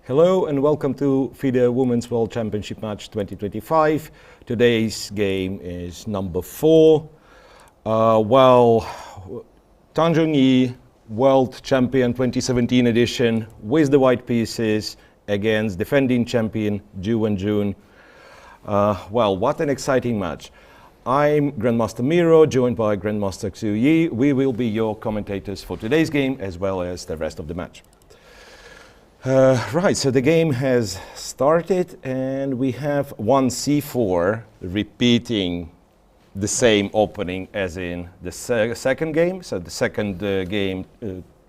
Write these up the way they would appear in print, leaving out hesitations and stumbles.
Hello and welcome to FIDE Women's World Championship Match 2025. Today's game is number 4. Zhongyi, World Champion 2017 edition with the white pieces against defending champion Wenjun. What an exciting match. I'm Grandmaster Miro, joined by Grandmaster Zhongyi. We will be your commentators for today's game as well as the rest of the match. So the game has started and we have one c4 repeating the same opening as in the second game. So the second game,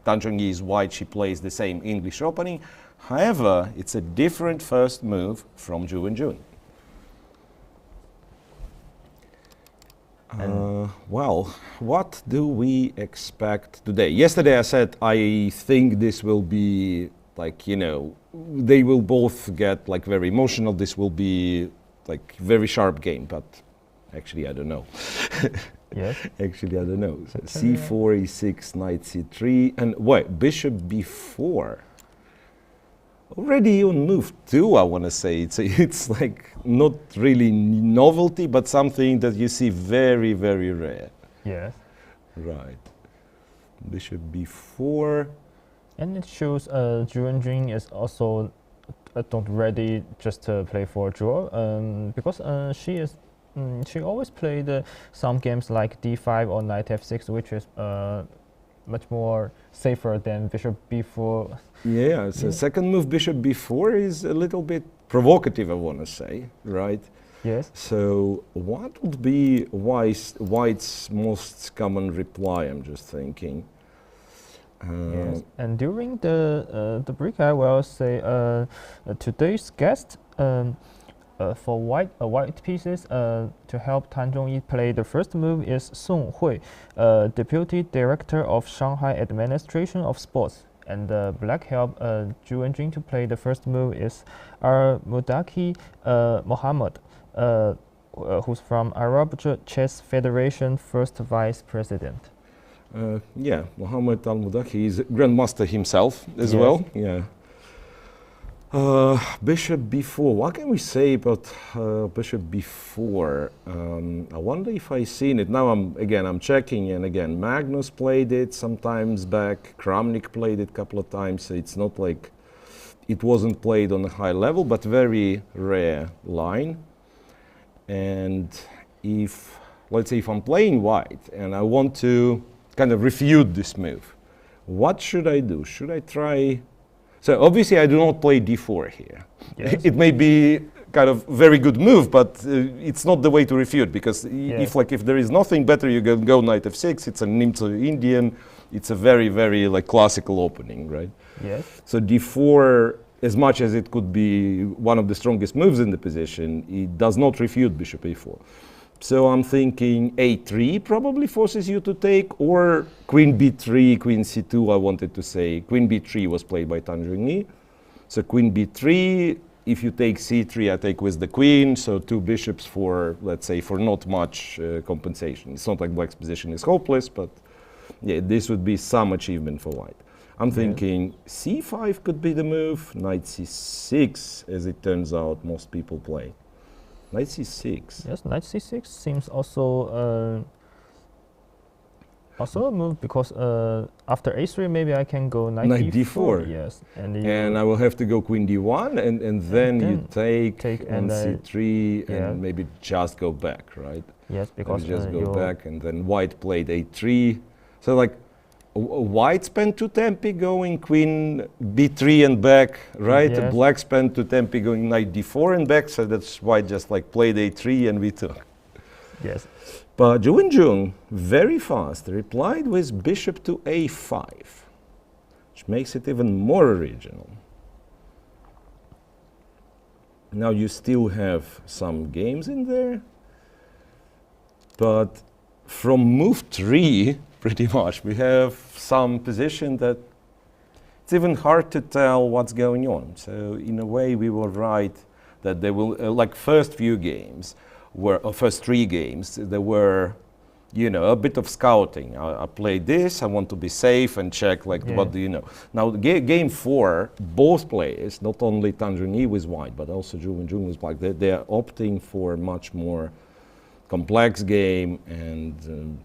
Zhongyi is white, she plays the same English opening. However, it's a different first move from Wenjun. What do we expect today? Yesterday I said I think this will be they will both get very emotional. This will be very sharp game, but actually I don't know. Yes. Actually I don't know. So c4, e6, knight c3, and wait, bishop b4. Already on move 2, I want to say. It's not really novelty, but something that you see very, very rare. Yes. Right. Bishop b4. And it shows Wenjun is also not ready just to play for draw, because she always played some games like d5 or knight f6, which is much more safer than bishop b4. Yeah, so second move bishop b4 is a little bit provocative, I want to say, right? Yes. So what would be white's most common reply? I'm just thinking. Yes. And during the break, I will say today's guest for white pieces to help Zhongyi play the first move is Song Hui, Deputy Director of Shanghai Administration of Sports. And the black help Wenjun to play the first move is Mudaki Mohammed, who's from Arab Chess Federation first vice president. Mohammed Al-Mudaki is Grandmaster himself as well. Yeah. Bishop b4. What can we say about Bishop b4? I wonder if I've seen it. Now I'm checking, and again, Magnus played it sometimes back. Kramnik played it a couple of times. So it's not like it wasn't played on a high level, but very rare line. And let's say if I'm playing white and I want to kind of refute this move, what should I do? Should I try? So obviously I do not play d4 here. Yes. It may be kind of very good move, but it's not the way to refute, because if there is nothing better, you can go knight f6. It's a Nimzo Indian. It's a very, very classical opening, right? Yes. So d4, as much as it could be one of the strongest moves in the position, it does not refute bishop a4. So I'm thinking a3 probably forces you to take, or queen b3, queen c2, I wanted to say. Queen b3 was played by Zhongyi. So queen b3, if you take c3, I take with the queen, so 2 bishops for, let's say, for not much compensation. It's not like black's position is hopeless, but yeah, this would be some achievement for white. I'm thinking c5 could be the move, knight c6, as it turns out most people play. Knight c6. Yes, knight c6 seems also a move, because after a3 maybe I can go knight d4. Yes, and I will have to go queen d1, and then you take on c3 and maybe just go back, right? Yes, because just go back, and then white played a3. So white spent 2 tempi going queen b3 and back, right? Yes. Black spent 2 tempi going knight d4 and back, so that's white just played a3 and we took. Yes. But Wenjun, very fast, replied with bishop to a5, which makes it even more original. Now you still have some games in there, but from move 3, pretty much, we have some position that it's even hard to tell what's going on. So in a way, we were right that they will, first few games, first 3 games, there were you know, a bit of scouting. I play this, I want to be safe and check, like, what do you know? Now, game 4, both players, not only Zhongyi with white, but also Wenjun with black, they are opting for a much more complex game, and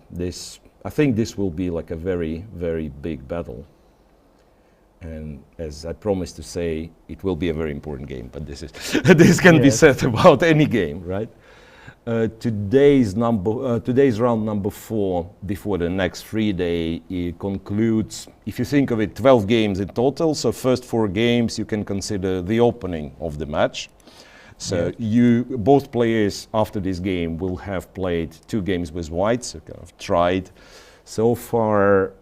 I think this will be like a very, very big battle. And as I promised to say, it will be a very important game, but this can be said about any game, right? Today's round number 4 before the next FIDE, it concludes, if you think of it, 12 games in total. So first 4 games you can consider the opening of the match. So both players after this game will have played 2 games with white, so kind of tried. So far,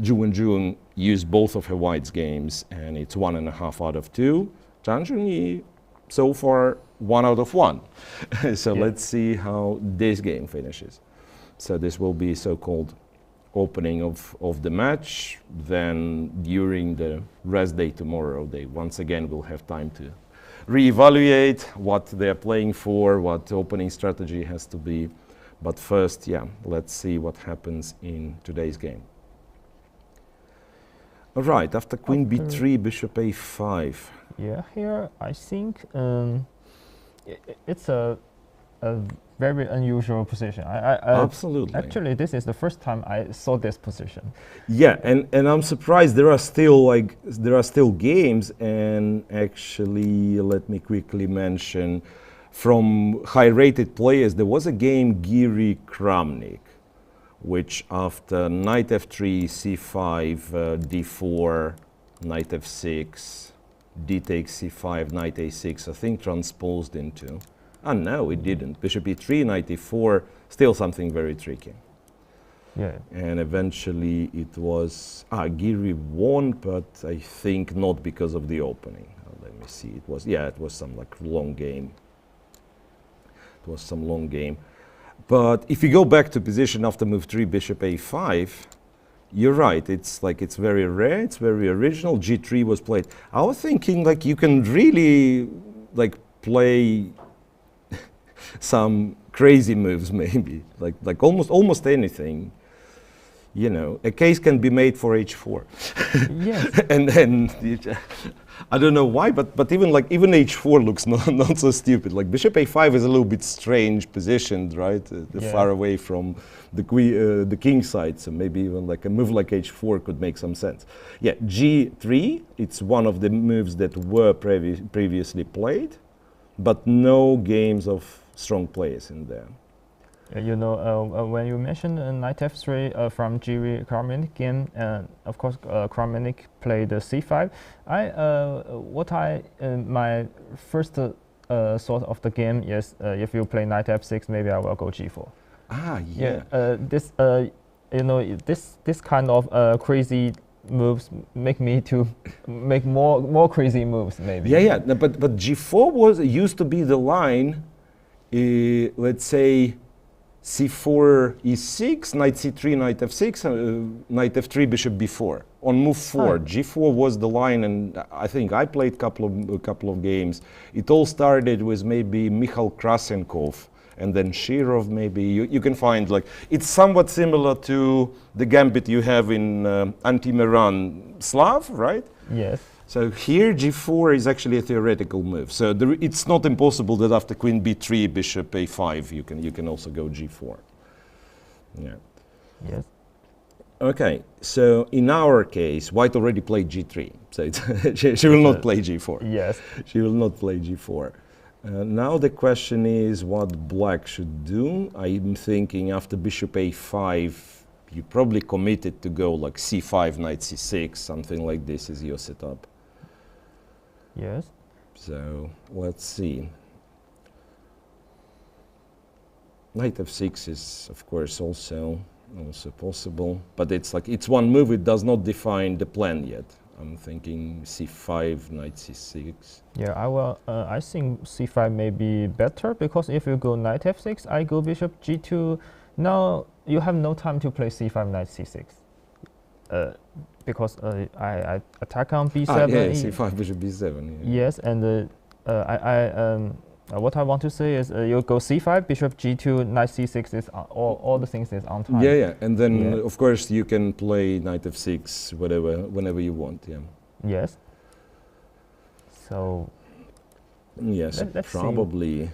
Wenjun used both of her white's games, and it's 1.5 out of 2. Zhongyi, so far, 1 out of 1. So let's see how this game finishes. So this will be so-called opening of the match. Then during the rest day tomorrow, they once again will have time to reevaluate what they're playing for, what opening strategy has to be. But first, let's see what happens in today's game. All right, after Queen B3, Bishop A5. Yeah, here I think it's a very unusual position. Absolutely. Actually, this is the first time I saw this position. Yeah, and I'm surprised there are still games, and actually let me quickly mention from high-rated players there was a game Giri Kramnik, which after knight f3, c5, d4, knight f6, d takes c5, knight a6, I think transposed into. No, it didn't. Bishop e3, knight e4, still something very tricky. Yeah. And eventually it was, Giri won, but I think not because of the opening. Let me see, it was some like long game. It was some long game. But if you go back to position after move 3, bishop a5, you're right, it's very rare, it's very original. G3 was played. I was thinking like you can really like play some crazy moves maybe, like almost anything. You know, a case can be made for h4. Yes. And then I don't know why, but even h4 looks not so stupid. Like bishop a5 is a little bit strange positioned, right? Far away from the king side. So maybe even like a move like h4 could make some sense. Yeah, g3. It's one of the moves that were previously played, but no games of strong players in there. You know, when you mentioned knight f3 from Giri Kramnik game, of course, Kramnik played c5. My first thought of the game is if you play knight f6, maybe I will go g4. This kind of crazy moves make me to make more crazy moves, maybe. No, but g4 used to be the line. Let's say c4, e6, knight c3, knight f6, knight f3, bishop b4. On move 4, g4 was the line, and I think I played a couple of games. It all started with maybe Mikhail Krasenkov, and then Shirov maybe. You can find, like, it's somewhat similar to the gambit you have in Anti-Miran Slav, right? Yes. So here g4 is actually a theoretical move. So it's not impossible that after queen b3, bishop a5, you can also go g4. Yeah. Yes. Okay, so in our case, white already played g3. So she will not play g4. Yes. She will not play g4. Now the question is what black should do. I'm thinking after bishop a5, you probably committed to go like c5, knight c6, something like this is your setup. Yes. So let's see. Knight f6 is of course also possible, but it's one move. It does not define the plan yet. I'm thinking c5, knight c6. Yeah, I think c5 may be better because if you go knight f6, I go bishop g2. Now you have no time to play c5, knight c6. Because I attack on b7. C5, bishop b7. Yeah. Yes, and What I want to say is you go c5, bishop g2, knight c6 is all the things is on time. Yeah, yeah, and then of course you can play knight f6, whenever you want. Yeah. Yes. So. Yes, let's probably.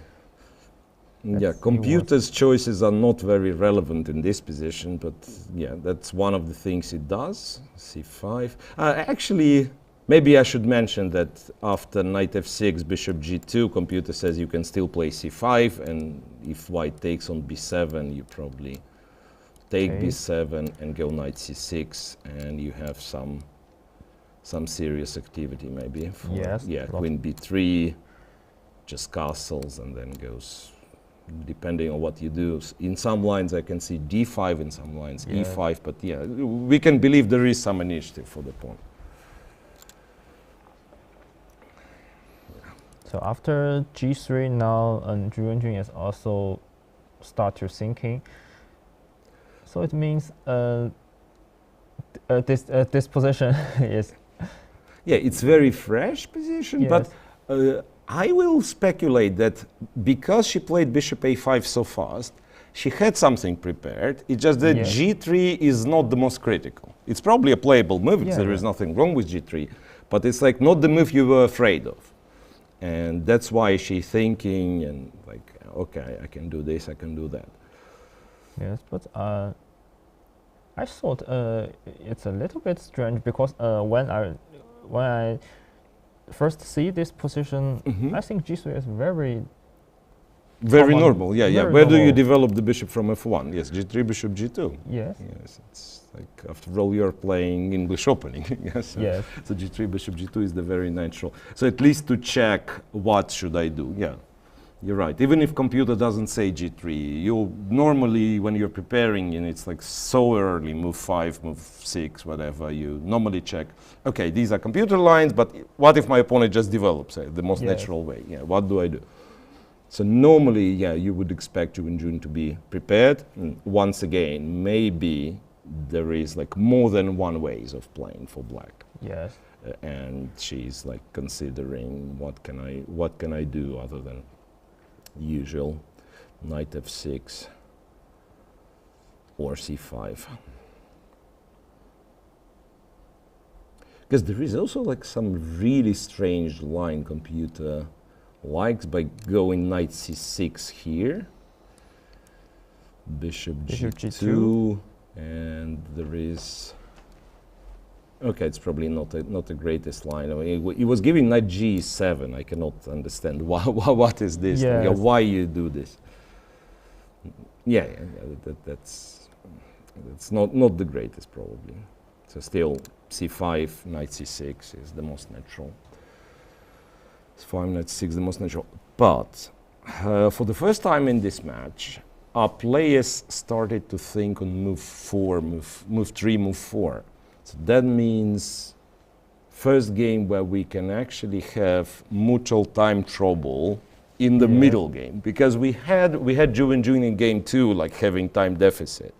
Let's Yeah, see computer's choices are not very relevant in this position, but yeah, that's one of the things it does. c5. Actually, maybe I should mention that after knight f6, bishop g2, computer says you can still play c5, and if white takes on b7, you probably take b7 and go knight c6, and you have some serious activity maybe. For, yes. Yeah, queen b3, just castles, and then goes, depending on what you do. In some lines I can see d5, in some lines e5, but yeah, we can believe there is some initiative for the pawn. So after g3 now, Wenjun is also start to thinking. So it means this position is. Yeah, it's very fresh position, but I will speculate that because she played bishop a5 so fast, she had something prepared. It's just that g3 is not the most critical. It's probably a playable move. There is nothing wrong with g3, but it's like not the move you were afraid of. And that's why she's thinking and like, okay, I can do this, I can do that. Yes, but I thought it's a little bit strange because when I first see this position, I think g3 is very normal. Yeah, yeah. Where do you develop the bishop from f1? Yes, g3, bishop g2. Yes. Yes, it's like after all you're playing English opening. Yes. Yes. So g3, bishop g2 is the very natural. So at least to check what should I do. Yeah, you're right. Even if computer doesn't say g3, you normally when you're preparing and it's like so early, move 5, move 6, whatever, you normally check. Okay, these are computer lines, but what if my opponent just develops the most natural way? Yeah, what do I do? So normally, yeah, you would expect Wenjun to be prepared. Once again, maybe there is like more than one ways of playing for black. Yes. And she's like considering what can I do other than usual knight f6 or c5. Because there is also like some really strange line computer likes by going knight c6 here, bishop g2, and there is, okay, it's probably not the greatest line. I mean, it was giving knight g7. I cannot understand what is this? Yes. Yeah, why you do this? Yeah, that's not the greatest probably. So still c5, knight c6 is the most natural. c5, knight c6 the most natural. But for the first time in this match, our players started to think on move 4, move 3, move 4. So that means first game where we can actually have mutual time trouble in the middle game, because we had Wenjun in game 2 like having time deficit.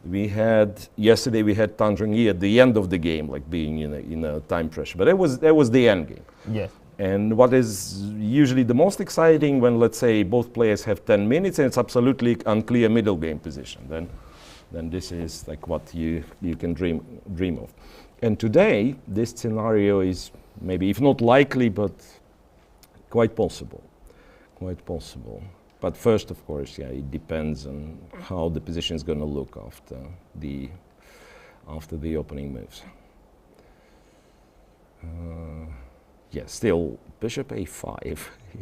Yesterday we had Zhongyi at the end of the game like being in a time pressure, but that was the end game. Yes. And what is usually the most exciting when, let's say, both players have 10 minutes and it's absolutely unclear middle game position, then this is like what you can dream of. And today, this scenario is maybe, if not likely, but quite possible. Quite possible. But first, of course, yeah, it depends on how the position is going to look after the opening moves. Yeah, still, bishop a5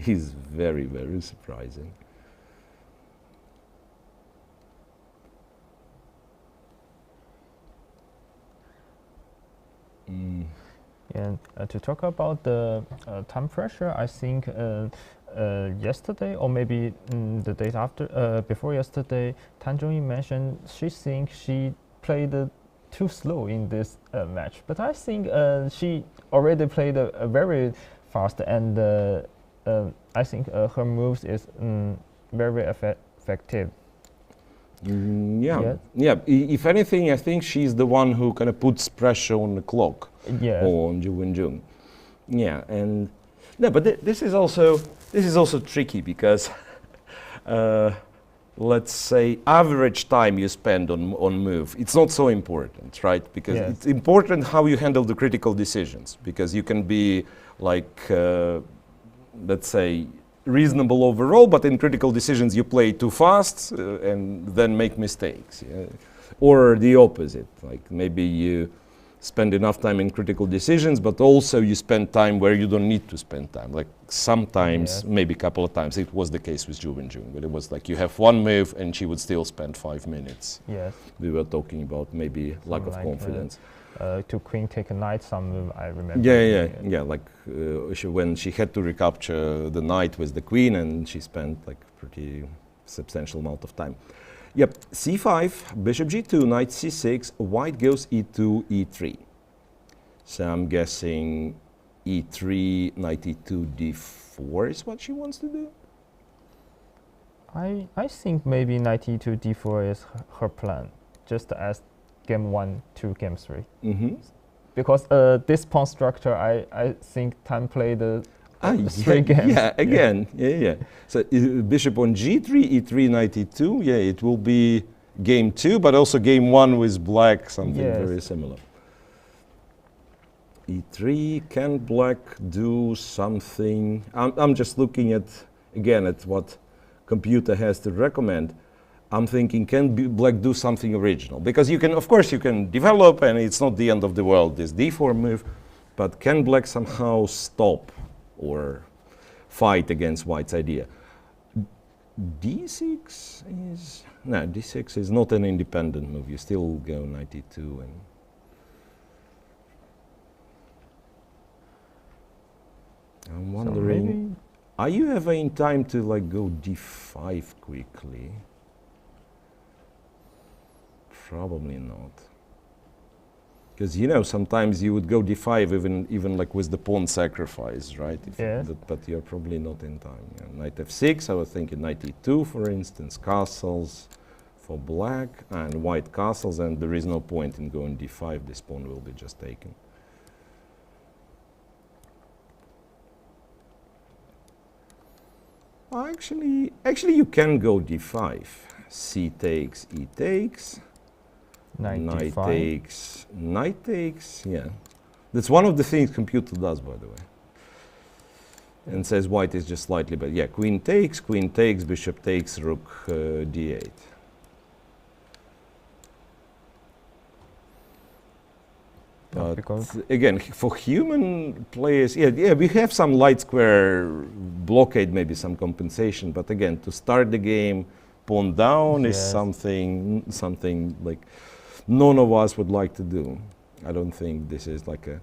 is very, very surprising. And to talk about the time pressure, I think yesterday or maybe the day after, before yesterday, Zhongyi mentioned she thinks she played too slow in this match. But I think she already played a very fast, and I think her moves is very effective. Yeah. If anything, I think she's the one who kind of puts pressure on the clock. Yes. On Wenjun. Yeah, and No, but this is also tricky because let's say average time you spend on move, it's not so important, right? Because it's important how you handle the critical decisions, because you can be like let's say reasonable overall, but in critical decisions you play too fast and then make mistakes. Yeah? Or the opposite, like maybe you spend enough time in critical decisions, but also you spend time where you don't need to spend time. Like sometimes, maybe a couple of times, it was the case with Wenjun, but it was like you have one move and she would still spend 5 minutes. Yes. We were talking about maybe lack of confidence. To queen take a knight, some move I remember. Yeah. Like when she had to recapture the knight with the queen, and she spent like pretty substantial amount of time. Yep, c5, bishop g2, knight c6, white goes e2, e3. So I'm guessing e3, knight e2, d4 is what she wants to do? I think maybe knight e2, d4 is her plan, just as game 1 to game 3. Mm-hmm. Because this pawn structure, I think Tan played the 3 games. Yeah, again, yeah. So bishop on g3, e3, knight e2, yeah, it will be game 2, but also game 1 with black, something very similar. e3, can black do something? I'm just looking at, again, at what computer has to recommend. I'm thinking, can black do something original? Because you can, of course, you can develop, and it's not the end of the world, this d4 move, but can black somehow stop or fight against white's idea? d6 is, no, d6 is not an independent move. You still go knight e2 and I'm wondering, are you ever in time to like go d5 quickly? Probably not. Because you know, sometimes you would go d5 even like with the pawn sacrifice, right? But you're probably not in time. Yeah. Knight f6, I was thinking knight e2, for instance, castles for black, and white castles, and there is no point in going d5, this pawn will be just taken. Actually you can go d5. C takes, e takes. Knight takes, knight takes, yeah. That's one of the things computer does, by the way. And says white is just slightly better. Yeah, queen takes, bishop takes, rook d8. But again, for human players, yeah, we have some light square blockade, maybe some compensation. But again, to start the game, pawn down is something like none of us would like to do. I don't think this is like a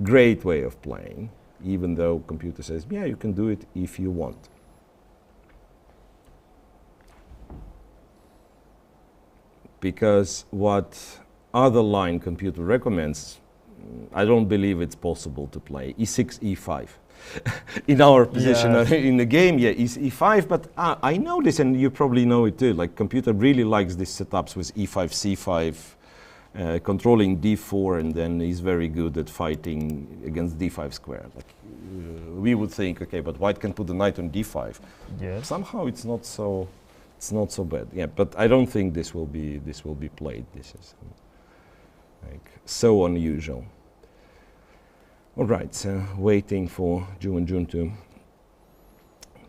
great way of playing, even though computer says, yeah, you can do it if you want. Because what other line computer recommends, I don't believe it's possible to play e6, e5. In our position in the game, is e5, but I know this, and you probably know it too, like computer really likes these setups with e5, c5, controlling d4, and then he's very good at fighting against d5 square. Like we would think, okay, but white can put the knight on d5. Yes. Somehow it's not so bad. Yeah, but I don't think this will be played. This is like so unusual. All right, so waiting for Wenjun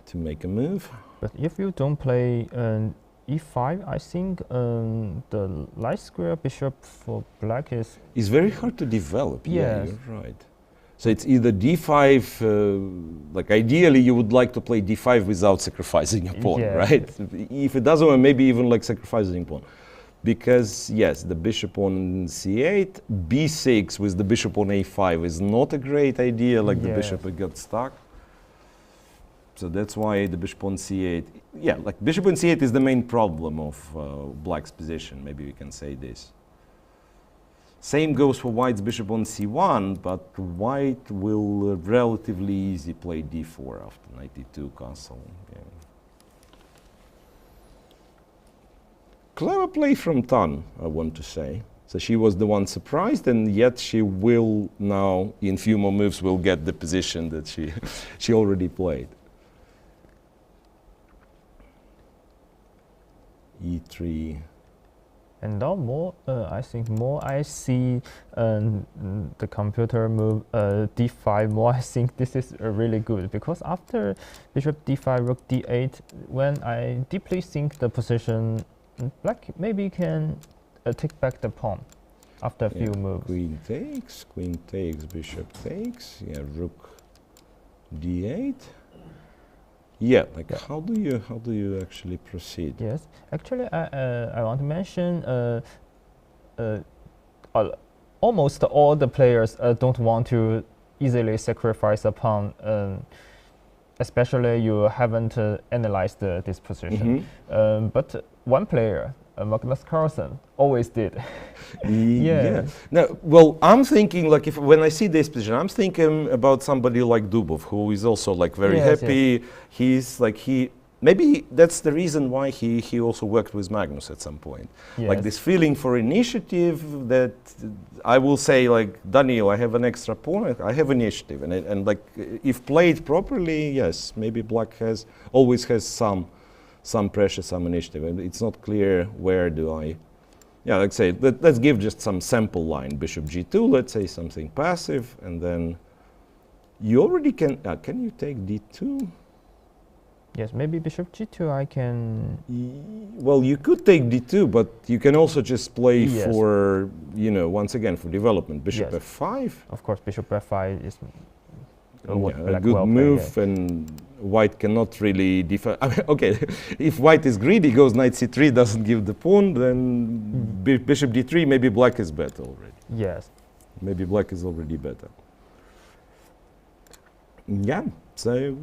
to make a move. But if you don't play e5, I think the light square bishop for black is very hard to develop. Yeah, you're right. So it's either d5, like ideally you would like to play d5 without sacrificing a pawn, right? If it doesn't work, maybe even like sacrificing a pawn. Because yes, the bishop on c8, b6 with the bishop on a5 is not a great idea, like the bishop got stuck. So that's why the bishop on c8, like bishop on c8 is the main problem of black's position, maybe we can say this. Same goes for white's bishop on c1, but white will relatively easy play d4 after knight e2 castle. Yeah. Clever play from Tan, I want to say. So she was the one surprised, and yet she will now, in few more moves, will get the position that she she already played. E3. And now more, I think more I see the computer move d5 more. I think this is really good because after bishop d5, rook d8, when I deeply think the position, black maybe can take back the pawn after a few moves. Queen takes, bishop takes. Yeah, rook d8. Yeah, like how do you actually proceed? Yes, actually, I want to mention almost all the players don't want to easily sacrifice a pawn, especially you haven't analyzed this position. But one player, Magnus Carlsen, always did. Yeah. No, well, I'm thinking like when I see this position, I'm thinking about somebody like Dubov, who is also like very happy. He's like maybe that's the reason why he also worked with Magnus at some point. Like this feeling for initiative that I will say like, Daniel, I have an extra pawn, I have initiative, and like if played properly, yes, maybe black always has some pressure, some initiative, and it's not clear where do I. Yeah, like say, let's give just some sample line. Bishop g2, let's say something passive, and then you already can you take d2? Yes, maybe bishop g2 I can... Well, you could take d2, but you can also just play for, once again, for development. Bishop f5. Of course, bishop f5 is a good move, and white cannot really defend. I mean, okay, if white is greedy, goes knight c3, doesn't give the pawn, then bishop d3, maybe black is better already. Yes. Maybe black is already better. Yeah, so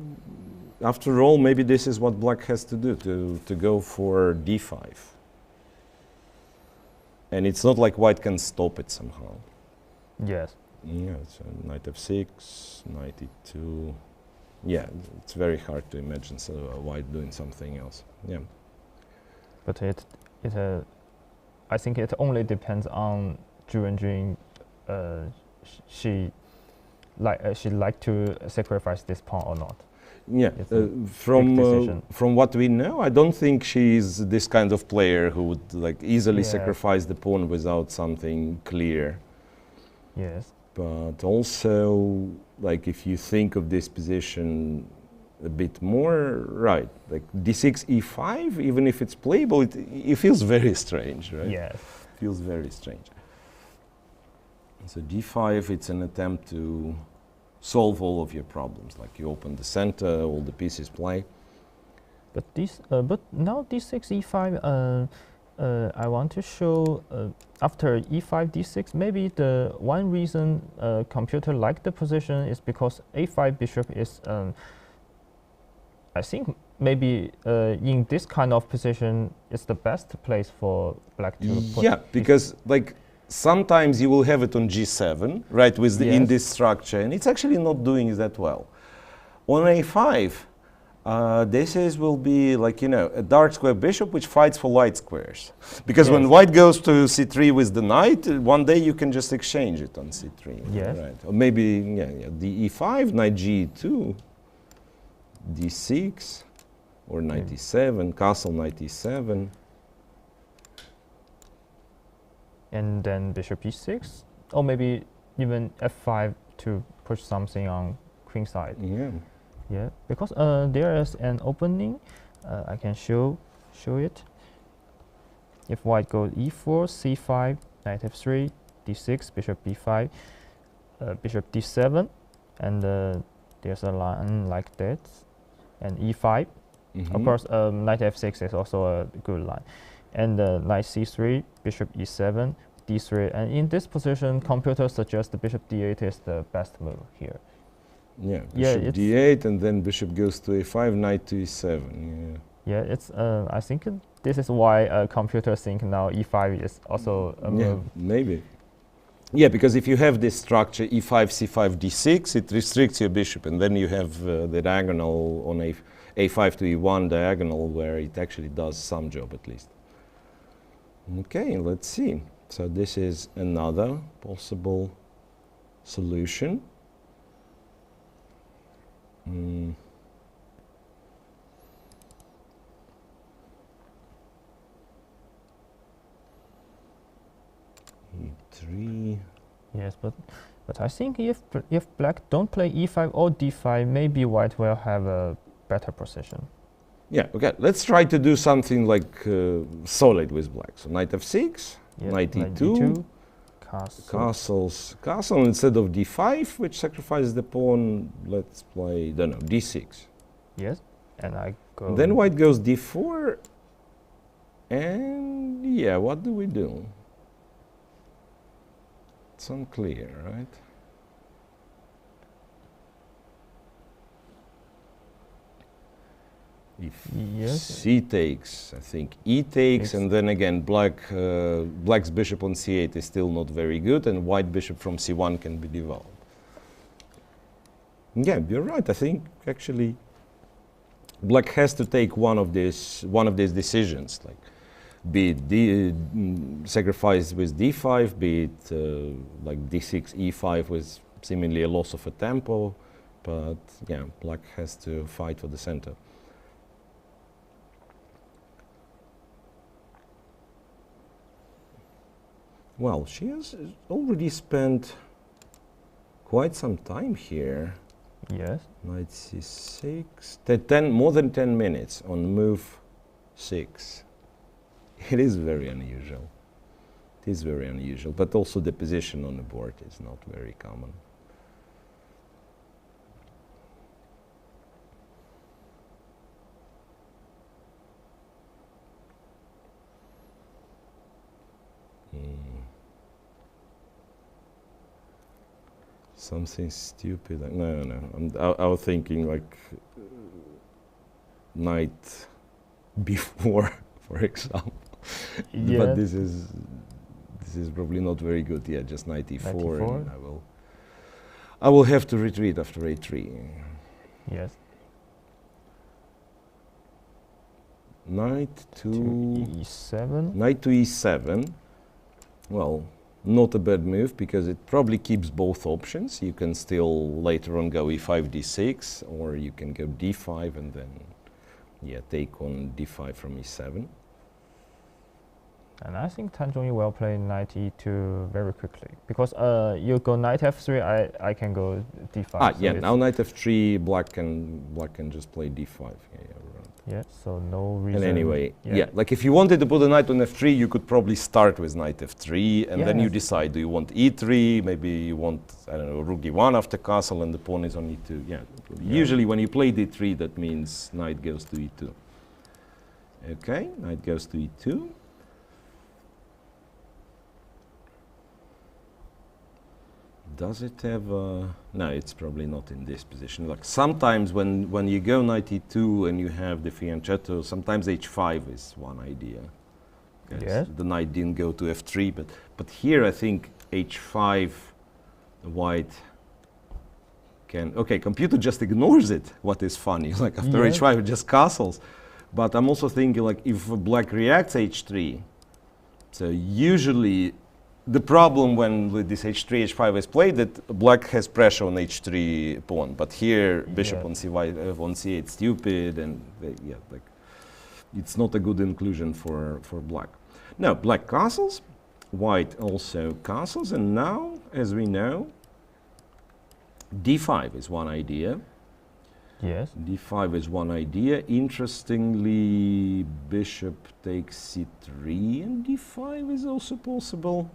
after all, maybe this is what black has to do, to go for d5. And it's not like white can stop it somehow. Yes. Yeah, so knight f6, knight e2. Yeah, it's very hard to imagine white doing something else. Yeah. But I think it only depends on Zhu Wenjun. She like to sacrifice this pawn or not. Yeah, from what we know, I don't think she's this kind of player who would like easily sacrifice the pawn without something clear. Yes. But also, like if you think of this position a bit more, right, like d6, e5, even if it's playable, it feels very strange, right? Yes. Feels very strange. So d5, it's an attempt to solve all of your problems. Like you open the center, all the pieces play. But now d6, e5. I want to show after e5, d6. Maybe the one reason computer like the position is because a5 bishop is. I think maybe in this kind of position is the best place for black to put. Yeah, because like sometimes you will have it on g7, right, with in this structure, and it's actually not doing that well. On a5, this will be like, a dark square bishop which fights for light squares. Because when white goes to c3 with the knight, one day you can just exchange it on c3. Yes. Right. Or maybe, the e5, knight g2, d6, or knight e7, castle knight e7. And then bishop e6, or maybe even f5 to push something on queen side. Yeah. Yeah, because there is an opening. I can show it. If white goes e4, c5, knight f3, d6, bishop b5, bishop d7, and there's a line like that, and e5. Of course, knight f6 is also a good line, and knight c3, bishop e7, d3, and in this position, computer suggests the bishop d8 is the best move here. Yeah, bishop d8, and then bishop goes to a5, knight to e7. Yeah, it's. I think this is why computers think now e5 is also a move. Maybe. Yeah, because if you have this structure e5, c5, d6, it restricts your bishop, and then you have the diagonal on a5 to e1 diagonal where it actually does some job at least. Okay, let's see. So this is another possible solution. E3. Yes, but I think if black don't play e5 or d5, maybe white will have a better position. Yeah, okay. Let's try to do something like solid with black. So knight f6, Yep, knight e2, castle instead of d5, which sacrifices the pawn. Let's play, don't know, d6. Yes, and I go. And then white goes d4, and yeah, what do we do? It's unclear, right? If yes. c takes, I think e takes, and then again black's bishop on c8 is still not very good, and white bishop from c1 can be developed. Yeah, you're right. I think actually black has to take one of these decisions, like be it sacrifice with d5, be it like d6, e5 with seemingly a loss of a tempo, but yeah, black has to fight for the center. Well, she has already spent quite some time here. Yes. Knight c6, more than 10 minutes on move 6. It is very unusual. It is very unusual, but also the position on the board is not very common. Something stupid. No. I was thinking like knight b4, for example. Yeah. But this is probably not very good. Yeah, just knight e4, and I will have to retreat after a3. Yes. Knight to e7. Knight to e7. Well, not a bad move because it probably keeps both options. You can still later on go e5, d6, or you can go d5 and then, yeah, take on d5 from e7. And I think Tan Zhongyi will play knight e2 very quickly because you go knight f3, I can go d5. Ah, so yeah. Now knight f3, black can just play d5. Yeah, right. Yeah, so no reason. And anyway, yeah, like if you wanted to put a knight on f3, you could probably start with knight f3, and then you decide, do you want e3? Maybe you want, I don't know, rook e1 after castle, and the pawn is on e2. Yeah. Usually when you play d3, that means knight goes to e2. Okay, knight goes to e2. Does it have a... No, it's probably not in this position. Like sometimes when you go knight e2 and you have the fianchetto, sometimes h5 is one idea. Yes. The knight didn't go to f3, but here I think h5, white can... Okay, computer just ignores it, what is funny. Like after h5, it just castles. But I'm also thinking like if black reacts h3, so usually the problem when with this h3, h5 is played, that black has pressure on h3 pawn, but here bishop on c8 stupid, and yeah, like it's not a good inclusion for black. Now black castles, white also castles, and now, as we know, d5 is one idea. Yes. d5 is one idea. Interestingly, bishop takes c3, and d5 is also possible.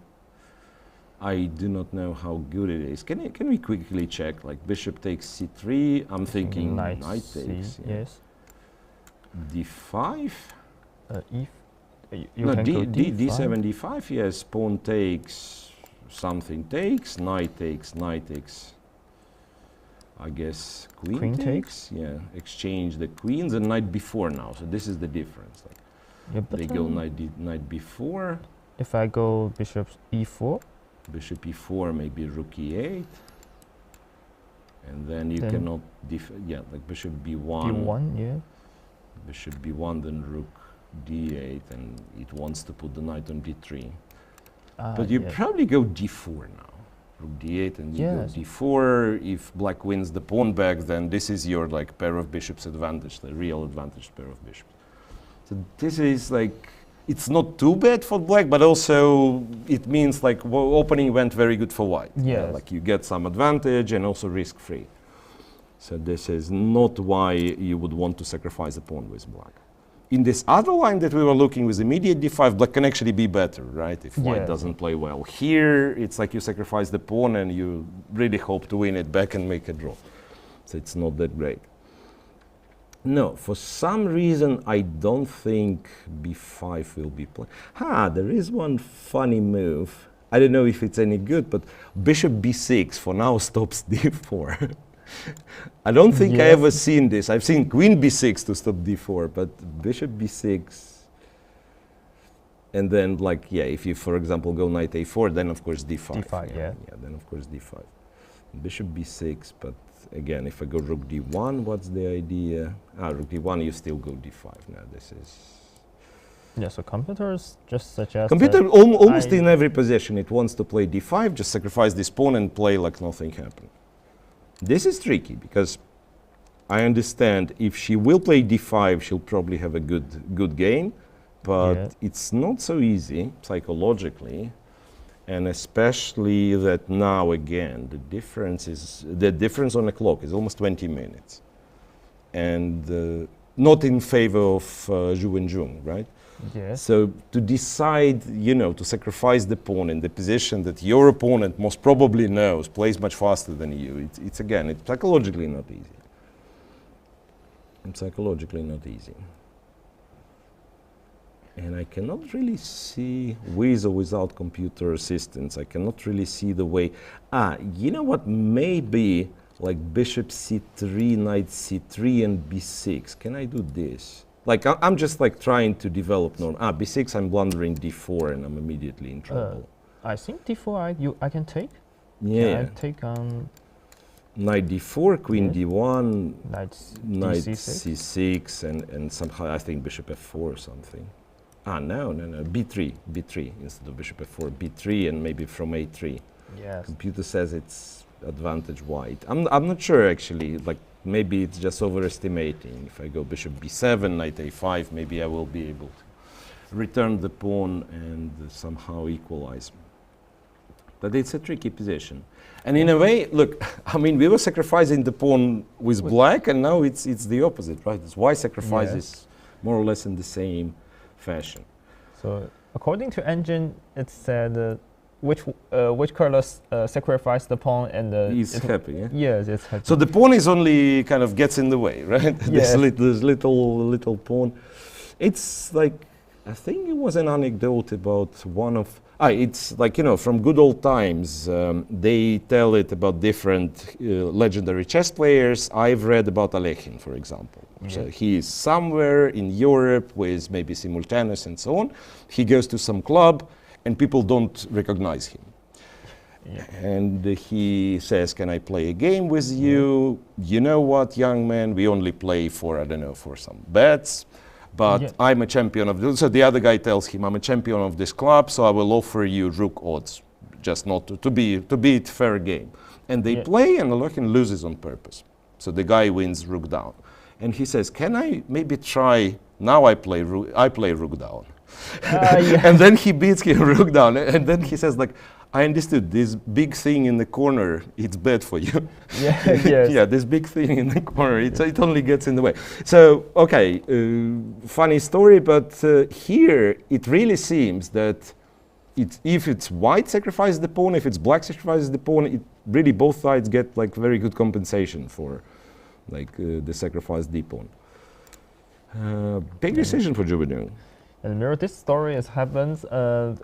I do not know how good it is. Can we quickly check? Like bishop takes c3. I'm thinking knight takes. Yeah. Yes. d5. No, d7, d5. Yes. Pawn takes. Something takes. Knight takes. Knight takes. I guess queen takes. Yeah. Exchange the queens and knight b4 now. So this is the difference. Like they go knight b4. If I go bishop e4. Bishop e4, maybe rook e8, and then you cannot, like bishop b1. b1, yeah. Bishop b1, then rook d8, and it wants to put the knight on d3. But you probably go d4 now. Rook d8 and you go d4. If black wins the pawn back, then this is your like pair of bishops advantage, the real advantage pair of bishops. So this is like, it's not too bad for black, but also it means like opening went very good for white. Yes. Like you get some advantage and also risk-free. So this is not why you would want to sacrifice a pawn with black. In this other line that we were looking with immediate d5, black can actually be better, right? If white doesn't play well. Here, it's like you sacrifice the pawn and you really hope to win it back and make a draw. So it's not that great. No, for some reason, I don't think b5 will be played. There is one funny move. I don't know if it's any good, but bishop b6 for now stops d4. I don't think I ever seen this. I've seen queen b6 to stop d4, but bishop b6. And then, like, if you, for example, go knight a4, then of course d5. d5, yeah. Then of course d5. Bishop b6, but again, if I go rook d1, what's the idea? Rook d1, you still go d5. Now this is... Yeah, so computers just suggest... Computer, almost in every position, it wants to play d5, just sacrifice this pawn and play like nothing happened. This is tricky, because I understand if she will play d5, she'll probably have a good game, but it's not so easy psychologically. And especially that now again, the difference on the clock is almost 20 minutes. And not in favor of Wenjun, right? Yes. So to decide, to sacrifice the pawn in the position that your opponent most probably knows, plays much faster than you, it's psychologically not easy. It's psychologically not easy. And I cannot really see, with or without computer assistance, I cannot really see the way. You know what? Maybe like bishop c3, knight c3, and b6. Can I do this? Like I'm just like trying to develop. B6. I'm blundering d4, and I'm immediately in trouble. I think d4. I can take. Yeah. I take on. Knight d4, queen d1, knight c6, and somehow I think bishop f4 or something. No, b3 instead of bishop f4, b3, and maybe from a3. Yes. Computer says it's advantage white. I'm not sure actually, like maybe it's just overestimating. If I go bishop b7, knight a5, maybe I will be able to return the pawn and somehow equalize. But it's a tricky position. And in a way, look, I mean, we were sacrificing the pawn with black, and now it's the opposite, right? It's white sacrifices more or less in the same fashion. So according to engine, it said which color sacrificed the pawn and he's happy. Yeah? Yes, it's happy. So the pawn is only kind of gets in the way, right? Yes. this little pawn. It's like, I think it was an anecdote about one of. It's like, from good old times, they tell it about different legendary chess players. I've read about Alekhine, for example. Yeah. So he is somewhere in Europe with maybe simultaneous and so on. He goes to some club and people don't recognize him. Yeah. And he says, can I play a game with you? You know what, young man, we only play for, for some bets. But I'm a champion of this. So the other guy tells him, I'm a champion of this club, so I will offer you rook odds, just not to be it fair game. And they play, and Alekhine loses on purpose. So the guy wins rook down. And he says, can I maybe try, now I play rook down. And then he beats him rook down. And then he says, like, I understood this big thing in the corner, it's bad for you. Yes. This big thing in the corner, it only gets in the way. So, okay, funny story, but here it really seems that if it's white sacrifices the pawn, if it's black sacrifices the pawn, it really both sides get like very good compensation for like the sacrificed d pawn. Big decision for Wenjun. And Miro, this story happens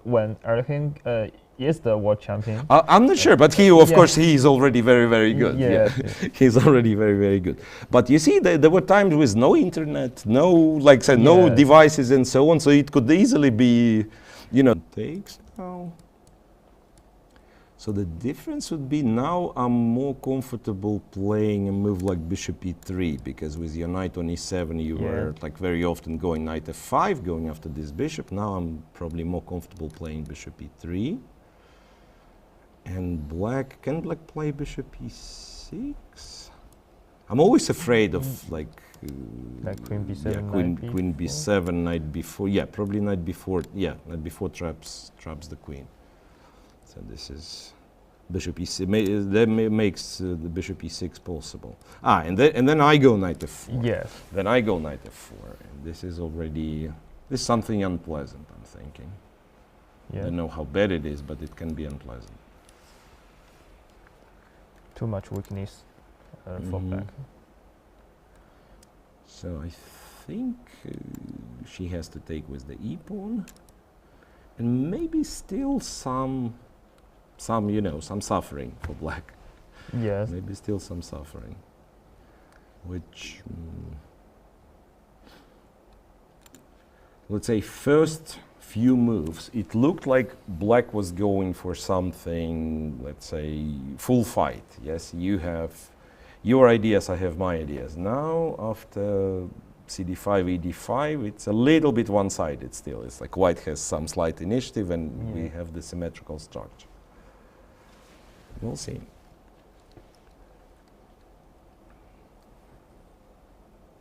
when Alekhine is the world champion. I'm not sure, but he, of course, he is already very, very good. He's already very, very good. But you see, there were times with no internet, no, like I said, no devices and so on, so it could easily be, takes now. So the difference would be now I'm more comfortable playing a move like bishop e3, because with your knight on e7 you were like very often going knight f5, going after this bishop. Now I'm probably more comfortable playing bishop e3. And can black play bishop e6? I'm always afraid of like queen b7, yeah, queen b7, knight b4. Yeah, probably knight b4. Yeah, knight b4 traps the queen. So this is bishop e6. That makes the bishop e6 possible. And then I go knight f4. Yes. Then I go knight f4, and this is already something unpleasant. I'm thinking. Yeah. I don't know how bad it is, but it can be unpleasant. Too much weakness for black. So I think she has to take with the e pawn, and maybe still some suffering for black. Yes. Maybe still some suffering, which let's say first few moves, it looked like black was going for something, let's say, full fight. Yes, you have your ideas, I have my ideas. Now, after cd5, ed5, it's a little bit one-sided still. It's like white has some slight initiative and we have the symmetrical structure. We'll see.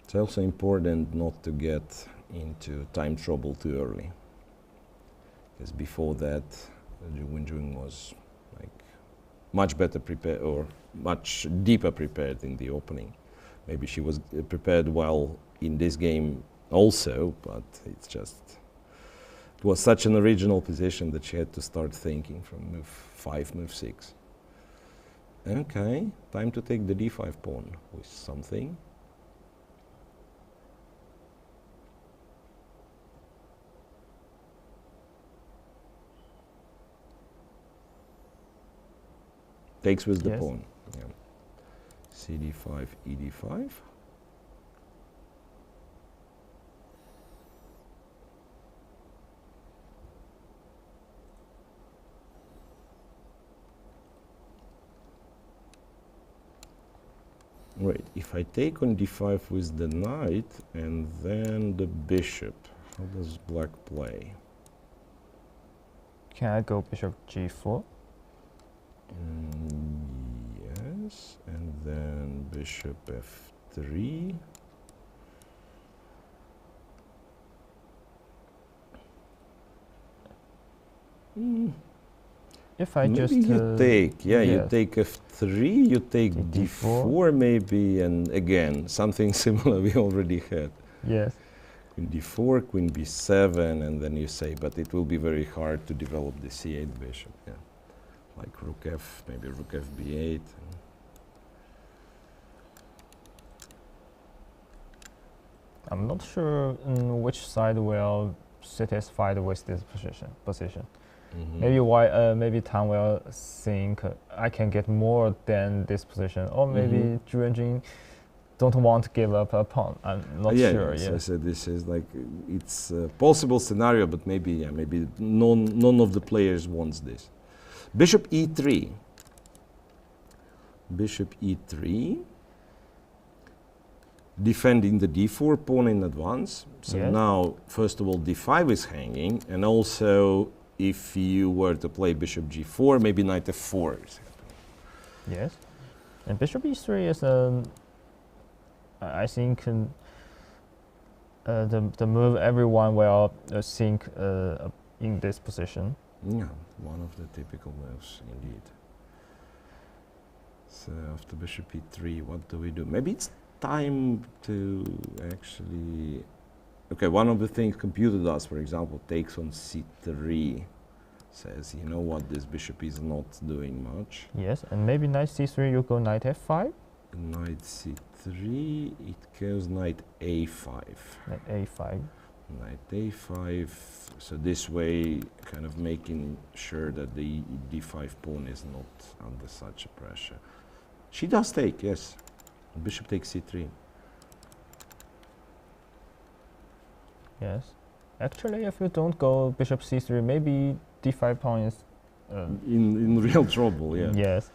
It's also important not to get into time trouble too early. Because before that, Wenjun was like much better prepared or much deeper prepared in the opening. Maybe she was prepared well in this game also, but it was such an original position that she had to start thinking from move 5, move 6. Okay, time to take the d5 pawn with something. Takes with the pawn. Yeah. cd5, ed5. Right, if I take on d5 with the knight and then the bishop, how does black play? Can I go bishop g4? Yes, and then bishop f3. If I maybe just you take, you take f3, you take d4 maybe, and again something similar we already had. Yes. Queen d4, queen b7, and then you say, but it will be very hard to develop the c8 bishop. Yeah. Like rook f, maybe rook f b8. I'm not sure which side will satisfied with this position. Maybe maybe Tan will think I can get more than this position, or maybe Wenjun don't want to give up a pawn. I'm not sure. So I said this is like it's a possible scenario, but maybe maybe none of the players wants this. Bishop e3. Bishop e3. Defending the d4 pawn in advance. So now, first of all, d5 is hanging, and also if you were to play bishop g4, maybe knight f4 is happening. Yes, and bishop e3 is I think the move everyone will think in this position. Yeah, one of the typical moves indeed. So after bishop e3, what do we do? Maybe it's time to actually... Okay, one of the things computer does, for example, takes on c3. Says, you know what, this bishop is not doing much. Yes, and maybe knight c3, you go knight f5? Knight c3, it goes knight a5. Knight a5. Knight a5, so this way kind of making sure that the d5 pawn is not under such a pressure. She does take, yes. Bishop takes c3. Yes. Actually, if you don't go bishop c3, maybe d5 pawn is in real trouble, yeah. Yes.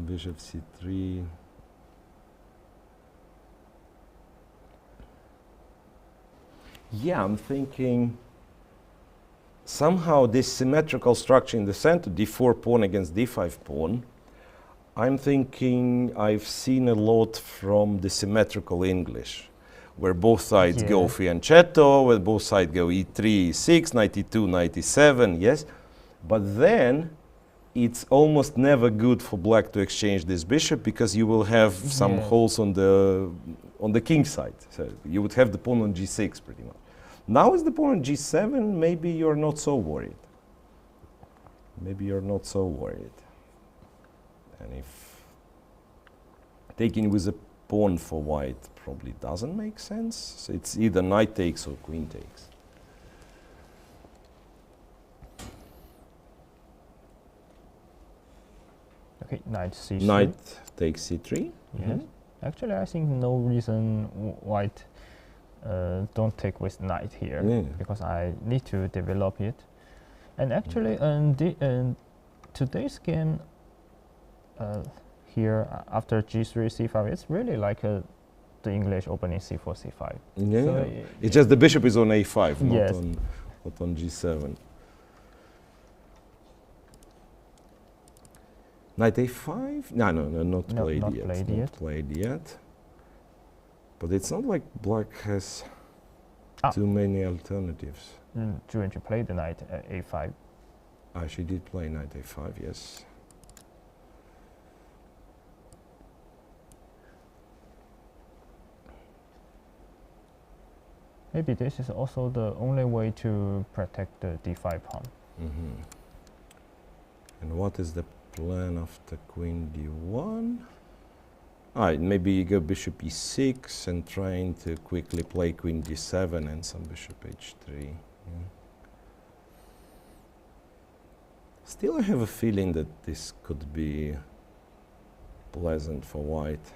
Bishop c3. Yeah, I'm thinking somehow this symmetrical structure in the center, d4 pawn against d5 pawn, I'm thinking I've seen a lot from the symmetrical English, where both sides go fianchetto, where both sides go e3, e6, knight e2, knight e7, yes? But then it's almost never good for black to exchange this bishop because you will have some holes on the king side. So you would have the pawn on g6 pretty much. Now is the pawn on g7, maybe you're not so worried. Maybe you're not so worried. And if taking with a pawn for white probably doesn't make sense, so it's either knight takes or queen takes. Okay, knight c3. Knight takes c3. Yes. Actually, I think no reason white don't take with knight here, because I need to develop it. And actually, today's game here after g3, c5, it's really like the English opening c4, c5. Yeah, so it's just the bishop is on a5, yes. not on g7. Knight a5? No, not played yet. Not played yet. But it's not like black has too many alternatives. Zhongyi played the knight a5. She did play knight a5, yes. Maybe this is also the only way to protect the d5 pawn. And what is the plan after queen d1? Maybe you go bishop e6 and trying to quickly play queen d7 and some bishop h3. Still, I have a feeling that this could be pleasant for white.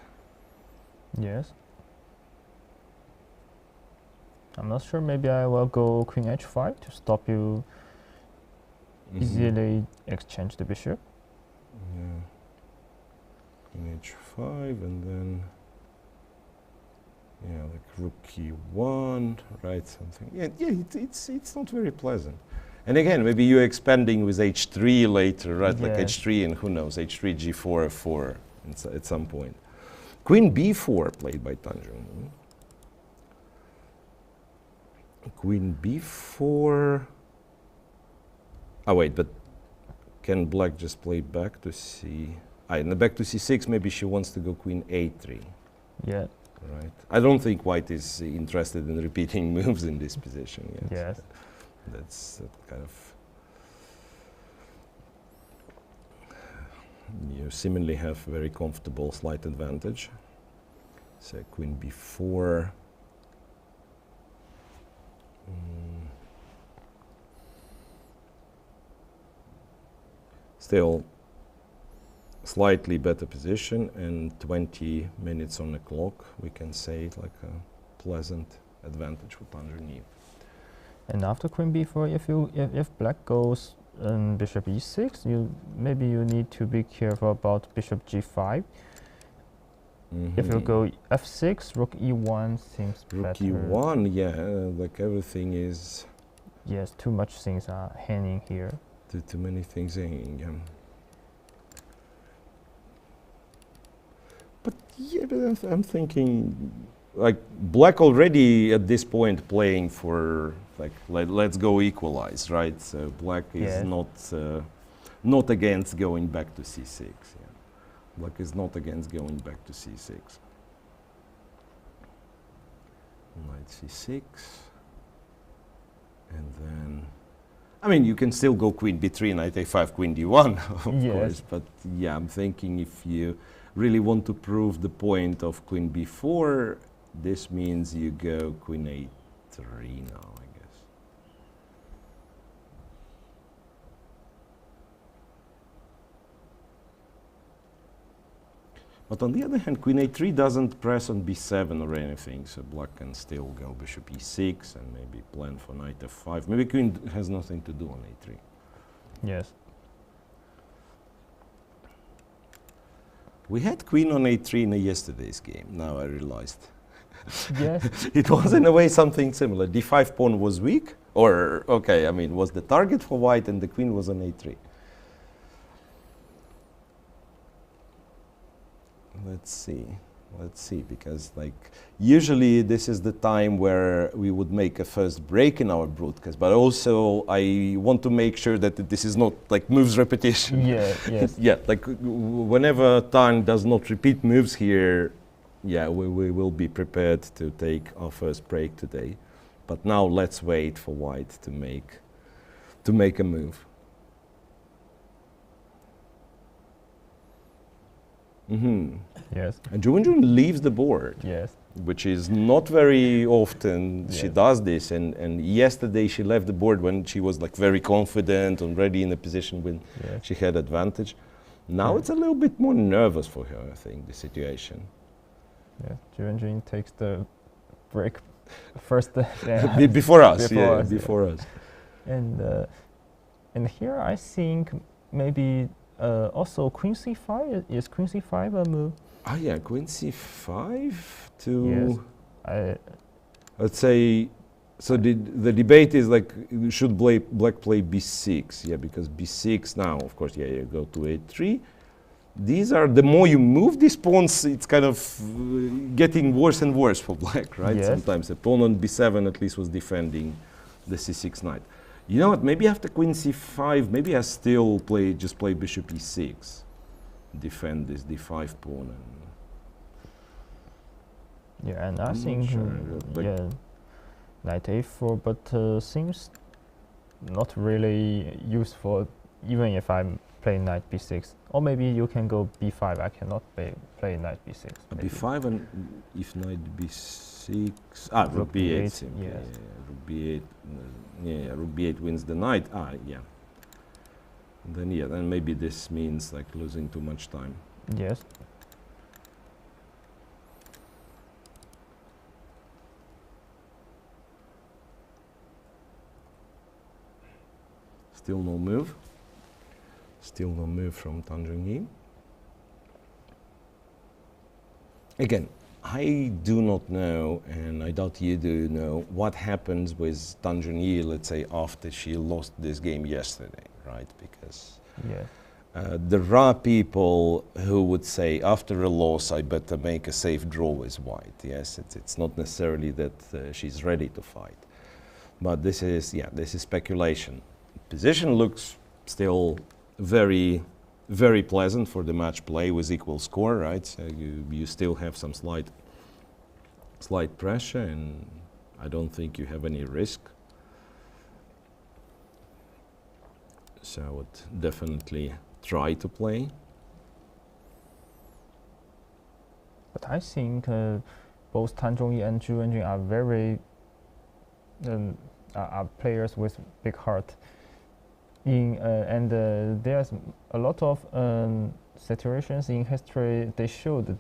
Yes. I'm not sure. Maybe I will go queen h5 to stop you easily exchange the bishop. Yeah. Queen h5 and then like rook e1, right? Something. It's not very pleasant. And again, maybe you're expanding with h3 later, right? Like h3 and who knows, h3, g4, f4 at some point. Queen b4 played by Tanjung. Queen b4. Wait, but can black just play back to c? Back to c6, maybe she wants to go queen a3. Yeah. Right. I don't think white is interested in repeating moves in this position yet. Yes. That's kind of... You seemingly have very comfortable slight advantage. So queen b4. Still slightly better position and 20 minutes on the clock. We can say like a pleasant advantage for Tanjung. And after queen b4, if black goes bishop e6, maybe you need to be careful about bishop g5. If you go f6, rook e1 seems better. Rook e1, yeah, like everything is... Yes, too much things are hanging here. Too many things hanging, yeah. But yeah, but I'm thinking, like, black already at this point playing for, like, let's go equalize, right? So black is not against going back to c6. Yeah. Black is not against going back to c6. Knight c6. And then, I mean, you can still go queen b3, knight a5, queen d1, of course. But yeah, I'm thinking if you really want to prove the point of queen b4, this means you go queen a3 now, I guess. But on the other hand, queen a3 doesn't press on b7 or anything, so black can still go bishop e6 and maybe plan for knight f5. Maybe queen has nothing to do on a3. Yes. We had queen on a3 in yesterday's game, now I realized. Yes. It was in a way something similar. d5 pawn was weak, or, okay, I mean, was the target for white and the queen was on a3. Let's see, because like usually this is the time where we would make a first break in our broadcast, but also I want to make sure that this is not like moves repetition. Yeah, yes. Yeah, like whenever Tang does not repeat moves here, yeah, we will be prepared to take our first break today. But now let's wait for white to make a move. Yes. And Wenjun leaves the board. Yes. Which is not very often she Yes. does this. And yesterday she left the board when she was like very confident, already in a position when Yes. she had advantage. Now it's a little bit more nervous for her, I think, the situation. Yeah. Wenjun takes the break first. Before us, Before us. us. And here I think maybe also queen c5 is queen c5 a move. Ah, yeah, queen c5 to. Yes. Let's say. So the debate is like, should black play b6? Yeah, because b6 now, of course, yeah, you go to a3. These are, the more you move these pawns, it's kind of getting worse and worse for black, right? Yes. Sometimes the pawn on b7 at least was defending the c6 knight. You know what? Maybe after queen c5, maybe I still just play bishop e6, defend this d5 pawn. Yeah, and I I'm think not sure, but yeah, knight a4, but seems not really useful, even if I'm playing knight b6. Or maybe you can go b5. I cannot play knight b6. Maybe. b5 and if knight b6. Ah, rook b8. Yes. Yeah, rook b8. Yeah, rook b8 wins the knight. Ah, yeah. Then maybe this means like losing too much time. Yes. Still no move. Still no move from Zhongyi. Again, I do not know, and I doubt you do know, what happens with Zhongyi, let's say, after she lost this game yesterday, right? Because there are people who would say, after a loss, I better make a safe draw with white. Yes, it's not necessarily that she's ready to fight. But this is speculation. Position looks still very, very pleasant for the match play with equal score, right? So you still have some slight pressure, and I don't think you have any risk. So I would definitely try to play. But I think both Zhongyi and Wenjun are very are players with big heart. And there's a lot of situations in history they showed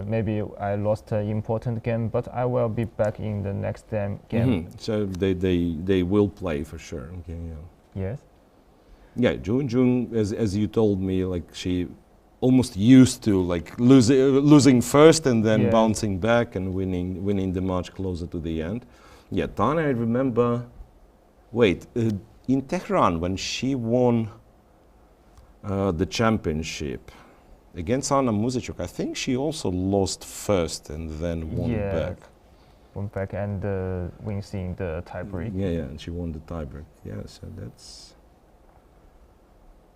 maybe I lost an important game, but I will be back in the next game. So they will play for sure. Okay, yeah. Yes. Yeah, Wenjun, as you told me, like she almost used to like losing first and then bouncing back and winning the match closer to the end. Yeah, Tana, I remember. Wait. In Tehran, when she won the championship against Anna Muzichuk, I think she also lost first and then won back. Won back and wins in the tiebreak. Yeah, and she won the tiebreak. Yeah, so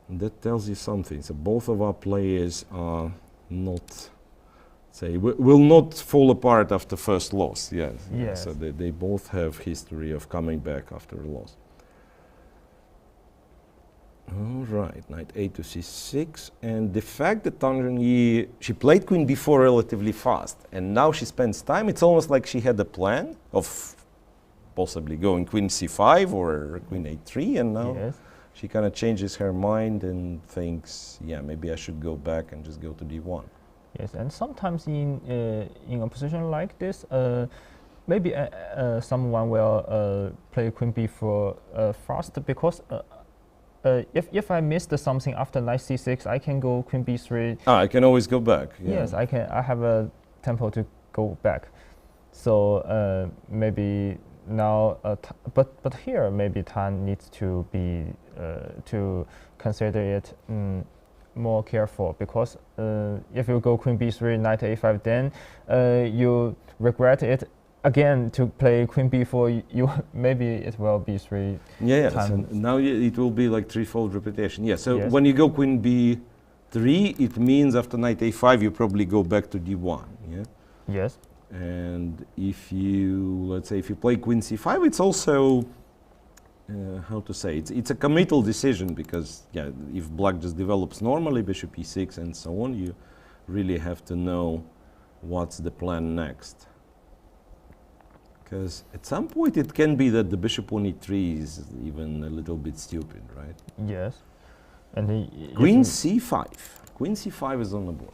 that tells you something. So both of our players are not, will not fall apart after first loss. Yes. So they both have history of coming back after a loss. All right, knight a to c6, and the fact that Zhongyi, she played queen b4 relatively fast, and now she spends time, it's almost like she had a plan of possibly going queen c5 or queen a3, and now she kind of changes her mind and thinks, yeah, maybe I should go back and just go to d1. Yes, and sometimes in a position like this, maybe someone will play queen b4 fast, because if I missed something after knight c6, I can go queen b3. I can always go back. Yeah. Yes, I can. I have a tempo to go back. So maybe now, but here maybe Tan needs to be to consider it more careful, because if you go queen b3, knight a5, then you regret it again to play queen b4. You maybe it will be three. Yeah. So now it will be like threefold repetition. Yeah. So yes. when you go queen b3, it means after knight a5 you probably go back to d1. Yeah. Yes. And if you, let's say, if you play queen c5, it's also, how to say, it's a committal decision, because yeah, if black just develops normally, bishop e6 and so on, you really have to know what's the plan next. Because at some point it can be that the bishop on e3 is even a little bit stupid, right? Yes. And queen c5. Queen c5 is on the board.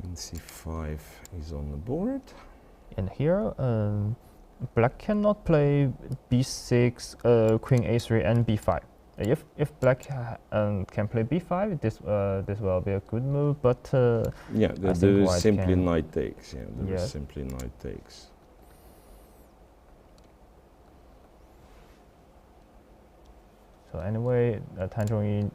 Queen c5 is on the board. And here, black cannot play b6, queen a3, and b5. If black can play b5, this will be a good move. But yeah, there is simply knight takes. Yeah, there is simply knight takes. So anyway, Tan Zhongyi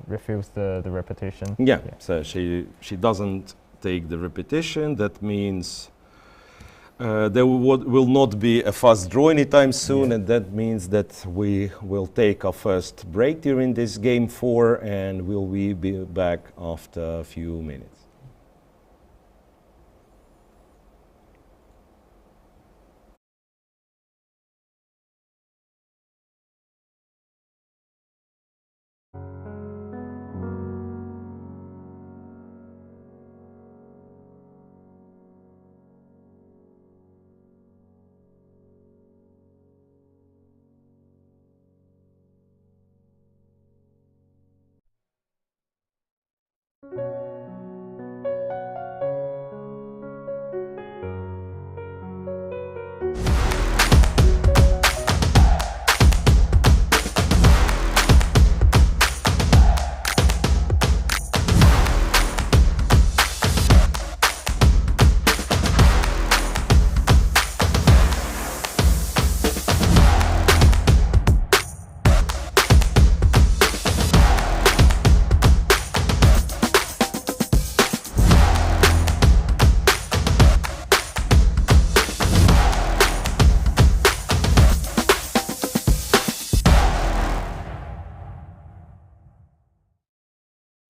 refused the repetition. Yeah, so she doesn't take the repetition. That means there will not be a fast draw anytime soon, and that means that we will take our first break during this game 4, and we'll be back after a few minutes.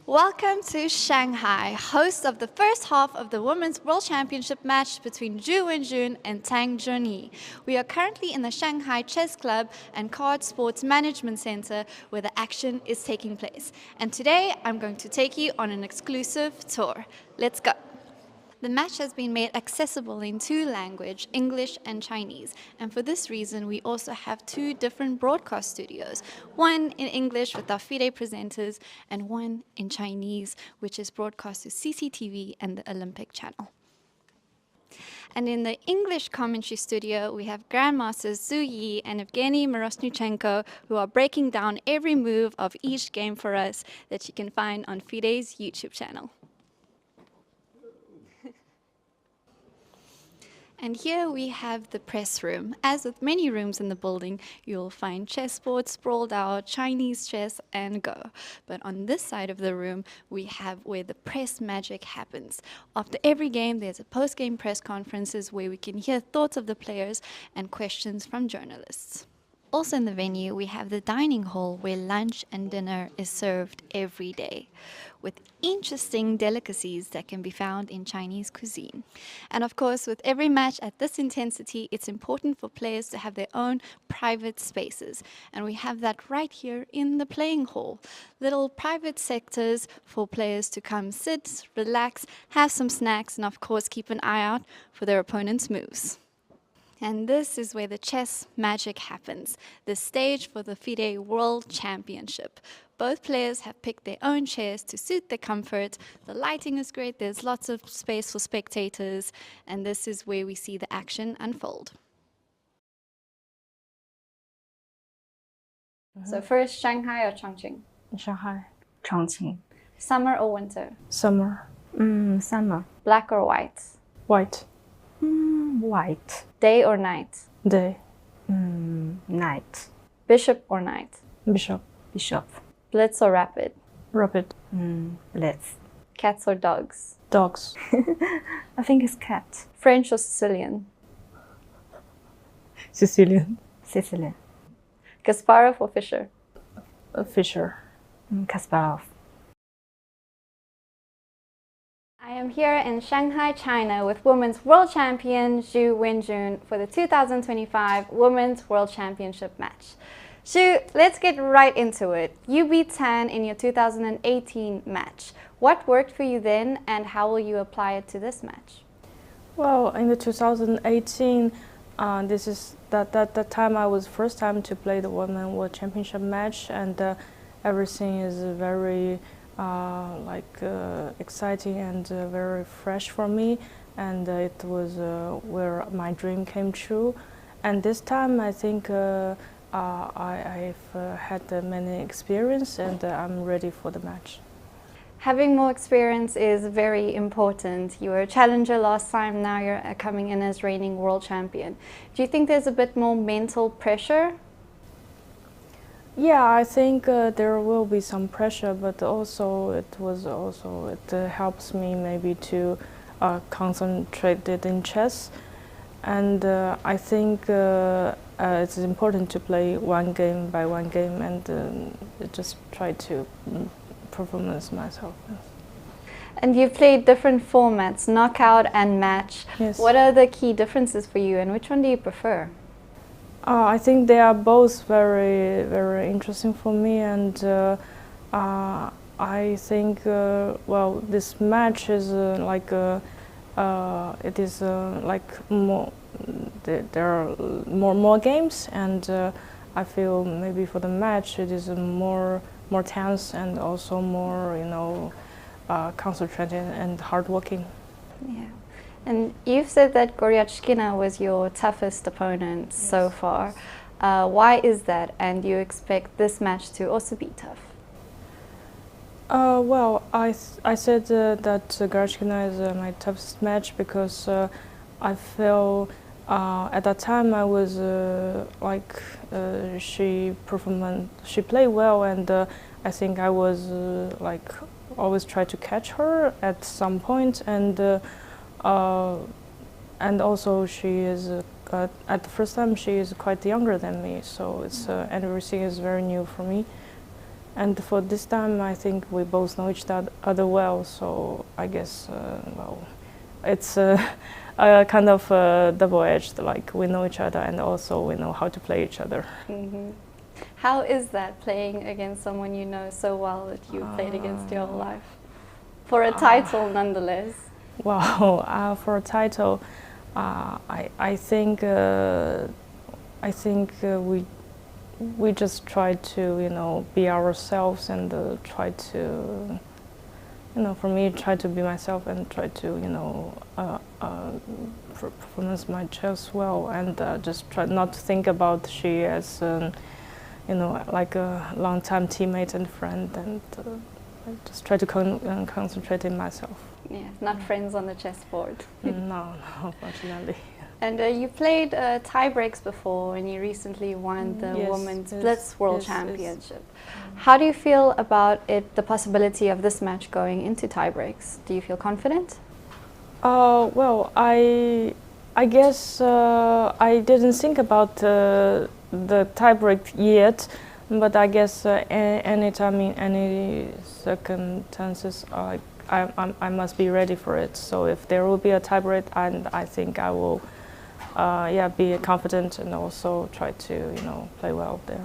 Welcome to Shanghai, host of the first half of the Women's World Championship match between Wenjun and Zhongyi. We are currently in the Shanghai Chess Club and Card Sports Management Center, where the action is taking place. And today I'm going to take you on an exclusive tour. Let's go. The match has been made accessible in 2 languages, English and Chinese. And for this reason, we also have 2 different broadcast studios. One in English with our FIDE presenters, and one in Chinese, which is broadcast to CCTV and the Olympic Channel. And in the English commentary studio, we have Grandmasters Zhongyi and Evgenij Miroshnichenko, who are breaking down every move of each game for us that you can find on FIDE's YouTube channel. And here we have the press room. As with many rooms in the building, you'll find chessboards sprawled out, Chinese chess, and Go. But on this side of the room, we have where the press magic happens. After every game, there's a post-game press conferences where we can hear thoughts of the players and questions from journalists. Also in the venue, we have the dining hall where lunch and dinner is served every day, with interesting delicacies that can be found in Chinese cuisine. And of course, with every match at this intensity, it's important for players to have their own private spaces. And we have that right here in the playing hall. Little private sectors for players to come sit, relax, have some snacks, and of course, keep an eye out for their opponent's moves. And this is where the chess magic happens, the stage for the FIDE World Championship. Both players have picked their own chairs to suit their comfort. The lighting is great, there's lots of space for spectators, and this is where we see the action unfold. So first, Shanghai or Chongqing? Shanghai. Chongqing. Summer or winter? Summer. Summer. Black or white? White. White. Day or night? Day. Night. Bishop or knight? Bishop. Bishop. Blitz or rapid? Rapid. Let's. Cats or dogs? Dogs. I think it's cat. French or Sicilian? Sicilian. Sicilian. Kasparov or Fischer? Fisher. Kasparov. I am here in Shanghai, China with Women's World Champion Zhu Wenjun for the 2025 Women's World Championship match. Zhu, let's get right into it. You beat Tan in your 2018 match. What worked for you then and how will you apply it to this match? Well, in the 2018, this is that time I was first time to play the Women's World Championship match, and everything is very exciting and very fresh for me, and it was where my dream came true. And this time I think I've had many experience and I'm ready for the match. Having more experience is very important. You were a challenger last time, now you're coming in as reigning world champion. Do you think there's a bit more mental pressure? Yeah, I think there will be some pressure, but also it helps me maybe to concentrate it in chess, and I think it's important to play one game by one game and just try to performance myself. And you've played different formats, knockout and match. Yes. What are the key differences for you and which one do you prefer? I think they are both very, very interesting for me, and I think well, this match is it is like more. There are more games, and I feel maybe for the match it is more tense and also more concentrated and hardworking. Yeah. And you've said that Goryachkina was your toughest opponent so far. Why is that? And do you expect this match to also be tough? Well, I said that Goryachkina is my toughest match because I feel at that time I was she played well, and I think I was always try to catch her at some point, and also she is at the first time she is quite younger than me, so it's and everything is very new for me. And for this time, I think we both know each other well, so I guess well, it's a kind of double-edged. Like we know each other, and also we know how to play each other. Mm-hmm. How is that, playing against someone you know so well that you played against your whole life? For a title, nonetheless. Wow, for a title, I think we just try to be ourselves and try to for me try to be myself and try to performance my chess well, and just try not to think about she as like a long-time teammate and friend, and I just try to concentrate in myself. Yeah, not friends on the chessboard. No, unfortunately. And you played tie breaks before, and you recently won the Women's Blitz World Championship. How do you feel about the possibility of this match going into tie breaks? Do you feel confident? Well, I guess I didn't think about the tie break yet, but I guess anytime in any circumstances, I must be ready for it. So if there will be a tie break, and I think I will. Be confident and also try to, play well there.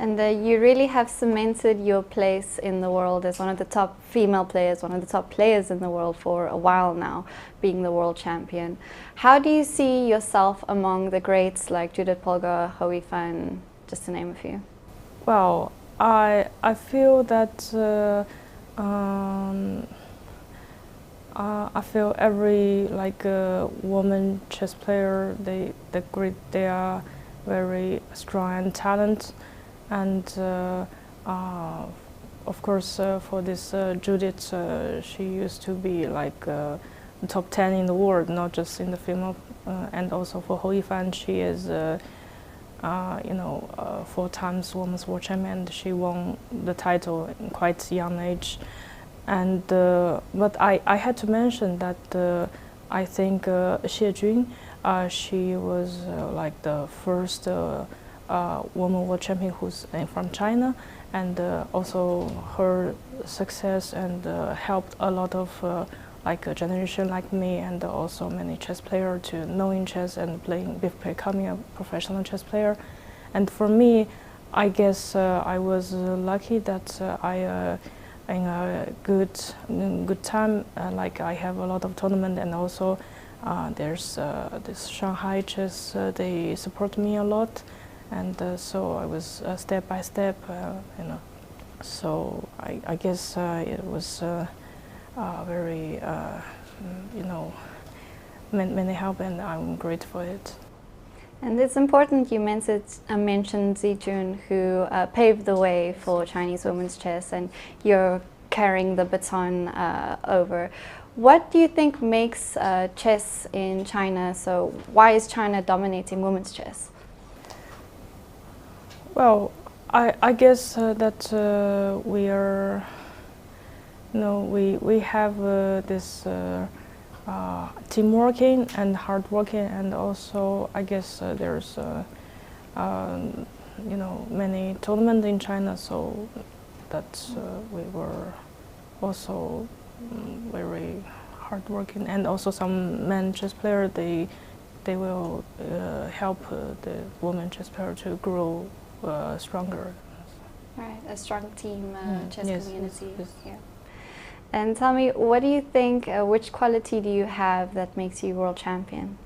And you really have cemented your place in the world as one of the top female players, one of the top players in the world for a while now, being the world champion. How do you see yourself among the greats like Judith Polgar, Hou Yifan, just to name a few? Well, I feel that I feel every woman chess player, they are very strong and talented, and of course for this Judith, she used to be like top 10 in the world, not just in the female. And also for Hou Yifan, she is 4 times women's world champion. And she won the title in quite young age. And but I had to mention that I think Xie Jun, she was like the first woman world champion who's from China, and also her success and helped a lot of like a generation like me, and also many chess players to knowing chess and becoming a professional chess player. And for me, I guess I was lucky that I in a good time, like I have a lot of tournament, and also there's this Shanghai chess, they support me a lot, and so I was step by step, so I guess it was very many help, and I'm grateful for it. And it's important you mentioned Zijun, who paved the way for Chinese women's chess, and you're carrying the baton over. What do you think makes chess in China so? Why is China dominating women's chess? Well, I guess that we are, we have this team working and hard working, and also I guess there's many tournaments in China, so that we were also very hard working, and also some men chess player, they will help the women chess player to grow stronger. Right, a strong team chess Yes, community. yes. Yeah. And tell me, what do you think, which quality do you have that makes you world champion?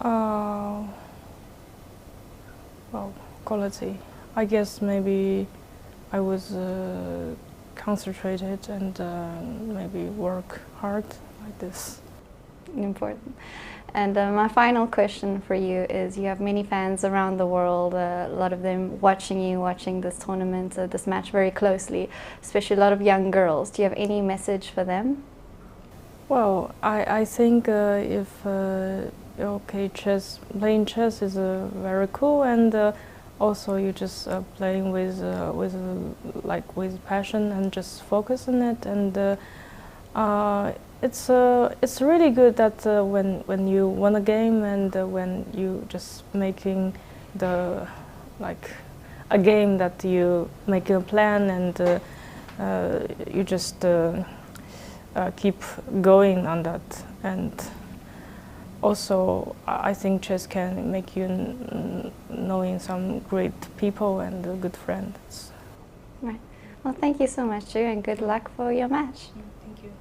Well, quality. I guess maybe I was concentrated and maybe work hard like this. Important. And my final question for you is, you have many fans around the world, a lot of them watching this tournament, this match very closely, especially a lot of young girls. Do you have any message for them? Well, I think if playing chess is very cool, and also you just playing with passion and just focus on it, and it's really good that when you won a game, and when you just making a game that you make a plan, and you just keep going on that. And also I think chess can make you knowing some great people and good friends. Right. Well, thank you so much, Ju, and good luck for your match. Thank you.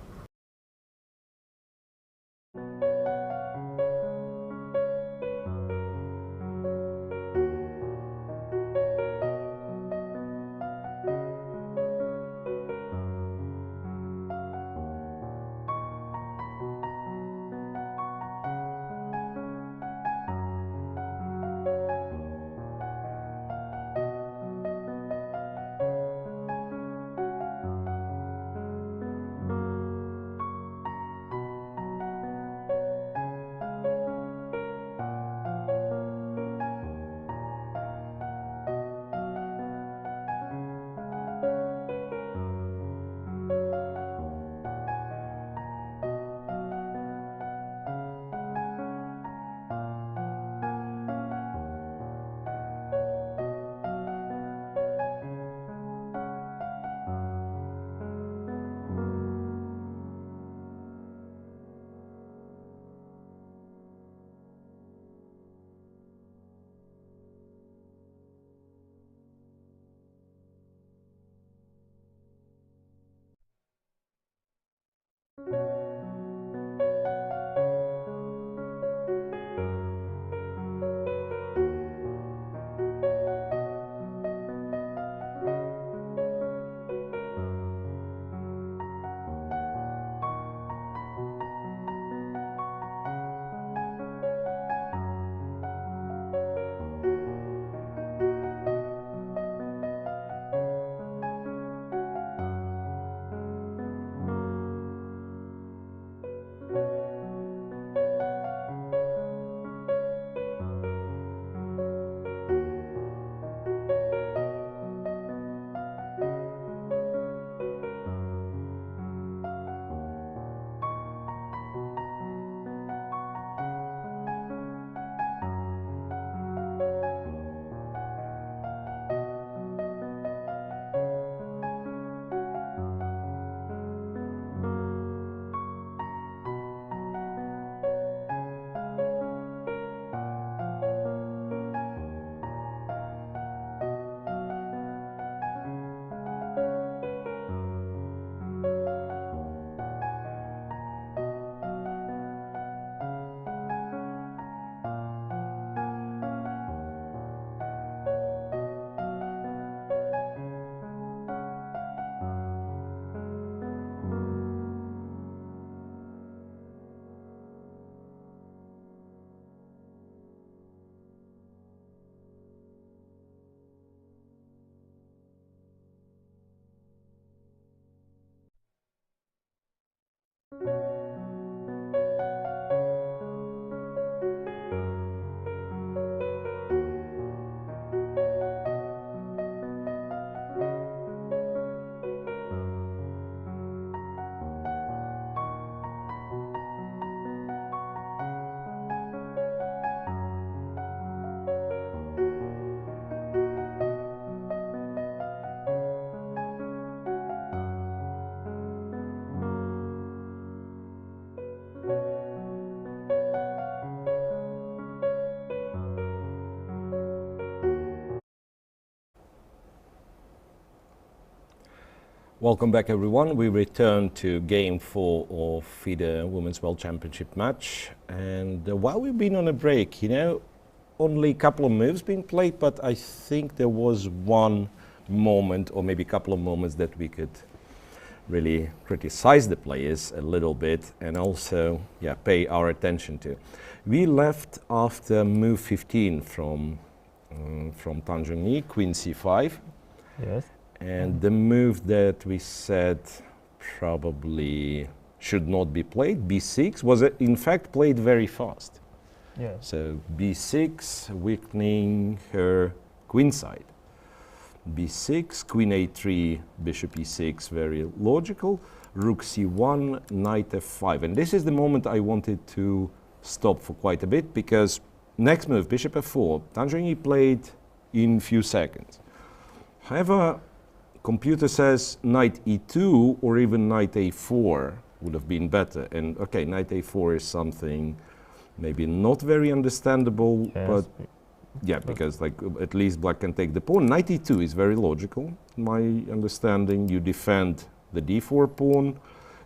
Welcome back, everyone. We return to Game 4 of FIDE Women's World Championship match. And while we've been on a break, only a couple of moves been played, but I think there was one moment, or maybe a couple of moments, that we could really criticize the players a little bit and also pay our attention to. We left after move 15 from Zhongyi, Queen C5. Yes. And the move that we said probably should not be played, B6, was in fact played very fast. Yeah. So B6, weakening her queen side. B6, Queen A3, Bishop E6, very logical. Rook C1, Knight F5. And this is the moment I wanted to stop for quite a bit, because next move, Bishop F4, Zhongyi played in few seconds. However, computer says Knight E2 or even Knight A4 would have been better. And okay, Knight A4 is something maybe not very understandable, yes. but yeah, because like at least black can take the pawn. Knight E2 is very logical, in my understanding. You defend the D4 pawn.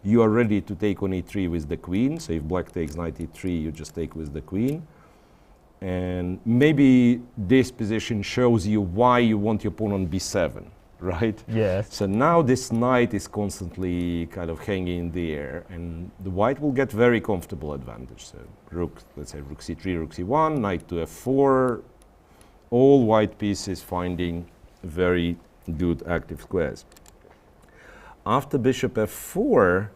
You are ready to take on E3 with the queen. So if black takes Knight E3, you just take with the queen. And maybe this position shows you why you want your pawn on B7, right? Yes. So now this knight is constantly kind of hanging in the air, and the white will get very comfortable advantage. So rook, let's say rook C3, rook C1, knight to F4, all white pieces finding very good active squares. After bishop F4,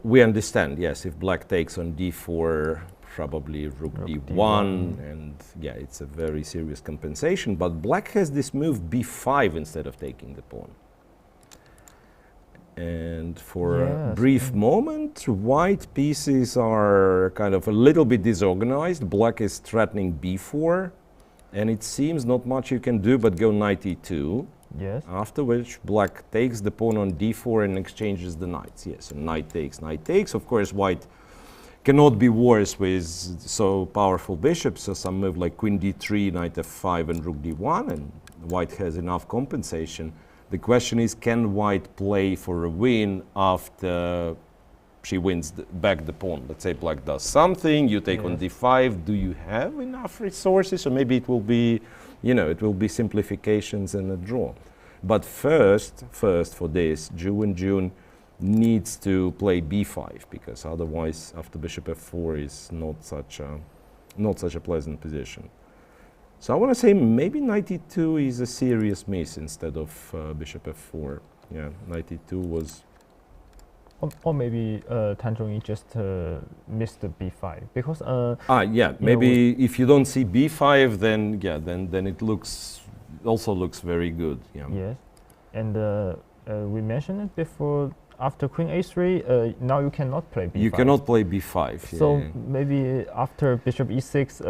we understand, yes, if black takes on D4, probably rook D1, and yeah, it's a very serious compensation, but black has this move B5 instead of taking the pawn. And for a brief moment, white pieces are kind of a little bit disorganized. Black is threatening B4, and it seems not much you can do but go Knight E2. Yes. After which black takes the pawn on D4 and exchanges the knights. Yes, so knight takes. Of course, white cannot be worse with so powerful bishops, so some move like Queen D3, Knight F5 and Rook D1, and white has enough compensation. The question is, can white play for a win after she wins back the pawn? Let's say black does something, you take on D5, do you have enough resources? Or maybe it will be, it will be simplifications and a draw. But first for this, Wenjun needs to play B5, because otherwise after bishop F4 is not such a pleasant position. So I want to say maybe Knight E2 is a serious miss instead of bishop F4. Yeah, Knight E2 was. Or maybe Zhongyi just missed the B5 because. Maybe if you don't see B5, then it also looks very good. Yeah. Yes, and we mentioned it before. After Queen A3, now you cannot play B5. You cannot play B5. So maybe after Bishop E6,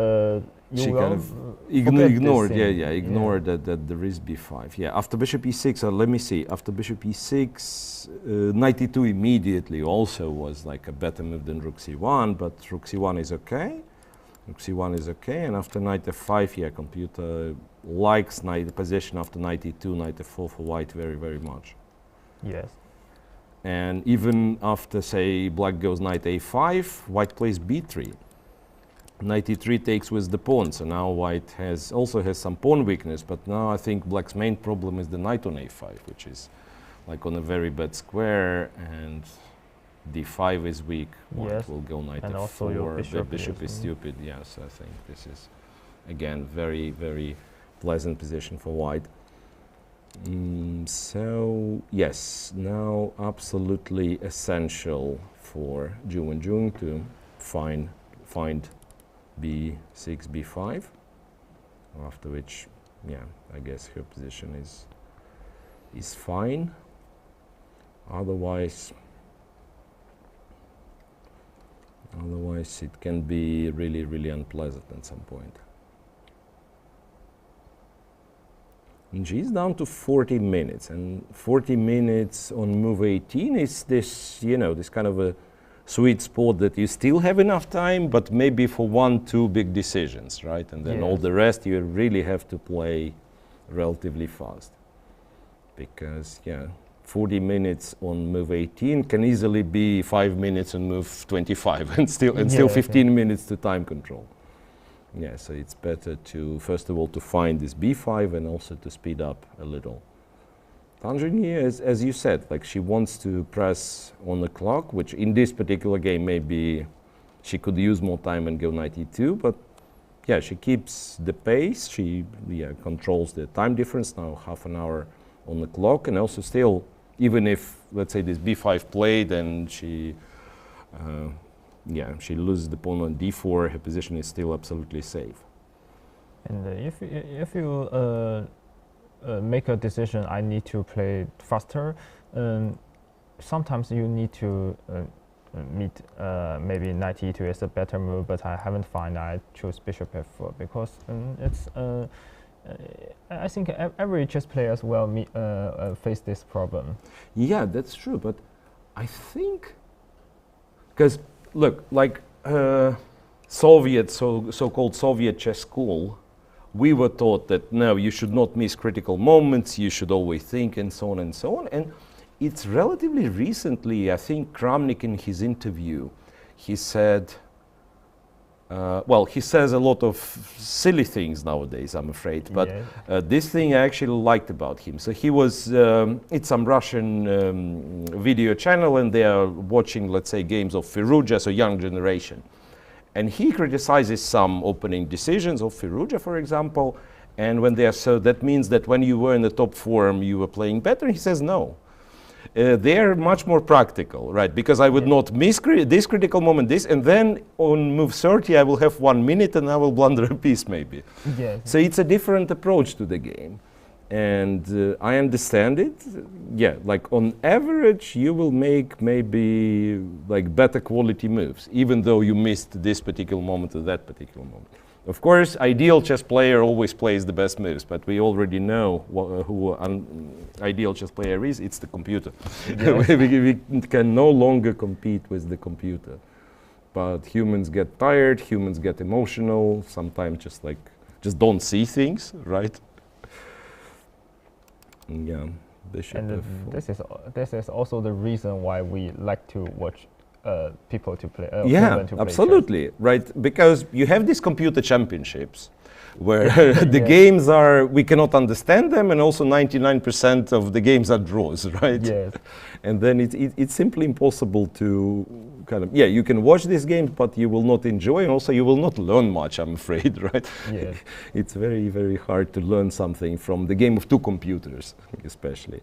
you will kind of ignore that there is B5. Yeah, after Bishop E6, let me see. After Bishop E6, Knight E2 immediately also was like a better move than Rook C1, but Rook C1 is okay. Rook C1 is okay, and after Knight F5, computer likes knight position after Knight E2, Knight F4 for white very, very much. Yes. And even after, say, black goes Knight A5, white plays B3. Knight E3 takes with the pawn, so now white also has some pawn weakness, but now I think black's main problem is the knight on A5, which is like on a very bad square, and D5 is weak. White will go Knight and F4, also your the bishop is stupid. Yes, I think this is, again, very, very pleasant position for white. So yes, now absolutely essential for Wenjun to find B6, B5, after which, I guess her position is fine. Otherwise it can be really, really unpleasant at some point. And she's down to 40 minutes, and 40 minutes on move 18 is this, this kind of a sweet spot that you still have enough time, but maybe for 1-2 big decisions, right? And then all the rest you really have to play relatively fast. because 40 minutes on move 18 can easily be 5 minutes on move 25 and still 15 minutes to time control. Yeah, so it's better to first of all to find this b5 and also to speed up a little. Zhongyi, as you said, like she wants to press on the clock, which in this particular game maybe she could use more time and go knight e2, but yeah, she keeps the pace. She controls the time difference now, half an hour on the clock, and also still, even if let's say this b5 played and she she loses the pawn on d4, her position is still absolutely safe. And if you make a decision, I need to play faster, sometimes you need to meet maybe knight e2 is a better move, but I haven't found I choose bishop f4 because it's I think every chess players will face this problem. Yeah, that's true, but I think because look, like so-called Soviet chess school, we were taught that no, you should not miss critical moments, you should always think, and so on and so on. And it's relatively recently, I think Kramnik in his interview, he said, he says a lot of silly things nowadays, I'm afraid, but this thing I actually liked about him. So he was, it's some Russian video channel, and they are watching, let's say, games of Firuja, so young generation. And he criticizes some opening decisions of Firuja, for example, and when they are so, that means that when you were in the top form, you were playing better. He says no. They are much more practical, right? Because I would not miss this critical moment, and then on move 30, I will have 1 minute and I will blunder a piece maybe. Yes. So it's a different approach to the game. And I understand it. Yeah, like on average, you will make maybe like better quality moves, even though you missed this particular moment or that particular moment. Of course, ideal chess player always plays the best moves, but we already know who an ideal chess player is. It's the computer. Yes. we can no longer compete with the computer. But humans get tired, humans get emotional, sometimes just don't see things, right? Yeah, bishop and this is also the reason why we like to watch people to play. Absolutely, chess. Right? Because you have these computer championships where the games are, we cannot understand them, and also 99% of the games are draws, right? Yes. And then it's simply impossible to kind of, you can watch these games, but you will not enjoy, and also you will not learn much, I'm afraid, right? Yes. It's very, very hard to learn something from the game of two computers, especially.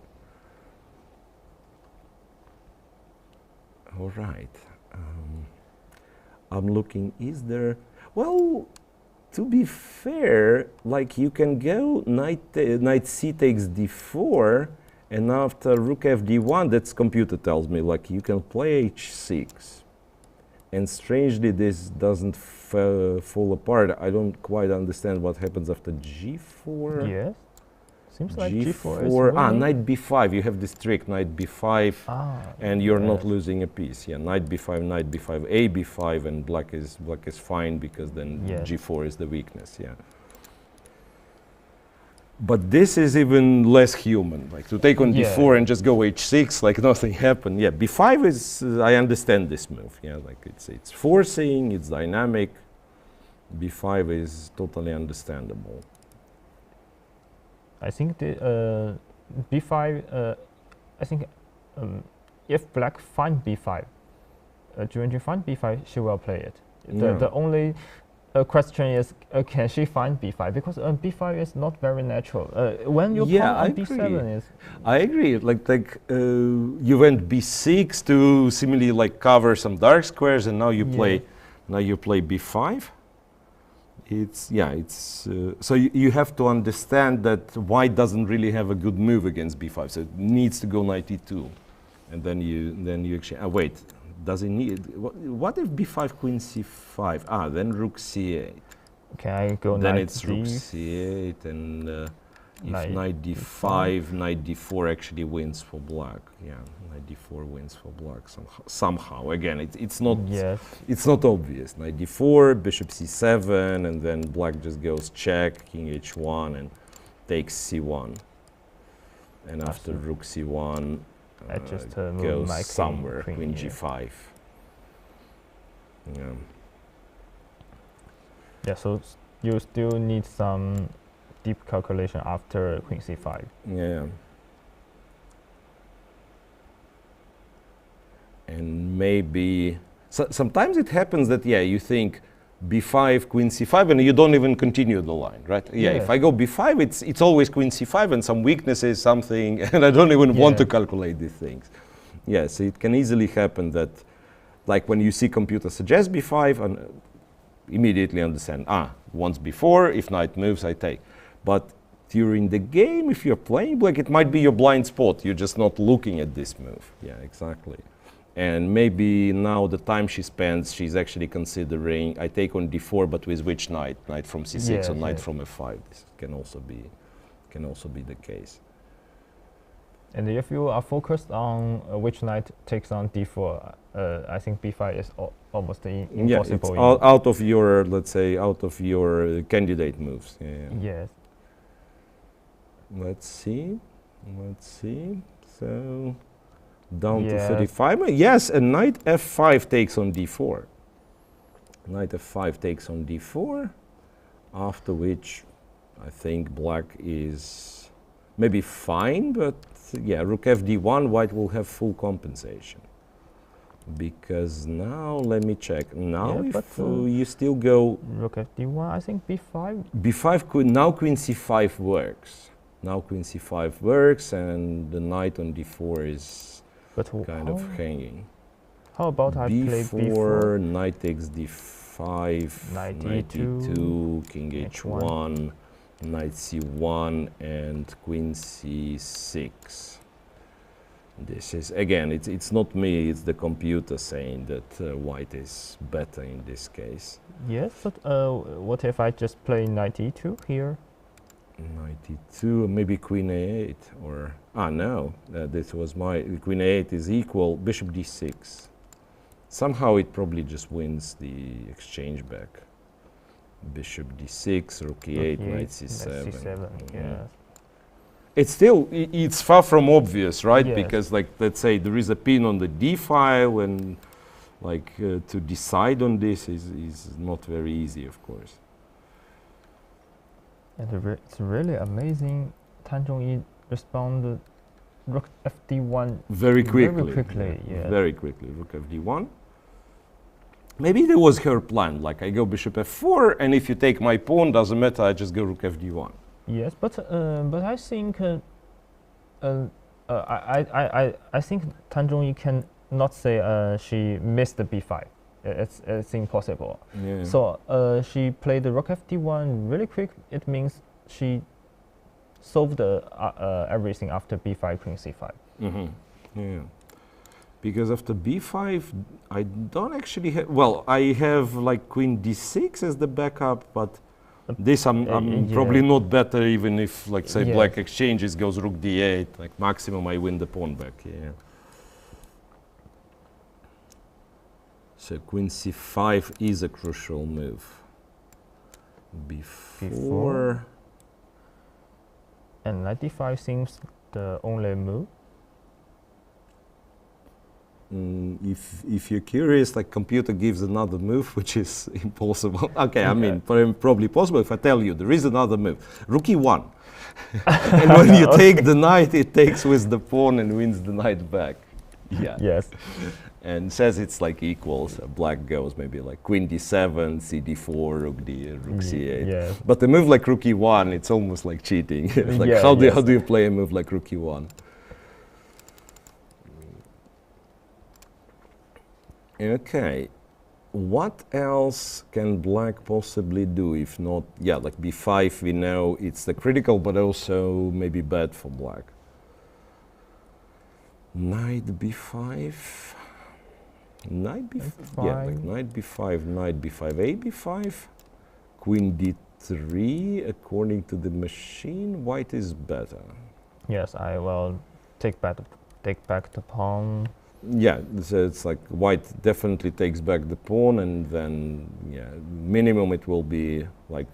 All right. I'm looking, is there, well, to be fair, like you can go knight c takes d4, and after rook fd1, that's computer tells me, like you can play h6. And strangely, this doesn't fall apart. I don't quite understand what happens after g4. Yes. Seems like g4 is winning. Knight b5. You have this trick, knight b5, and you're not losing a piece. Yeah, knight b5, a b5, and black is fine because then g4 is the weakness. Yeah. But this is even less human. Like to take on d4 and just go h6, like nothing happened. Yeah, b5 is. I understand this move. Yeah, like it's forcing, it's dynamic. b5 is totally understandable. I think the b5. I think if black find b5, during she find b5, she will play it. The only question is, can she find b5? Because b5 is not very natural. When you come on b7 is. I agree. Like you went b6 to seemingly like cover some dark squares, and now you play b5. It's so you have to understand that white doesn't really have a good move against b5, so it needs to go knight e2, and then you actually wait. Does it need? What if b5 queen c5? Then rook c8. Okay, I go then knight it's rook c8, and if knight d5, knight d4 actually wins for black. Yeah, knight d4 wins for black somehow. Again, it's not obvious. Knight d4, bishop c7, and then black just goes check, king h1, and takes c1. And after rook c1, I just move goes my somewhere, queen queen here. g5. Yeah. Yeah, so you still need some deep calculation after queen c5. Yeah. And maybe sometimes it happens that you think b5, queen c5, and you don't even continue the line, right? Yeah, if Yes. I go b5, it's always queen c5 and some weaknesses, something, and I don't even want to calculate these things. Yes, it can easily happen that, like when you see computer suggest b5, and immediately understand, once before, if knight moves, I take. But during the game, if you're playing black, it might be your blind spot. You're just not looking at this move. Yeah, exactly. And maybe now the time she spends, she's actually considering, I take on d4, but with which knight? Knight from c6 or knight from f5. This can also be the case. And if you are focused on which knight takes on d4, I think b5 is almost impossible. Yeah, it's out of your, let's say, out of your candidate moves. Yes. Let's see. So down to 35. Yes, and knight f5 takes on d4. Knight f5 takes on d4, after which I think black is maybe fine, but rook fd1, white will have full compensation. Because now, let me check. Now if you still go... Rook fd1, I think b5? b5, now queen c5 works. Now queen c5 works, and the knight on d4 is kind of hanging. How about I play b4? Knight takes d5, knight e2, king h1, knight c1, and queen c6. This is, again, it's not me, it's the computer saying that white is better in this case. Yes, but what if I just play knight e2 here? Knight e2, maybe queen a8, or no, this was my queen a8 is equal, bishop d6. Somehow it probably just wins the exchange back. Bishop d6, rook e8, knight c7. It's still, it's far from obvious, right? Because, like, let's say there is a pin on the d file, and like to decide on this is not very easy, of course. And it's really amazing. Tan Zhongyi responded rook fd1 very quickly. Very quickly. Rook fd1. Maybe that was her plan. Like, I go bishop f4, and if you take my pawn, doesn't matter. I just go rook fd1. Yes, but I think I think Tan Zhongyi can not say she missed the b5. It's impossible. Yeah. So she played the rook fd1 really quick. It means she solved everything after b5, queen c5. Mm-hmm. Yeah. Because after b5, I don't actually have. Well, I have like queen d6 as the backup, but this I'm probably not better, even if, like, say, black exchanges, goes rook d8. Like, maximum I win the pawn back. Yeah. So queen c5 is a crucial move. b4. And knight d5 seems the only move. If you're curious, like, computer gives another move, which is impossible. Okay, I mean, probably possible if I tell you there is another move. Rook e1. And when you take the knight, it takes with the pawn and wins the knight back. Yeah. Yes. And says it's like equals. Black goes maybe like queen d7, cd4, rook c8. Yeah. But the move like rook e1, it's almost like cheating. Like, how do you play a move like rook e1? Okay, what else can black possibly do if not, like b5, we know it's the critical, but also maybe bad for black. Knight b5, knight b5, like knight b5, knight b5, a b5, queen d3, according to the machine, white is better. Yes, I will take back the pawn. Yeah, so it's like white definitely takes back the pawn, and then minimum it will be like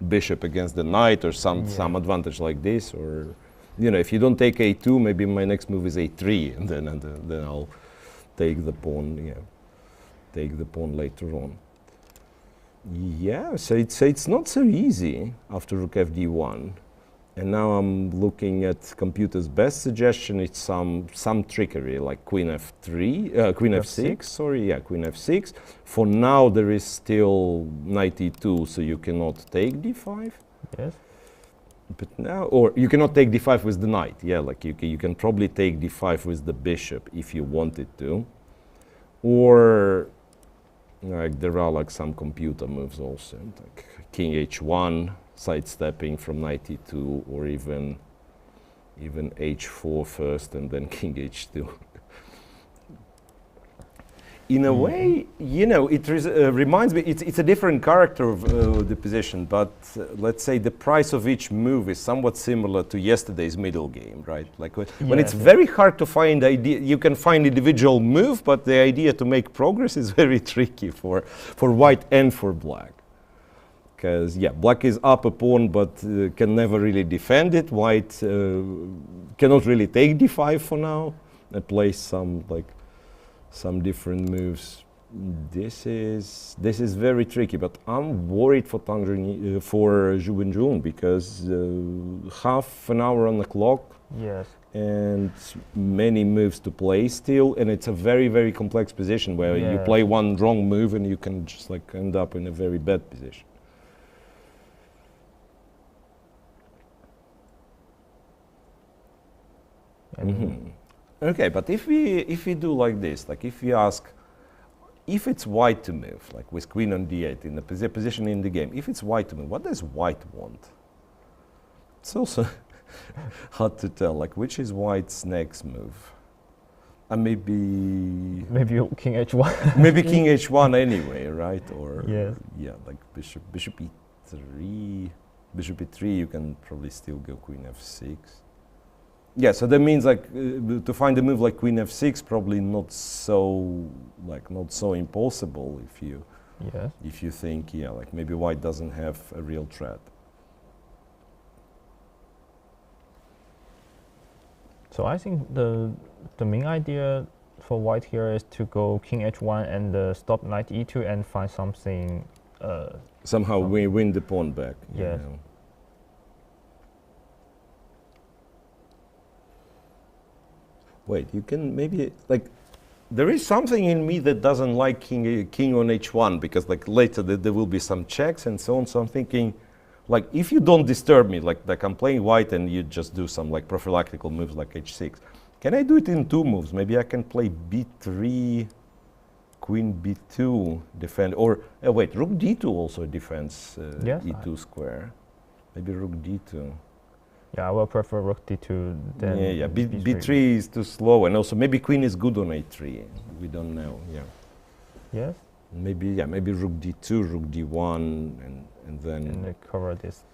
bishop against the knight or some advantage like this, or you know, if you don't take a2, maybe my next move is a3, and then I'll take the pawn. Yeah, take the pawn later on. Yeah, so it's not so easy after rook fd1. And now I'm looking at computer's best suggestion. It's some trickery, like queen f3, queen f6. Sorry, yeah, queen f6. For now, there is still knight e2, so you cannot take d5. Yes. But now, or you cannot take d5 with the knight. Yeah, like you can probably take d5 with the bishop if you wanted to, or like there are like some computer moves also, like king h1. Sidestepping from knight e2, or even h4 first and then king h2. In a way, you know, it reminds me, it's a different character of the position, but let's say the price of each move is somewhat similar to yesterday's middle game, right? Like when it's very hard to find idea, you can find individual move, but the idea to make progress is very tricky for white and for black. Because, yeah, black is up a pawn, but can never really defend it. White cannot really take d5 for now and plays some different moves. This is very tricky, but I'm worried for Wenjun because half an hour on the clock. Yes. And many moves to play still, and it's a very, very complex position where you play one wrong move and you can just like end up in a very bad position. Okay, but if we do like this, like if we ask, if it's white to move, like with queen on d8 in the position in the game, if it's white to move, what does white want? It's also hard to tell. Like which is white's next move? Maybe king h1. Maybe king h1 anyway, right? Or yeah, like bishop e3, bishop e3. You can probably still go queen f6. Yeah, so that means like to find a move like queen f6 probably not so impossible if you think like maybe white doesn't have a real threat. So I think the main idea for white here is to go king h1 and stop knight e2 and find something. Somehow we win the pawn back. Yes. You know. Wait, you can maybe like there is something in me that doesn't like king on h1 because like later there will be some checks and so on. So I'm thinking, like if you don't disturb me, like I'm playing white and you just do some like prophylactical moves like h6, can I do it in two moves? Maybe I can play b3, queen b2 defend, or wait, rook d2 also defends e2 square. Maybe rook d2. Yeah, I will prefer rook d2 than b3 is too slow, and also maybe queen is good on a3. We don't know. Yeah. Yes. Maybe rook d2, rook d1, and then cover this.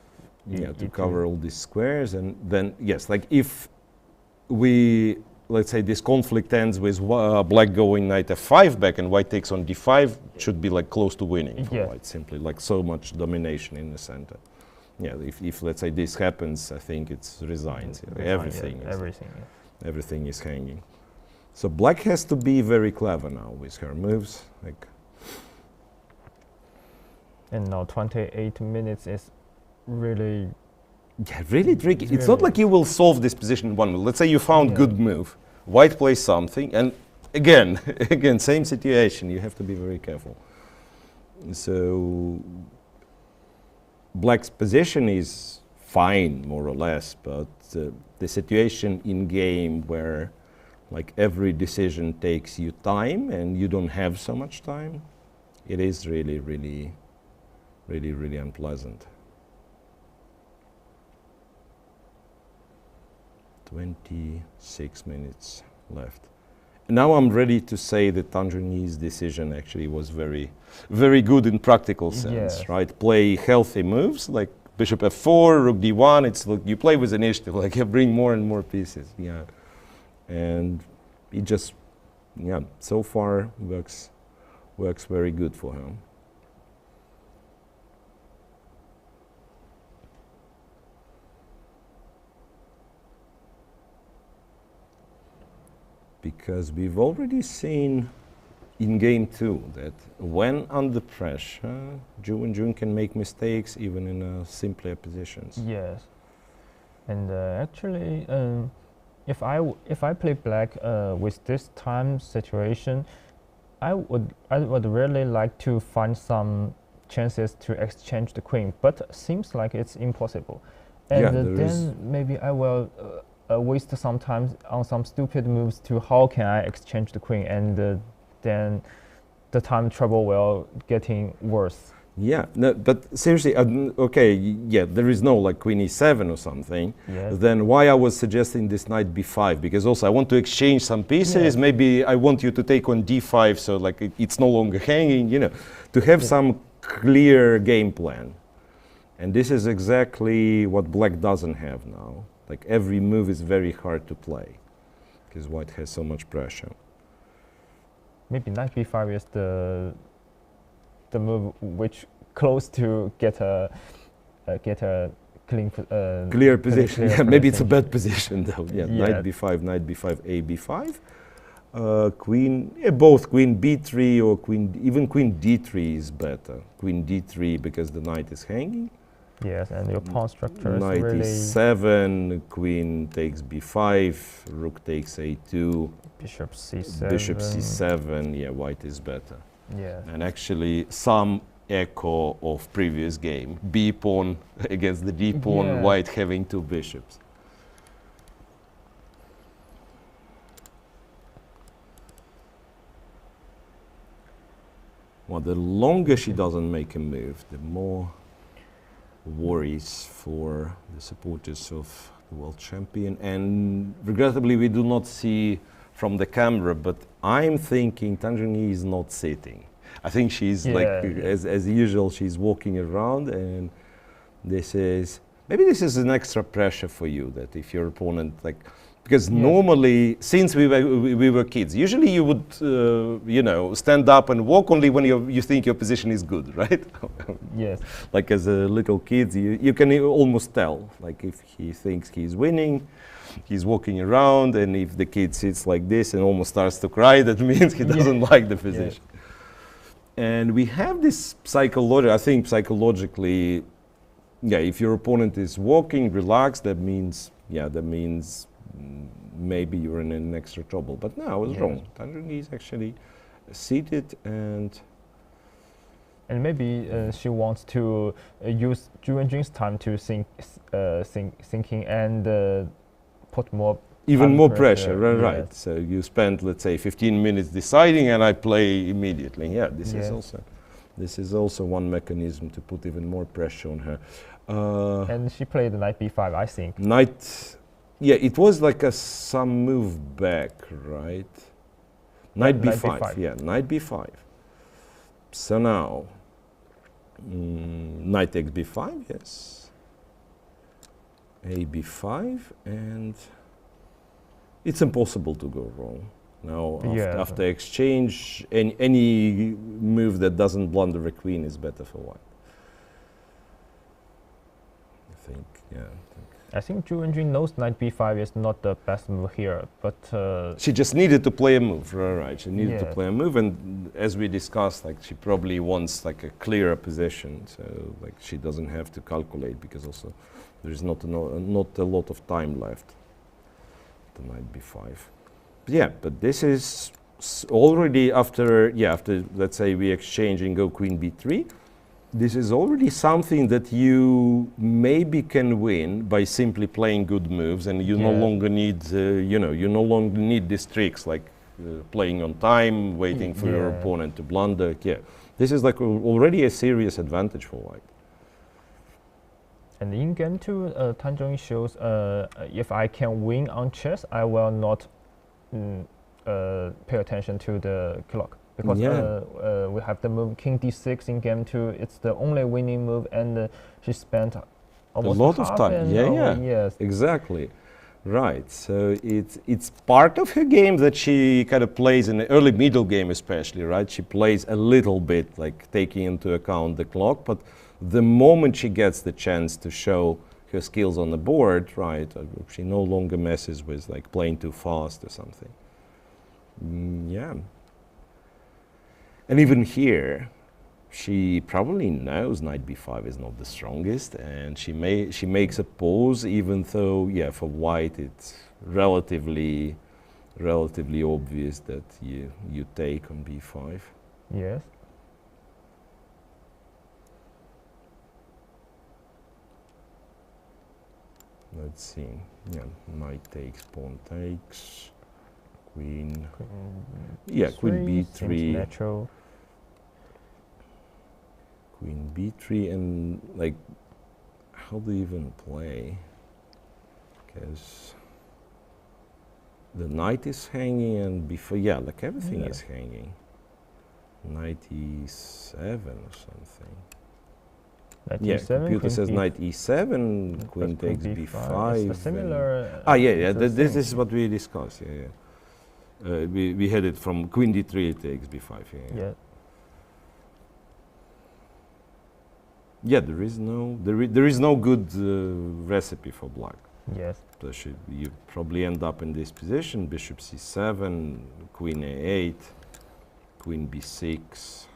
To cover all these squares, and then yes, like if we let's say this conflict ends with black going knight f5 back and white takes on d5, should be like close to winning for white. Simply like so much domination in the center. Yeah, if let's say this happens, I think it's resigns. Everything is hanging. So black has to be very clever now with her moves. Like. And now 28 minutes is really. Yeah, really tricky. It's not like you will solve this position in one move. Let's say you found good move, white plays something, and again, same situation. You have to be very careful. So. Black's position is fine, more or less, but the situation in game where like every decision takes you time and you don't have so much time, it is really, really, really, really unpleasant. 26 minutes left. Now I'm ready to say that Zhongyi's decision actually was very, very good in practical sense, right? Play healthy moves like bishop f4, rook d1. It's like you play with initiative, like you bring more and more pieces, and it just, so far works very good for him. because we've already seen in game 2 that when under pressure, Wenjun can make mistakes even in simpler positions. Yes. And actually, if I play black with this time situation, I would really like to find some chances to exchange the queen, but seems like it's impossible. And Yeah, then maybe I will waste some time on some stupid moves to how can I exchange the queen, and then the time trouble will getting worse. Yeah, no, but seriously, okay, yeah, there is no like queen e7 or something. Yes. Then why I was suggesting this knight b5? Because also I want to exchange some pieces. Yes. Maybe I want you to take on d5, so like it's no longer hanging. You know, to have some clear game plan. And this is exactly what black doesn't have now. Like every move is very hard to play because white has so much pressure. Maybe knight b5 is the move which close to get a clean clear position. clear Yeah, maybe it's a position. bad position though. Yeah, Yeah. knight b5, a b5. Queen, yeah, both queen b3 or even queen d3 is better. Queen d3 because the knight is hanging. Yes, and your pawn structure is Knight really e7, queen takes b5, rook takes a2, bishop c7. bishop c7. Yeah, white is better. Yeah. And actually some echo of previous game, b pawn against the d pawn, Yeah. white having two bishops. Well, the longer she doesn't make a move, the more worries for the supporters of the world champion. And regrettably, we do not see from the camera, but I'm thinking Zhongyi is not sitting. I think she's like, as usual, she's walking around, and this is, maybe this is an extra pressure for you, that if your opponent, like, because normally, since we were kids, usually you would, you know, stand up and walk only when you think your position is good, right? Yes. Like as a little kid, you can almost tell, like if he thinks he's winning, he's walking around, and if the kid sits like this and almost starts to cry, that means he doesn't like the position. And we have this psychology, I think psychologically, yeah, if your opponent is walking, relaxed, that means, yeah, that means maybe you're in an extra trouble. But no, I was wrong. Zhongyi is actually seated, and maybe she wants to use Wenjun's time to thinking and put more even more pressure, right? Yes. So you spend, let's say, 15 minutes deciding, and I play immediately. Yeah, this is also one mechanism to put even more pressure on her. And she played the knight b5, I think. Knight, yeah, it was like some move back, right? Knight b5, yeah, knight b5. So now, knight takes b5, yes. A b5, and it's impossible to go wrong. Now, after exchange, any move that doesn't blunder a queen is better for white. I think, yeah. I think Wenjun knows knight b5 is not the best move here, but she just needed to play a move, right? She needed to play a move, and as we discussed, like she probably wants like a clearer position, so like she doesn't have to calculate, because also there is not a lot of time left. The knight b5. Yeah, but this is already after let's say we exchange and go queen b3. This is already something that you maybe can win by simply playing good moves, and you no longer need, you no longer need these tricks like playing on time, waiting for your opponent to blunder. Yeah, this is like already a serious advantage for white. And in game 2, Zhongyi shows if I can win on chess, I will not pay attention to the clock. Because we have the move king d6 in game 2. It's the only winning move, and she spent almost a lot of time. Yes, exactly. Right. So it's part of her game that she kind of plays in the early middle game, especially. Right. She plays a little bit, like taking into account the clock, but the moment she gets the chance to show her skills on the board, right, she no longer messes with like playing too fast or something. Yeah. And even here, she probably knows knight b5 is not the strongest, and she makes a pause, even though, yeah, for white it's relatively obvious that you take on b5. Yes. Let's see. Yeah, knight takes, pawn takes, queen. Yeah, queen b3. Seems natural. Queen b3, and like, how do you even play? Because the knight is hanging, and before, yeah, like everything is hanging. Knight e7 or something. Knight Yeah, e7, computer says knight e7, queen takes b5. It's similar. Yeah, this is what we discussed. Yeah. We had it from queen d3 takes b5. Yeah. Yeah, there is no good recipe for black. Yes. So you probably end up in this position: bishop c7, queen a8, queen b6.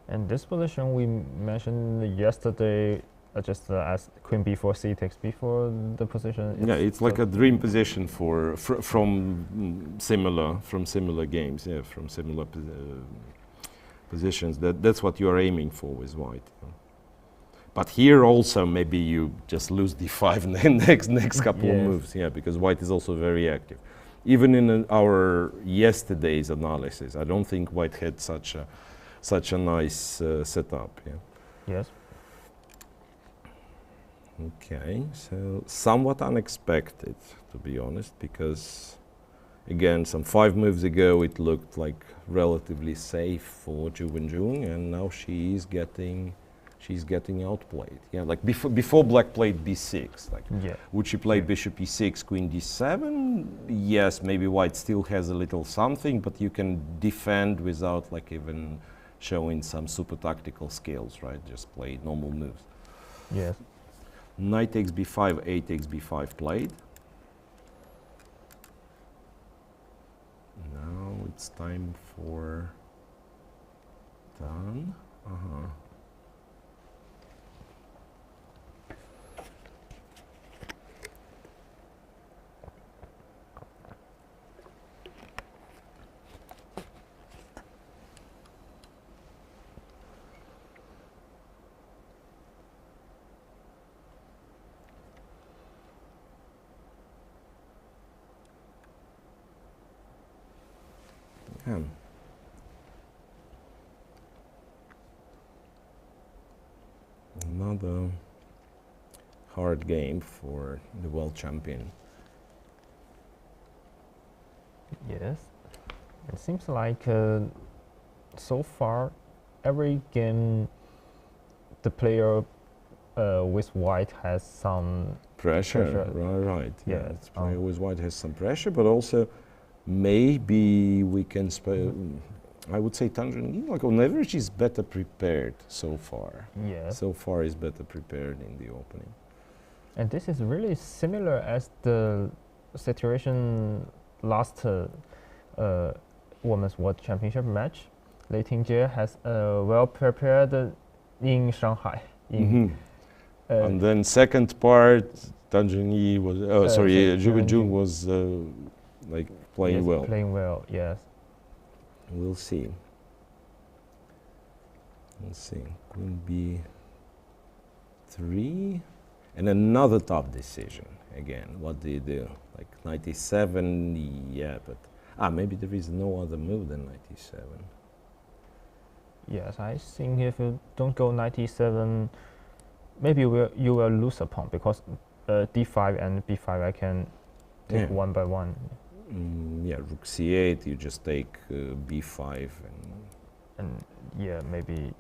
And this position we mentioned yesterday, just as queen b4, c takes b4. The position. Yeah, it's like a dream position from similar games. Yeah, from similar positions. That's what you are aiming for with white. But here also maybe you just lose d5 in the next couple of moves. Yeah, because white is also very active. Even in our yesterday's analysis, I don't think white had such a nice setup. Yeah. Yes. Okay, so somewhat unexpected, to be honest, because again, some 5 moves ago it looked like relatively safe for Wenjun, and now she's getting outplayed. Yeah, like before black played b6. Like, would she play bishop e6, queen d7? Yes, maybe white still has a little something, but you can defend without like even showing some super tactical skills, right? Just play normal moves. Yes. Knight takes b5, a takes b5 played. Now it's time for done. Another hard game for the world champion. Yes. It seems like so far every game the player with white has some pressure. Right. Yeah, Yes. it's player with white has some pressure, but also maybe we can I would say Zhongyi, like on average, is better prepared so far. Yes. So far is better prepared in the opening. And this is really similar as the situation last Women's World Championship match. Lei Tingjie has well prepared in Shanghai. And then second part, Zhongyi was, Wenjun was like playing well. Playing well, yes. We'll see. Let's see. Queen b3, and another tough decision again. What do you do? Like knight e7, yeah, but maybe there is no other move than knight e7. Yes, I think if you don't go knight e7, maybe you will lose a pawn, because d5 and b5 I can take one by one. Yeah, rook c8, you just take b5 and yeah, maybe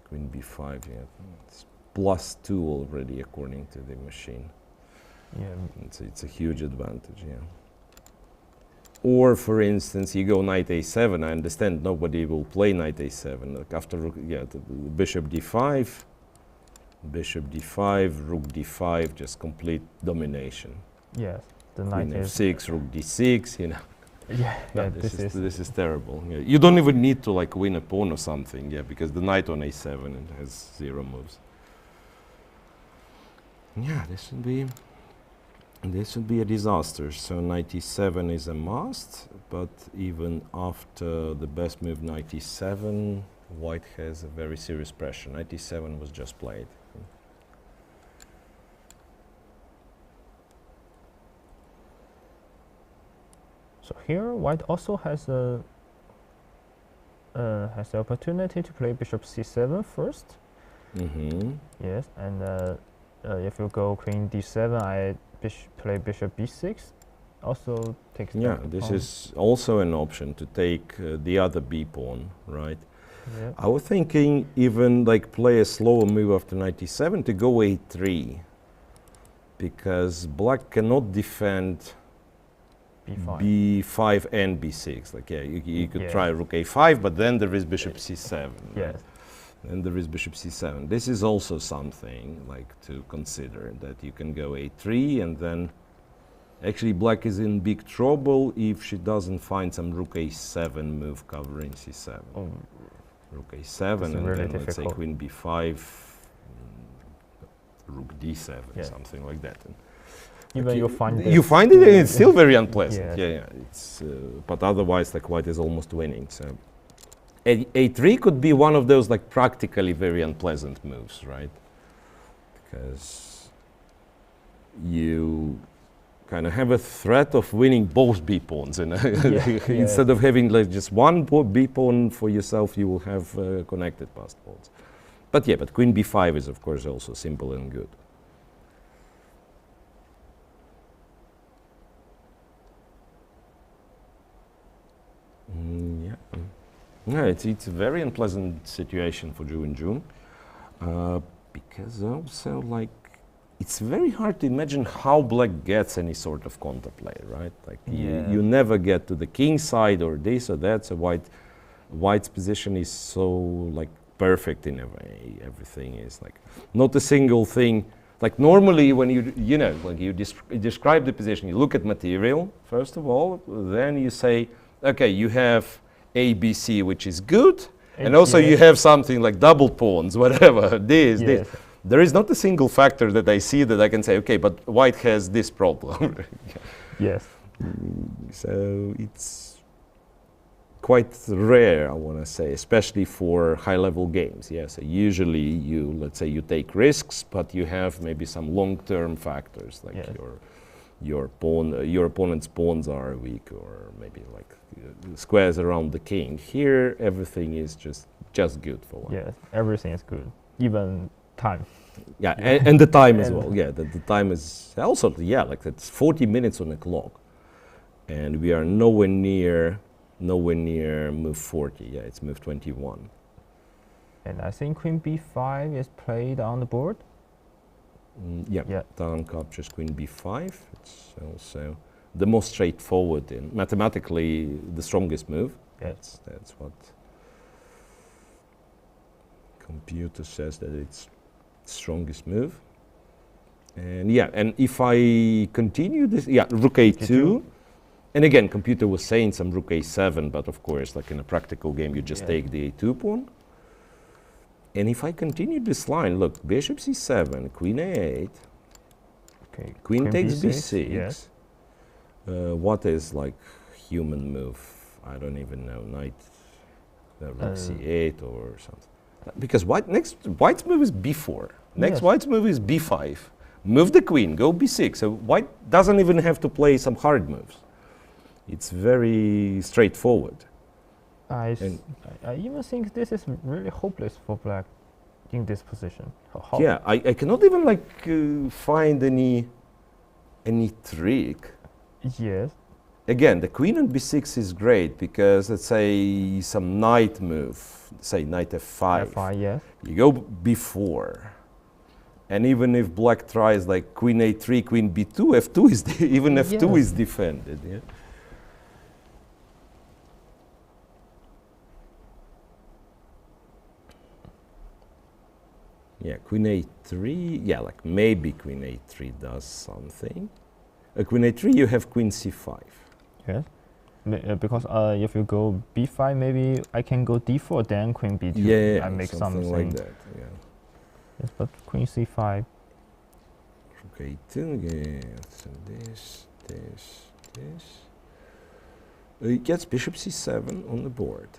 queen b5. Yeah, it's +2 already according to the machine. Yeah, it's a huge advantage. Yeah. Or for instance, you go knight a7. I understand nobody will play knight a7. Like after the bishop d5, rook d5, just complete domination. yes. the Queen knight is f6, rook d6, you know. yeah, No, yeah, this is terrible. Yeah. You don't even need to like win a pawn or something, yeah, because the knight on a7 and has 0 moves. Yeah, this should be a disaster. So knight e7 is a must, but even after the best move knight e7, white has a very serious pressure. Knight e7 was just played. So here, white also has the opportunity to play bishop c7 first. Mm-hmm. Yes, and if you go queen d7, I play bishop b6. Also takes Yeah, down the this pawn. is also an option to take the other b pawn, right? Yeah. I was thinking even like play a slower move after knight e7 to go a3, because black cannot defend b5. b5 and b6. Like, yeah, you could Yeah. try rook a5, but then there is bishop c7. Right? Yes. Then there is bishop c7. This is also something like to consider, that you can go a3, and then actually black is in big trouble if she doesn't find some rook a7 move covering c7. Oh, Rook a7, It's and really then let's say difficult. queen b5, rook d7, Yeah. something like that. And even okay, you find you this, find it, and it's still very unpleasant. Yeah. Yeah. It's but otherwise, like white is almost winning. So a3 could be one of those like practically very unpleasant moves, right? Because you kind of have a threat of winning both b pawns, you know. Yeah. Instead of having like just one b pawn for yourself, you will have connected passed pawns. But yeah, but queen b5 is of course also simple and good. Yeah, it's a very unpleasant situation for Wenjun, because also like it's very hard to imagine how black gets any sort of counterplay, right? Like Yeah. you never get to the king side or this or that. So white's position is so like perfect in a way. Everything is like not a single thing. Like normally when you know when you describe the position, you look at material first of all, then you say, okay, you have A, B, C, which is good, and also you have something like double pawns, whatever, this. There is not a single factor that I see that I can say, okay, but white has this problem. Yes. So it's quite rare, I want to say, especially for high-level games. Yeah, so usually let's say you take risks, but you have maybe some long-term factors, like your opponent's pawns are weak, or maybe like squares around the king. Here, everything is just good for one. Yes, everything is good, even time. Yeah, and the time as well. Yeah, the time is also, yeah, like it's 40 minutes on the clock, and we are nowhere near move 40. Yeah, it's move 21. And I think queen b5 is played on the board. Yeah, Taran captures queen b5. It's also the most straightforward and mathematically the strongest move. Yes. That's what computer says, that it's strongest move. And yeah, and if I continue this, yeah, rook a2. And again, computer was saying some rook a7, but of course, like in a practical game, you just take the a2 pawn. And if I continue this line, look, bishop c7, queen a8, Okay. queen takes b6. Yes. What is like human move? I don't even know. Knight, rook c8 or something. Because white's move is b4. Next white's move is b5. Move the queen, go b6. So white doesn't even have to play some hard moves. It's very straightforward. I even think this is really hopeless for black in this position. Yeah, I cannot even like find any trick. Yes. Again, the queen on b6 is great because let's say some knight move, say knight f5. f5, yes. You go b4. And even if black tries like queen a3, queen b2, f2 is even f2 is defended. Yeah. Yeah, queen a3. Yeah, like maybe queen a3 does something. Queen a3, you have queen c5. Yes. Because if you go b5, maybe I can go d4, then queen b2. Yeah, I make something like that. Yeah. Yes, but queen c5. Rook a2, yeah. So this. It gets bishop c7 on the board.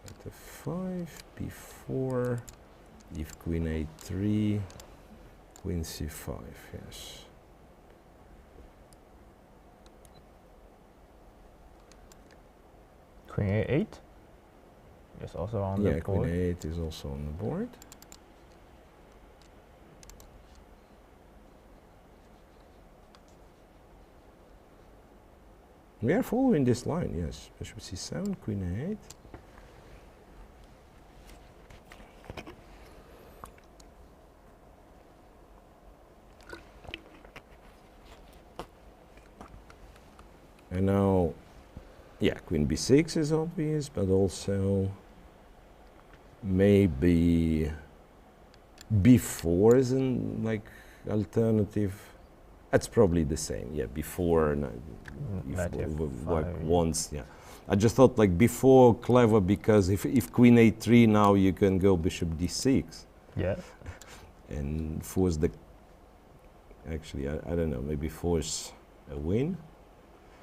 At f5, b4, if queen a3, queen c5, yes. Queen a8 is also on the board. Queen a8 is also on the board. We are following this line, yes. Bishop c7, queen a8. And now, queen b6 is obvious, but also maybe b4 is an alternative. That's probably the same. Yeah, before, once. Yeah, I just thought before clever because if queen a3 now you can go bishop d6. Yeah. And force the. Actually, I don't know. Maybe force a win.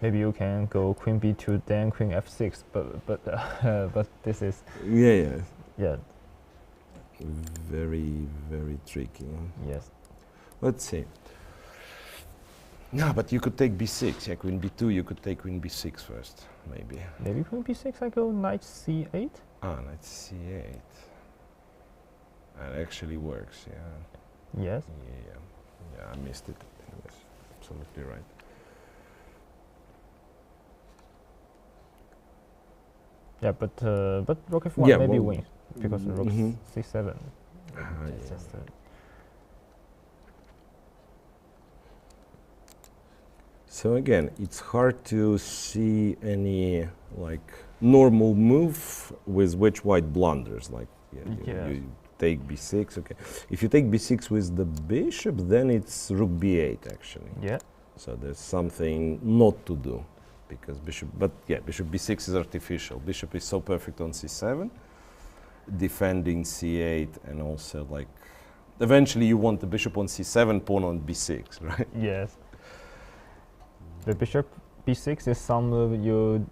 Maybe you can go queen b2, then queen f6, but this is. Yeah. Very, very tricky. Yes. Let's see. No, but you could take b6. Yeah, queen b2. You could take queen b6 first, maybe. Maybe queen b6. I go knight c8. Knight c8. That actually works. Yeah. Yes. Yeah, I missed it. Yes, absolutely right. Yeah, but rook f1 maybe wins because rook c7. So again, it's hard to see any normal move with which white blunders. You take b6. Okay, if you take b6 with the bishop, then it's rook b8 actually. Yeah. So there's something not to do. Because bishop b6 is artificial. Bishop is so perfect on c7, defending c8, and also eventually you want the bishop on c7, pawn on b6, right? Yes. The bishop b6 is some move you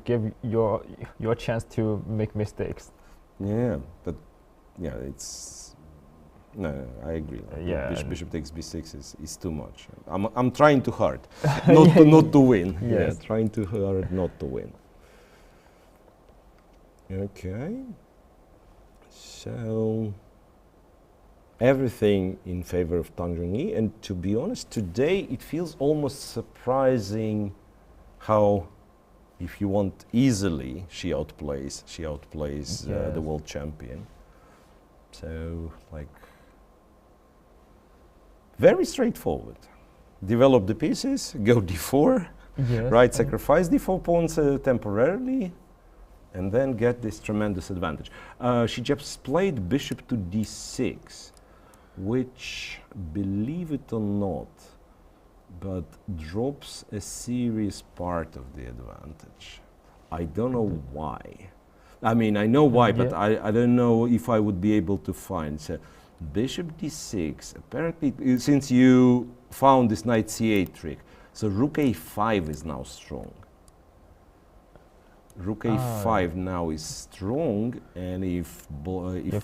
give your chance to make mistakes. Yeah, but it's. No, I agree. Bishop takes b6 is too much. I'm trying too hard, not to win. Yes. Yeah, trying too hard not to win. Okay. So everything in favor of Tang Zhongyi, and to be honest, today it feels almost surprising how, if you want easily, she outplays the world champion. So very straightforward. Develop the pieces, go d4, right? Sacrifice d4 pawns temporarily, and then get this tremendous advantage. She just played bishop to d6, which, believe it or not, but drops a serious part of the advantage. I don't know why. I mean, I know why, but I don't know if I would be able to find. So, bishop d6, apparently, since you found this knight c8 trick, so rook a5 is now strong. Rook a5 now is strong, and if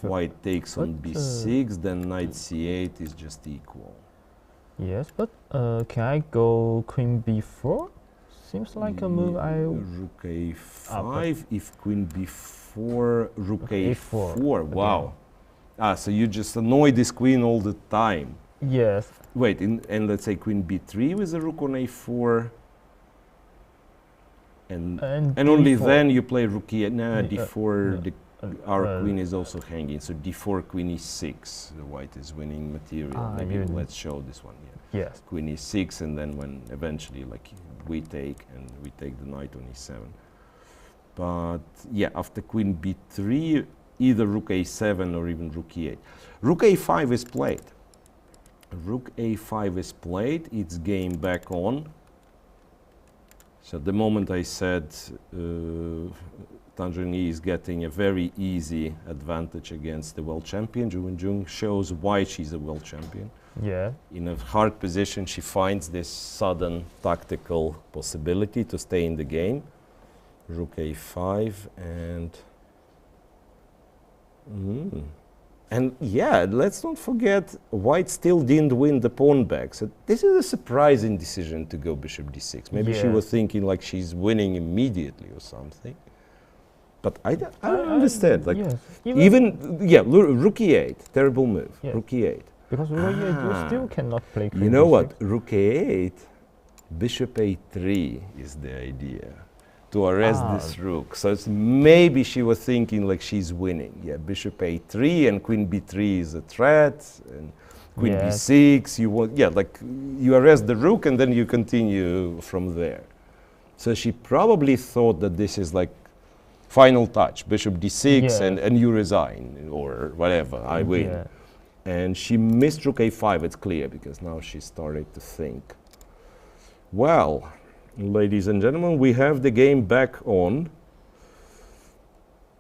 white takes on b6, then knight c8 is just equal. Yes, but can I go queen b4? Seems like a move Rook a5, if queen b4, rook a4, wow. So you just annoy this queen all the time. Yes. Wait, and let's say queen b3 with a rook on a4, and only then you play rook e8. No, d4, our queen is also hanging, so d4, queen e6. The white is winning material. Maybe let's show this one. Yeah. Yes. Queen e6, and then when eventually we take the knight on e7. But yeah, after queen b3, either rook a7 or even rook e8. Rook a5 is played. Rook a5 is played, it's game back on. So the moment I said Zhongyi is getting a very easy advantage against the world champion, Wenjun shows why she's a world champion. Yeah. In a hard position, she finds this sudden tactical possibility to stay in the game. Rook a5 and yeah, let's not forget, white still didn't win the pawn back. So this is a surprising decision to go bishop d6. Maybe she was thinking like she's winning immediately or something. But I don't understand. Like yes. Rook e8, terrible move. Yes. Rook e8. Because rook e8, you still cannot play queen You know d6. what? Rook a8, bishop a3 is the idea. To arrest this rook. So it's maybe she was thinking like she's winning. Yeah, bishop a3 and queen b3 is a threat, and queen b6. You want, like you arrest the rook and then you continue from there. So she probably thought that this is like final touch, bishop d6, and you resign or whatever. I win. Yeah. And she missed rook a5. It's clear because now she started to think. Well, ladies and gentlemen, we have the game back on.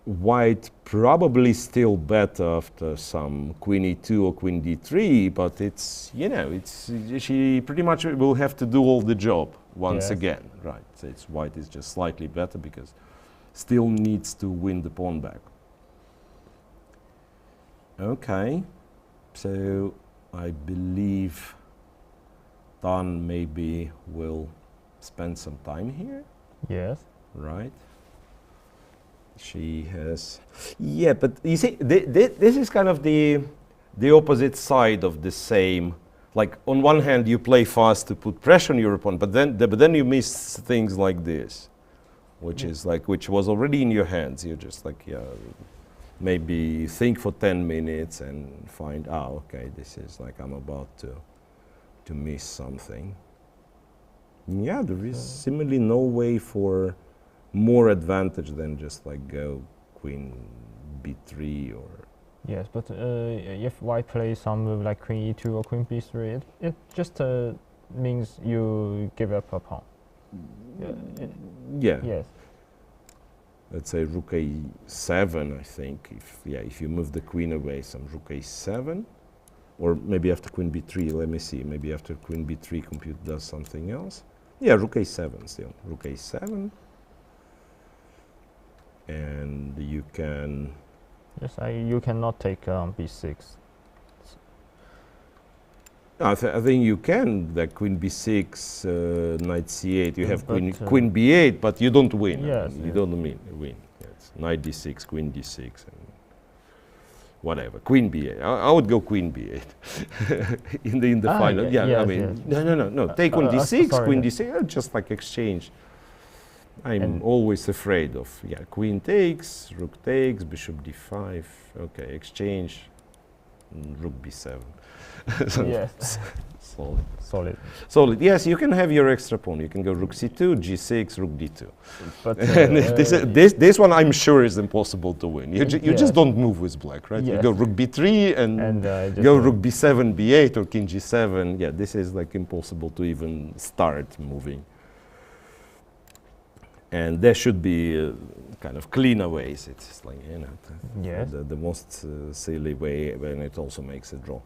White probably still better after some queen e2 or queen d3, but it's, she pretty much will have to do all the job once again, right? So it's white is just slightly better because still needs to win the pawn back. Okay, so I believe Tan maybe will spend some time here. Yes. Right. She has, but you see, this is kind of the opposite side of the same. Like on one hand, you play fast to put pressure on your opponent, but then you miss things like this, which is like which was already in your hands. You're just like maybe think for 10 minutes and find okay, this is like I'm about to miss something. Yeah, there is similarly no way for more advantage than just like go queen b3 or... Yes, but if white plays some move like queen e2 or queen b3, it just means you give up a pawn. Yes. Let's say rook a7, I think. If you move the queen away, some rook a7. Or maybe after queen b3, let me see. Maybe after queen b3, compute does something else. Yeah, rook a7 still. Rook a7. And you can... Yes, you cannot take b6. I think you can. The queen b6, knight c8. You have queen b8, but you don't win. Yes, you don't win. It's knight d6, queen d6, and whatever. Queen b8. I would go queen b8 in the final. No. Take on d6, queen d6. Just like exchange. I'm always afraid of queen takes, rook takes, bishop d5. Okay, exchange, rook b7. Yes. Solid. Yes, you can have your extra pawn. You can go rook c2, g6, rook d2. But this one I'm sure is impossible to win. You just don't move with black, right? Yes. You go rook b3 and go rook b7, b8 or king g7. Yeah, this is like impossible to even start moving. And there should be kind of cleaner ways. It's like, the most silly way, and it also makes a draw.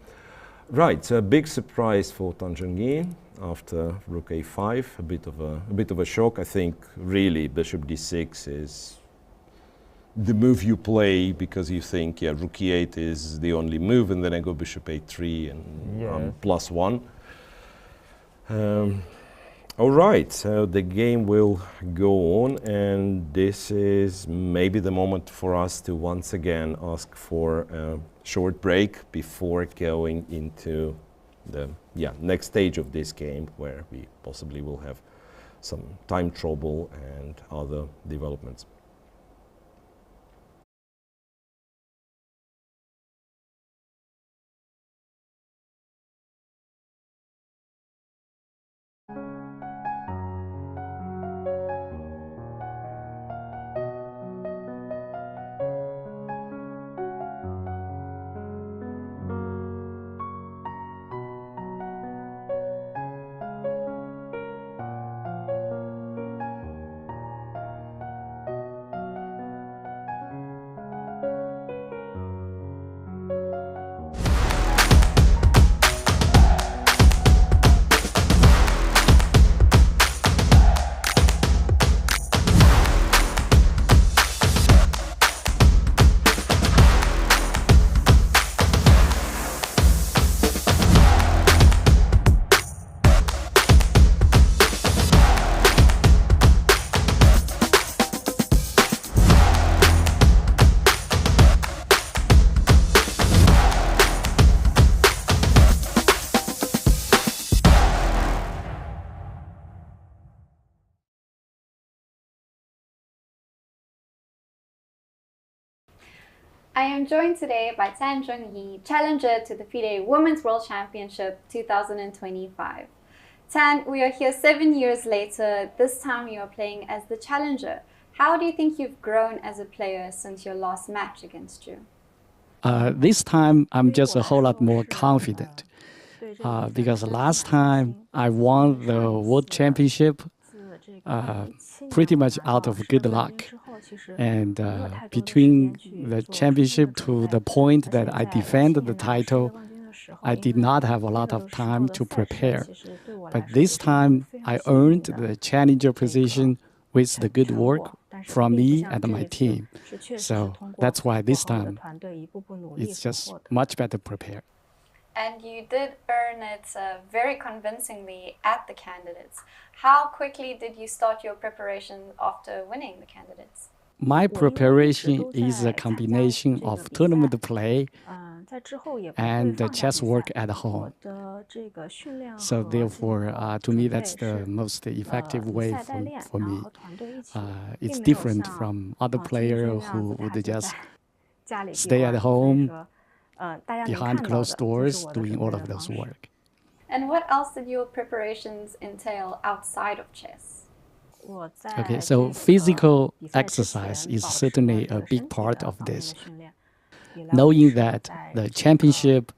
Right, so a big surprise for Zhongyi after rook a5, a bit of a shock. I think really bishop d6 is the move you play because you think rook e8 is the only move, and then I go bishop a3 and I'm +1. All right, so the game will go on, and this is maybe the moment for us to once again ask for a short break before going into the next stage of this game, where we possibly will have some time trouble and other developments. I am joined today by Zhongyi, challenger to the FIDE Women's World Championship 2025. Tan, we are here 7 years later. This time you are playing as the challenger. How do you think you've grown as a player since your last match against Zhu? This time, I'm just a whole lot more confident because last time I won the World Championship pretty much out of good luck. And between the championship to the point that I defended the title, I did not have a lot of time to prepare. But this time, I earned the challenger position with the good work from me and my team. So that's why this time it's just much better prepared. And you did earn it very convincingly at the candidates. How quickly did you start your preparation after winning the candidates? My preparation is a combination of tournament play and the chess work at home. So therefore, to me, that's the most effective way for me. It's different from other players who would just stay at home behind closed doors doing all of those work. And what else did your preparations entail outside of chess? Okay, so physical exercise is certainly a big part of this. Knowing that the championship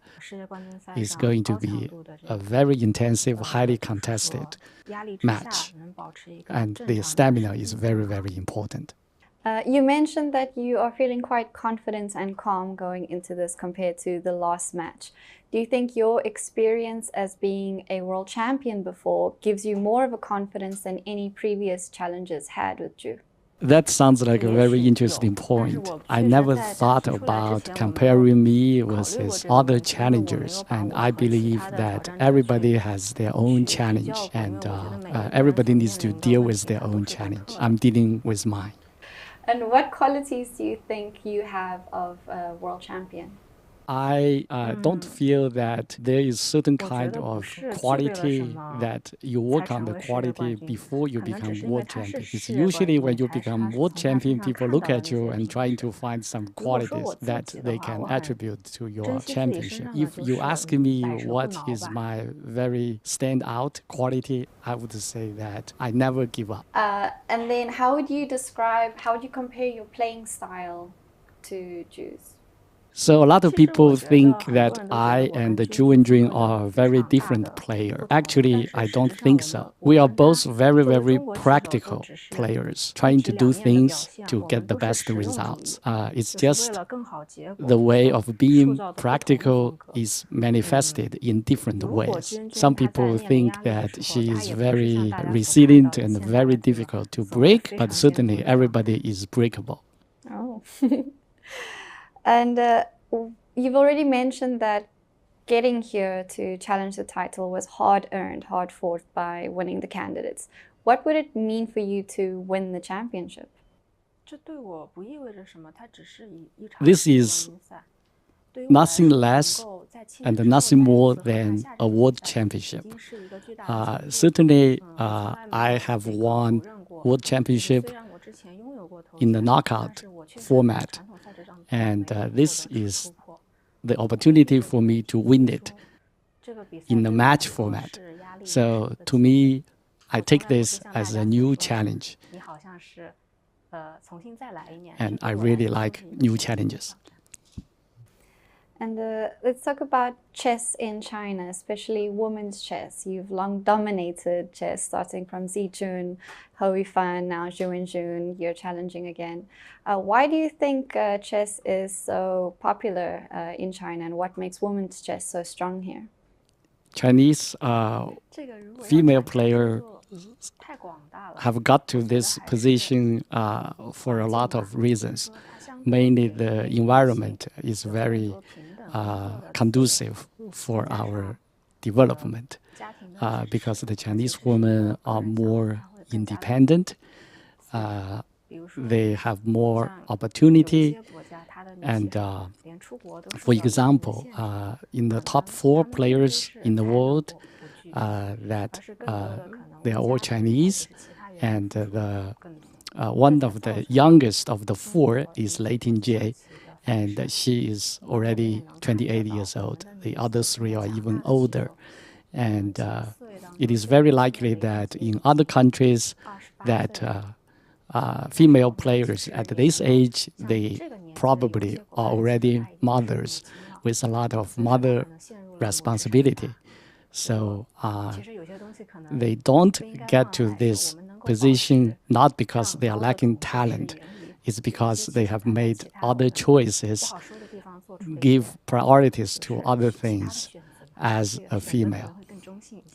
is going to be a very intensive, highly contested match, and the stamina is very, very important. You mentioned that you are feeling quite confident and calm going into this compared to the last match. Do you think your experience as being a world champion before gives you more of a confidence than any previous challenges had with Zhu? That sounds like a very interesting point. I never thought about comparing me versus other challengers, and I believe that everybody has their own challenge, and everybody needs to deal with their own challenge. I'm dealing with mine. And what qualities do you think you have of a world champion? I don't feel that there is certain kind of quality that you work on the quality before you become world champion. It's usually when you become world champion, people look at you and trying to find some qualities that they can attribute to your championship. If you ask me what is my very standout quality, I would say that I never give up. And then how would you compare your playing style to Zhu's? So a lot of people think that I and Zhu Wenjun are very different players. Actually, I don't think so. We are both very, very practical players, trying to do things to get the best results. It's just the way of being practical is manifested in different ways. Some people think that she is very resilient and very difficult to break, but certainly everybody is breakable. Oh. And you've already mentioned that getting here to challenge the title was hard-earned, hard-fought by winning the candidates. What would it mean for you to win the championship? This is nothing less and nothing more than a world championship. Certainly, I have won world championship in the knockout format, and this is the opportunity for me to win it in the match format. So to me, I take this as a new challenge, and I really like new challenges. And let's talk about chess in China, especially women's chess. You've long dominated chess, starting from Zijun, Hou Yifan, now Zhu Wenjun. You're challenging again. Why do you think chess is so popular in China, and what makes women's chess so strong here? Chinese female players have got to this position for a lot of reasons. Mainly the environment is very conducive for our development because the Chinese women are more independent, they have more opportunity, and for example, in the top 4 players in the world, that they are all Chinese, and one of the youngest of the 4 is Lei Tingjie, and she is already 28 years old. The other three are even older. And it is very likely that in other countries that female players at this age, they probably are already mothers with a lot of mother responsibility. So they don't get to this position not because they are lacking talent. It's because they have made other choices, give priorities to other things as a female.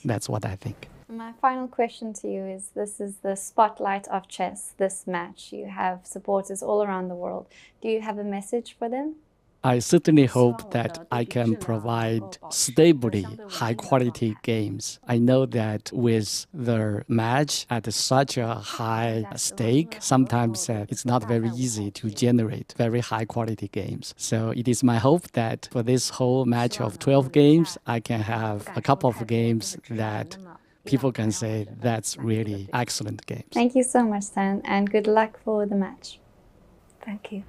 That's what I think. My final question to you is, this is the spotlight of chess, this match. You have supporters all around the world. Do you have a message for them? I certainly hope that I can provide stably high-quality games. I know that with the match at such a high stake, sometimes it's not very easy to generate very high-quality games. So it is my hope that for this whole match of 12 games, I can have a couple of games that people can say that's really excellent games. Thank you so much, Tan, and good luck for the match. Thank you.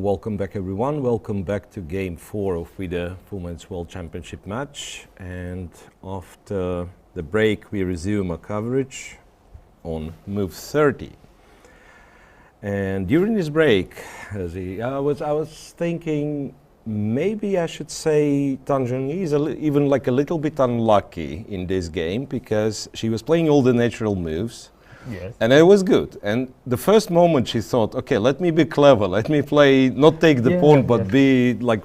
Welcome back, everyone. Welcome back to Game 4 of FIDE Women's World Championship match. And after the break, we resume our coverage on move 30. And during this break, I was thinking maybe I should say Zhongyi is even like a little bit unlucky in this game because she was playing all the natural moves. Yes. And it was good. And the first moment she thought, okay, let me be clever. Let me play, not take the pawn, but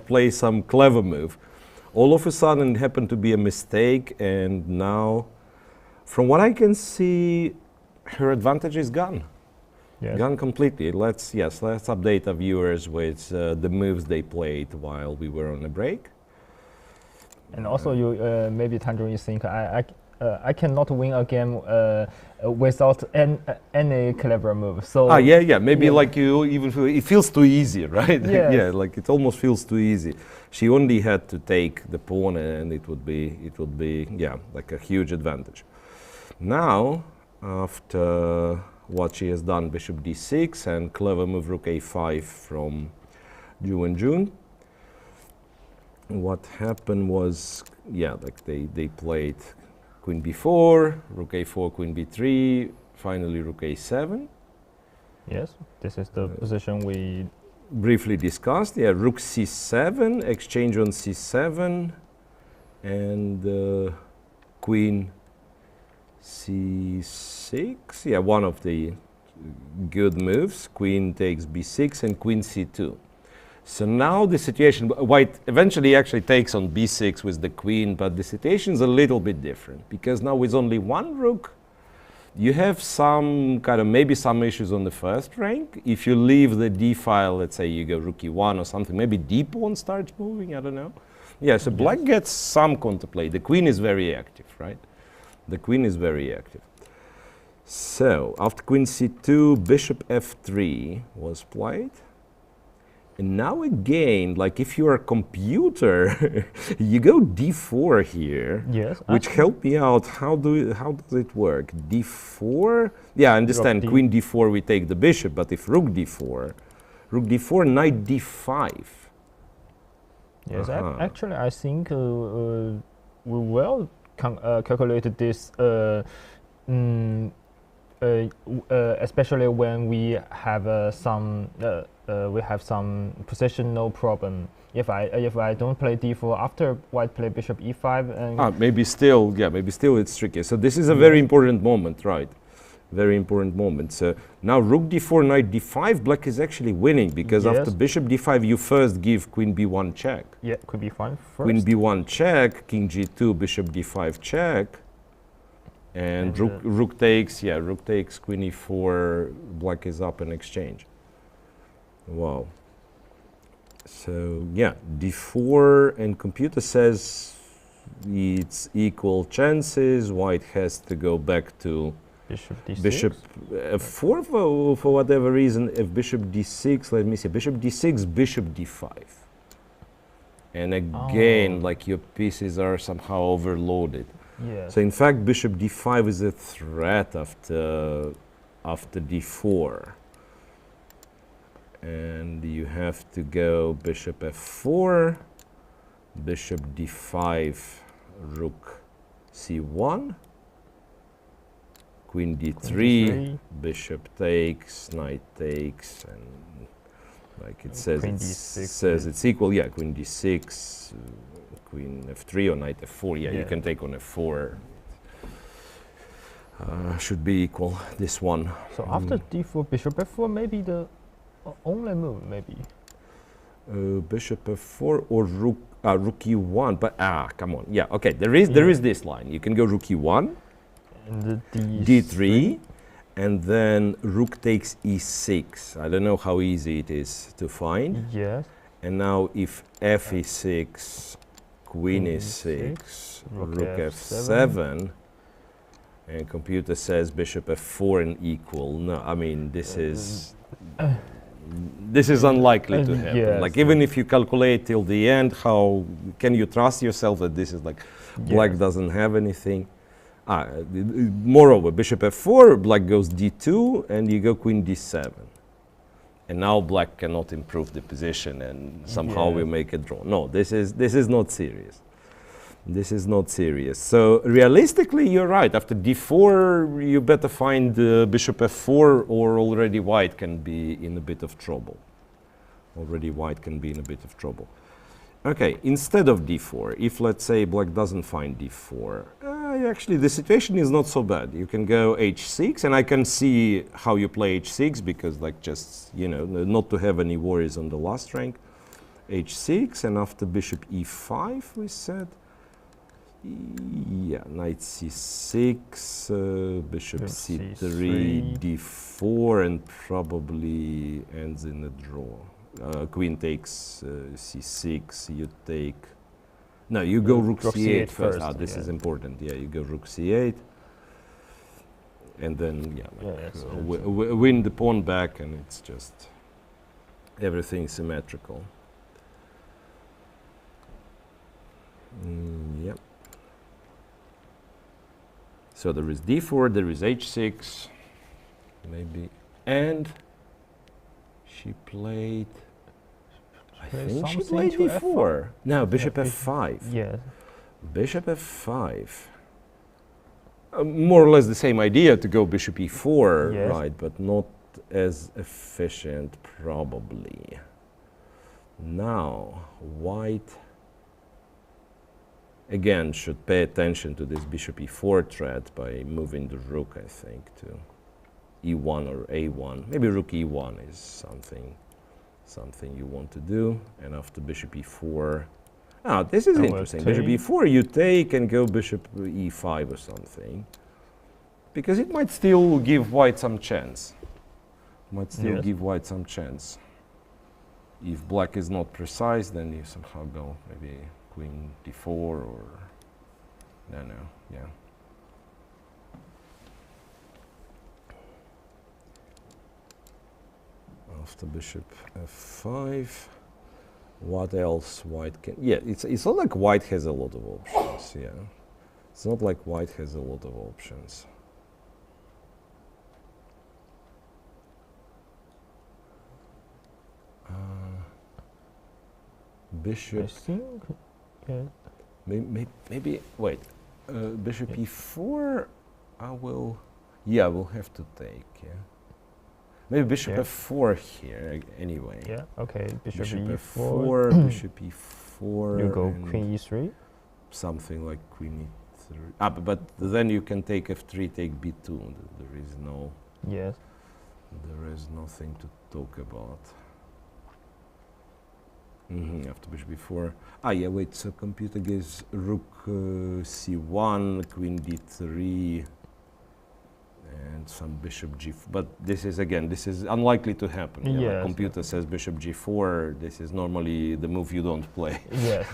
play some clever move. All of a sudden it happened to be a mistake. And now, from what I can see, her advantage is gone. Yes. Gone completely. Let's update our viewers with the moves they played while we were on a break. And also, you maybe Zhongyi think I cannot win a game without any clever move. So maybe like you even feel it feels too easy, right? Yes. Yeah, like it almost feels too easy. She only had to take the pawn, and it would be like a huge advantage. Now, after what she has done, bishop d6 and clever move rook a5 from Wenjun. What happened was, they played queen b4, rook a4, queen b3, finally rook a7. Yes, this is the position we briefly discussed. Yeah, rook c7, exchange on c7, and queen c6. Yeah, one of the good moves. Queen takes b6 and queen c2. So now the situation, white eventually actually takes on b6 with the queen, but the situation is a little bit different because now with only one rook, you have some kind of maybe some issues on the first rank. If you leave the d file, let's say you go rook e1 or something, maybe d pawn starts moving, I don't know. Yeah, so black gets some counterplay. The queen is very active, right? The queen is very active. So after queen c2, bishop f3 was played. And now again, like if you're a computer, you go d4 here. Yes. Which help me out. How does it work? d4. Yeah, I understand. Queen d4, we take the bishop. But if rook d4, knight d5. Yes. Actually, I think we will calculate this. Especially when we have some positional problem. If I don't play d4 after white play bishop e5, and maybe still it's tricky. So this is a very important moment, right? Very important moment. So now rook d4, knight d5, black is actually winning because after bishop d5 you first give queen b1 check. Yeah, queen b1 first. Queen b1 check, king g2, bishop d5 check. And rook takes queen e4, black is up in exchange. Wow. So yeah, d4, and computer says it's equal chances. White has to go back to bishop d6. Bishop f4 for whatever reason. If bishop d6, let me see, bishop d6, bishop d5. And again, like your pieces are somehow overloaded. Yes. So in fact, bishop d5 is a threat after d4. And you have to go bishop f4, bishop d5, rook c1, queen d3, bishop takes, knight takes, and like it says, it's equal. Yeah, queen d6, queen f3 or knight f4. Yeah, you can take on f4. Should be equal, this one. So after d4, bishop f4, maybe the only move, maybe. Bishop f4 or rook e1, but come on. Yeah, okay. There is this line. You can go rook e1, and d3, and then rook takes e6. I don't know how easy it is to find. Yes. And now if f e6, queen e6, rook f7, and computer says bishop f4 and equal. No, I mean this is unlikely to happen. Yes, like even if you calculate till the end, how can you trust yourself that this is like black doesn't have anything? Moreover, bishop f4, black goes d2, and you go queen d7. and now black cannot improve the position and somehow we make a draw. No, this is not serious. This is not serious. So realistically, you're right. After d4, you better find bishop f4, or already white can be in a bit of trouble. Already white can be in a bit of trouble. Okay, instead of d4, if let's say black doesn't find d4, actually the situation is not so bad. You can go h6, and I can see how you play h6 because, like, just, you know, not to have any worries on the last rank. h6, and after bishop e5, we said. Yeah, knight c6, bishop c3, d4, and probably ends in a draw. Queen takes c6, you take... No, you go rook c8 first. Ah, this is important. Yeah, you go rook c8. And then, win the pawn back, and it's just everything symmetrical. Yep. So there is d4, there is h6, maybe, and she played... I think she played d4. No, bishop f5. Yes. Bishop f5. More or less the same idea to go bishop e4, yes. Right, but not as efficient, probably. Now, white, again, should pay attention to this bishop e4 threat by moving the rook, I think, to e1 or a1. Maybe rook e1 is something you want to do. And after bishop e4, this is interesting. Bishop e4, you take and go bishop e5 or something, because it might still give white some chance. Might still give white some chance. If black is not precise, then you somehow go maybe queen d4 or yeah. After bishop f5, what else white can... Yeah, it's not like white has a lot of options, yeah. It's not like white has a lot of options. Bishop... I think, maybe wait, bishop e4, we'll have to take, yeah. Maybe bishop f4 here, anyway. Yeah, okay, bishop f4, bishop e4. You go queen e3? Something like queen e3. But then you can take f3, take b2. There is no... Yes. There is nothing to talk about. After bishop b4. Wait, so computer gives rook c1, queen d3, and some bishop g4. But this is unlikely to happen. Yes. Like computer says bishop g4, this is normally the move you don't play. Yes.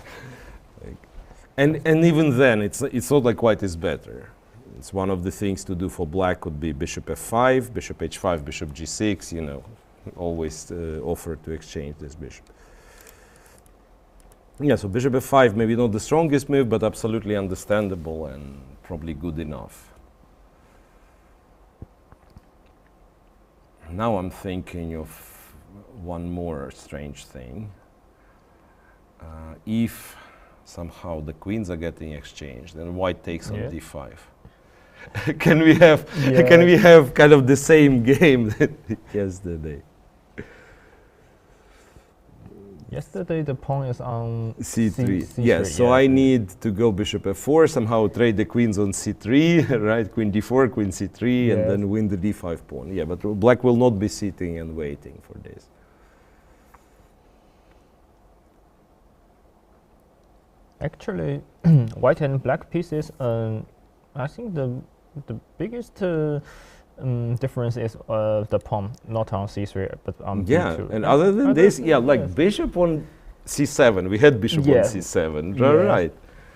And even then, it's not like white is better. It's one of the things to do for black could be bishop f5, bishop h5, bishop g6, you know, always offer to exchange this bishop. Yeah, so bishop f5, maybe not the strongest move, but absolutely understandable and probably good enough. Now I'm thinking of one more strange thing. If somehow the queens are getting exchanged and white takes on d5, can we have kind of the same game that yesterday? Yesterday the pawn is on c3. Yes, so I need to go bishop f4, somehow trade the queens on c3, right? Queen d4, queen c3, and then win the d5 pawn. Yeah, but black will not be sitting and waiting for this. Actually, white and black pieces, I think the biggest difference is the pawn, not on c3, but on b2. And other than this, like bishop on c7, we had bishop on c7, right?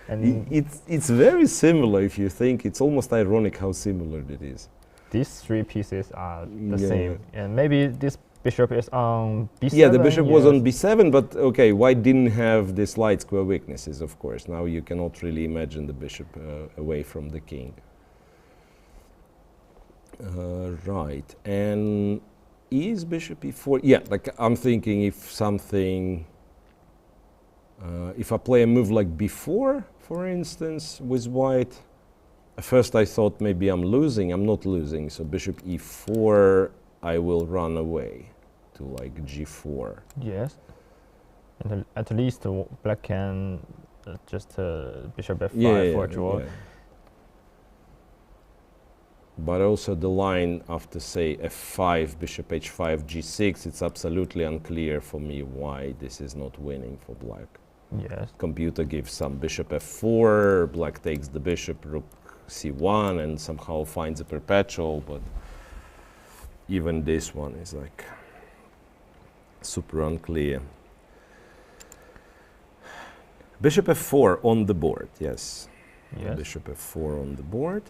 And it's very similar if you think. It's almost ironic how similar it is. These three pieces are the same, and maybe this bishop is on b7. Yeah, the bishop was on b7, but okay, white didn't have these light square weaknesses, of course. Now you cannot really imagine the bishop away from the king. Right, and is bishop e4. Yeah, like I'm thinking if something, if I play a move like b4, for instance, with white, at first I thought maybe I'm losing. I'm not losing. So bishop e4, I will run away to like g4. Yes. And at least black can just bishop f5 for a draw. Yeah. But also the line after, say, f5, bishop h5, g6, it's absolutely unclear for me why this is not winning for black. Yes. Computer gives some bishop f4, black takes the bishop, rook c1, and somehow finds a perpetual, but even this one is like super unclear. Bishop f4 on the board, yes. Yes. Bishop f4 on the board.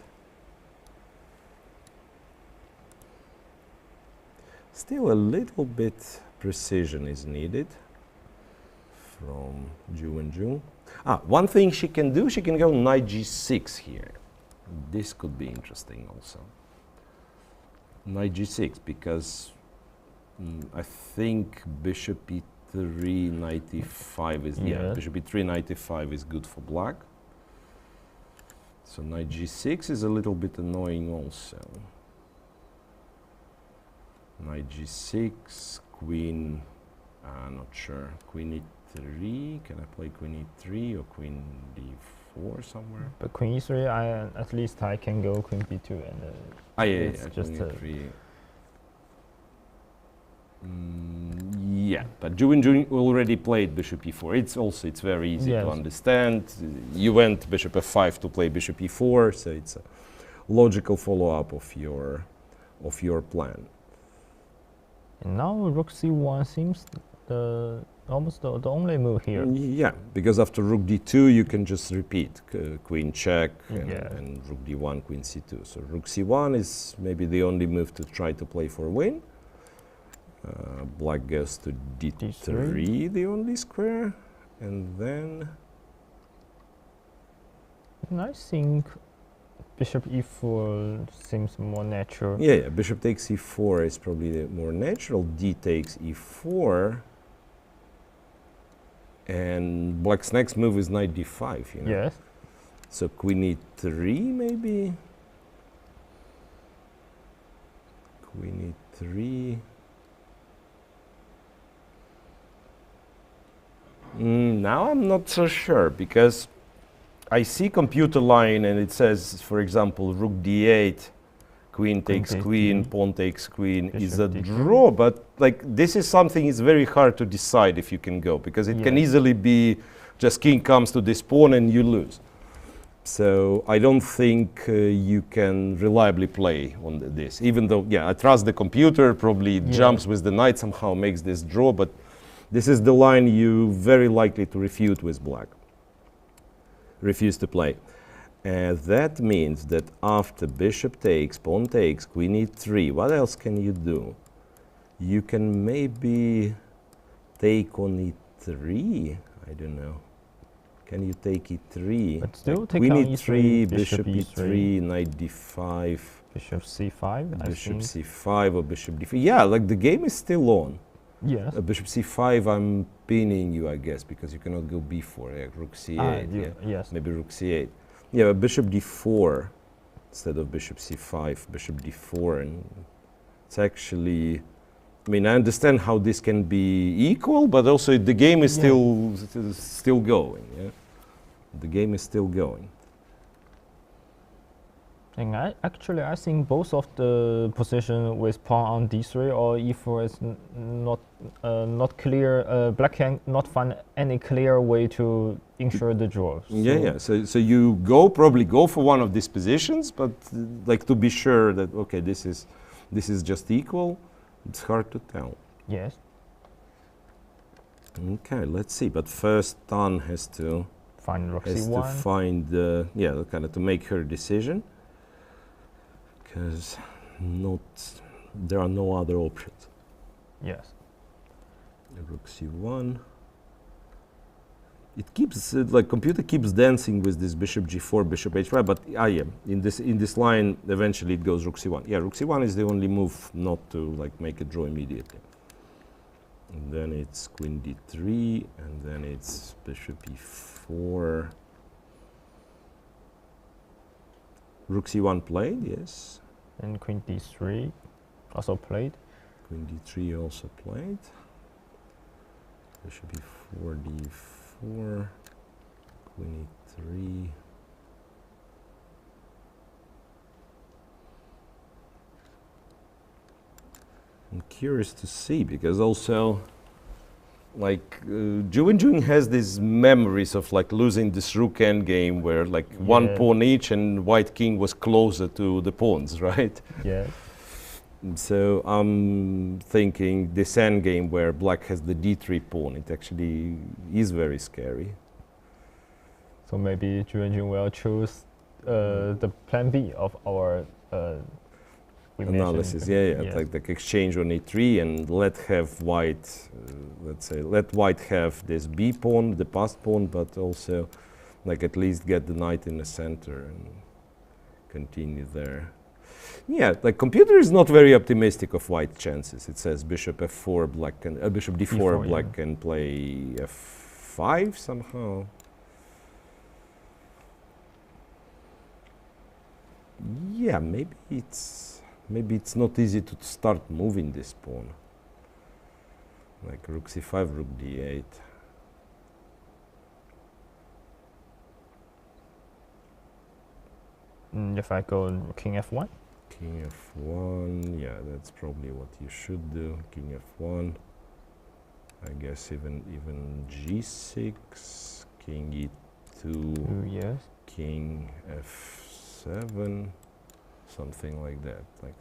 Still a little bit precision is needed from Wenjun. One thing she can do, she can go knight g6 here. This could be interesting also. Knight g6, because I think bishop e3, knight e5 is, yeah, bishop e3, knight e5 is good for black. So knight g6 is a little bit annoying also. Knight g6, queen, not sure, queen e3, can I play queen e3 or queen d4 somewhere? But queen e3, at least I can go queen b2 and it's just queen e3. Yeah, but Wenjun already played bishop e4. It's very easy to understand. You went bishop f5 to play bishop e4, so it's a logical follow-up of your plan. And now rook c1 seems almost the only move here. Yeah, because after rook d2 you can just repeat queen check and rook d1, queen c2. So rook c1 is maybe the only move to try to play for a win. Black goes to d3, the only square, and then I think bishop e4 seems more natural. Yeah, bishop takes e4 is probably the more natural. D takes e4, and black's next move is knight d5. You know? Yes. So queen e3 maybe. Queen e3. Now I'm not so sure, because I see computer line and it says, for example, rook d8, queen takes queen, pawn takes queen is a draw, but like this is something it's very hard to decide if you can go, because it can easily be just king comes to this pawn and you lose. So I don't think you can reliably play on this, even though, I trust the computer, probably jumps with the knight, somehow makes this draw, but this is the line you very likely to refute with black. Refuse to play. And that means that after bishop takes, pawn takes, queen e3, what else can you do? You can maybe take on e3, I don't know. Can you take e3? But still like take queen on e3, bishop e3, knight d5, bishop c5, bishop c5 or bishop d5. Yeah, like the game is still on. Yes. Bishop c5, I'm pinning you, I guess, because you cannot go b4. Rook c8. Yes. Maybe rook c8. Yeah, but bishop d4 instead of bishop c5, bishop d4, and it's actually. I mean, I understand how this can be equal, but also the game is still going. Yeah, the game is still going. And I think both of the position with pawn on d3 or e4 is not clear. Black can not find any clear way to ensure the draw. So So you probably go for one of these positions, but like to be sure that okay, this is just equal. It's hard to tell. Yes. Okay, let's see. But first, Tan has to find rook c1. To find kind of to make her decision. Because there are no other options. Yes. Rook c1. It keeps like computer keeps dancing with this bishop g4, bishop h5. But yeah, in this line, eventually it goes rook c1. Yeah, rook c1 is the only move not to like make a draw immediately. And then it's queen d3, and then it's bishop e4. Rook c1 played, yes. And queen d3 also played. Queen d3 also played. Bishop e4, d4, queen e3. I'm curious to see, because also like Wenjun has these memories of like losing this rook endgame where like one pawn each and white king was closer to the pawns, right? Yeah. So I'm thinking this endgame where black has the d3 pawn, it actually is very scary. So maybe Wenjun will choose the plan B of our analysis. Yeah, like exchange on e3 and let have white, let's say, let white have this b pawn, the passed pawn, but also like at least get the knight in the center and continue there. Yeah, like computer is not very optimistic of white chances. It says bishop f4, black can bishop d4, black can play f5 somehow. Yeah, maybe it's not easy to start moving this pawn. Like rook c5, rook d8. If I go king f1? King f1, yeah, that's probably what you should do. King f1. I guess even g6, king e2, yes. King f7, something like that. Like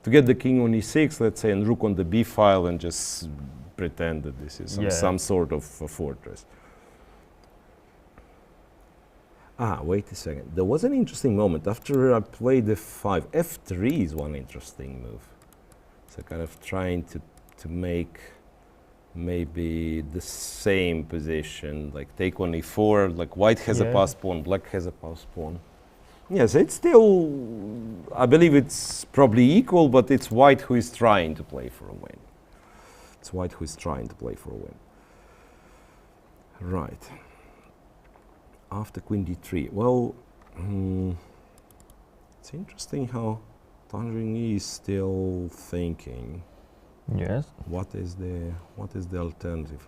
to get the king on e6, let's say, and rook on the b file, and just pretend that this is some sort of a fortress. Ah, wait a second. There was an interesting moment after I played f5. f3 is one interesting move. So kind of trying to make maybe the same position, like take on e4, like white has a passed pawn, black has a passed pawn. Yes, it's still, I believe it's probably equal, but it's white who is trying to play for a win. It's white who is trying to play for a win. Right. After queen d3, well, it's interesting how Zhongyi is still thinking. Yes. What is the alternative?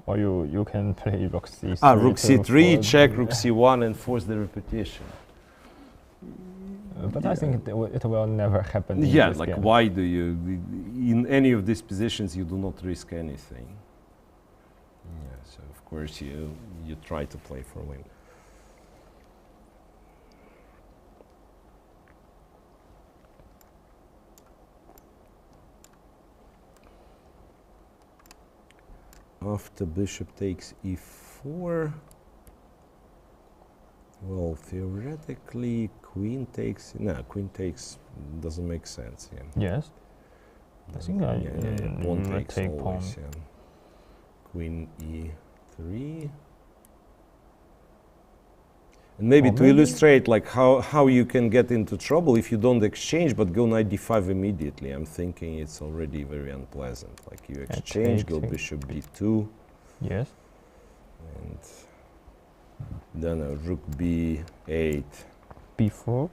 Or you can play rook c3. Ah, rook c3, check rook c1, and force the repetition. But I think it will never happen. Yeah, like game. Why do you, in any of these positions, you do not risk anything? Yeah, so of course you try to play for a win. After bishop takes e4, well, theoretically, queen takes doesn't make sense. Yeah. Yes. I think pawn takes take always. pawn. Yeah. Queen e3. And maybe to illustrate like how you can get into trouble if you don't exchange but go knight d5 immediately. I'm thinking it's already very unpleasant. Like you exchange, go bishop d2. Yes. And then a rook b8. b4.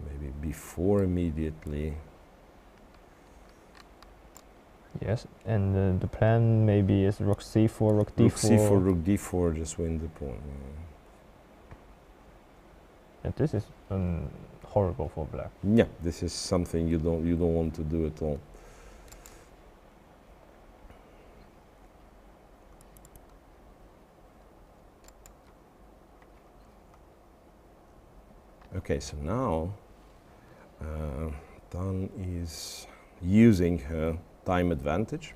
Maybe b4 immediately. Yes, and the plan maybe is rook c4, rook d4. Rook c4, rook d4, just win the pawn. And this is horrible for black. Yeah, this is something you don't want to do at all. Okay, so now Dan is using her time advantage,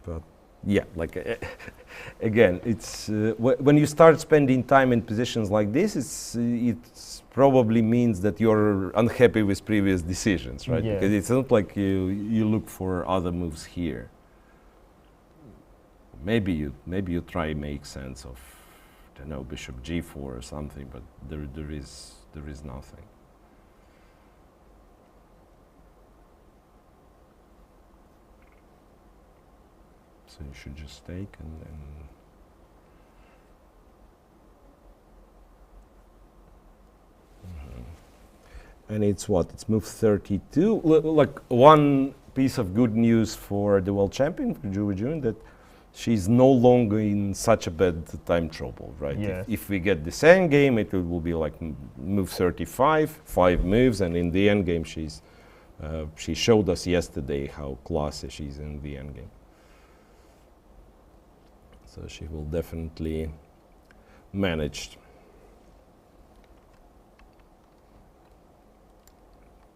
but yeah, like again, it's when you start spending time in positions like this, it probably means that you're unhappy with previous decisions, right? Yeah. Because it's not like you look for other moves here. maybe you try make sense of, I don't know, bishop g4 or something, but there is nothing. So you should just take and and it's what? It's move 32. Like one piece of good news for the world champion, for Wenjun, that she's no longer in such a bad time trouble, right? Yes. If we get this end game, it will be like move 35, 5 moves, and in the end game, she showed us yesterday how classy she is in the end game. So she will definitely manage.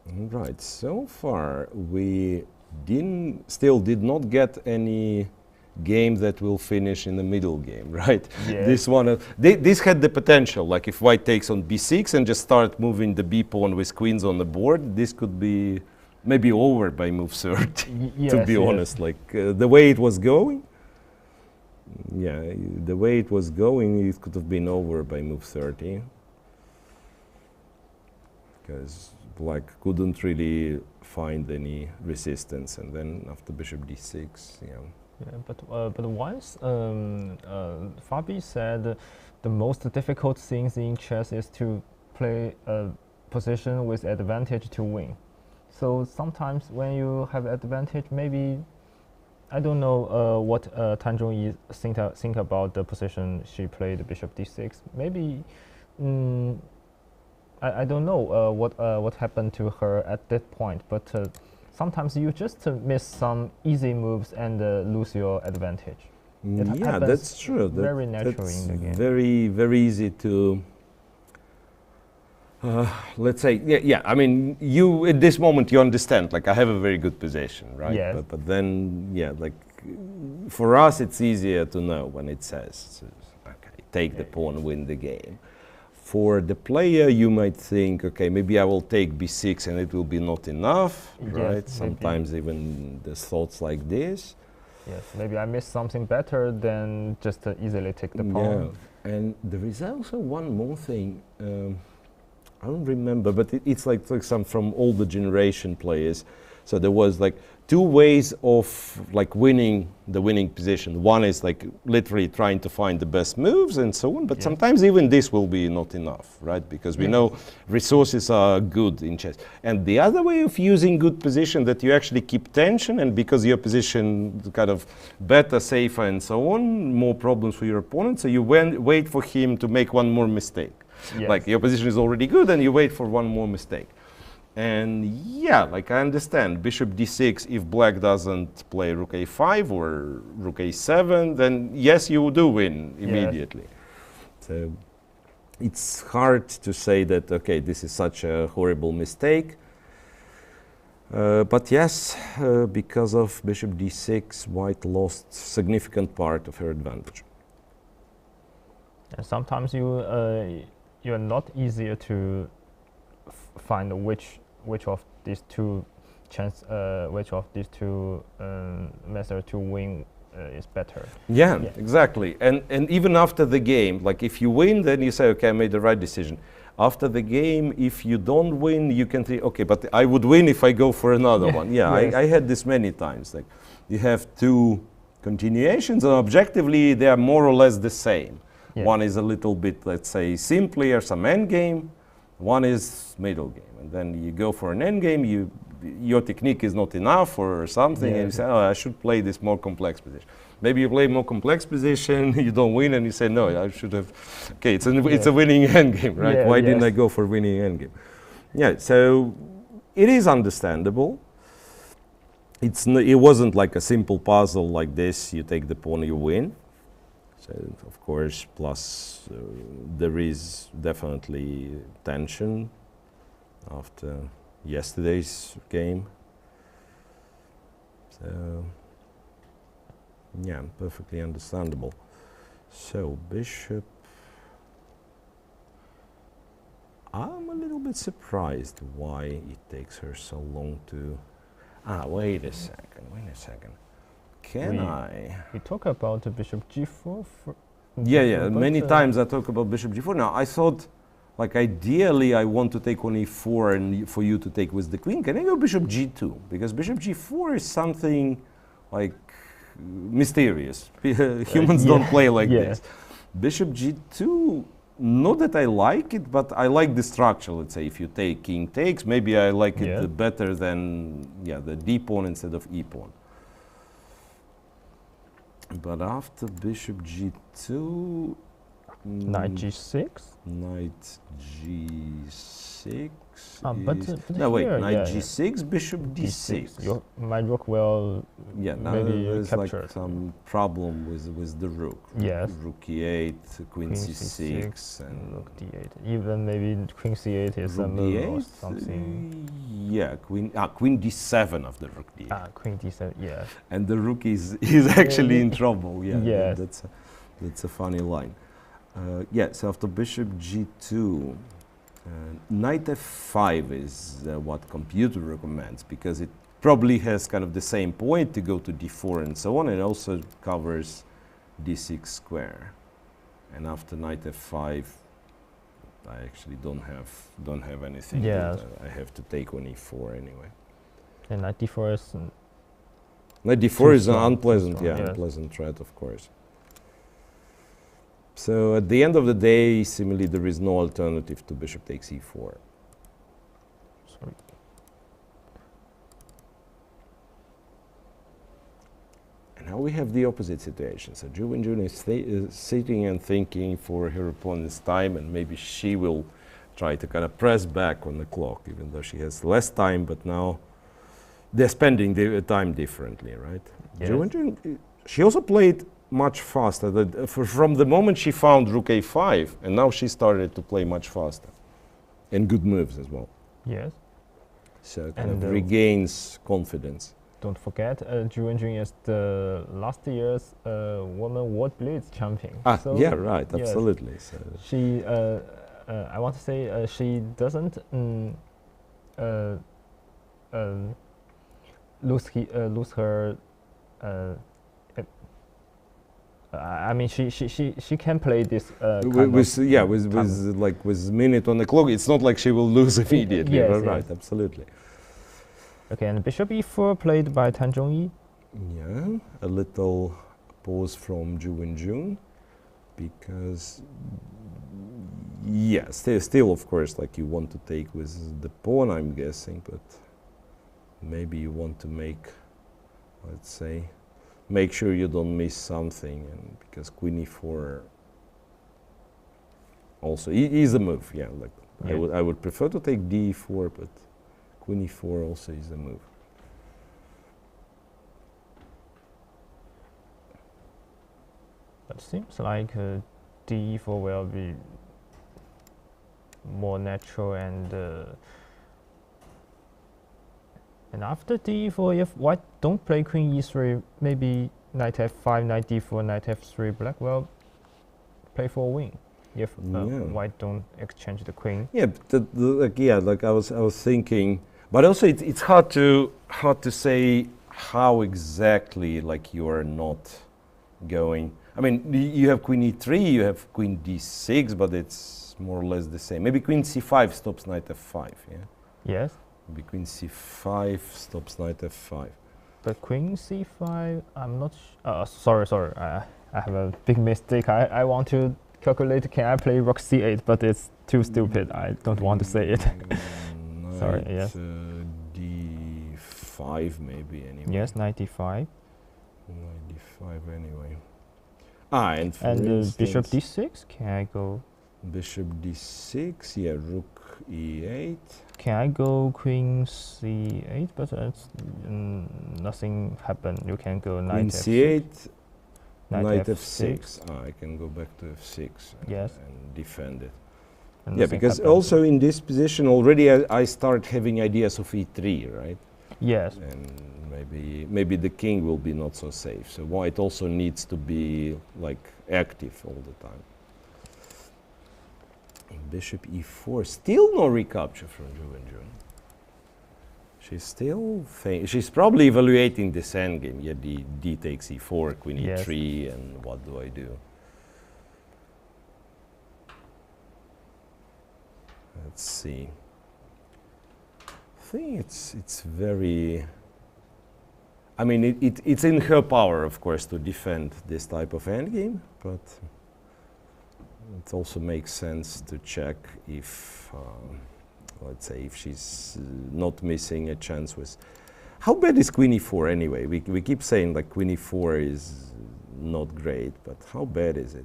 Right, so far we still did not get any game that will finish in the middle game, right? Yeah. This one, this had the potential, like if white takes on b6 and just start moving the b pawn with queens on the board, this could be maybe over by move 30, to be honest, like the way it was going. Yeah, the way it was going, it could have been over by move 30. Because black couldn't really find any resistance, and then after bishop d6, yeah. Yeah, but once Fabi said the most difficult things in chess is to play a position with advantage to win. So sometimes when you have advantage, maybe I don't know what Tan Zhongyi think about the position she played bishop d6. Maybe. I don't know what happened to her at that point, but sometimes you just miss some easy moves and lose your advantage. Yeah, that's true. Very naturally in the game. Very, very easy to, let's say, yeah. I mean, you at this moment you understand. Like I have a very good position, right? Yes. But then, yeah, like for us it's easier to know when it says, okay, take the pawn, win the game. For the player, you might think, okay, maybe I will take b6 and it will be not enough, right? Yes, Sometimes even there's thoughts like this. Yes, maybe I missed something better than just to easily take the pawn. Yeah, and there is also one more thing. I don't remember, but it's like some from older generation players. So there was like 2 ways of like winning the winning position. One is like literally trying to find the best moves and so on, but sometimes even this will be not enough, right? Because we know resources are good in chess. And the other way of using good position, that you actually keep tension, and because your position kind of better, safer and so on, more problems for your opponent, so you wait for him to make one more mistake. Yes. Like your position is already good and you wait for one more mistake. And yeah, like I understand, bishop d6, if black doesn't play rook a5 or rook a7, then yes, you do win immediately. So it's hard to say that, okay, this is such a horrible mistake. But yes, because of bishop d6, white lost significant part of her advantage. And sometimes you're not easier to find which of these two methods to win is better. Yeah, exactly. And even after the game, like if you win, then you say, okay, I made the right decision. After the game, if you don't win, you can think, okay, but I would win if I go for another one. Yeah, yes. I had this many times. Like you have 2 continuations, and objectively they are more or less the same. Yeah. One is a little bit, let's say, simpler, some endgame. One is middle game, and then you go for an endgame. Your technique is not enough or something, and you say, "Oh, I should play this more complex position." Maybe you play more complex position, you don't win, and you say, "No, I should have." Okay, it's a winning endgame, right? Yeah, Why didn't I go for winning endgame? Yeah, so it is understandable. It wasn't like a simple puzzle like this. You take the pawn, you win. So of course, plus there is definitely tension after yesterday's game. So yeah, perfectly understandable. So bishop, I'm a little bit surprised why it takes her so long to, wait a second. We talk about the bishop g4. Yeah. Many times I talk about bishop g4. Now I thought, like ideally, I want to take on e4 and for you to take with the queen. Can I go bishop g2? Because bishop g4 is something like mysterious. Humans don't play like this. Bishop g2. Not that I like it, but I like the structure. Let's say if you take king takes, maybe I like it better than the d pawn instead of e pawn. But after bishop g2, knight g6, knight g6. No, wait, knight g6, bishop d6. My rook will now maybe there's captured. like some problem with the rook. Yes. Rook e8, queen c6, and rook d8. Even maybe queen c8 is a move or something. Queen d7 after rook d8. Queen d7, yeah. And the rook is actually in trouble. Yeah, that's a funny line. So after bishop g2, knight f5 is what computer recommends, because it probably has kind of the same point to go to d4 and so on. It also covers d6 square. And after knight f5, I actually don't have anything. Yeah. I have to take on e4 anyway. And knight d4 is knight d4 is an strong, unpleasant, unpleasant threat, of course. So at the end of the day, similarly, there is no alternative to bishop takes e4. Sorry. And now we have the opposite situation. So Wenjun is sitting and thinking for her opponent's time, and maybe she will try to kind of press back on the clock, even though she has less time, but now they're spending the time differently, right? Yes. Wenjun, she also played much faster. From the moment she found rook a5, and now she started to play much faster. And good moves as well. Yes. So kind of regains confidence. Don't forget, Wenjun is the last year's woman World Blitz champion. So right, absolutely. So she, I want to say, she doesn't lose her. I mean, she can play this with minute on the clock. It's not like she will lose immediately. Right, absolutely. Okay, and bishop e4 played by Zhongyi. Yeah, a little pause from Wenjun, because still of course, like you want to take with the pawn, I'm guessing, but maybe you want to make, let's say, make sure you don't miss something, and because queen e4 also is a move. I would prefer to take d4, but queen e4 also is a move. It seems like d4 will be more natural, and after d4, if white don't play queen e3, maybe knight f5, knight d4, knight f3, black will play for a win. If white don't exchange the queen. Yeah, like I was thinking, but also it's hard to say how exactly like you are not going. I mean, you have queen e3, you have queen d6, but it's more or less the same. Maybe queen c5 stops knight f5. Yeah. Yes. Maybe queen c5 stops knight f5. But queen c5, I'm not. Sorry. I have a big mistake. I want to calculate. Can I play rook c8? But it's too stupid. I don't want to say it. Sorry. Yes. d5 maybe anyway. Yes, knight d5. Knight d5 anyway. And bishop d6. Can I go? Bishop d6. Yeah, rook e8. Can I go queen c8? But it's, nothing happened. You can go knight f6. Knight f6. I can go back to f6. Yes. And defend it. And yeah, because also in this position already I start having ideas of e3, right? Yes. And maybe the king will be not so safe. So white also needs to be like active all the time. Bishop e4, still no recapture from Wenjun. She's still she's probably evaluating this endgame. Yeah, d takes e4, queen e3, and what do I do? Let's see. I think it's very. I mean, it's in her power, of course, to defend this type of endgame, but it also makes sense to check if. Let's say if she's not missing a chance with... How bad is queen e4 anyway? We keep saying like queen e4 is not great, but how bad is it?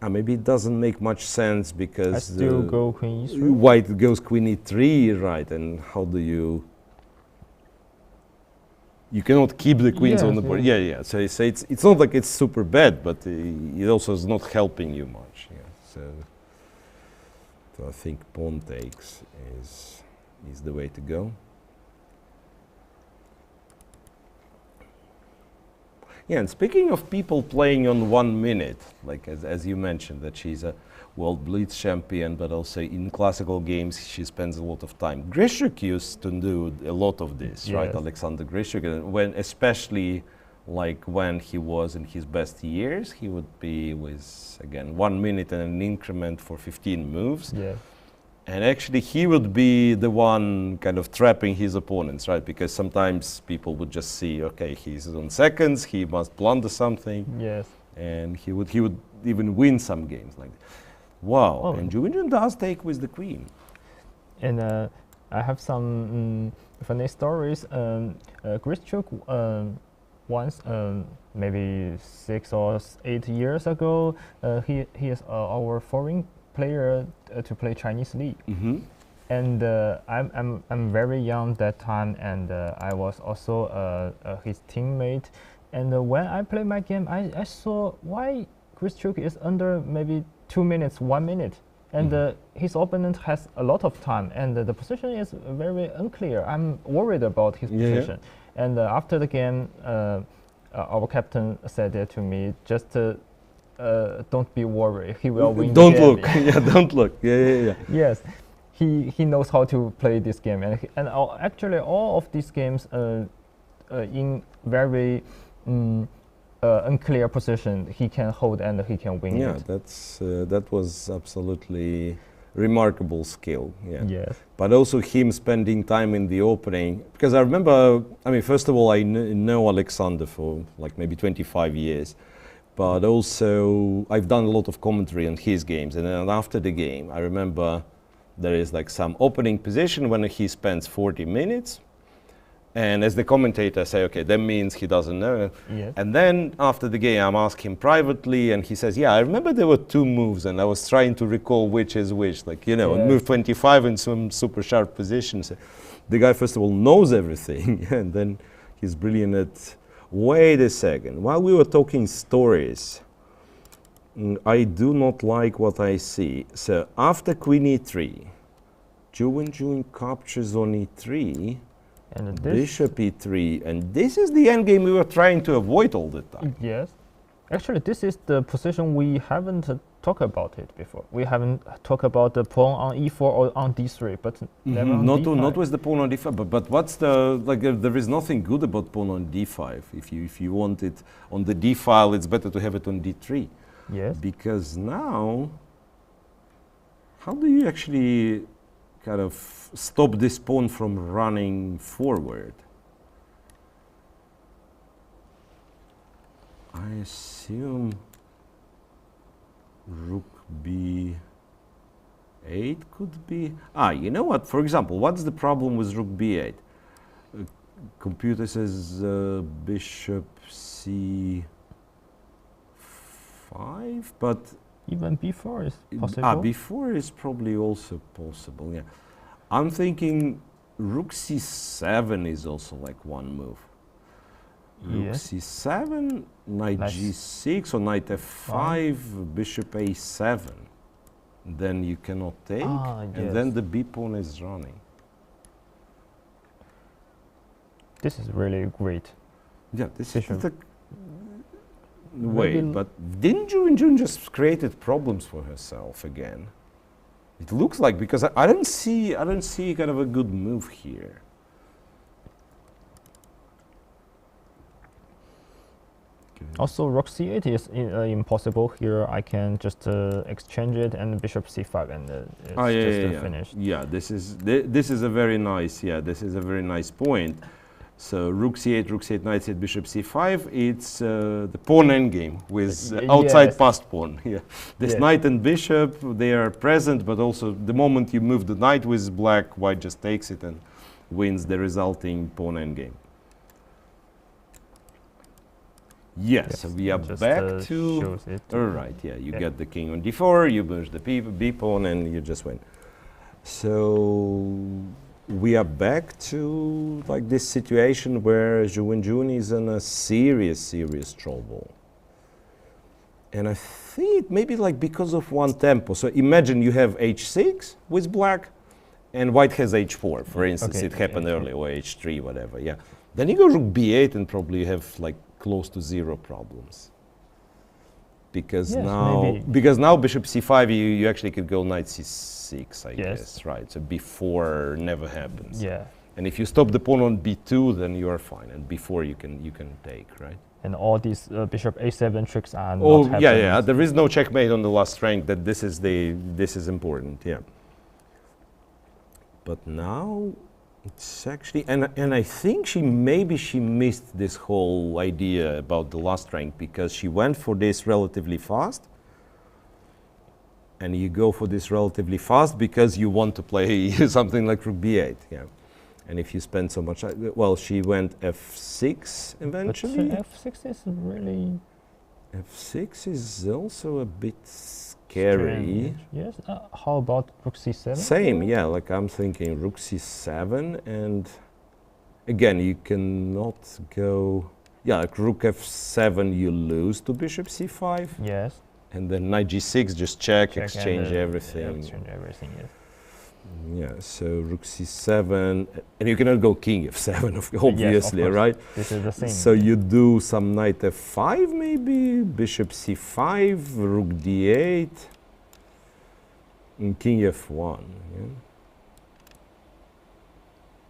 Maybe it doesn't make much sense because... I still go queen e3. White goes queen e3, right, and how do you... You cannot keep the queens on the board. Yeah. So it's not like it's super bad, but it also is not helping you much. Yeah. So I think pawn takes is the way to go. Yeah, and speaking of people playing on 1 minute, like as you mentioned, that she's a World Blitz champion, but also in classical games she spends a lot of time. Grishuk used to do a lot of this, right? Alexander Grishuk, and especially like when he was in his best years, he would be with, again, 1 minute and an increment for 15 moves. Yeah. And actually he would be the one kind of trapping his opponents, right? Because sometimes people would just see, okay, he's on seconds, he must blunder something. Yes. And he would even win some games like that. Wow, Oh. and Wenjun does take with the queen. And I have some funny stories. Grishuk once, maybe 6 or 8 years ago, he is our foreign player to play Chinese league. Mm-hmm. And I'm very young that time, and I was also his teammate. And when I play my game, I saw why Grishuk is under maybe 2 minutes, 1 minute, and his opponent has a lot of time, and the position is very unclear. I'm worried about his position. And after the game, our captain said it to me, just don't be worried, he will win Don't the game. look, yeah, don't look, yeah. Yes, he knows how to play this game, and actually all of these games in very unclear position, he can hold and he can win. Yeah, it. that was absolutely remarkable skill. Yeah. Yes. But also him spending time in the opening, because I remember, I mean, first of all, I know Alexander for like maybe 25 years, but also I've done a lot of commentary on his games, and then after the game, I remember there is like some opening position when he spends 40 minutes. And as the commentator say, okay, that means he doesn't know. Yes. And then after the game, I'm asking him privately, and he says, yeah, I remember there were 2 moves, and I was trying to recall which is which. Like, you know, move 25 in some super sharp positions. The guy, first of all, knows everything, and then he's brilliant at, wait a second, while we were talking stories, I do not like what I see. So after queen e3, Wenjun captures on e3, And bishop e3, and this is the endgame we were trying to avoid all the time. Yes. Actually, this is the position we haven't talked about it before. We haven't talked about the pawn on e4 or on d3, but never on d5. Not with the pawn on d5, but what's the, like, there is nothing good about pawn on d5. If you want it on the d file, it's better to have it on d3. Yes. Because now, how do you actually kind of stop this pawn from running forward? I assume rook b8 could be... you know what? For example, what's the problem with rook b8? Computer says bishop c5, but... Even b4 is possible. b4 is probably also possible, yeah. I'm thinking rook c7 is also like one move. Rook c7, knight g6, or knight f5, bishop a7. Then you cannot take, and then the b pawn is running. This is really great. Yeah, this is the... Wait, but didn't Wenjun just created problems for herself again? It looks like, because I don't see kind of a good move here. Also, rook c8 is impossible here. I can just exchange it and bishop c5, and it's finished. Yeah, this is a very nice. Yeah, this is a very nice point. So rook c8, knight c8, bishop c5. It's the pawn endgame with outside passed pawn. Yeah, this knight and bishop, they are present, but also the moment you move the knight with black, white just takes it and wins the resulting pawn endgame. Yes, so we are back to. All right, yeah, you get the king on d4, you push the b pawn, and you just win. So we are back to like this situation where Wenjun is in a serious trouble. And I think maybe like because of one tempo. So imagine you have h6 with black, and white has h4. For instance, it happened earlier, or h3, whatever. Yeah. Then you go rook b8, and probably you have like close to zero problems. Because now bishop c5, you actually could go knight c6, I guess, right? So before never happens. Yeah. And if you stop the pawn on b2, then you are fine. And before you can take, right? And all these bishop a7 tricks are not happening. Yeah. There is no checkmate on the last rank. That this is important. Yeah. But now it's actually, and I think she missed this whole idea about the last rank, because she went for this relatively fast. And you go for this relatively fast because you want to play something like rook b8. Yeah. And if you spend so much, well, she went f6 eventually. But f6 is really. F6 is also a bit scary. Yes. How about rook c7? Same, yeah. Like I'm thinking rook c7, and again you cannot go. Yeah, like rook f7, you lose to bishop c5. Yes. And then knight g6, just check exchange everything. Exchange everything. Yes. Yeah, so rook c7, and you cannot go king f7, obviously, yes, right? This is the same. So you do some knight f5, maybe, bishop c5, rook d8, and king f1.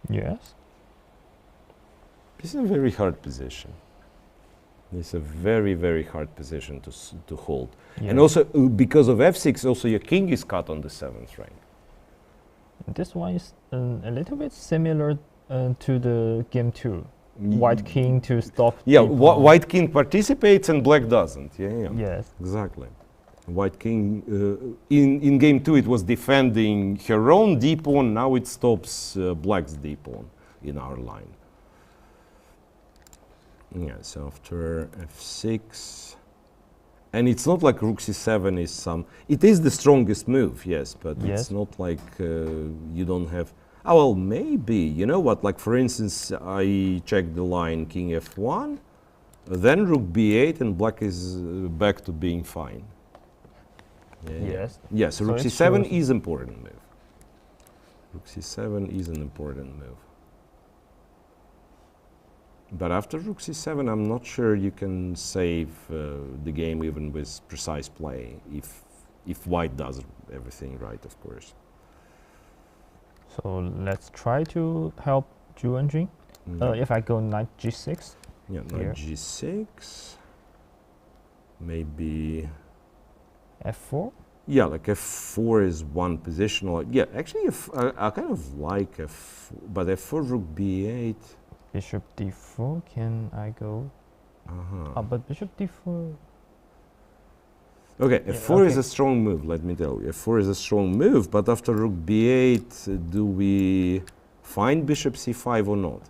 Yeah? Yes. This is a very hard position. It's a very hard position to hold. Yeah. And also, because of f6, also your king is cut on the 7th rank. This one is a little bit similar to the game 2. White king to stop. Yeah, white king participates and black doesn't. Yeah. Yes. Exactly. White king, in game 2 it was defending her own d pawn, now it stops black's d pawn in our line. Yeah, so after f6, and it's not like rook c7 is it is the strongest move, yes, but it's not like you don't have, well, maybe, you know what, like for instance, I check the line king f1, then rook b8, and black is back to being fine. Yes. Yeah, so rook c7 is important move. Rook c7 is an important move. But after rook c7, I'm not sure you can save the game even with precise play, if white does everything right, of course. So let's try to help Wenjun. If I go knight g6. Yeah, knight g6. Maybe f4. Yeah, like f4 is one position. Yeah, actually, I kind of like but f4 rook b8. Bishop d4, can I go? But bishop d4. Okay, f4 is a strong move, let me tell you. f4 is a strong move, but after rook b8, do we find bishop c5 or not?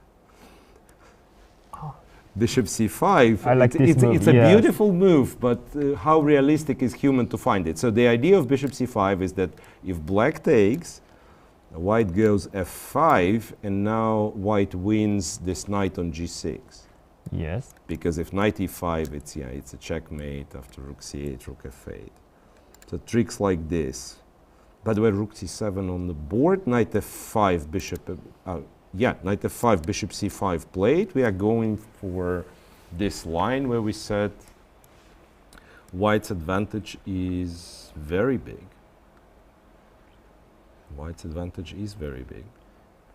Bishop c5, I like this move. It's a beautiful move, but how realistic is human to find it? So the idea of bishop c5 is that if black takes, white goes f5, and now white wins this knight on g6. Yes. Because if knight e5, it's a checkmate after rook c8, rook f8. So tricks like this. By the way, rook c7 on the board, knight f5, bishop. Knight f5, bishop c5 played. We are going for this line where we said white's advantage is very big. White's advantage is very big.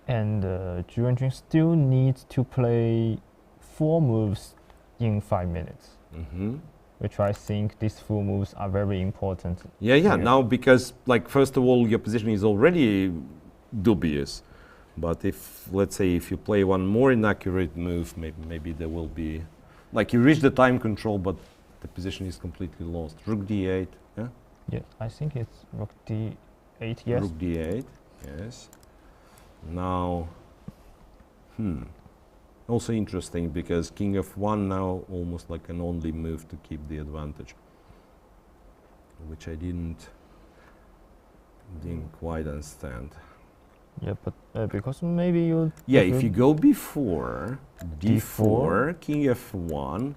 And Wenjun still needs to play 4 moves in 5 minutes. Which I think these 4 moves are very important. Yeah, yeah. Now, because like first of all, your position is already dubious, but if let's say if you play one more inaccurate move, maybe there will be, like you reach the time control, but the position is completely lost. Rook d8. Yeah. Yeah, I think it's Rook d8. Yes. Rook d8. Yes. Now, also interesting because King f1 now almost like an only move to keep the advantage, which I didn't quite understand. Yeah, but because maybe you. Yeah, if you go before d4, King f1,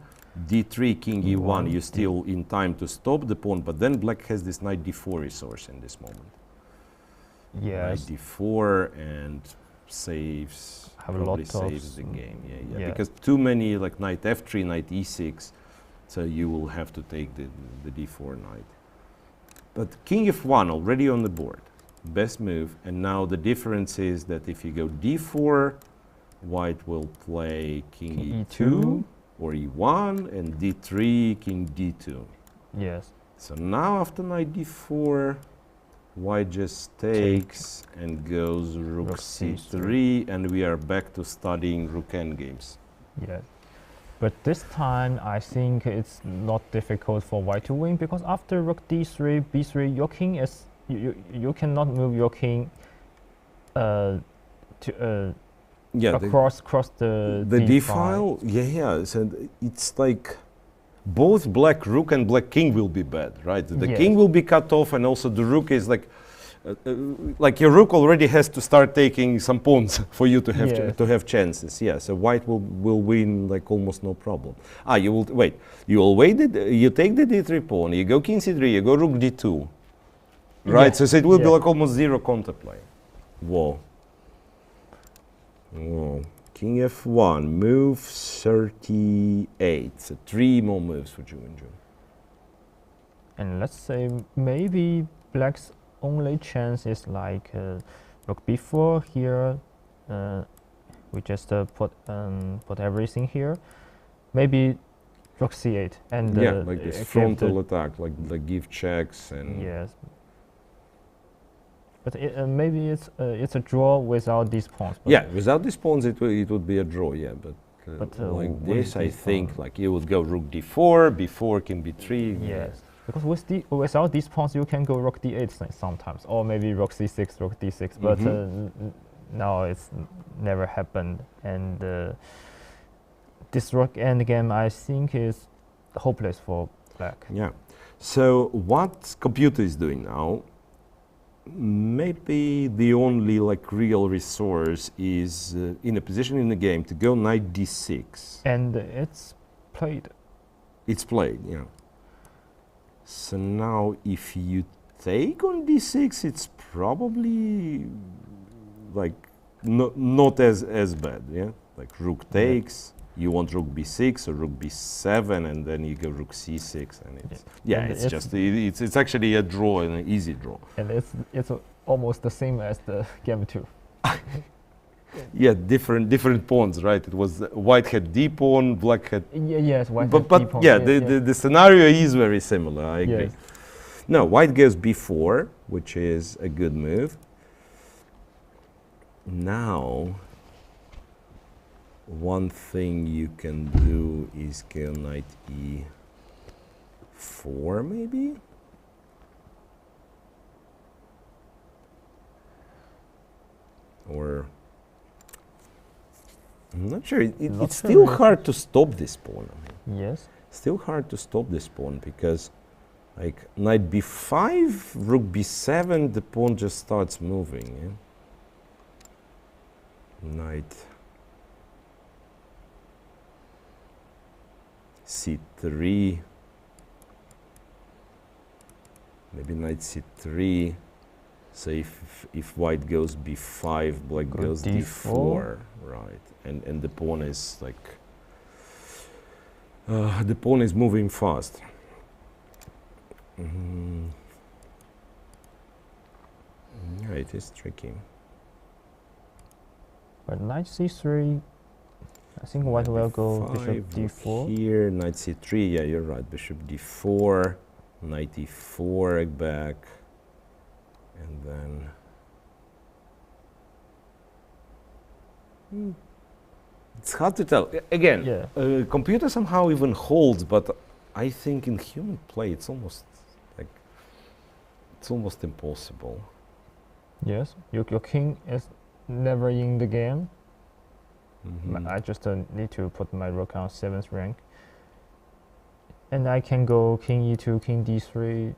d3, King e1, you're still in time to stop the pawn. But then Black has this knight d4 resource in this moment. Yes. Knight d4 and saves. Have a probably lot of saves the game. Yeah, yeah. because too many like knight f3, knight e6, so you will have to take the d4 knight. But King f1 already on the board, best move. And now the difference is that if you go d4, White will play King e2 or e1, and d3, King d2. Yes. So now after knight d4, White just takes and goes rook c3, and we are back to studying rook endgames. Yes. But this time, I think it's not difficult for White to win, because after rook d3, b3, your king is you cannot move your king across the d file. Yeah. So it's like both black rook and black king will be bad, right? The king will be cut off, and also the rook is like your rook already has to start taking some pawns for you to have to have chances. Yeah, so White will win like almost no problem. You will wait. You will wait. You take the d3 pawn. You go king c3. You go rook d2. Right. So it will be like almost zero counterplay. Whoa. Whoa. King f1, move 38. So 3 more moves for Wenjun. And let's say maybe Black's only chance is like rook b4 here. We just put everything here. Maybe rook c8 and like this frontal attack, like give checks and yes. But maybe it's a draw without these pawns. Yeah, without these pawns it would be a draw. Yeah, but like this, I think like you would go rook d4, b4 can be 3. Yes, because without these pawns you can go rook d8 sometimes, or maybe rook c6, rook d6. But now it's never happened, and this rook endgame I think is hopeless for Black. Yeah. So what computer is doing now? Maybe the only like real resource is in a position in the game to go knight d6. And it's played. It's played, yeah. So now if you take on d6, it's probably like not as bad, yeah? Like rook takes, you want rook b6 or rook b7, and then you go rook c6, and it's actually a draw, and an easy draw. And it's almost the same as the game 2. Yeah, different pawns, right? It was White had d pawn, Black had yes, White but had d pawn. Yeah, the scenario is very similar. I agree. Yes. No, White goes b4, which is a good move. Now, one thing you can do is go knight e4, maybe? Or I'm not sure. It's still hard to stop this pawn. I mean, yes. Still hard to stop this pawn because, like, knight b5, rook b7, the pawn just starts moving. Yeah? Knight c3, maybe knight c3. So if White goes b5, Black goes d4, right? And the pawn is like the pawn is moving fast. Yeah, it is tricky. But knight c3, I think white will go bishop d4. Here, knight c3, yeah, you're right. Bishop d4, knight e4 back, and then... It's hard to tell. Again, computer somehow even holds, but I think in human play it's almost impossible. Yes, your king is never in the game. I just need to put my rook on 7th rank. And I can go king e2, king d3.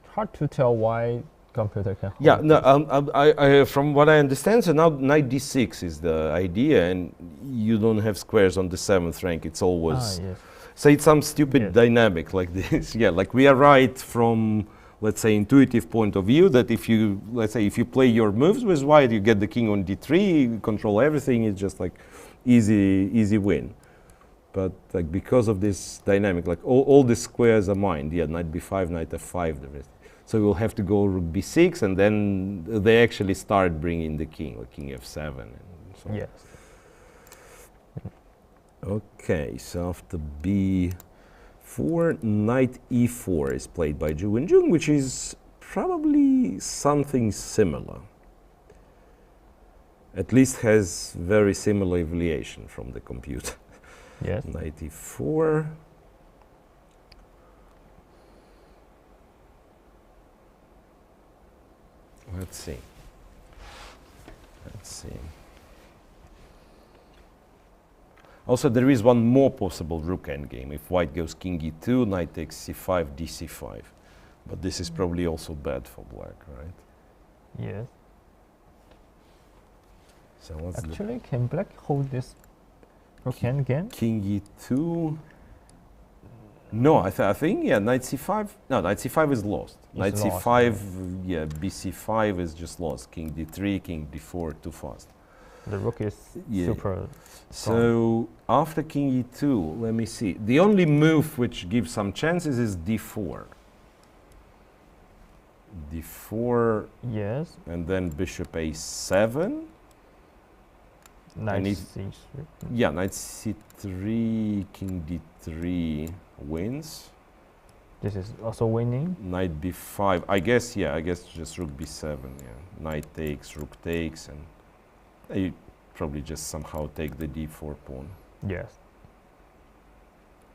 Hard to tell why computer can hold. Yeah, no, I from what I understand, so now knight d6 is the idea, and you don't have squares on the 7th rank. It's always... So it's some stupid dynamic like this. Yeah, like we are right from, let's say, intuitive point of view that if you, let's say, if you play your moves with white, you get the king on d3, you control everything, it's just like easy win. But like because of this dynamic, like all the squares are mine. Yeah, knight b5, knight f5, the rest. So we'll have to go rook b6, and then they actually start bringing the king, like king f7 and so on. Yes. Okay, so after b4, knight e4 is played by Wenjun, which is probably something similar. At least has very similar evaluation from the computer. Yes. Knight e4. Let's see. Also, there is one more possible rook endgame. If white goes king e2, knight takes c5, dc5. But this is probably also bad for black, right? Yes. So what's actually, can black hold this rook endgame? King e2. No, I think, yeah, knight c5. No, knight c5 is lost. Knight c5, yeah, bc5 is just lost. King d3, king d4, too fast. The rook is super strong. So after king e2, let me see. The only move which gives some chances is d4. d4. Yes. And then bishop a7. Knight c3. Yeah, knight c3, king d3 wins. This is also winning. Knight b5. I guess just rook b7. Yeah, knight takes, rook takes, and you probably just somehow take the d4 pawn. Yes.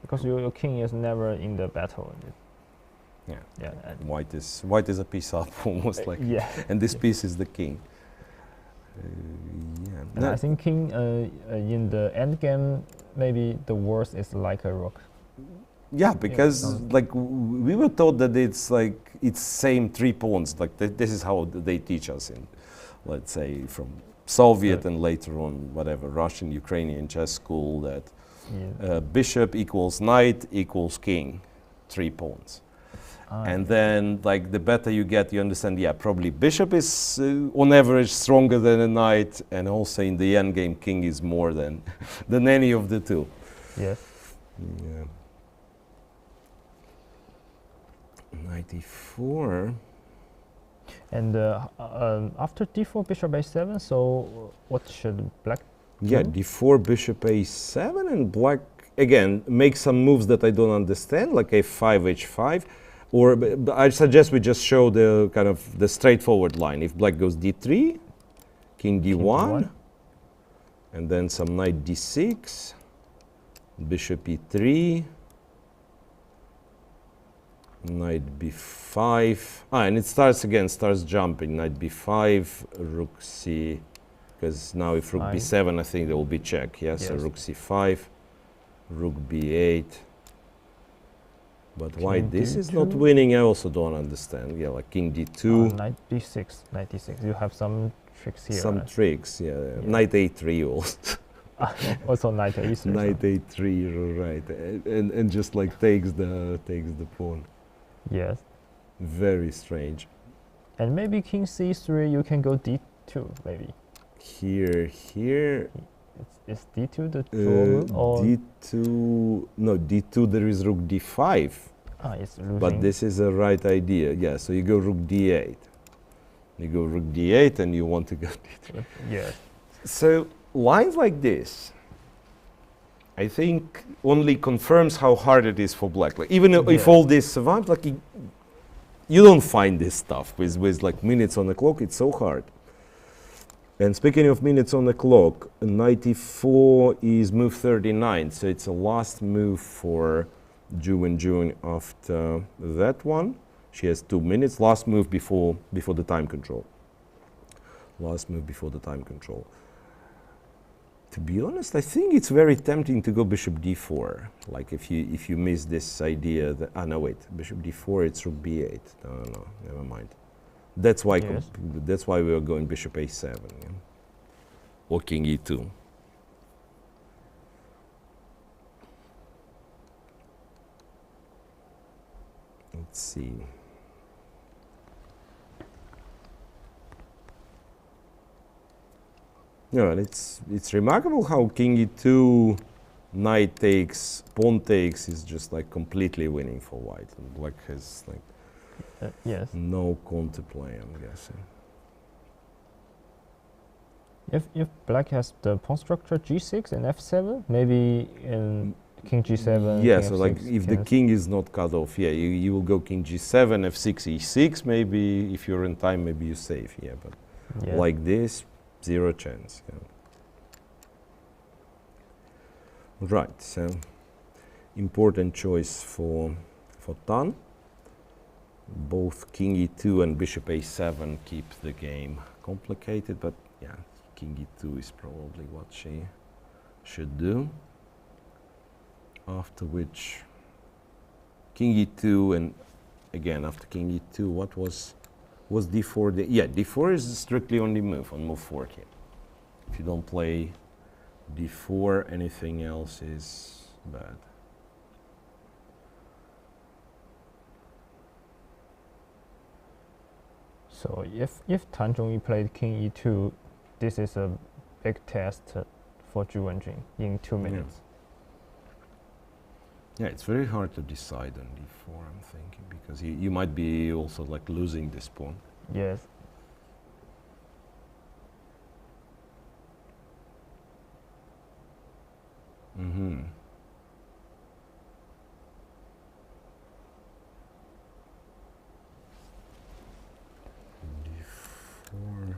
Because your king is never in the battle. Yeah. Yeah. White is a piece up almost like. Yeah. And this piece is the king. And I think king in the endgame, maybe the worst is like a rook. Yeah, because like we were taught that it's like it's same 3 pawns. Like this is how they teach us in, let's say, from Soviet and later on whatever Russian, Ukrainian chess school, that bishop equals knight equals king, 3 pawns. And then, like, the better you get, you understand, yeah, probably bishop is, on average, stronger than a knight, and also in the endgame, king is more than any of the two. Yes. Yeah. Knight e4. And after d4, bishop a7, so what should black do? Yeah, d4, bishop a7, and black, again, make some moves that I don't understand, like a5, h5. Or I suggest we just show the kind of the straightforward line. If black goes d3, king d1, and then some knight d6, bishop e3, knight b5. And it starts jumping. Knight b5, rook c, because now if rook b7, I think there will be check. Yes. So rook c5, rook b8. But why this is not winning, I also don't understand. Yeah, like king d2. Knight d6, knight d6. You have some tricks here. Some tricks, yeah. Knight a3 also. Also knight a3. Knight a3, right. And just like takes the pawn. Yes. Very strange. And maybe king c3, you can go d2, maybe. Here. Is d2 the draw or d2? No, d2. There is rook d5. It's losing. But this is a right idea. Yeah. So you go rook d8. You go rook d8 and you want to go d3. Yes. So lines like this, I think, only confirms how hard it is for black. Like, even if all this survives, like you don't find this stuff with like minutes on the clock. It's so hard. And speaking of minutes on the clock, 94 is move 39, so it's a last move for Wenjun after that one. She has 2 minutes. Last move before the time control. Last move before the time control. To be honest, I think it's very tempting to go bishop d4. Like if you miss this idea that no wait, bishop d4, it's rook b8. No, never mind. That's why that's why we are going bishop a7, yeah? Or king e2. Let's see. Yeah, and it's remarkable how king e2, knight takes, pawn takes is just like completely winning for white. And black has like no counterplay, I'm guessing. If black has the pawn structure g6 and f7, maybe in king g7. Yeah, king so f6, like if the king is not cut off, yeah, you will go king g7, f6, e6. Maybe if you're in time, maybe you save. Yeah, but like this, 0 chance. Yeah. Right. So important choice for Tan. Both king e2 and bishop a7 keep the game complicated, but yeah, king e2 is probably what she should do. After which king e2, and again after king e2, what was d4? Yeah, d4 is strictly on the move, on move 40. If you don't play d4, anything else is bad. So if Tan Zhongyi played king e2, this is a big test for Zhu Wenjun in 2 minutes. Yeah, it's very hard to decide on d4, I'm thinking, because you might be also like losing this pawn. Yes. Mm-hmm. d4.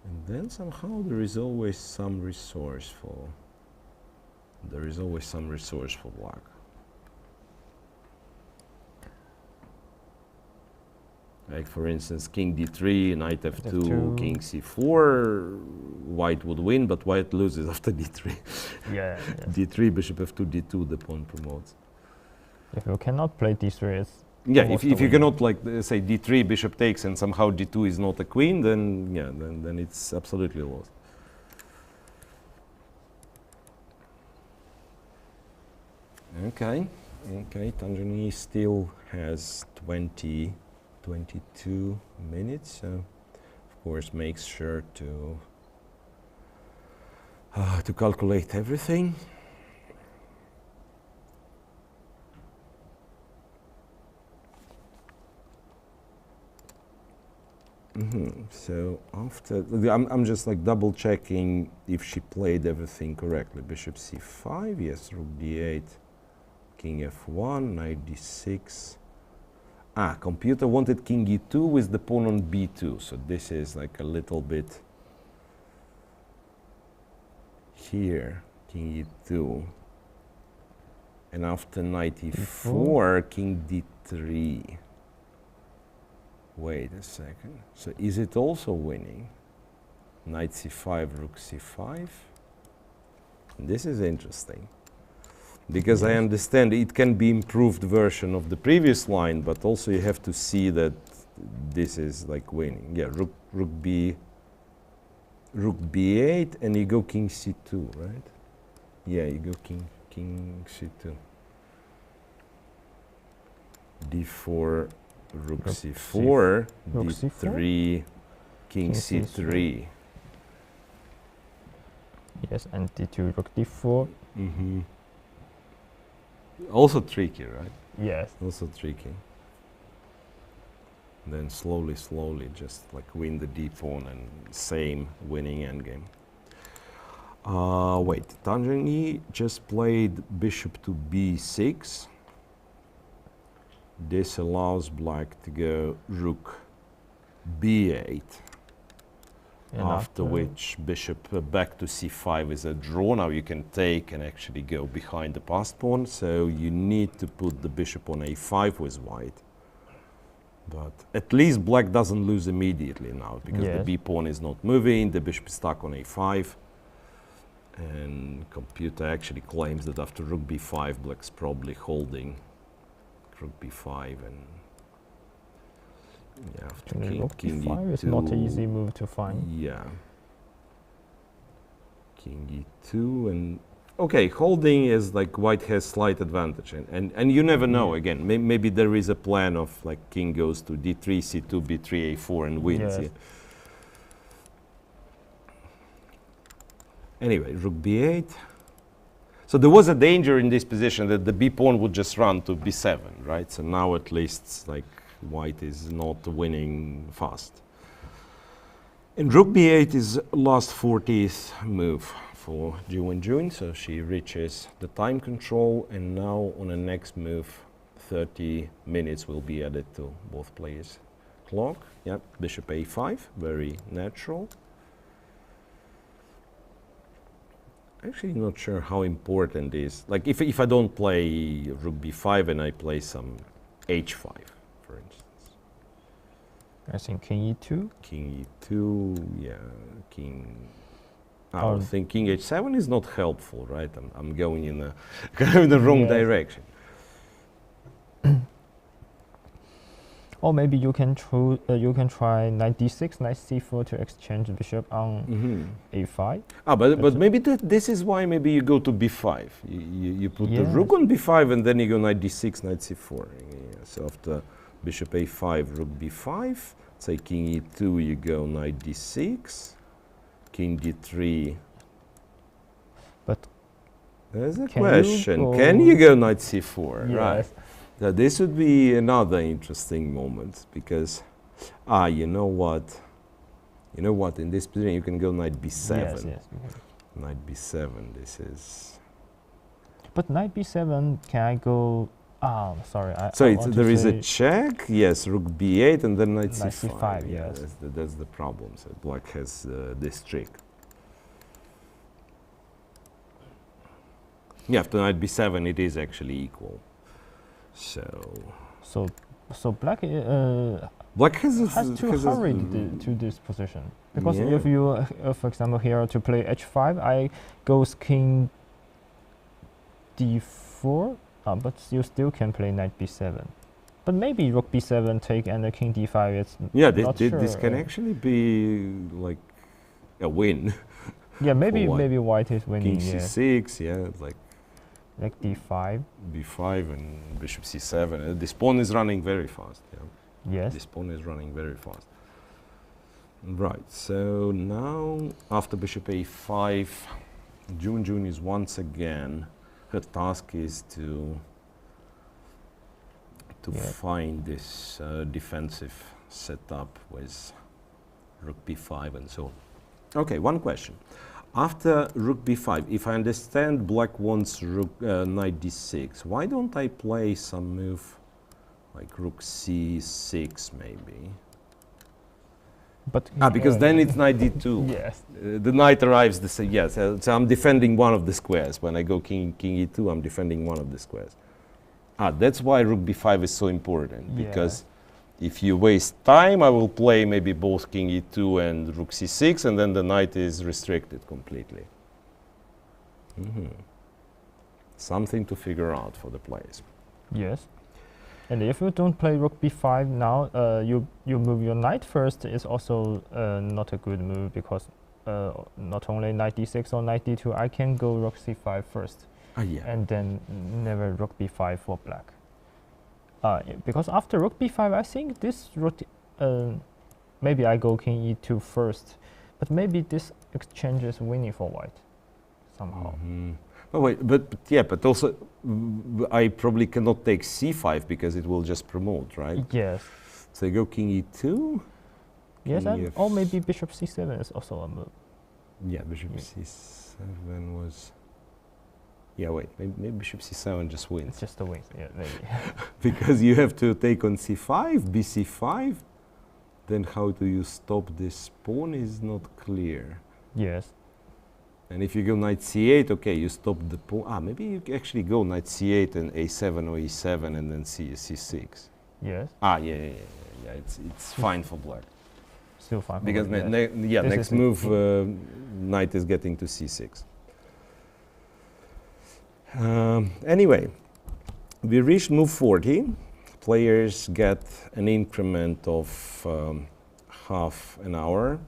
And then somehow there is always some resource for black. Like for instance, king d3, knight f2, king c4, white would win, but white loses after d3. Yeah. d3, bishop f2, d2, the pawn promotes. If you cannot play d3, it's if you cannot like say d3, bishop takes, and somehow d2 is not a queen, then then it's absolutely lost. Okay, Tan Zhongyi still has 22 minutes, so of course makes sure to calculate everything. So after I'm just like double checking if she played everything correctly. Bishop c5, yes, rook d8, king f1, knight d6. Computer wanted king e2 with the pawn on b2, so this is like a little bit here, king e2. And after knight e4, king d3. Wait a second, so is it also winning? Knight c5, rook c5? This is interesting. Because I understand it can be improved version of the previous line, but also you have to see that this is like winning. Yeah, rook b8, and you go king c2, right? Yeah, you go king c2. d4, rook c4, d3, king c3. Yes, and d2, rook d4. Also tricky, right? Yes. Also tricky. Then slowly, just like win the d pawn and same winning endgame. Wait, Zhongyi just played bishop to b6. This allows black to go rook b8. And After which bishop back to c5 is a draw. Now you can take and actually go behind the passed pawn. So you need to put the bishop on a5 with white. But at least black doesn't lose immediately now because the b pawn is not moving. The bishop is stuck on a5. And computer actually claims that after rook b5, black's probably holding rook b5 and yeah, after rook king b5 is e2, not an easy move to find. Yeah. King e2 and okay, holding is like white has slight advantage and you never know again. Maybe there is a plan of like king goes to d3, c2, b3, a4 and wins. Yes. Yeah? Anyway, rook b8. So there was a danger in this position that the b pawn would just run to b7, right? So now at least like white is not winning fast. And rook b8 is last 40th move for Wenjun, so she reaches the time control, and now on the next move 30 minutes will be added to both players' clock. Yep, bishop a5, very natural. Actually not sure how important it is. Like if I don't play rook b5 and I play some h5, for instance. I think king e2. King e2, yeah, king. I think king h7 is not helpful, right? I'm going in the in the wrong direction. Or maybe you can try knight d6, knight c4 to exchange the bishop on a5. But maybe this is why maybe you go to b5. You put the rook on b5 and then you go knight d6, knight c4. Yeah, so after bishop a5, rook b5, say king e2, you go knight d6, king d3. But there's a question. Can you go knight c4? Yes. Right. Now this would be another interesting moment because, you know what? In this position you can go knight b7. Yes. Knight b7. This is. But knight b7, can I go? Sorry. There is a check. Yes, rook b8 and then knight c5. Yeah, yes. that's the problem. So black has this trick. Yeah, after knight b7 it is actually equal. So black black has to hurry to this position because if you, for example, here to play h5, I goes king d4, but you still can play knight b7. But maybe rook b7 take and the king d5. It's this can actually be like a win. Yeah, maybe white is winning. King c6, like d5. b5 and bishop c7. This pawn is running very fast. Yeah. Yes. This pawn is running very fast. Right. So now after bishop a5, Wenjun is once again. Her task is to find this defensive setup with rook b5 and so on. Okay. One question. After rook b5, if I understand black wants rook knight d6, why don't I play some move like rook c6 maybe? But because then it's knight d2. Yes. The knight arrives the same. Yes, so I'm defending one of the squares. When I go king e2, I'm defending one of the squares. That's why rook b5 is so important, because if you waste time, I will play maybe both king e2 and rook c6, and then the knight is restricted completely. Something to figure out for the players. Yes. And if you don't play rook b5 now, you move your knight first is also not a good move, because not only knight d6 or knight d2, I can go rook c5 first. And then never rook b5 for black. Because after rook b5, I think this rook, maybe I go king e2 first, but maybe this exchange is winning for white somehow. Oh wait, but also I probably cannot take c5 because it will just promote, right? Yes. So you go king e2. Yes, King or maybe bishop c7 is also a move. Yeah, bishop c7 was. Yeah, wait, maybe bishop c7 just wins. It's just a win, yeah, maybe. Because you have to take on c5, bc5. Then how do you stop this pawn is not clear. Yes. And if you go knight c8, okay, you stop the pawn. Maybe you actually go knight c8 and a7 or e7 and then c6. Yes. Yeah, it's fine for black. Still fine. Because This next move, knight is getting to c6. Anyway, we reached move 40. Players get an increment of half an hour.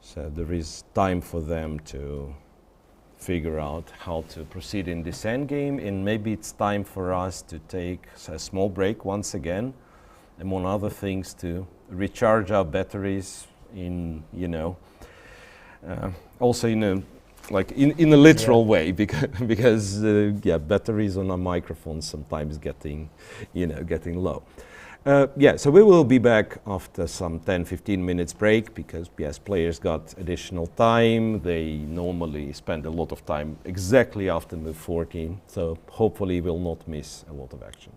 So there is time for them to figure out how to proceed in this endgame, and maybe it's time for us to take a small break once again, among other things, to recharge our batteries in, also like in a literal way, because batteries on our microphones sometimes getting low. So we will be back after some 10-15 minutes break, because yes, players got additional time. They normally spend a lot of time exactly after move 14, so hopefully we'll not miss a lot of action.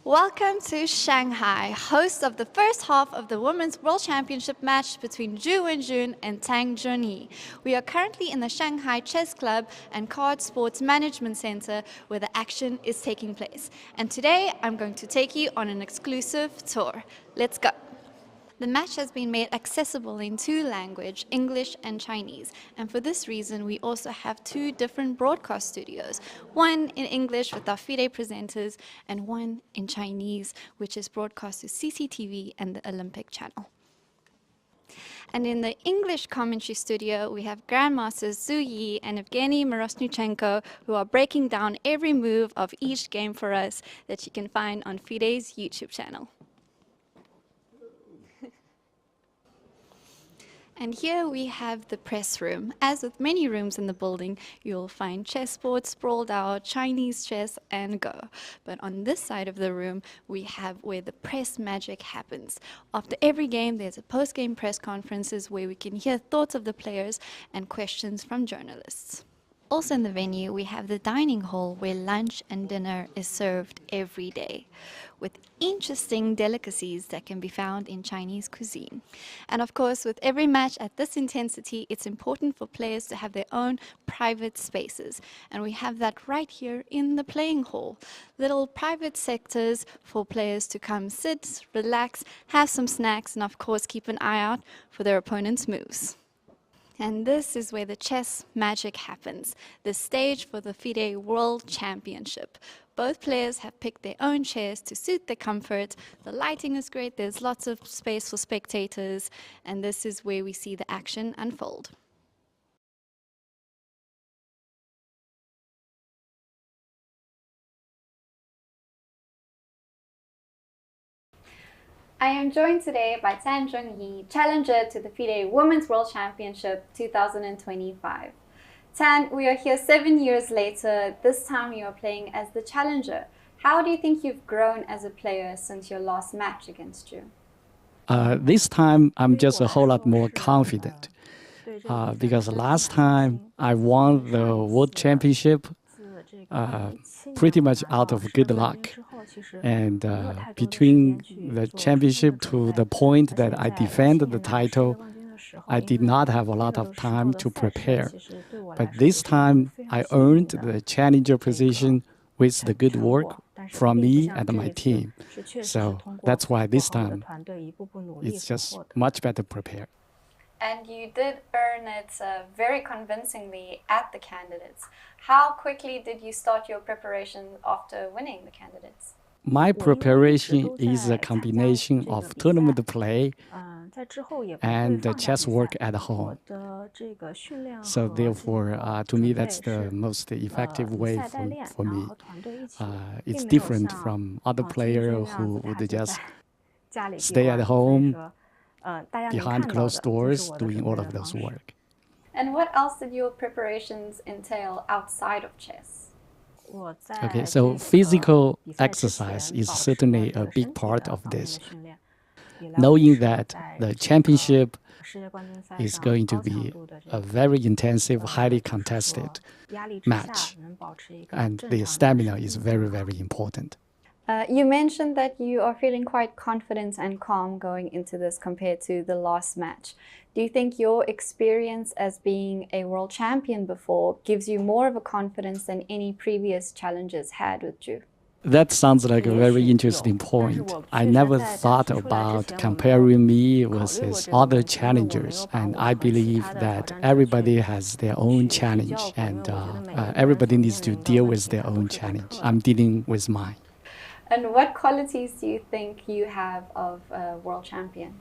Welcome to Shanghai, host of the first half of the Women's World Championship match between Wenjun and Zhongyi. We are currently in the Shanghai Chess Club and Card Sports Management Center where the action is taking place. And today I'm going to take you on an exclusive tour. Let's go. The match has been made accessible in two languages, English and Chinese. And for this reason, we also have two different broadcast studios. One in English with our FIDE presenters, and one in Chinese, which is broadcast to CCTV and the Olympic Channel. And in the English commentary studio, we have Grandmasters Zhongyi and Evgenij Miroshnichenko, who are breaking down every move of each game for us that you can find on FIDE's YouTube channel. And here we have the press room. As with many rooms in the building, you'll find chessboards sprawled out, Chinese chess, and Go. But on this side of the room, we have where the press magic happens. After every game, there's a post-game press conferences where we can hear thoughts of the players and questions from journalists. Also in the venue, we have the dining hall where lunch and dinner is served every day, with interesting delicacies that can be found in Chinese cuisine. And of course, with every match at this intensity, it's important for players to have their own private spaces. And we have that right here in the playing hall. Little private sectors for players to come sit, relax, have some snacks, and of course, keep an eye out for their opponent's moves. And this is where the chess magic happens, the stage for the FIDE World Championship. Both players have picked their own chairs to suit their comfort. The lighting is great, there's lots of space for spectators, and this is where we see the action unfold. I am joined today by Zhongyi, challenger to the FIDE Women's World Championship 2025. Tan, we are here 7 years later. This time you are playing as the challenger. How do you think you've grown as a player since your last match against Zhu? This time, I'm just a whole lot more confident because last time I won the World Championship pretty much out of good luck. And between the championship to the point that I defended the title, I did not have a lot of time to prepare. But this time, I earned the challenger position with the good work from me and my team. So that's why this time, it's just much better prepared. And you did earn it very convincingly at the candidates. How quickly did you start your preparation after winning the candidates? My preparation is a combination of tournament play and the chess work at home. So therefore, to me, that's the most effective way for me. It's different from other players who would just stay at home behind closed doors doing all of those work. And what else did your preparations entail outside of chess? Okay, so physical exercise is certainly a big part of this. Knowing that the championship is going to be a very intensive, highly contested match, and the stamina is very, very important. You mentioned that you are feeling quite confident and calm going into this compared to the last match. Do you think your experience as being a world champion before gives you more of a confidence than any previous challenges had with Zhu? That sounds like a very interesting point. I never thought about comparing me versus other challengers, and I believe that everybody has their own challenge, and everybody needs to deal with their own challenge. I'm dealing with mine. And what qualities do you think you have of a world champion?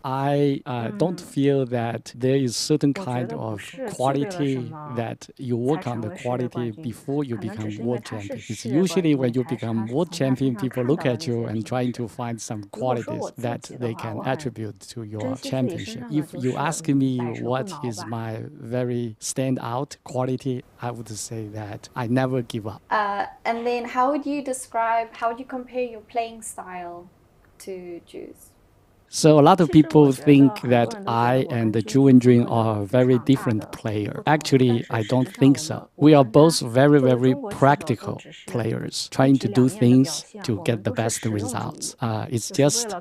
I don't feel that there is certain kind of quality that you work on the quality before you become world champion. It's usually when you become world champion, people look at you and trying to find some qualities that they can attribute to your championship. If you ask me what is my very standout quality, I would say that I never give up. And then how would you compare your playing style to Zhu's? So a lot of people think that I and Zhu Wenjun are very different players. Actually, I don't think so. We are both very, very practical players, trying to do things to get the best results. It's just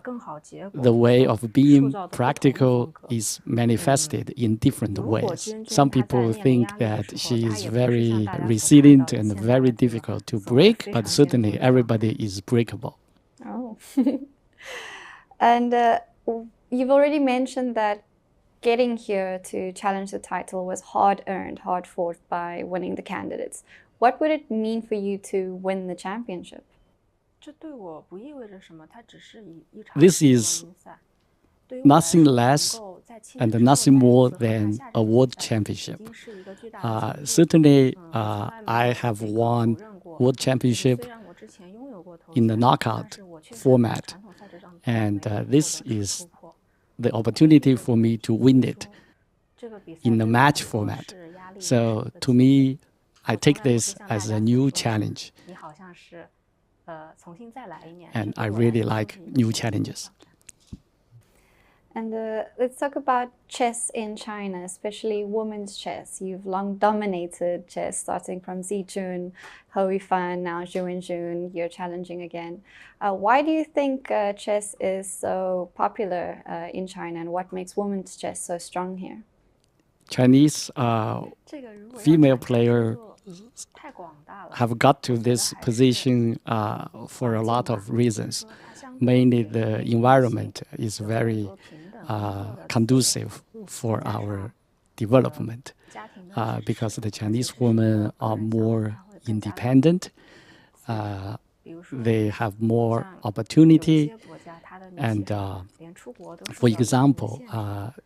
the way of being practical is manifested in different ways. Some people think that she is very resilient and very difficult to break, but certainly everybody is breakable. Oh. And you've already mentioned that getting here to challenge the title was hard earned, hard fought by winning the candidates. What would it mean for you to win the championship? This is nothing less and nothing more than a world championship. Certainly, I have won world championship in the knockout format, and this is the opportunity for me to win it in the match format. So to me, I take this as a new challenge, and I really like new challenges. And let's talk about chess in China, especially women's chess. You've long dominated chess, starting from Zijun, Hou Yifan, now Zhu Wenjun. You're challenging again. Why do you think chess is so popular in China, and what makes women's chess so strong here? Chinese female players have got to this position for a lot of reasons. Mainly the environment is very conducive for our development because the Chinese women are more independent. They have more opportunity. And for example,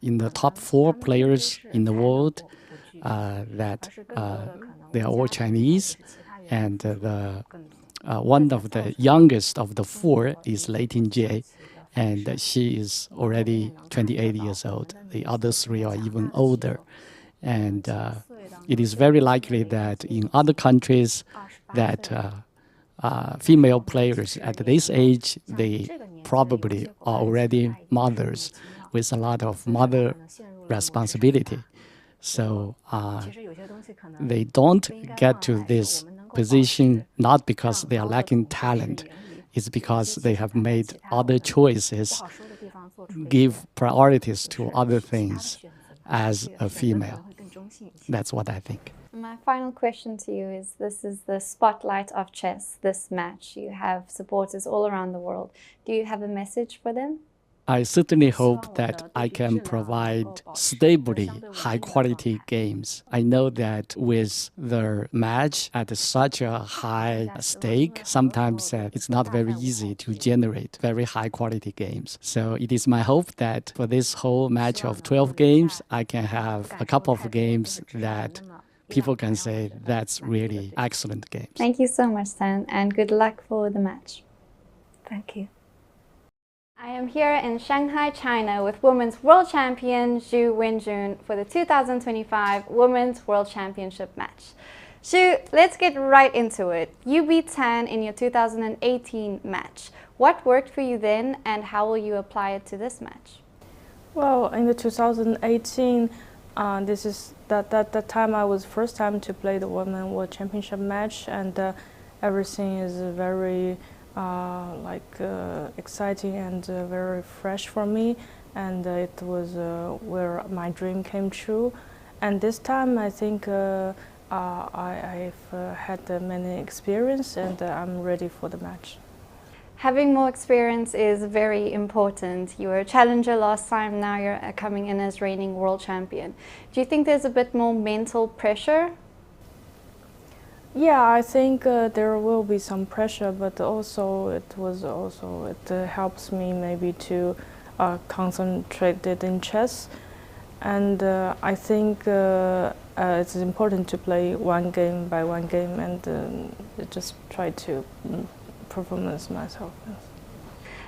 in the top 4 players in the world, that they are all Chinese, and one of the youngest of the 4 is Lei Tingjie, and she is already 28 years old. The other 3 are even older. And it is very likely that in other countries that female players at this age, they probably are already mothers with a lot of mother responsibility. So they don't get to this position not because they are lacking talent, it's because they have made other choices, give priorities to other things as a female. That's what I think. My final question to you is, this is the spotlight of chess, this match. You have supporters all around the world. Do you have a message for them? I certainly hope that I can provide stably high-quality games. I know that with the match at such a high stake, sometimes it's not very easy to generate very high-quality games. So it is my hope that for this whole match of 12 games, I can have a couple of games that people can say that's really excellent games. Thank you so much, Tan, and good luck for the match. Thank you. I am here in Shanghai, China with women's world champion Zhu Wenjun for the 2025 Women's World Championship match. Zhu, let's get right into it. You beat Tan in your 2018 match. What worked for you then, and how will you apply it to this match? Well, in the 2018, this is that time I was first time to play the Women's World Championship match, and everything is very exciting and very fresh for me, and it was where my dream came true. And this time I think I've had many experience, and I'm ready for the match. Having more experience is very important. You were a challenger last time, now you're coming in as reigning world champion. Do you think there's a bit more mental pressure? Yeah, I think there will be some pressure, but also it helps me maybe to concentrate it in chess, and I think it's important to play one game by one game and just try to performance myself.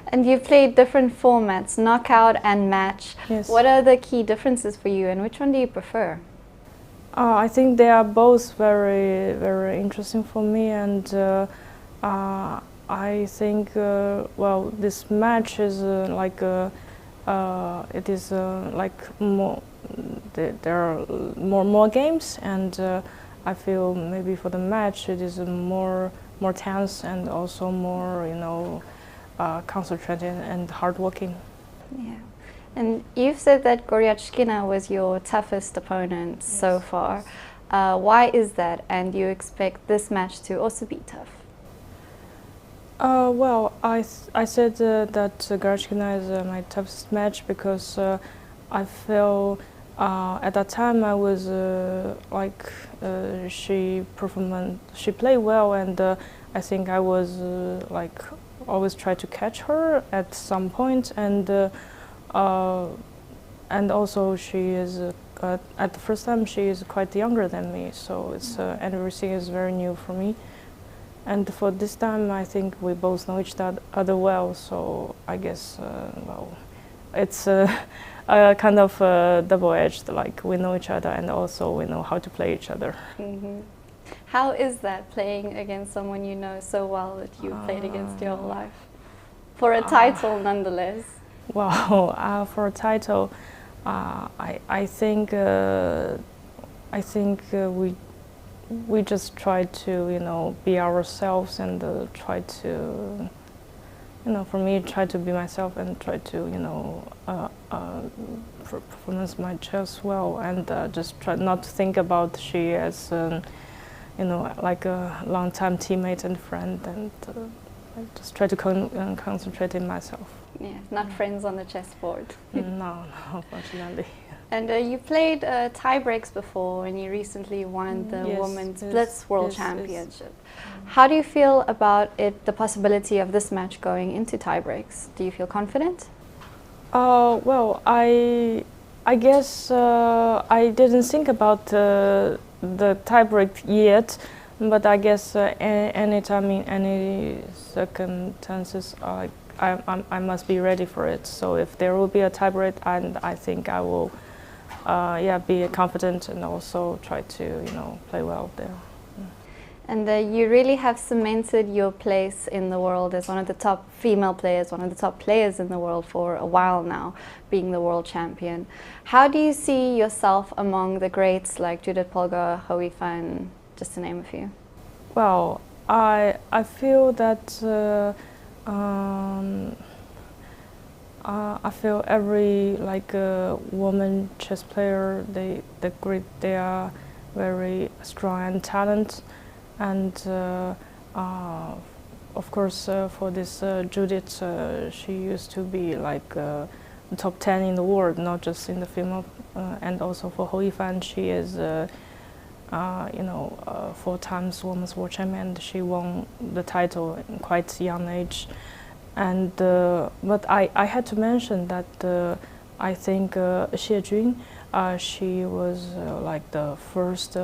And you've played different formats, knockout and match. Yes. What are the key differences for you, and which one do you prefer? I think they are both very, very interesting for me, and I think well, this match is it is like more. There are more games, and I feel maybe for the match it is more tense and also more concentrated and hardworking. Yeah. And you've said that Goryachkina was your toughest opponent so far. Yes. Why is that? And do you expect this match to also be tough? Well, I said that Goryachkina is my toughest match because I feel at that time I was she played well, and I think I was always try to catch her at some point, and also she is at the first time she is quite younger than me, so it's and everything is very new for me. And for this time, I think we both know each other well, so I guess well, it's a kind of double-edged. Like we know each other, and also we know how to play each other. Mm-hmm. How is that, playing against someone you know so well that you played against your whole life? For a title, nonetheless. Wow, for a title, I think we just try to be ourselves and try to for me try to be myself and try to performance my chess well, and just try not to think about she as like a long-time teammate and friend, and I just try to concentrate in myself. Yeah, not friends on the chessboard. No, unfortunately. And you played tiebreaks before, and you recently won the Women's Blitz World Championship. How do you feel about it, the possibility of this match going into tiebreaks? Do you feel confident? Well, I guess I didn't think about the tiebreak yet, but I guess anytime in any circumstances, I must be ready for it. So if there will be a tiebreak, and I think I will, be confident and also try to play well there. And you really have cemented your place in the world as one of the top female players, one of the top players in the world for a while now, being the world champion. How do you see yourself among the greats like Judith Polgar, Hou Yifan, just to name a few? Well, I feel that I feel every woman chess player, they are very strong and talented. And of course, for this Judith, she used to be top 10 in the world, not just in the female. And also for Hou Yifan, she is 4 times women's world champion. And she won the title in quite young age. And but I had to mention that I think Xie Jun, she was the first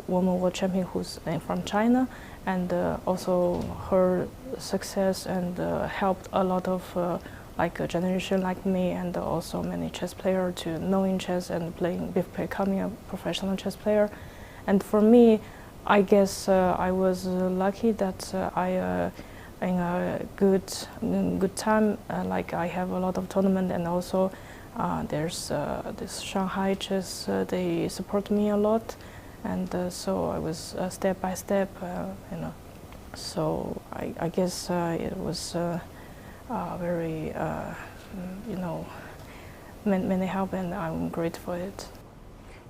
woman world champion who's from China, and also her success and helped a lot of a generation like me, and also many chess players to knowing chess and becoming a professional chess player. And for me, I guess I was lucky that I in a good time, I have a lot of tournament, and also there's this Shanghai chess, they support me a lot. And so I was step by step, So I guess it was very, many help, and I'm grateful for it.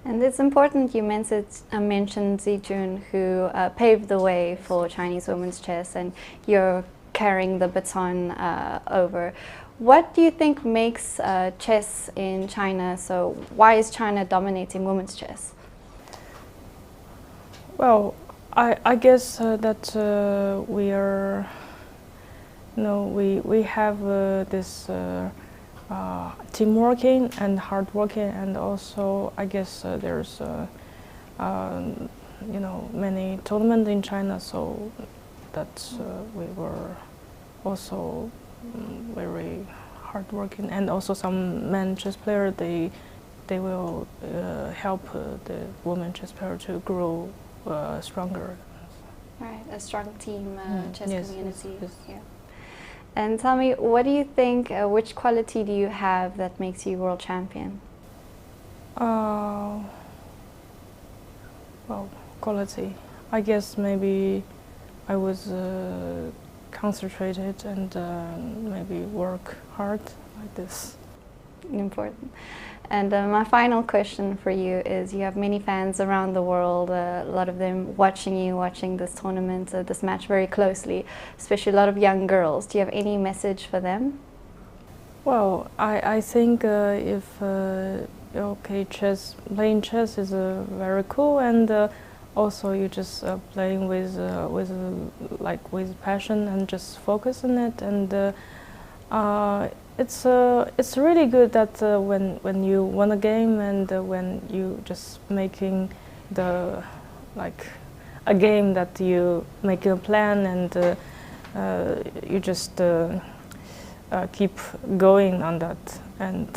And it's important you mentioned Xie Jun, who paved the way for Chinese women's chess, and you're carrying the baton over. What do you think makes chess in China so? Why is China dominating women's chess? Well, I guess that we are, we have this team working and hard working, and also I guess there's many tournaments in China, so that we were also very hard working, and also some men chess player they will help the women chess player to grow stronger. Right, a strong team chess community. Yes. Yeah. And tell me, what do you think, which quality do you have that makes you world champion? Well, quality. I guess maybe I was concentrated and maybe work hard like this. Important. And my final question for you is, you have many fans around the world, a lot of them watching you, watching this tournament, this match very closely, especially a lot of young girls. Do you have any message for them? Well, I think if okay, playing chess is very cool, and also you just playing with passion and just focus on it, and it's really good that when you won a game and when you just making a game that you making a plan and you just keep going on that. And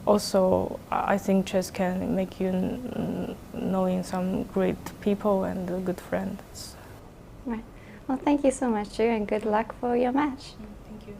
also I think chess can make you knowing some great people and good friends. Right. Well, thank you so much, Ju, and good luck for your match. Thank you.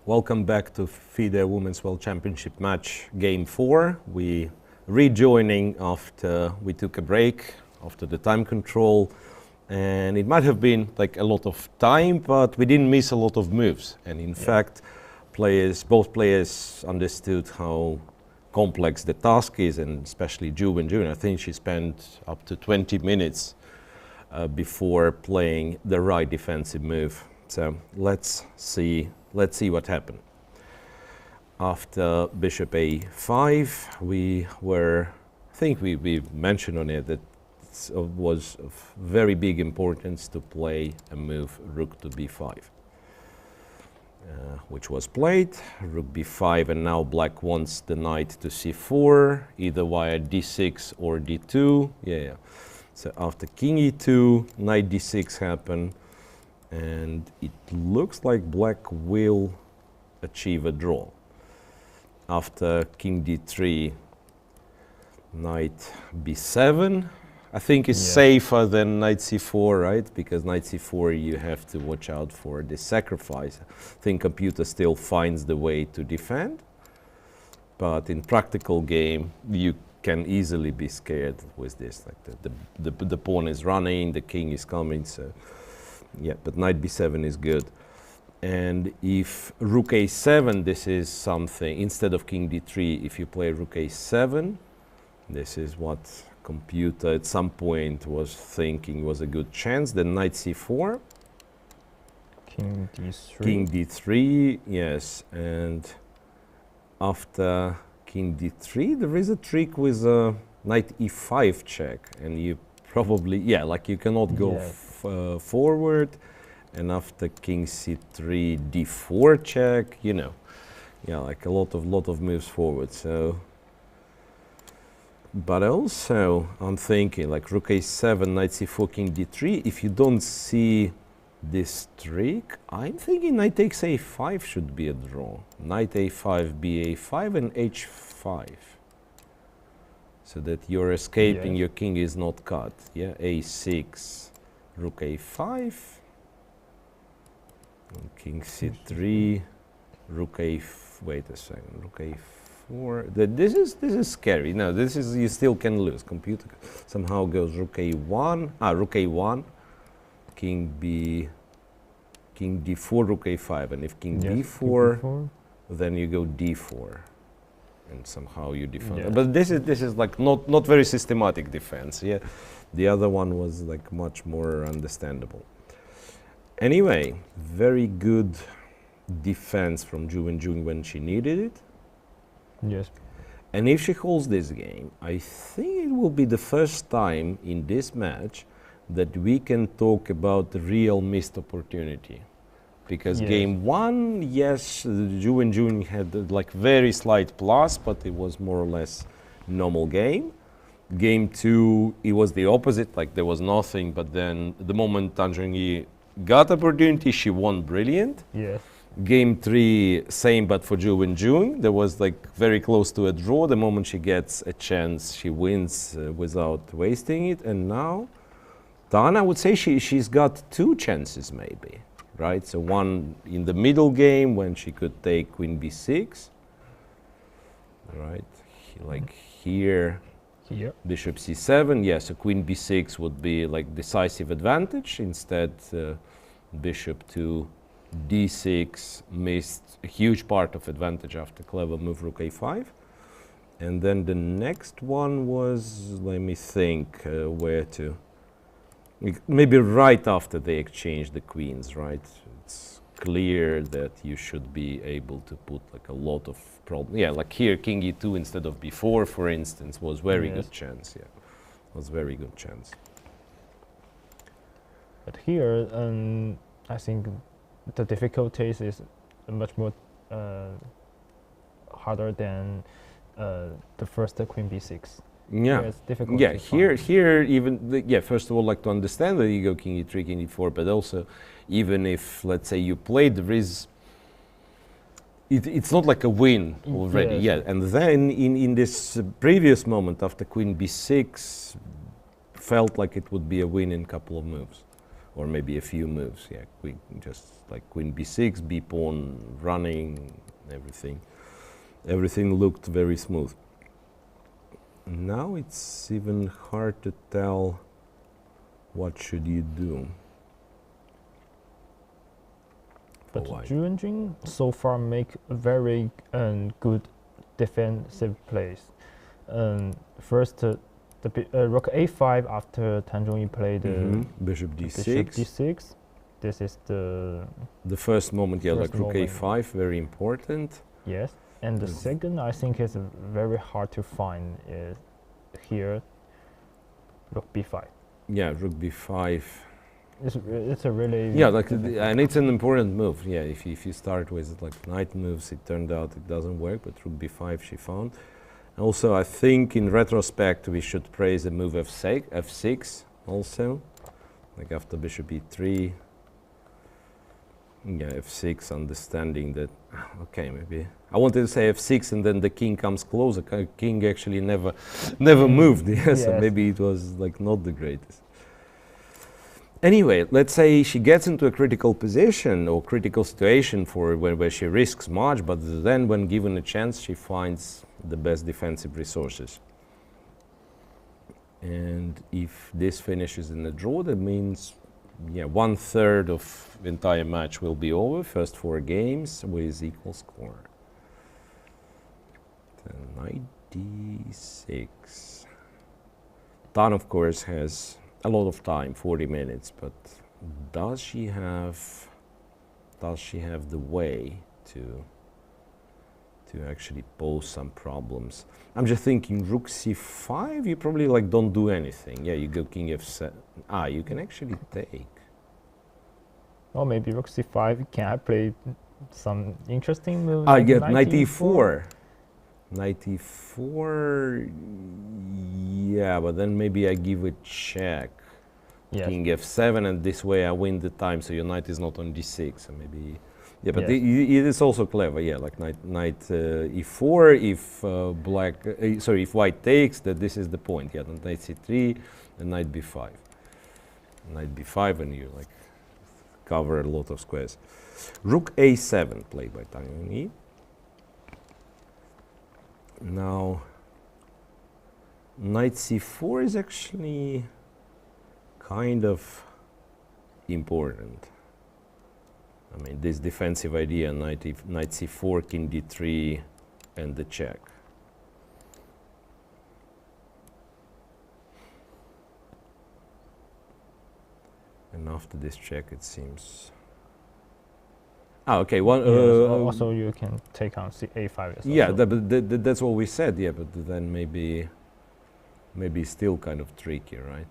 Welcome back to FIDE Women's World Championship match game 4. We rejoining after we took a break after the time control, and it might have been like a lot of time, but we didn't miss a lot of moves. And in fact, both players understood how complex the task is, and especially Wenjun. I think she spent up to 20 minutes before playing the right defensive move. So let's see let's see what happened. After bishop a5, we were, I think we mentioned on it that it was of very big importance to play a move rook to b5, which was played, rook b5, and now black wants the knight to c4, either via d6 or d2. Yeah. So after king e2, knight d6 happened, and it looks like black will achieve a draw. After king d3, knight b7, I think is safer than knight c4, right? Because knight c4 you have to watch out for the sacrifice. I think computer still finds the way to defend, but in practical game you can easily be scared with this. Like the pawn is running, the king is coming, so yeah. But knight b7 is good. And if rook a7, this is something, instead of king d3, if you play rook a7, this is what computer at some point was thinking was a good chance. Then knight c4, king d3. King d3, yes. And after king d3, there is a trick with a knight e5 check, and you probably, yeah, like you cannot go forward. And after king c3, d4 check, you know, yeah, like a lot of moves forward. So, but also I'm thinking like rook a7, knight c4, king d3. If you don't see this trick, I'm thinking knight takes a5 should be a draw. Knight a5, ba5, and h5, so that you're escaping. Your king is not cut. Yeah, a6, rook a5. King c3, rook wait a second, rook a4. This is scary. No, this is, you still can lose. Computer somehow goes rook a1, rook a1, king d4, rook a5, and if king d4, then you go d4, and somehow you defend. But this is like not very systematic defense. Yeah, the other one was like much more understandable. Anyway, very good defense from Wenjun when she needed it. Yes. And if she holds this game, I think it will be the first time in this match that we can talk about the real missed opportunity. Because game one, yes, Wenjun had like very slight plus, but it was more or less normal game. Game two, it was the opposite, like there was nothing, but then the moment Zhongyi got opportunity, she won brilliant. Yes. Game three, same, but for Wenjun, there was like very close to a draw. The moment she gets a chance, she wins without wasting it. And now, Tana, I would say she's got two chances maybe, right? So one in the middle game when she could take queen b6, right? Like here. Bishop c7, yes, so queen b6 would be like decisive advantage. Instead, bishop to d6 missed a huge part of advantage after clever move rook a5. And then the next one was, let me think, where to, maybe right after they exchange the queens, right? It's clear that you should be able to put like a lot of problem. Yeah, like here, king e2 instead of b4, for instance, was very good chance. Yeah, was very good chance. But here, I think the difficulties is much more harder than the first queen b6. Yeah, it's difficult. Yeah, here even first of all, like to understand that you go king e3, king e4, but also even if let's say you played, there is. It's not like a win already, And then in this previous moment after queen b6, felt like it would be a win in a couple of moves, or maybe a few moves. Yeah, queen, just like queen b6, b pawn running, everything looked very smooth. Now it's even hard to tell what should you do. But Wenjun so far make a very good defensive plays. First, the rook a5 after Zhongyi played bishop d6. Bishop d6. this is the first moment, yeah, First like rook moment. a5, very important. yes, and the second I think is very hard to find is here, rook b5. Yeah, rook b5. It's a really Yeah, like difficult. and it's an important move. Yeah, if you start with like knight moves, it turned out it doesn't work. But rook b5 she found. Also, I think in retrospect we should praise the move f6 also, like after bishop e3. Yeah, f6, understanding that. Okay, maybe I wanted to say f6 and then the king comes closer. King actually never moved. Yeah, so Yes. maybe it was like not the greatest. Anyway, let's say she gets into a critical position or critical situation for where she risks much, but then when given a chance, she finds the best defensive resources. And if this finishes in a draw, that means, yeah, 1/3 of the entire match will be over. First 4 games with equal score. Knight d6. Tan, of course, has a lot of time, 40 minutes, but does she have the way to actually pose some problems? I'm just thinking rook c5, you probably like don't do anything. Yeah, you go king f7. Ah, you can actually take. Or maybe rook c5. Can I play some interesting moves? I like get knight e4? e4. Knight e4, yeah, but then maybe I give a check. Yes. King f7, and this way I win the time, so your knight is not on d6. So maybe, yeah, but Yes. it is also clever. Yeah, like knight e4. If if white takes, that this is the point. Yeah, knight c3 and knight b5. Knight b5, and you like cover a lot of squares. Rook a7 played by Zhongyi. Now, knight c4 is actually kind of important. I mean, this defensive idea, knight c4, king d3, and the check. And after this check, it seems. Ah, okay. Also, you can take on a5 as well. Yeah, so- that's what we said. Yeah, but then maybe still kind of tricky, right?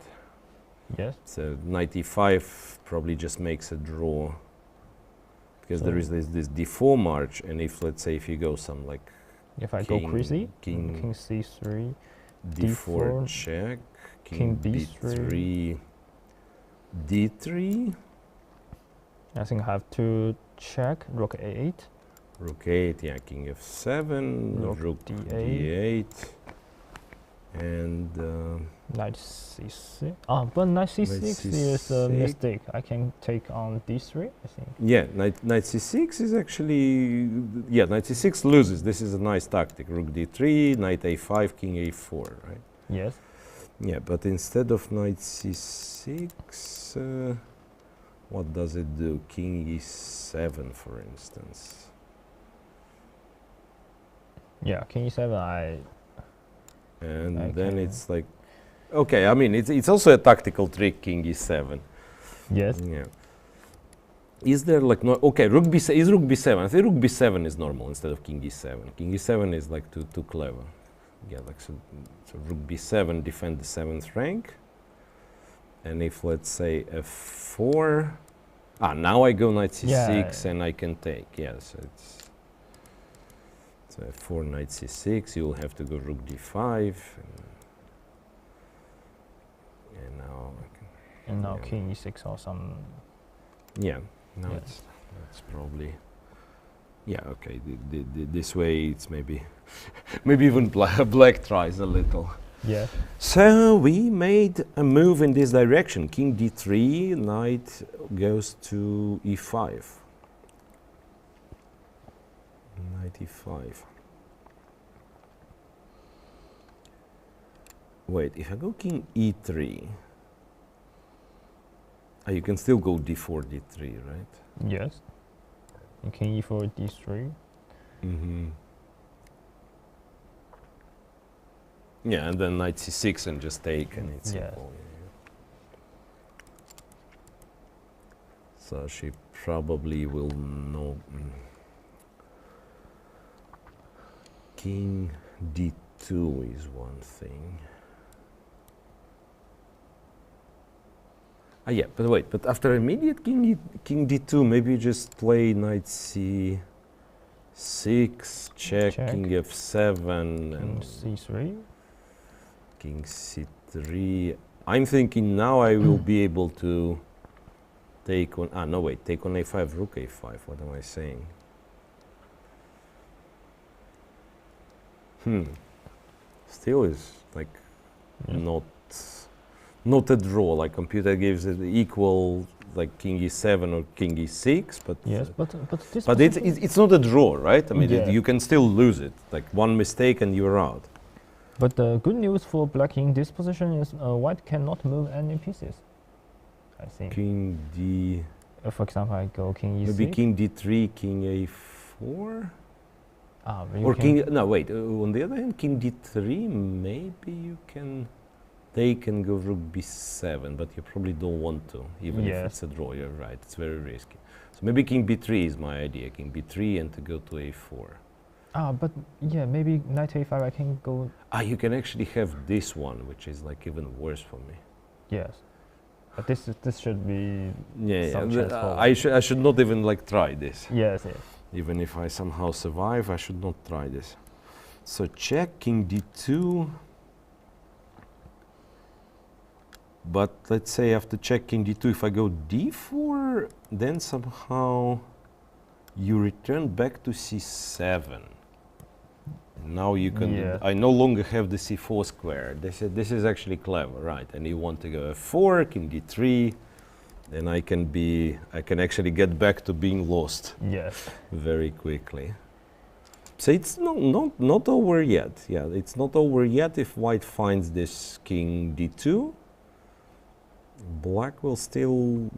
Yes. So knight e5 probably just makes a draw, because So there is this d4 march, and if let's say if you go some like If I go crazy, king king c3, d4 d4, check, king king b3, d3, I think I have to check rook a8, rook 8, yeah, king f7, rook d8, d8, and knight c6. Ah, but knight c6 is a c6. mistake. I can take on d3, I think. yeah, knight c6 is actually, yeah, knight c6 loses. This is a nice tactic. Rook d3, knight a5, king a4, right? Yes. Yeah, but instead of knight c6, what does it do? King e7, for instance. Yeah, king e7, And then Okay. it's like, okay, I mean, it's also a tactical trick, king e7. yes. Yeah. Is there like no? Okay, rook b7 is rook b7. I think rook b7 is normal instead of king e7. King e7 is like too clever. Yeah, like so rook b7 defend the 7th rank. And if let's say f4, now I go knight c6 Yeah. and I can take. Yeah, so it's so f4 knight c6. You'll have to go rook d5. And now I can. And now Yeah. king e6 or some. Yeah, no, Yes. it's probably. Yeah, okay. This way, it's maybe even black tries a little. Yeah. So we made a move in this direction. King d3, knight goes to e5. Knight e5. Wait, if I go king e3, you can still go d4, d3, right? Yes. And king e4, d3. Mm-hmm. Yeah, and then knight c6 and just take, and it's Yeah. simple. So she probably will know. King d2 is one thing. Ah, yeah, but wait, but after immediate king d2, maybe you just play knight c6, check, king f7, and c3, king c3. I'm thinking now I will be able to take on. Ah, no, wait, take on a5, rook a5. What am I saying? Still is like not a draw. Like computer gives it equal, like king e7 or king e6, but yes, but this. But it's not a draw, right? I mean, Yeah. you can still lose it. Like one mistake and you're out. But the good news for black in this position is white cannot move any pieces, I think. King d. For example, I go king e6. Maybe king d3, king a4. Ah, Or king. No, wait. On the other hand, king d3. Maybe you can take and go rook b7, but you probably don't want to, even if it's a draw. You're right. It's very risky. So maybe king b3 is my idea. King b3 and to go to a4. Ah, but yeah, maybe knight a5 I can go. Ah, you can actually have this one, which is like even worse for me. Yes, but this should be. Yeah, I should not even like try this. Yes, yes. Even if I somehow survive, I should not try this. So check, king d2. But let's say after check king d2, if I go d4, then somehow you return back to c7. Now you can. I no longer have the c4 square. This is actually clever, right? And you want to go f4, king d3, then I can actually get back to being lost. Yes. Very quickly. So it's not over yet. Yeah, it's not over yet. If white finds this king d2, black will still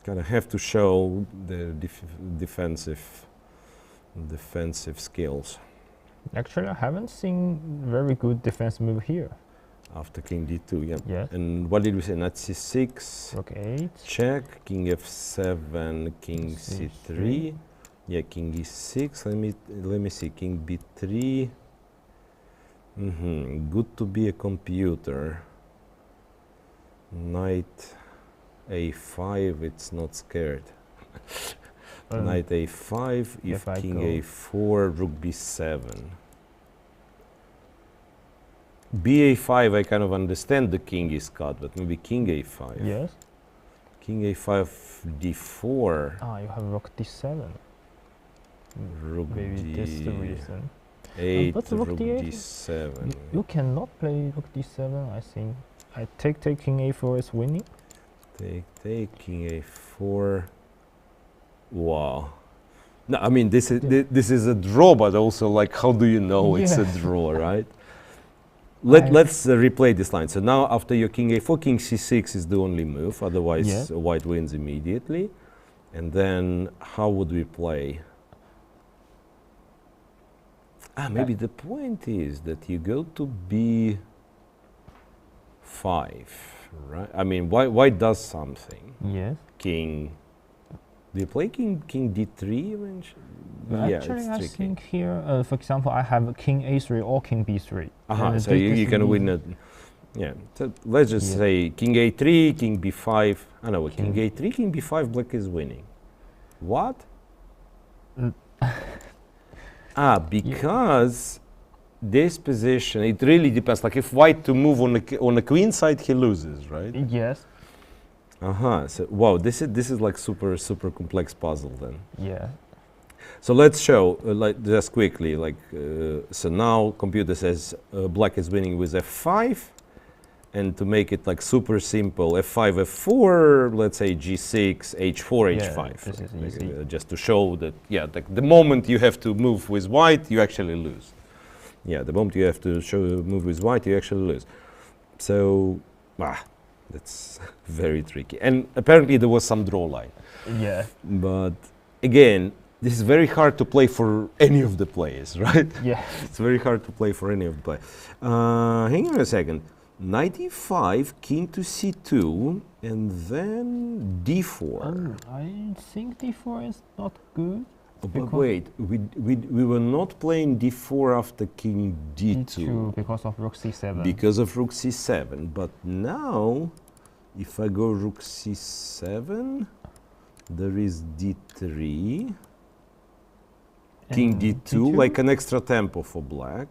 kind of have to show the defensive skills. Actually, I haven't seen very good defense move here. After king d2, yeah. Yeah. And what did we say? Knight c6. Rook 8. Check. King f7. King c3. Yeah, king e6. Let me see. King b3. Good to be a computer. Knight a5. It's not scared. Knight a5. If king a4, rook b7. ba5, I kind of understand the king is cut, but maybe king a5. Yes. King a5, d4. Ah, you have rook d7. Rook maybe that's the reason. 8, but rook d8, d7. You cannot play rook d7, I think. I take king a4 is winning. Take king a4. Wow. No, I mean this is a draw, but also like how do you know it's a draw, right? Let's replay this line. So now after your king a4, king c6 is the only move. Otherwise, white wins immediately. And then how would we play? Ah, maybe the point is that you go to b5, right? I mean, white does something. Yes. King. Do you play king d3 eventually? Actually, I think here, for example, I have king a3 or king b3. So you can win it. Yeah. So let's just say king a3, king b5. I know, king a3, king b5, black is winning. What? Because this position, it really depends. Like if white to move on the queen side, he loses, right? Yes. So wow, this is like super complex puzzle then. Yeah. So let's show like just quickly. Like so now computer says black is winning with f5, and to make it like super simple, f5, f4. Let's say g6, h4, h5. This is easy. Just to show that like the moment you have to move with white, you actually lose. Yeah, the moment you have to move with white, you actually lose. So that's very tricky. And apparently there was some draw line. Yeah. But again, this is very hard to play for any of the players, right? Yeah. It's very hard to play for any of the players. Hang on a second. Knight e5, king to c2, and then d4. I think d4 is not good. But wait, we were not playing d4 after king d2. Because of rook c7. Because of rook c7. But now, if I go rook c7, there is d3, king d2, like an extra tempo for black.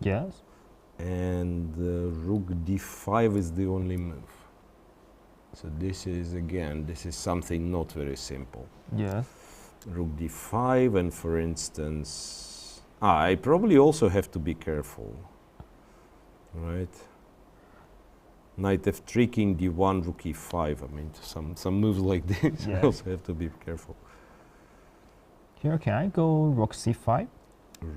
Yes. And rook d5 is the only move. So this is, again, this is something not very simple. Yes. Rook d5, and for instance, I probably also have to be careful, right? Knight f3, king d1, rook e5. I mean, some moves like this, I also have to be careful. Here, can I go rook c5?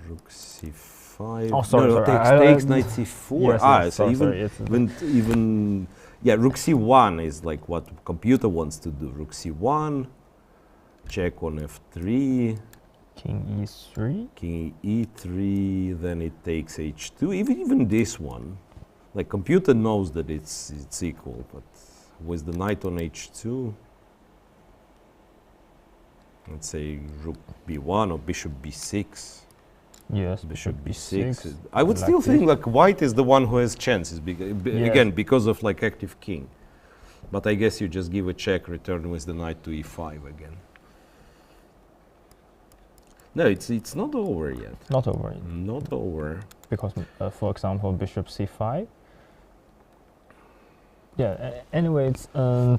Rook c5. Oh, sorry, no, sorry. takes knight c4. Yes, So sorry, even yeah, rook c1 is like what computer wants to do. Rook c1, check on f3, king e3, king e3, then it takes h2. Even this one, like computer knows that it's equal, but with the knight on h2, let's say rook b1 or bishop b6. Yes, Bishop b6. b6. I would still think like white is the one who has chances, again, because of like active king. But I guess you just give a check, return with the knight to e5 again. No, it's not over yet. Not over yet. Not over. Because, for example, bishop c5. Yeah. Anyway, it's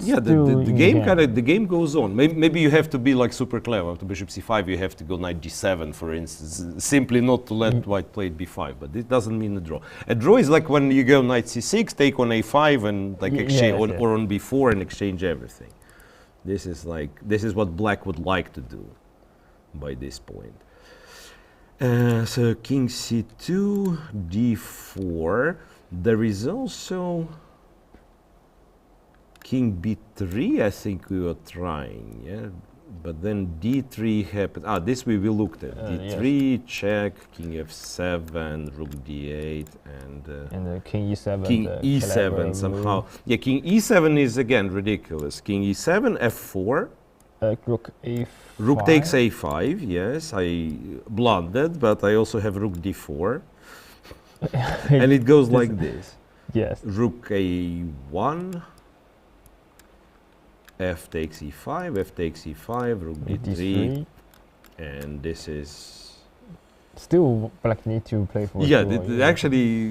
yeah. The game goes on. Maybe you have to be like super clever. After bishop c5, you have to go knight g7, for instance, simply not to let white play b5. But this doesn't mean a draw. A draw is like when you go knight c6, take on a5, and like exchange, or on b4 and exchange everything. This is what black would like to do by this point. So king c2, d4. There is also king b3, I think we were trying, yeah? But then d3 happened. This we looked at. d3, check, king f7, rook d8, and king e7. King e7 somehow. Move. Yeah, king e7 is again ridiculous. King e7, f4. Rook a5. Rook takes a5, yes. I blundered, but I also have rook d4. And it goes like this. Yes. Rook a1. F takes e5, f takes e5, rook d3, and this is... Still black need to play for actually,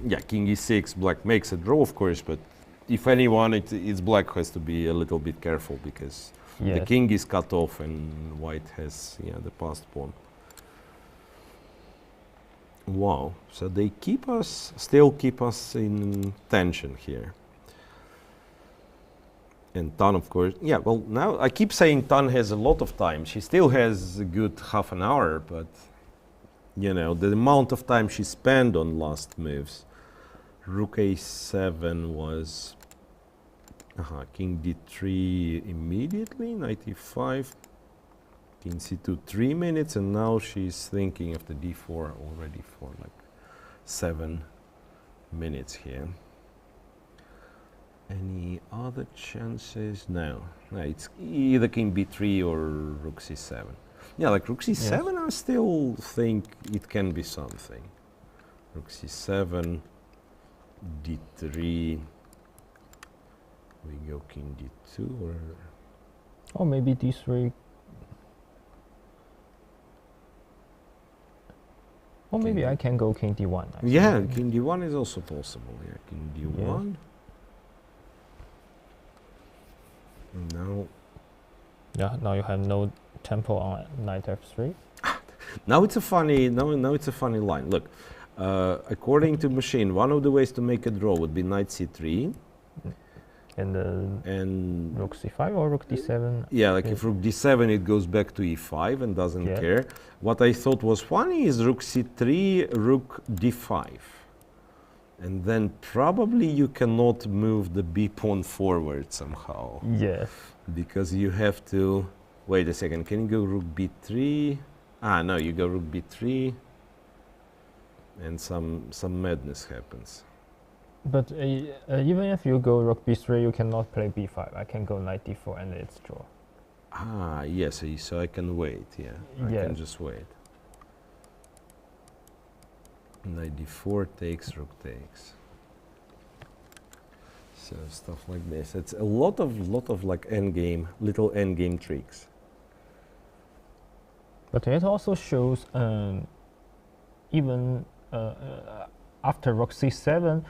yeah, king e6, black makes a draw, of course, but if anyone, it's black has to be a little bit careful, because the king is cut off and white has, the passed pawn. Wow, so they still keep us in tension here. And Tan, of course, well, now I keep saying Tan has a lot of time. She still has a good half an hour, but, the amount of time she spent on last moves. Rook a7 was, king d3 immediately, knight e5, king c2 3 minutes, and now she's thinking of the d4 already for like 7 minutes here. Any other chances? No, it's either king b3 or rook c7. Yeah, like rook c7, I still think it can be something. Rook c7, d3. We go king d2 or maybe d3. Or maybe I can go king d1. Yeah, king d1 is also possible. Yeah, king d1. Yes. Now you have no tempo on knight f3. Now it's a funny line. Look, according to machine, one of the ways to make a draw would be knight c3. And rook c5 or rook d7. Yeah, like if rook d7, it goes back to e5 and doesn't care. What I thought was funny is rook c3, rook d5. And then probably you cannot move the b pawn forward somehow. Yes. Because you have to... Wait a second, can you go rook b3? No, you go rook b3. And some madness happens. But even if you go rook b3, you cannot play b5. I can go knight d4 and it's draw. Ah, yes, so I can wait, yeah. I can just wait. Knight d4 takes, rook takes. So stuff like this. It's a lot of like endgame, little endgame tricks. But it also shows even after rook c7,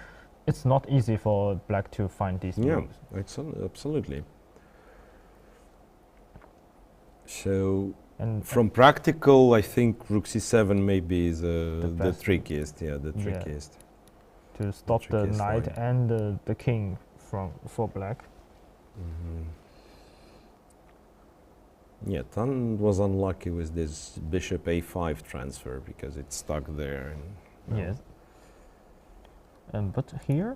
it's not easy for black to find these moves. Absolutely. So, and from practical, I think rook c7 maybe is the trickiest. Yeah, the trickiest. To stop the knight and the king for black. Yeah, Tan was unlucky with this bishop a5 transfer because it's stuck there. And, yes. But here,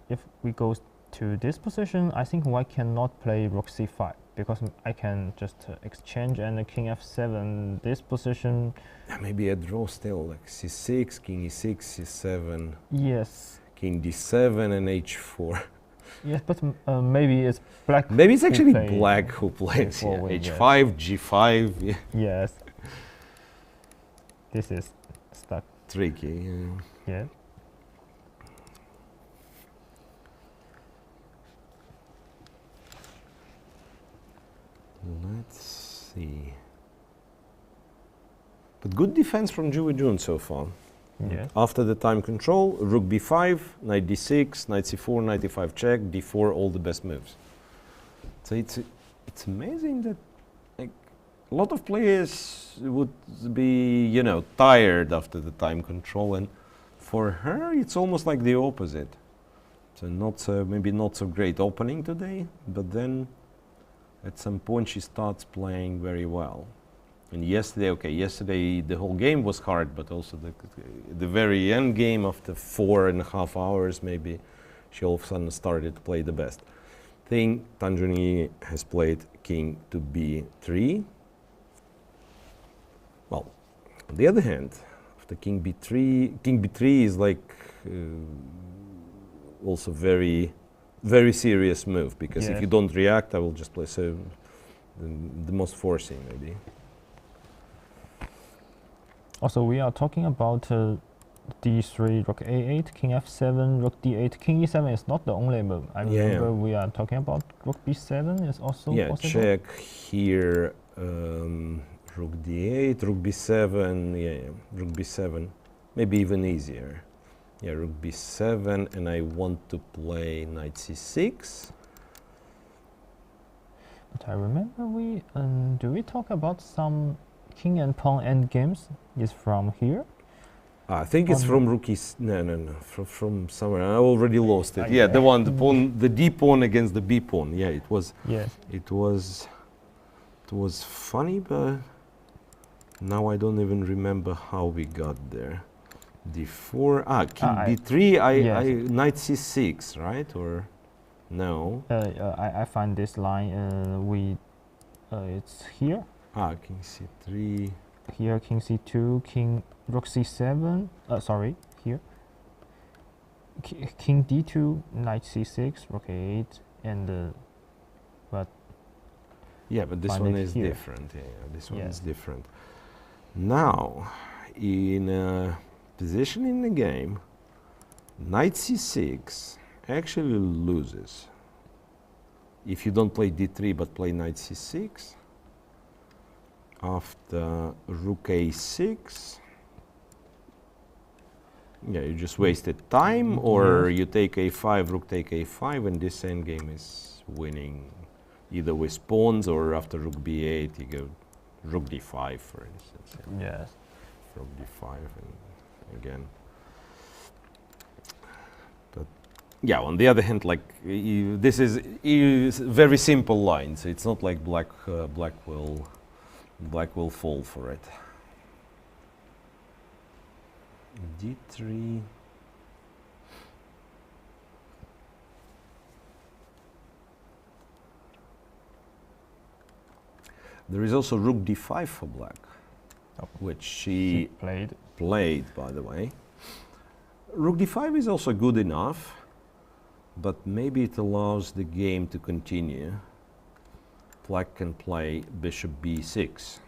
if we go to this position, I think white cannot play rook c5 because I can just exchange and the king f7. This position. Maybe a draw still, like c6, king e6, c7. Yes. King d7 and h4. Yes, but maybe it's black. Maybe it's actually black who plays h5, g5. Yeah. Yes. This is stuck. Tricky. Yeah. Let's see. But good defense from Wenjun so far. Yeah. After the time control, rook b5, knight d6, knight c4, knight e5 check, d4, all the best moves. So it's amazing that like a lot of players would be, you know, tired after the time control, and for her it's almost like the opposite. So maybe not so great opening today, but then at some point she starts playing very well. And yesterday the whole game was hard, but also the very end game after 4.5 hours, maybe she all of a sudden started to play the best. Zhongyi has played king to b3. Well, on the other hand, after king b3 is like also very, very serious move, because if you don't react, I will just play the most forcing maybe. Also, we are talking about d3, rook a8, king f7, rook d8, king e7 is not the only move. I remember we are talking about rook b7 is also possible. Check here, rook d8, rook b7, rook b7, maybe even easier. Yeah, rook b7, and I want to play knight c6. But I remember do we talk about some king and pawn endgames is from here? I think it's from rook from somewhere. I already lost it. Yeah, the one, the pawn, the d pawn against the b pawn. Yeah, it was. Yes. It was funny, but now I don't even remember how we got there. d4. King b3. Knight c6, right? Or no? I find this line. It's here. King c3. Here, king c2, king rook c7. Sorry, here. King d2, knight c6, rook a8, and but. Yeah, but this one is different. Yeah, this one is different. Now, in a position in the game, knight c6 actually loses. If you don't play d3 but play knight c6. After rook a6, you just wasted time, or you take a5, rook take a5, and this endgame is winning either with pawns, or after rook b8 you go rook d5, for instance. Yes. Rook d5 and again. But yeah, on the other hand, like this is very simple lines. It's not like black will fall for it. d3. There is also rook d5 for black, which she played, by the way. Rook d5 is also good enough, but maybe it allows the game to continue. Black can play bishop b6.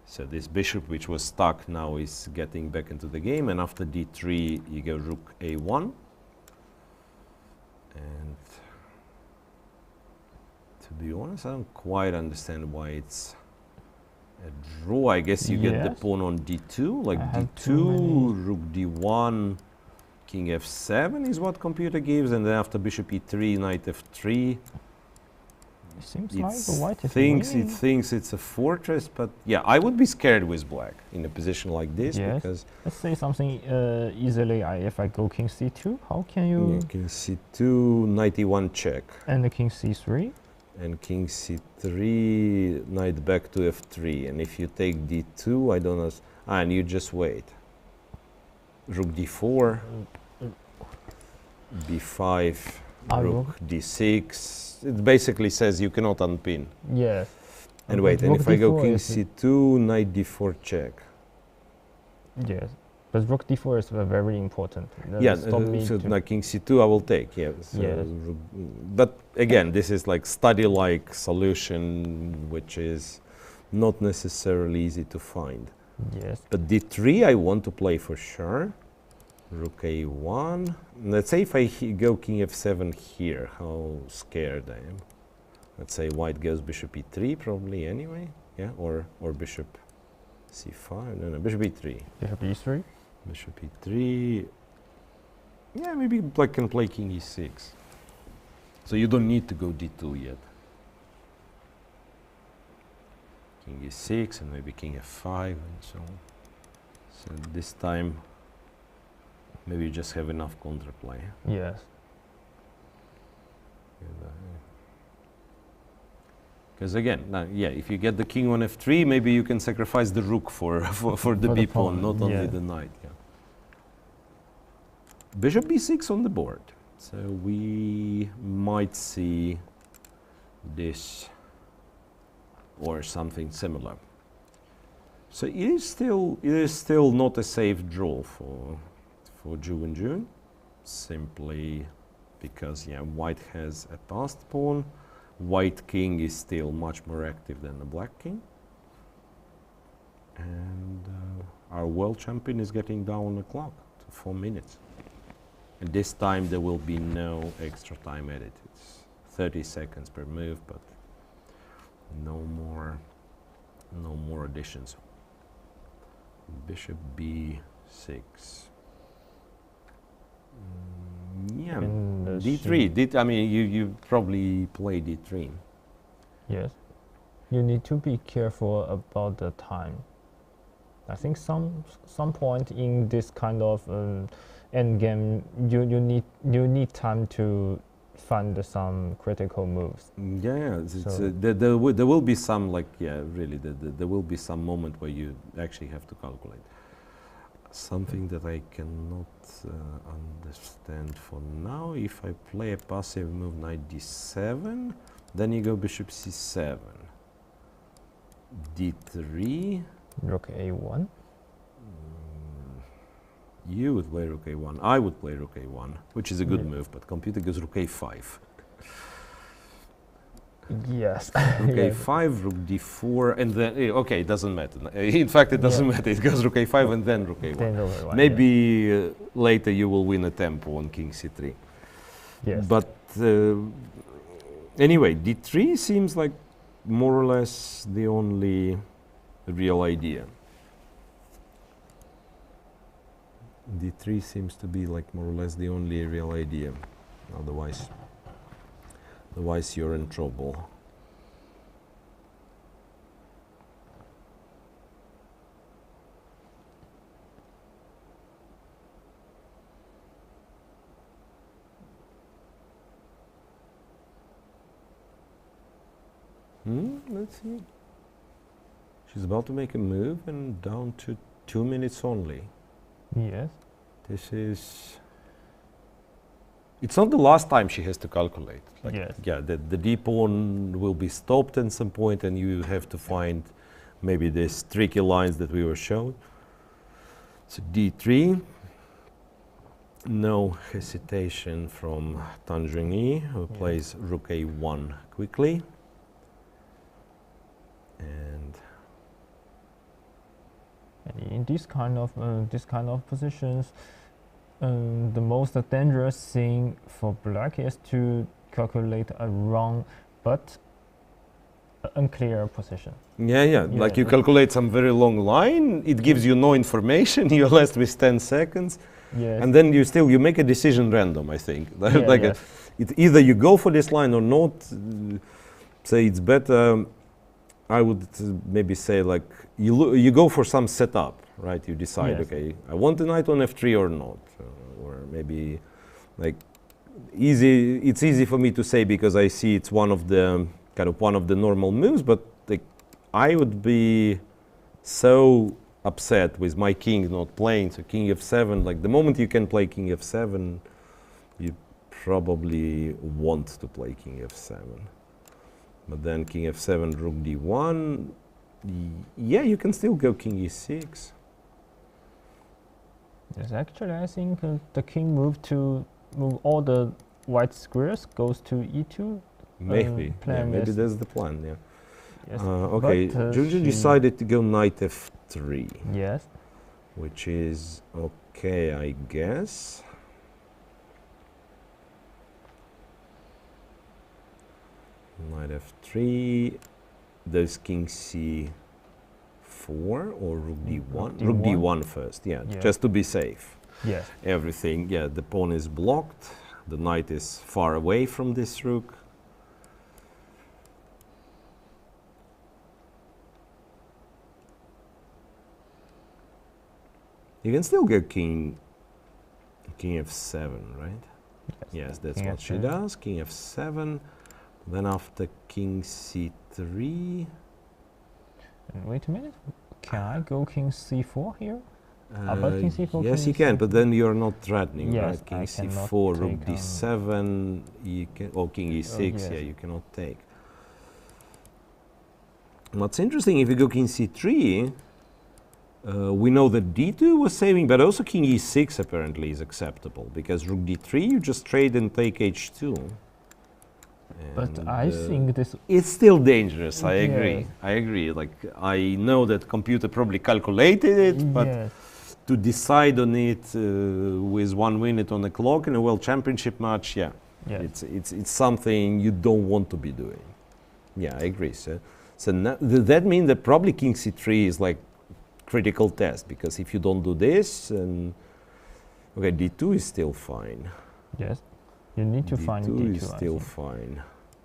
So this bishop, which was stuck, now is getting back into the game, and after d3 you go rook a1. And to be honest, I don't quite understand why it's a draw. I guess you get the pawn on d2, like d2, rook d1, king f7 is what computer gives, and then after bishop e3, knight f3. It seems like the white is It thinks it's a fortress, but yeah, I would be scared with black in a position like this, because let's say something easily. If I go king c2, how can you? Yeah, king c2, knight e1 check, and the king c3, and king c3, knight back to f3, and if you take d2, I don't know, and you just wait. Rook d4, b5, rook d6. It basically says you cannot unpin. Yes. And wait, and if I go king c2, knight d4 check. Yes, but rook d4 is very important. Yeah, so like king c2 I will take, yeah. So yes. But again, this is like study-like solution, which is not necessarily easy to find. Yes. But d3 I want to play for sure. Rook a1. Let's say if I go king f7 here, how scared I am. Let's say white goes bishop e3 probably anyway, yeah, or bishop c5. No, bishop e3. Bishop e3. Bishop e3. Yeah, maybe black can play king e6. So you don't need to go d2 yet. King e6 and maybe king f5 and so on. So this time maybe you just have enough counterplay. Yes. Because again, yeah, if you get the king on f3, maybe you can sacrifice the rook for the b pawn, not only the knight. Yeah. Bishop b6 on the board. So we might see this or something similar. So it is still not a safe draw for Wenjun, simply because white has a passed pawn. White king is still much more active than the black king, and our world champion is getting down the clock to 4 minutes. And this time there will be no extra time added. It's 30 seconds per move, but no more additions. Bishop b6. Yeah, d3. I mean, you probably play d3. Yes, you need to be careful about the time. I think some point in this kind of endgame, you need time to find some critical moves. Yeah, there will be some there will be some moment where you actually have to calculate. Something that I cannot understand for now. If I play a passive move knight d7, then you go bishop c7, d3, rook a1. You would play rook a1. I would play rook a1, which is a good move, but computer goes rook a5. Yes. Rook a5, rook d4, and then okay, it doesn't matter. In fact, it doesn't matter. It goes rook a5 and then rook a1. Maybe later you will win a tempo on king c3. Yes. But anyway, d3 seems like more or less the only real idea. D3 seems to be like more or less the only real idea. Otherwise you're in trouble. Let's see. She's about to make a move and down to 2 minutes only. Yes. This is... It's not the last time she has to calculate. Like, yes. Yeah, the d pawn will be stopped at some point and you have to find maybe these tricky lines that we were shown. So d3. No hesitation from Zhongyi, who plays rook a1 quickly. And in this kind of positions, the most dangerous thing for black is to calculate a wrong but unclear position. yeah, like you calculate some very long line, it gives you no information, you're left with 10 seconds. Yes. And then you make a decision random, I think. Yeah, It's either you go for this line or not. Say it's better. I would maybe say like you go for some setup, right? You decide, okay, I want the knight on f3 or not, or maybe like easy. It's easy for me to say because I see it's one of the normal moves, but like I would be so upset with my king not playing, so king f7, like the moment you can play king f7, you probably want to play king f7. But then king f7, rook d1, yeah, you can still go king e6. Yes, actually I think the king move all the white squares goes to e2. Maybe, maybe that's the plan, yeah. Yes, okay, Wenjun decided to go knight f3. Yes. Which is okay, I guess. Knight f3. There's king c4 or rook d1. Rook d1 first, yeah, just to be safe. Yes. Everything, yeah, the pawn is blocked. The knight is far away from this rook. You can still go king f7, right? Yes, that's king what she does. King f7. Then after king c3. And wait a minute. Can I go king c4 here? King c4, yes, you can, but then you're not threatening, right? King c4, rook d7, you can, or king e6, yeah, you cannot take. What's interesting, if you go king c3, we know that d2 was saving, but also king e6 apparently is acceptable, because rook d3, you just trade and take h2. But I think this... It's still dangerous, I agree. I agree. Like, I know that computer probably calculated it, but to decide on it with 1 minute on the clock in a world championship match, it's something you don't want to be doing. Yeah, I agree. So that means that probably king c3 is like critical test, because if you don't do this, and okay, d2 is still fine. Yes, you need to find d2 is still fine.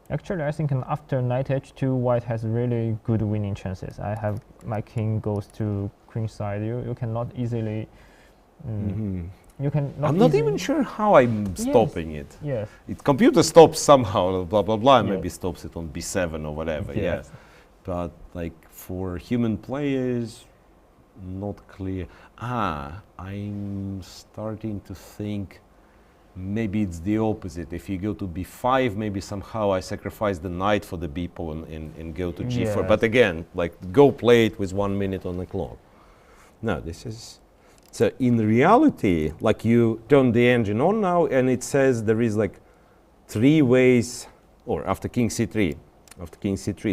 Actually, I think after knight h2, white has really good winning chances. I have my king goes to queen side. You cannot easily. You can. I'm not even sure how I'm stopping it. Yes. Computer stops somehow. Blah blah blah. Maybe stops it on b7 or whatever. Yes. But like for human players, not clear. I'm starting to think. Maybe it's the opposite. If you go to b5, maybe somehow I sacrifice the knight for the b pawn and go to g4. But again, like go play it with 1 minute on the clock. No, this is... So in reality, like you turn the engine on now and it says there is like 3 ways, or after king c3,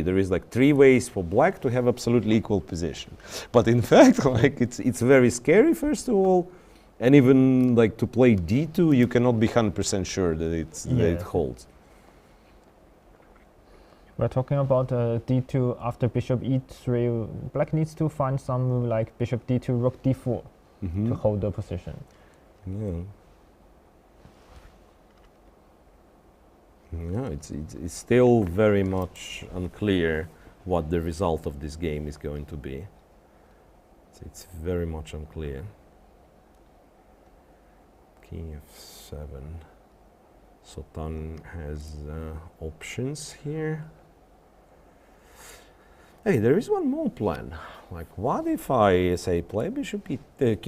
there is like 3 ways for black to have absolutely equal position. But in fact, like it's very scary, first of all. And even like to play d2, you cannot be 100% sure that it holds. We're talking about d2 after bishop e3. Black needs to find some move like bishop d2, rook d4 to hold the position. Yeah, it's still very much unclear what the result of this game is going to be. It's very much unclear. King f7. So Tan has options here. Hey, there is one more plan. Like, what if I say play bishop king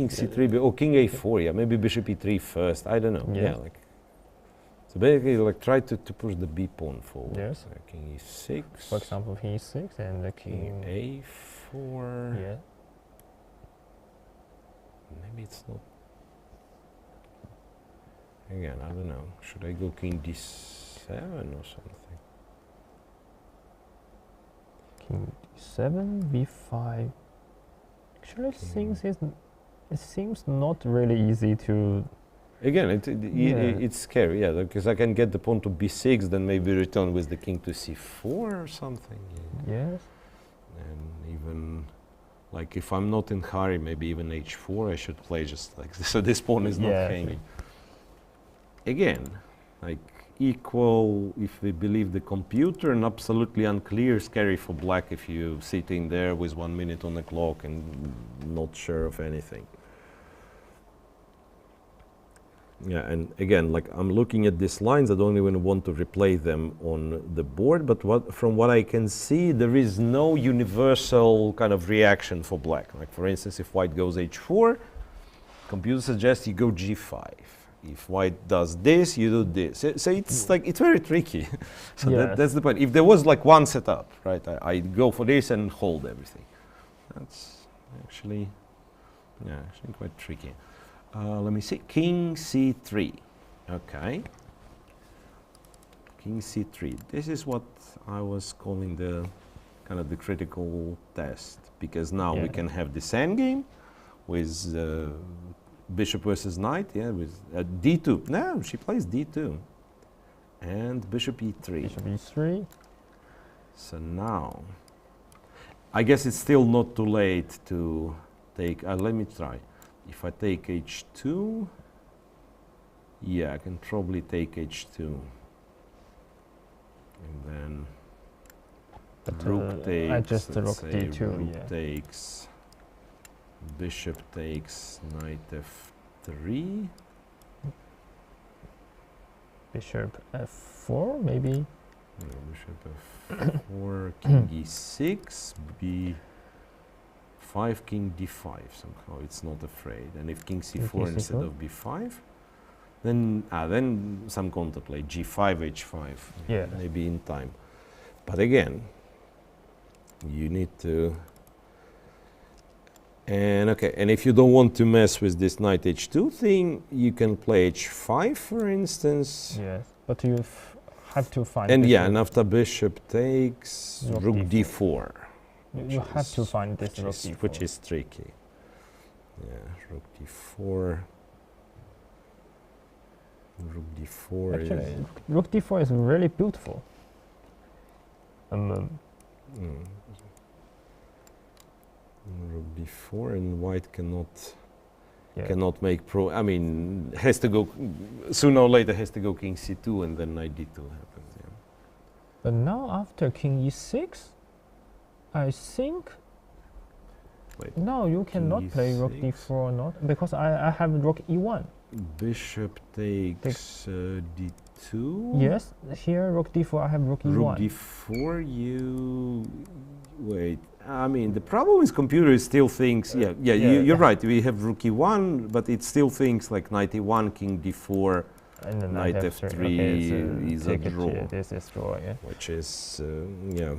c3 or king a4? Yeah, maybe bishop e3 first. I don't know. Like. So basically, like try to push the b pawn forward. Yes. So king e6. For example, king e6 and the king a4. Yeah. Maybe it's not. Again, I don't know. Should I go king d7 or something? King d7, b5. Actually, it seems not really easy to. Again, Yeah. it's scary, yeah, because I can get the pawn to b6, then maybe return with the king to c4 or something. Yeah. Yes. And even, like, if I'm not in hurry, maybe even h4 I should play just like this, so this pawn is not Yeah, hanging. Again, like, equal if we believe the computer, and absolutely unclear, scary for black if you sitting there with 1 minute on the clock and not sure of anything. Yeah, and again, like, I'm looking at these lines, I don't even want to replay them on the board, but from what I can see, there is no universal kind of reaction for black. Like, for instance, if white goes h4, computer suggests you go g5. If white does this, you do this. So it's like, it's very tricky. So Yes. that's the point. If there was like one setup, right, I go for this and hold everything. That's actually, yeah, actually quite tricky. Let me see, king c3. Okay. King c3. This is what I was calling the kind of the critical test, because now we can have this endgame with bishop versus knight, yeah, with d2. No, she plays d2. And bishop e3. Bishop e3. So now, I guess it's still not too late to take, let me try. If I take h2, yeah, I can probably take h2. And then rook takes, I just let's rook say d2, rook yeah. takes, bishop takes, knight f3. Bishop f4, maybe. No, bishop f4, king e6, b5, king d5. Somehow it's not afraid. And if king c4 instead of b5, then some contemplate g5, h5. Yeah. Maybe in time. But again, you need to. And okay, and if you don't want to mess with this knight h2 thing, you can play h5, for instance. Yes, but you have to find. And this yeah, rook. and after bishop takes, rook d4. You have to find this rook d4. Which is tricky. Yeah, rook d4. Rook d4 Actually, is. rook d4 is really beautiful. Rook d4, and white cannot make I mean, has to go sooner or later, has to go king c2, and then knight d2 happens. Yeah. But now after king e6, I think. Wait, no, you cannot play rook e6. d4 or not, because I have rook e1. Bishop takes d2. Yes, here rook d4, I have rook e1. Rook d4, you wait. I mean, the problem with computer is still thinks. You're right. We have rook e1, but it still thinks like knight e1, king d4, and then knight f3 okay, so is a take it draw. here, this is draw, yeah. Which is yeah.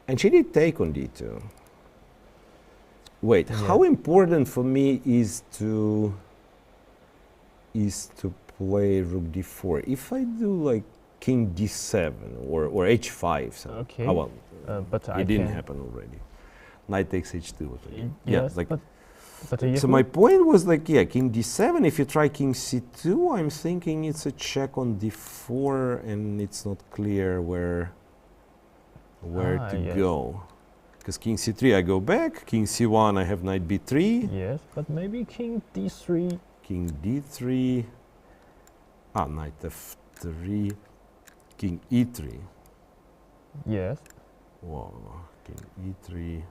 And she did take on d2. Wait, how important for me is to play rook d4? If I do like king d7 or h5, so Okay. oh, well, But it didn't happen already. Knight takes h2. Yes, like, but so my point was like, yeah, king d7. If you try king c2, I'm thinking it's a check on d4, and it's not clear where to go. Because king c3, I go back. King c1, I have knight b3. Yes, but maybe king d3. King d3. Knight f3. King e3. Yes. Whoa, king e3.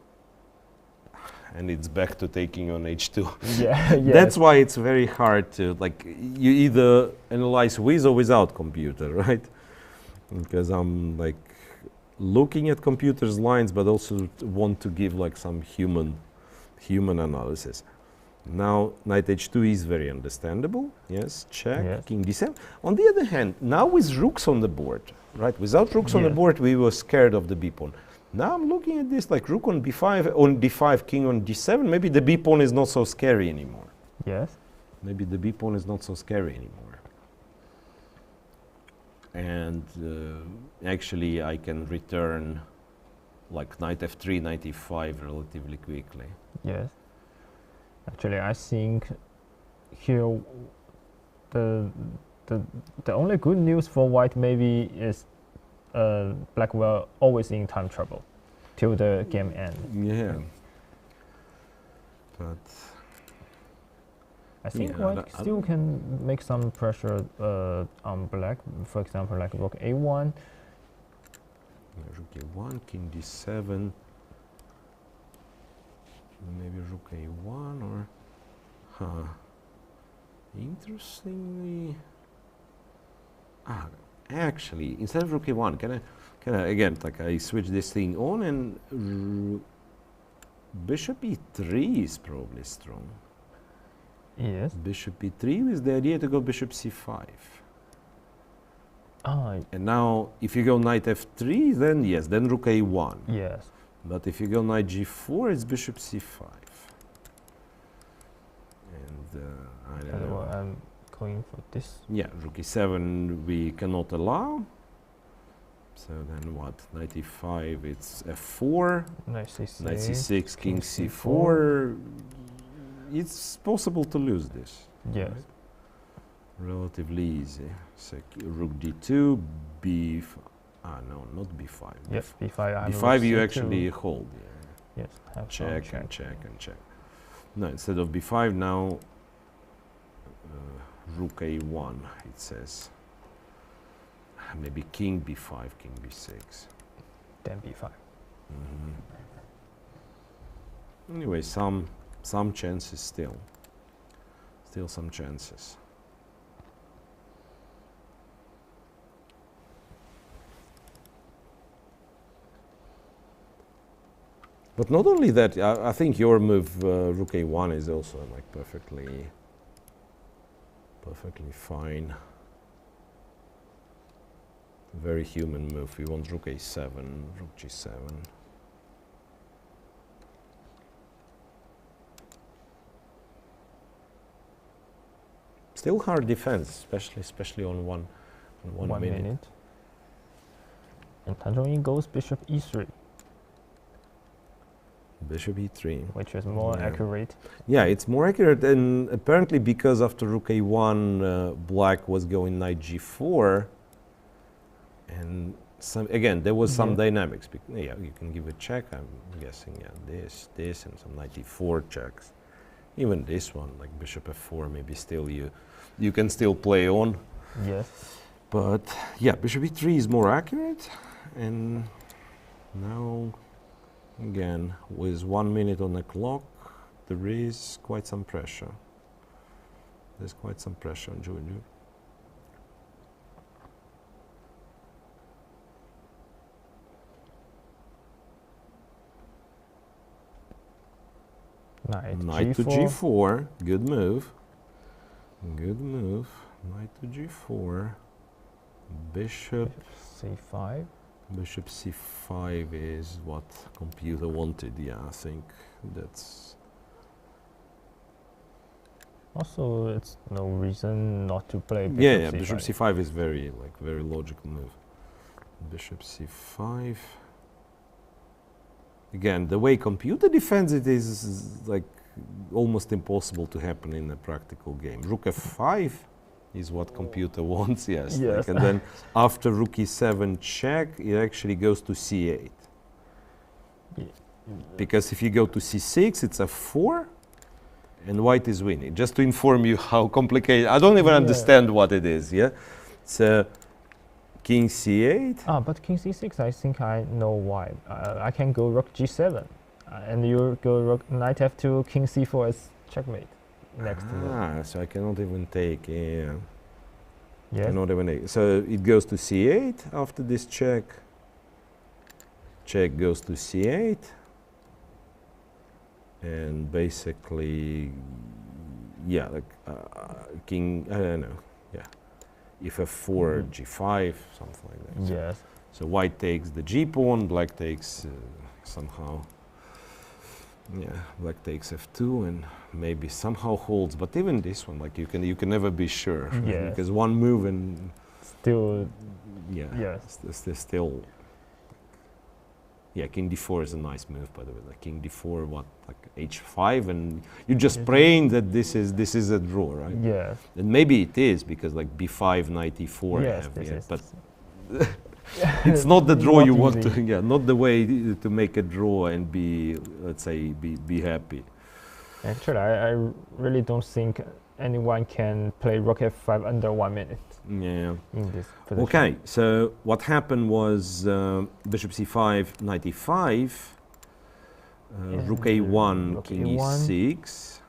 And it's back to taking on h2. Yeah, yes. That's why it's very hard to, like, you either analyze with or without computer, right? Because I'm like looking at computer's lines, but also want to give like some human analysis. Now, knight h2 is very understandable. Yes, check, Yes. king d7. On the other hand, now with rooks on the board, right? Without rooks on the board, we were scared of the b pawn. Now I'm looking at this like rook on b5, king on d7. Maybe the b pawn is not so scary anymore. Yes. maybe the b pawn is not so scary anymore. And actually I can return like knight f3, knight e5 relatively quickly. Yes. Actually, I think here the only good news for white maybe is black will always in time trouble till the game end. Yeah. But I think yeah, white still can make some pressure on black. For example, like rook a1. Rook a1, king d7. Maybe rook a1 or... Huh. Interestingly... actually, instead of rook a1, can I again, like I switch this thing on and bishop e3 is probably strong. Yes. Bishop e3 with the idea to go bishop c5. Ah, And now, if you go knight f3, then yes, then rook a1. yes. But if you go knight g4, it's bishop c5. And I don't know. I'm going for this. Yeah, rook e7 we cannot allow. So then what? Knight e5, it's f4. Knight c6. Knight c6, king c4. It's possible to lose this. Yes. Right? Relatively easy. So rook d2, b. No, not b5. Yes, b5. I have b5 you rook c2. actually hold. Yeah. Yes. Have Check some and check and check. No, instead of b5 now, rook a1. It says maybe king b5, king b6. Then b5. Anyway, some chances still some chances. But not only that, I think your move rook a1 is also like perfectly fine. Very human move. We want rook a7, rook g7. Still hard defense, especially on one minute. And Tan Zhongyi goes bishop e3, Bishop e3. which is more accurate. Yeah, it's more accurate, and apparently because after rook a1, black was going knight g4, and again there was some dynamics. Yeah, you can give a check. I'm guessing. Yeah, this, and some knight e4 checks. Even this one, like bishop f4, maybe still you can still play on. Yes. But yeah, bishop e3 is more accurate, and now again with 1 minute on the clock, there is quite some pressure. There's quite some pressure on Zhongyi. Knight to g4, good move. Good move. Knight to g4. Bishop c5. Bishop c5 is what computer wanted. Yeah, I think that's. Also, it's no reason not to play bishop Yeah, c5. bishop c5 is very logical move. Bishop c5. Again, the way computer defends it is like almost impossible to happen in a practical game. Rook f5 is what computer wants, yes. Yes. And then after rook e7 check, it actually goes to c8. Yeah. Because if you go to c6, it's f4, and white is winning. Just to inform you how complicated, I don't even understand what it is, yeah? So, king c8. But king c6, I think I know why. I can go rook g7, and you go rook knight f2, king c4 is checkmate. Next move. So I cannot even take, Yes. cannot even take. So it goes to c8 after this check. Check goes to c8. And basically, yeah, like king, I don't know, yeah. If f4, g5, something like that. Yes. So white takes the g pawn, black takes somehow Yeah, black takes f2 and maybe somehow holds, but even this one, like you can never be sure. Yes. Because one move and Still, yeah, yes. still. Yeah, king d4 is a nice move, by the way. Like king d4, what, like h5, and you're just praying that this is a draw, right? Yes. And maybe it is because like b5, knight e4, Yes, have, this yeah, is but it's not the draw Not you want easy. to. Yeah, not the way to make a draw and be, let's say, be happy. Actually, I really don't think anyone can play rook f5 under 1 minute Yeah. in this position. Okay, so what happened was bishop c5, knight e5, rook a1, rook king a1, e6,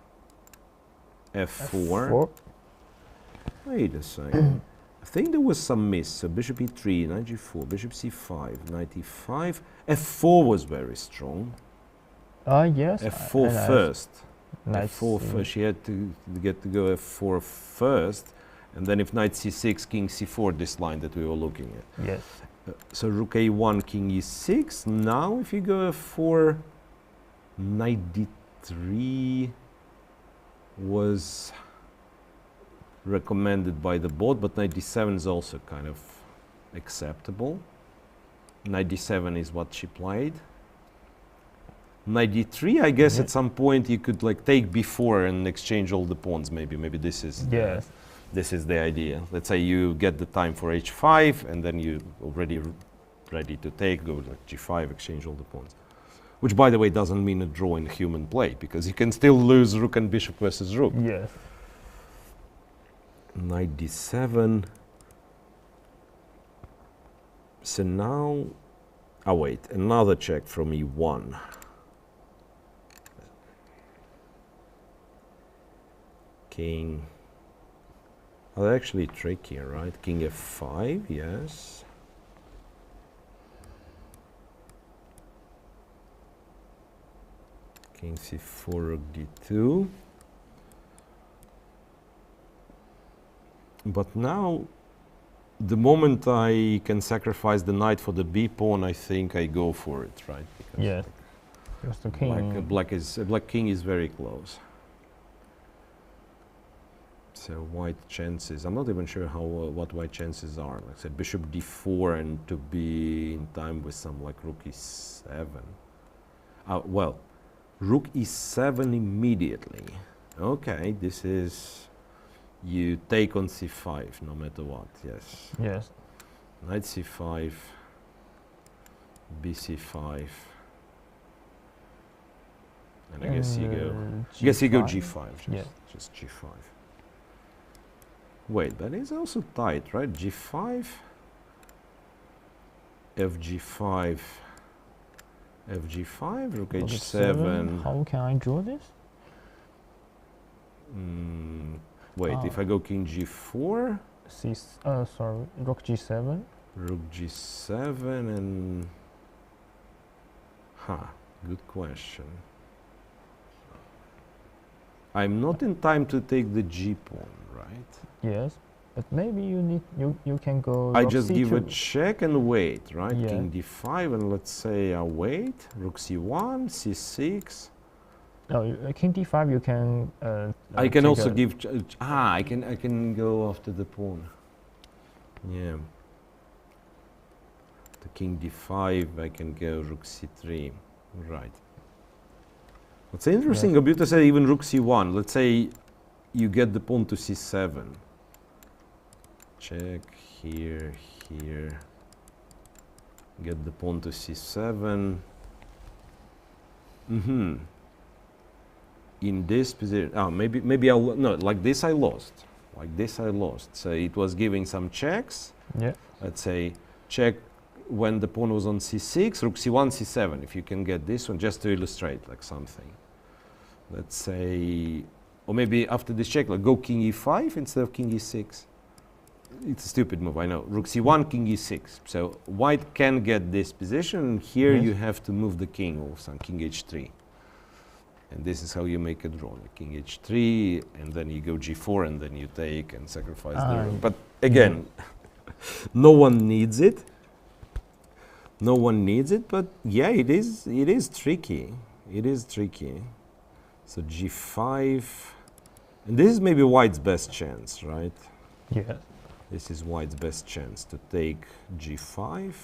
f4. F4. Wait a second. I think there was some miss. So bishop e3, knight g4, bishop c5, knight e5. f4 was very strong. Yes. f4 and first. Nice. f4 first. She had to get to go f4 first. And then if knight c6, king c4, this line that we were looking at. Yes. So rook a1, king e6. Now if you go f4, knight d3 was recommended by the board, but knight d7 is also kind of acceptable. Knight d7 is what she played. Knight d3, I guess at some point you could like take b4 and exchange all the pawns. Maybe this is Yes. this is the idea. Let's say you get the time for h5 and then you already ready to take, go like g5, exchange all the pawns. Which, by the way, doesn't mean a draw in human play, because you can still lose rook and bishop versus rook. Yes. Knight d7. So now, oh wait, another check from e1. King. Oh, actually tricky, right? King f5, yes. King c4, rook d2. But now, the moment I can sacrifice the knight for the b pawn, I think I go for it, right? Because Yes. Because the king. black king is very close. So white chances, I'm not even sure how what white chances are. Like say bishop d4 and to be in time with some like rook e7. Well, rook e7 immediately. Okay, this is, you take on c5 no matter what, yes. Yes. Knight c5, bc5. And I guess you go, g5, just g5. Wait, but it's also tight, right? g5, fg5, fg5, rook h7. How can I draw this? Wait, if I go king g4, Sorry, rook g7. rook g7 and... good question. I'm not in time to take the g pawn, right? Yes, but maybe you can go. I rook just c2. give a check and wait, right? Yeah. King d5, and let's say I wait. Rook c1, c6. No, king d5. You can. I can take also a- give. I can go after the pawn. Yeah. The king d5. I can go rook c3. Right. What's interesting, Obuta said even rook c1. Let's say you get the pawn to c7. Check here, here. Get the pawn to c7. In this position, maybe I'll, no, like this I lost. Like this I lost. So it was giving some checks. Yeah. Let's say check when the pawn was on c6, rook c1, c7. If you can get this one, just to illustrate like something. Let's say, or maybe after this check, like go king e5 instead of king e6. It's a stupid move, I know. Rook c1, king e6. So white can get this position. Here you have to move the king or some king h3. And this is how you make a draw. Like king h3, and then you go g4, and then you take and sacrifice the rook. But again, no one needs it. No one needs it, but yeah, it is tricky. It is tricky. So g5, and this is maybe white's best chance, right? Yeah. This is white's best chance to take g5.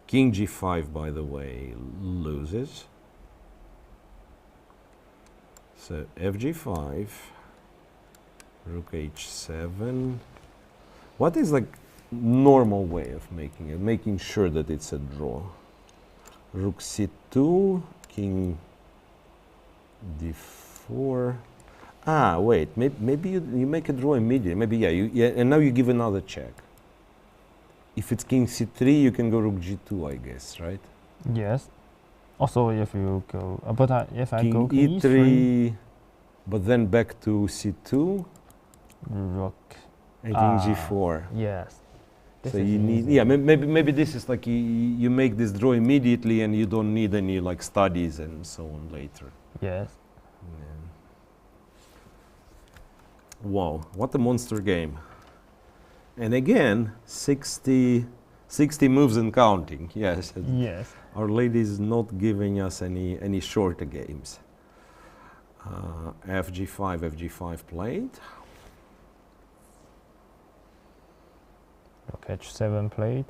King g5, by the way, loses. So fg5, rook h7. What is like normal way of making it? Making sure that it's a draw. Rook c2, king d4. Ah, wait, maybe you make a draw immediately. Maybe, yeah, and now you give another check. If it's king c3, you can go rook g2, I guess, right? Yes. Also, if you go, but if I King go king e3, but then back to c2, rook. and king g4. Yes. This So is you need, easy. yeah, maybe this is like you make this draw immediately, and you don't need any like studies and so on later. Yes. Yeah. Wow, what a monster game. And again, 60 moves and counting. Yes. Yes. Our Lady is not giving us any shorter games. fg5 played. Rook h7 played.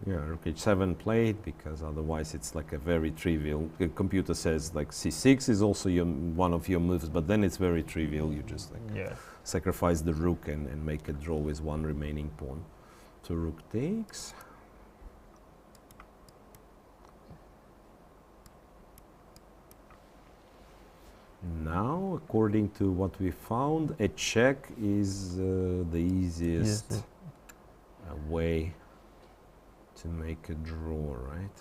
Yeah, rook h7 played, because otherwise it's like a very trivial. The computer says like c6 is also one of your moves, but then it's very trivial. You just like Yes. sacrifice the rook and make a draw with one remaining pawn. So rook takes. Now, according to what we found, a check is the easiest Yes. way to make a draw, right?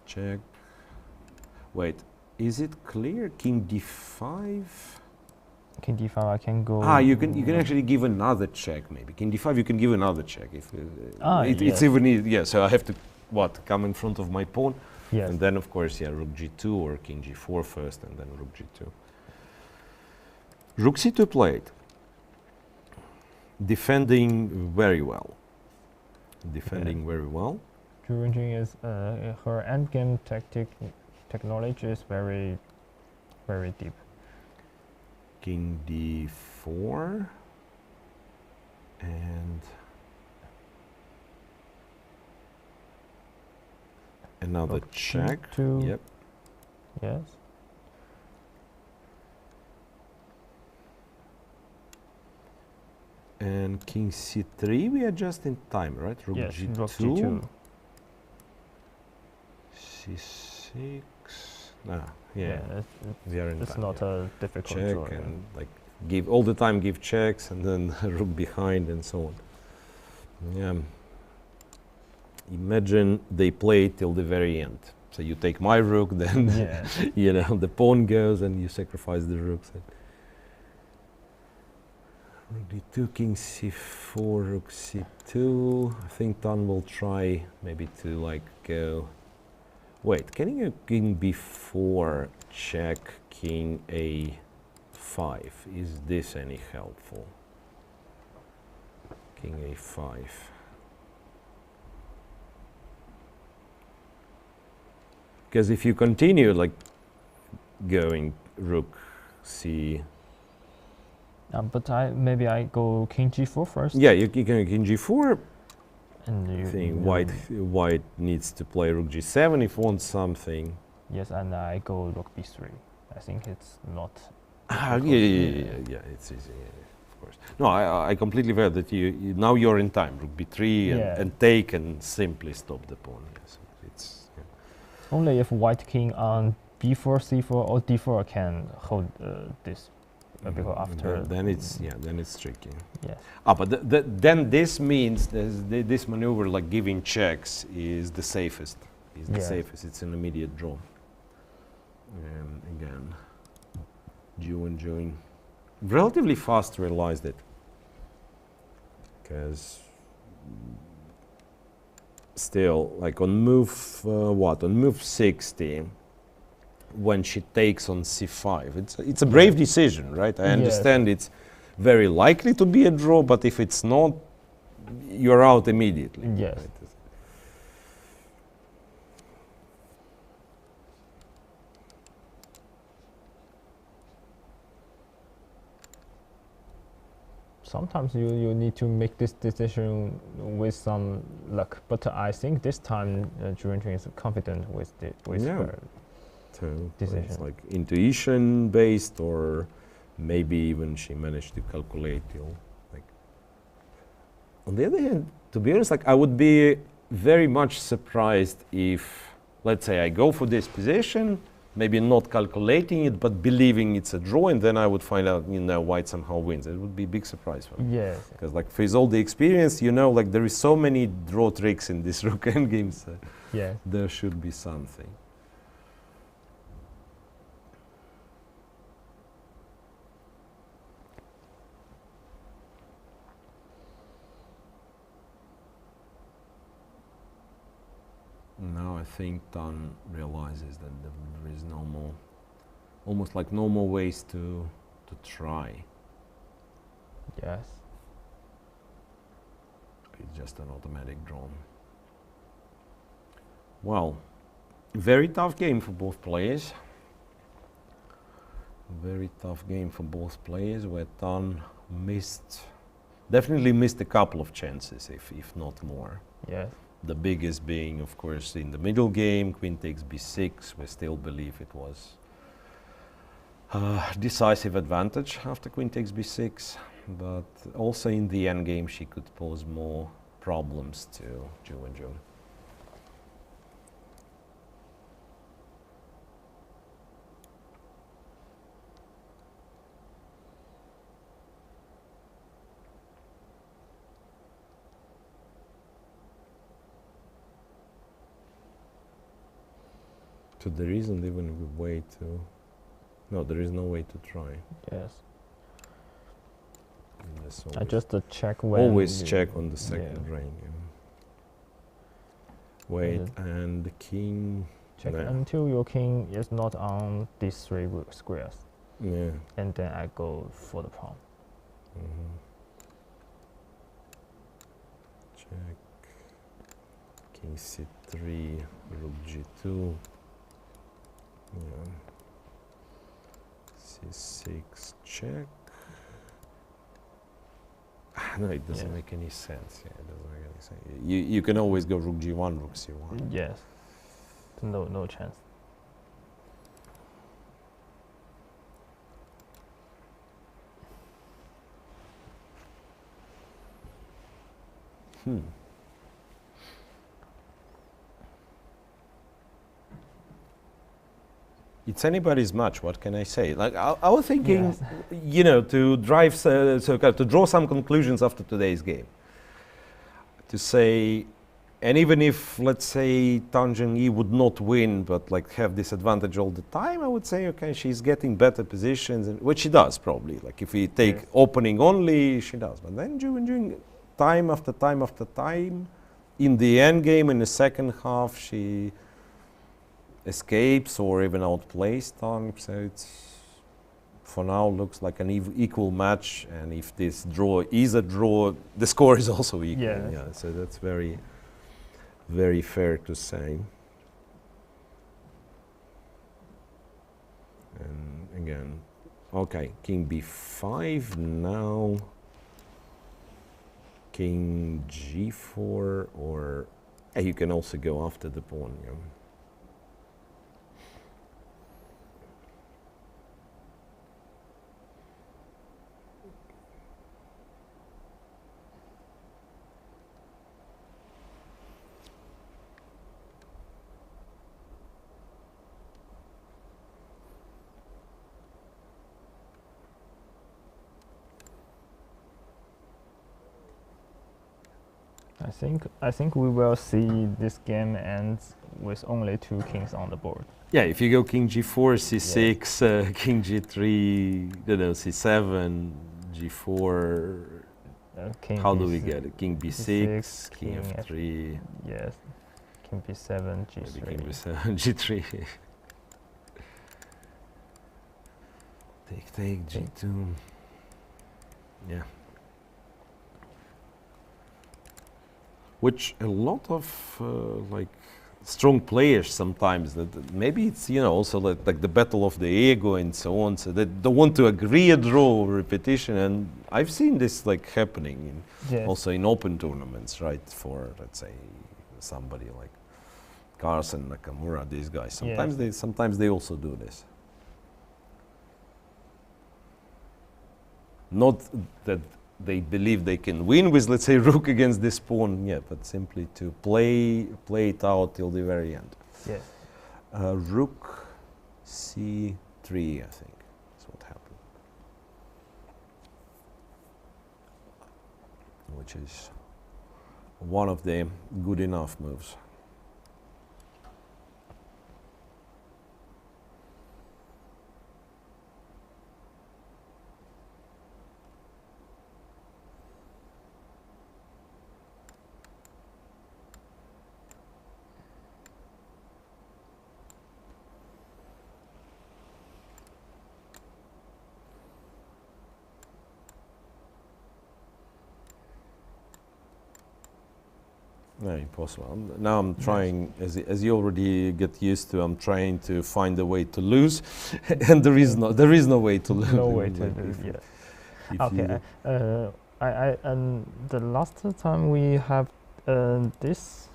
Check. Wait, is it clear? King d5? King d5, I can go. Ah, you can actually give another check, maybe. King d5, you can give another check if it's yes. even easy. Yeah, so I have to come in front of my pawn, Yes. and then of course, yeah, rook g2 or king g4 first, and then rook g2. Rook c2 played, defending very well. Defending very well. Wenjun is her endgame technology is very, very deep. King d4 and another Rook check. g2. Yep. Yes. And king c3, we are just in time, right? Rook Yes. g2, Rook g2. c6. Ah, yeah, It's, we are in it's time. not Yeah. a difficult Check draw. and like give all the time, give checks, and then rook behind and so on. Yeah. Imagine they play till the very end. So you take my rook, then Yeah. you know the pawn goes, and you sacrifice the rooks. Rook d2, king c4, rook c2. I think Tan will try maybe to like go. Wait, can you king b4 check king a5? Is this any helpful? King a5. Because if you continue like going rook c. But maybe I go king g4 first. Yeah, you can king g4. And I you, think white needs to play rook g7 if wants something. Yes, and I go rook b3. I think it's not. Ah, difficult. yeah, it's easy, of course. No, I completely get that you now you're in time. Rook b3 Yeah. and take and simply stop the pawn. Yes, it's Only if white king on b4, c4, or d4 can hold this. Because after then it's tricky. Yes. Ah, but then this means this maneuver, like giving checks, is the safest. Is the Yes. safest. It's an immediate draw. Again, Wenjun relatively fast realized it, because still, like on move on move 60. When she takes on c5, it's a brave decision, right? I understand it's very likely to be a draw, but if it's not, you're out immediately. Yes. Right? sometimes you need to make this decision with some luck. But I think this time Zhu Wenjun is confident with her So decision. it's like intuition based, or maybe even she managed to calculate. Like, on the other hand, to be honest, like I would be very much surprised if, let's say, I go for this position, maybe not calculating it, but believing it's a draw, and then I would find out, white somehow wins. It would be a big surprise for me. Yes. Because like with all the experience, like there is so many draw tricks in this rook endgame, so Yeah. there should be something. Now I think Tan realizes that there is no more, almost like no more ways to try. Yes. It's just an automatic draw. Well, very tough game for both players. Very tough game for both players, where Tan definitely missed a couple of chances, if not more. Yes. The biggest being, of course, in the middle game, queen takes b6. We still believe it was decisive advantage after queen takes b6. But also in the endgame, she could pose more problems to Zhu Wenjun. So there isn't even a way to... No, there is no way to try. Yes. Always, I just check when. always check on the second yeah. ring. Wait, and the king... Check No. until your king is not on these three squares. Yeah. And then I go for the pawn. Mm-hmm. Check. King c3, rook g2. Yeah. c6, check. No, it doesn't Yeah. make any sense. Yeah, it doesn't make any sense. You can always go rook g1, rook c1. Yes. No chance. It's anybody's match. What can I say? Like I was thinking, to drive, to draw some conclusions after today's game. To say, and even if, let's say, Zhongyi would not win, but like have this advantage all the time, I would say, okay, she's getting better positions, which she does probably. Like if we take opening only, she does. But then Zhu Wenjun, time after time after time, in the end game, in the second half, she escapes or even outplays Tang. So it's, for now, looks like an equal match. And if this draw is a draw, the score is also equal. Yes. Yeah, so that's very, very fair to say. And again, okay, king b5 now. King g4, or you can also go after the pawn. Yeah. I think we will see this game ends with only two kings on the board. Yeah, if you go king g4, c6, king g3, c7, g4. King How do B6, we get it? King b6, king f3. Yes, king b7, Maybe g3. king b7, g3. Take, g2. Yeah. Which a lot of strong players sometimes that maybe it's also like the battle of the ego and so on, so they don't want to agree a draw or repetition, and I've seen this like happening also in open tournaments, right? For let's say somebody like Carlsen, Nakamura, these guys. Sometimes they also do this. Not that they believe they can win with, let's say, rook against this pawn, but simply to play it out till the very end. Yes. Rook c3, I think, is what happened. Which is one of the good enough moves. No, impossible. Now I'm trying, as you already get used to, I'm trying to find a way to lose, and there is no way to lose. No way to lose. Yeah. Okay. And the last time we have this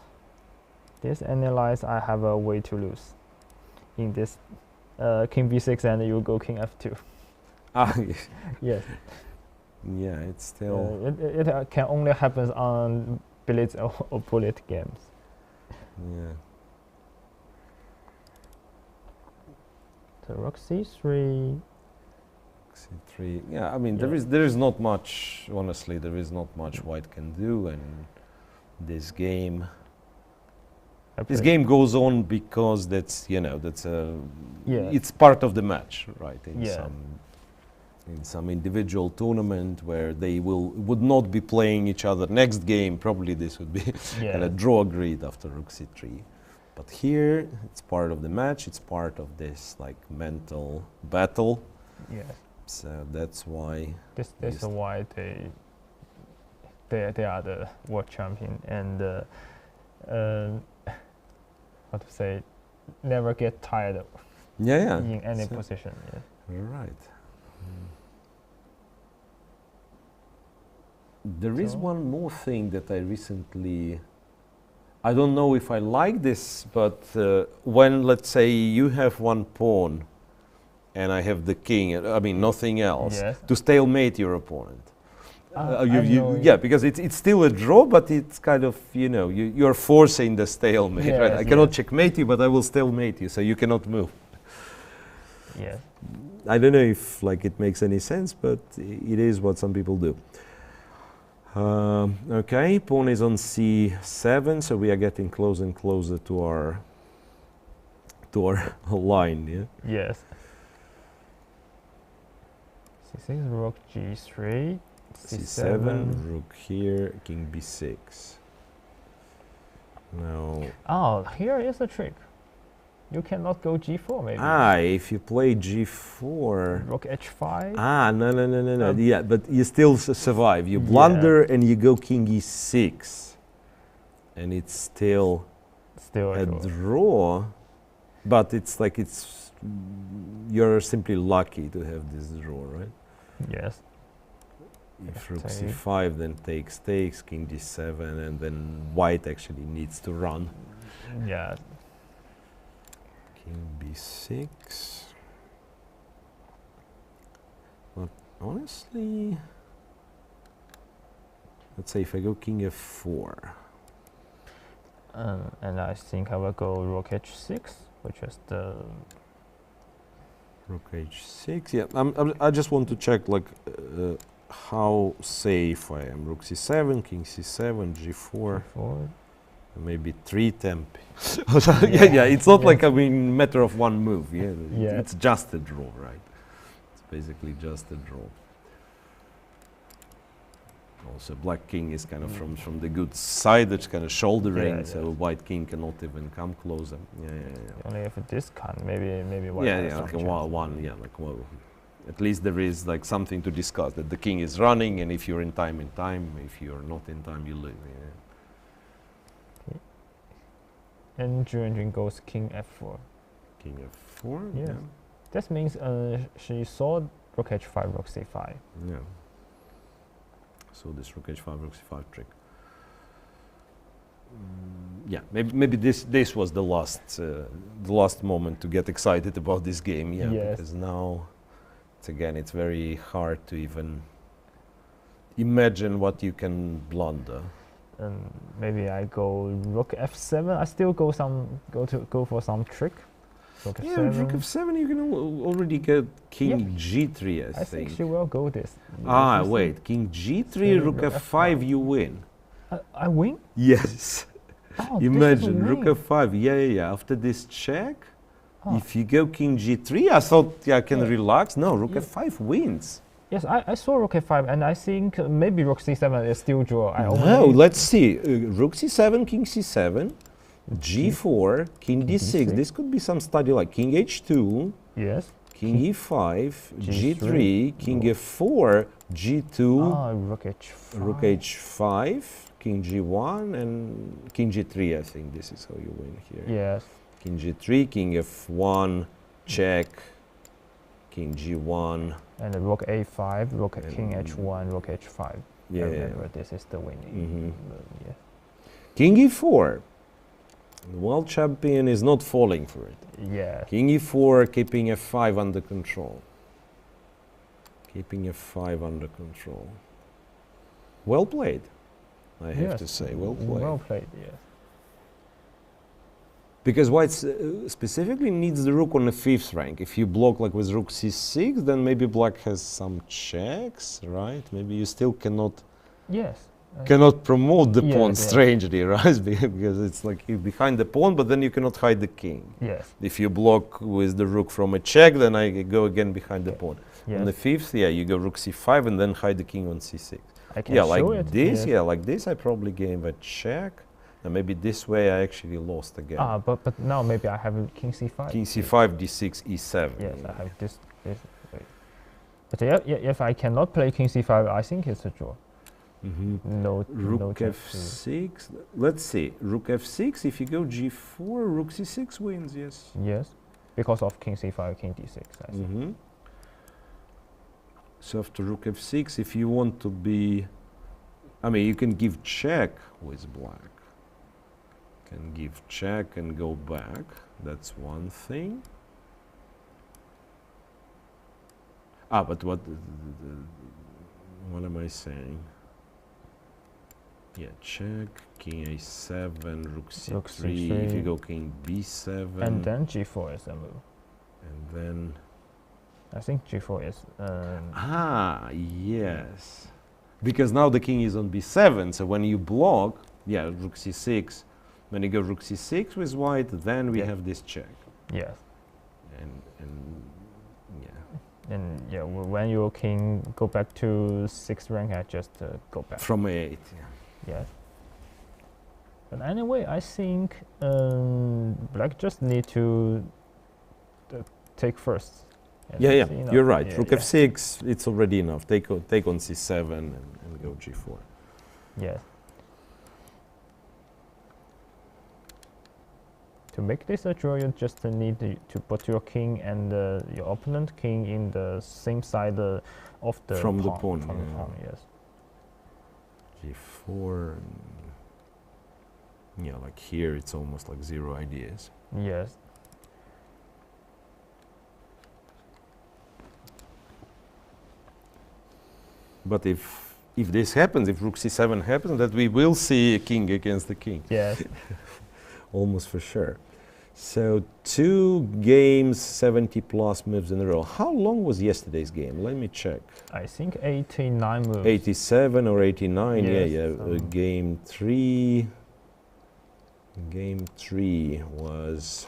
analyze, I have a way to lose in this king b6, and you go king f2. Yes. Yeah, it's still. It can only happen on blitz or bullet games. Yeah. So rook c3. c3. Yeah, I mean there is not much. Honestly, there is not much white can do, and this game. This game goes on because that's it's part of the match, right? In some individual tournament where they would not be playing each other next game, probably this would be kind of draw agreed after rook c3. But here it's part of the match, it's part of this like mental battle. Yeah. So that's why this is why they are the world champion, and how to say, never get tired in any position. Right. There is one more thing that I recently, I don't know if I like this, but when, let's say, you have one pawn and I have the king, I mean nothing else, to stalemate your opponent. Because it's still a draw, but it's kind of, you're forcing the stalemate, right? I cannot checkmate you, but I will stalemate you, so you cannot move. Yeah. I don't know if it makes any sense, but it is what some people do. Okay, pawn is on c7, so we are getting closer and closer to our line. Yes. c6, rook g3, c7, rook here, king b6. Now. Oh, here is a trick. You cannot go g4, maybe. If you play g4. Rook h5. No. Yeah, but you still survive. You blunder and you go king e6. And it's still a draw. But it's like you're simply lucky to have this draw, right? Yes. If rook c5 then takes, king d7, and then white actually needs to run. Yeah. King b6. But honestly, let's say if I go king f4. And I think I will go rook h6, which is the rook h6. Yeah, I just want to check how safe I am. Rook c7, king c7, g4. Maybe 3 tempi. It's not like matter of one move. It's just a draw, right? It's basically just a draw. Also, black king is kind of from the good side, that's kind of shouldering, so white king cannot even come closer. Only if this can, maybe white. At least there is something to discuss, that the king is running, and if you're in time, if you're not in time, you lose. And Wenjun goes king f4. King f4. Yes. Yeah. That means she saw rook h5, rook c5. Yeah. So this rook h5, rook c5 trick. Yeah, maybe this was the last moment to get excited about this game. Yeah, Yes. because now it's very hard to even imagine what you can blunder. And maybe I go rook f7. I still go for some trick. Rook Yeah, f7. rook f7. You can already get king g3. I I think. think she will go this. Ah, You see? wait, king g3, So rook rook f5. f5. You win. I win. Yes. Oh, Imagine this is a rook win. f5. Yeah. After this check, Oh. if you go king g3, I thought I can Yeah. relax. No, rook Yeah. f5 wins. Yes, I saw rook f5, and I think maybe rook c7 is still draw. No, let's see. Rook c7, king c7, g4, king d6. d6. This could be some study like king h2, Yes. king e5, G3, g3, king f4, g2, Ah, rook h5. rook h5, king g1, and king g3. I think this is how you win here. Yes. King g3, king f1, check, king g1. And rook a5, rook And king h1, rook h5. Yeah. I remember this is the winning. Yeah. King e4. The world champion is not falling for it. Yeah. King e4, keeping f5 under control. Keeping f5 under control. Well played, I have to say. Well played. Well played, yes. Because white specifically needs the rook on the fifth rank. If you block like with rook c6, then maybe black has some checks, right? Maybe you still cannot promote the pawn strangely, right? Because it's like you're behind the pawn, but then you cannot hide the king. Yes. If you block with the rook from a check, then I go again behind the pawn. Yes. On the fifth, you go rook c5 and then hide the king on c6. I can show it. This, yes. like this, I probably gave a check. And maybe this way I actually lost again. Ah, but now maybe I have king c5. King c5, d6, e7. Yes, I have this. Wait. But if I cannot play king c5, I think it's a draw. No, Rook no check f6. Let's see. Rook f6. If you go g4, rook c6 wins. Yes. Yes, because of king c5, king d6. I think. So after rook f6, if you want to be, I mean, you can give check with black. Can give check and go back. That's one thing. Ah, but what am I saying? Yeah, check, king a7, rook c3, if you go king b7. And then g4 is a move. And then... I think g4 is... yes. Because now the king is on b7, so when you block, rook c6, when you go rook c6 with white, then we have this check. Yes. And when your king go back to 6th rank, I just go back. From a8, Yes. But anyway, I think black just need to take first. You're right. Rook f6, it's already enough. Take on c7 and go g4. Yes. To make this a draw, you just need to put your king and your opponent king in the same side of the from the pawn. pawn. From the pawn, yes. g4. Like here, it's almost like zero ideas. Yes. But if this happens, if rook c7 happens, that we will see a king against the king. Yes. Almost for sure. So 2 games, 70 plus moves in a row. How long was yesterday's game? Let me check. I think 89 moves. 87 or 89, Yes, game 3. Game 3 was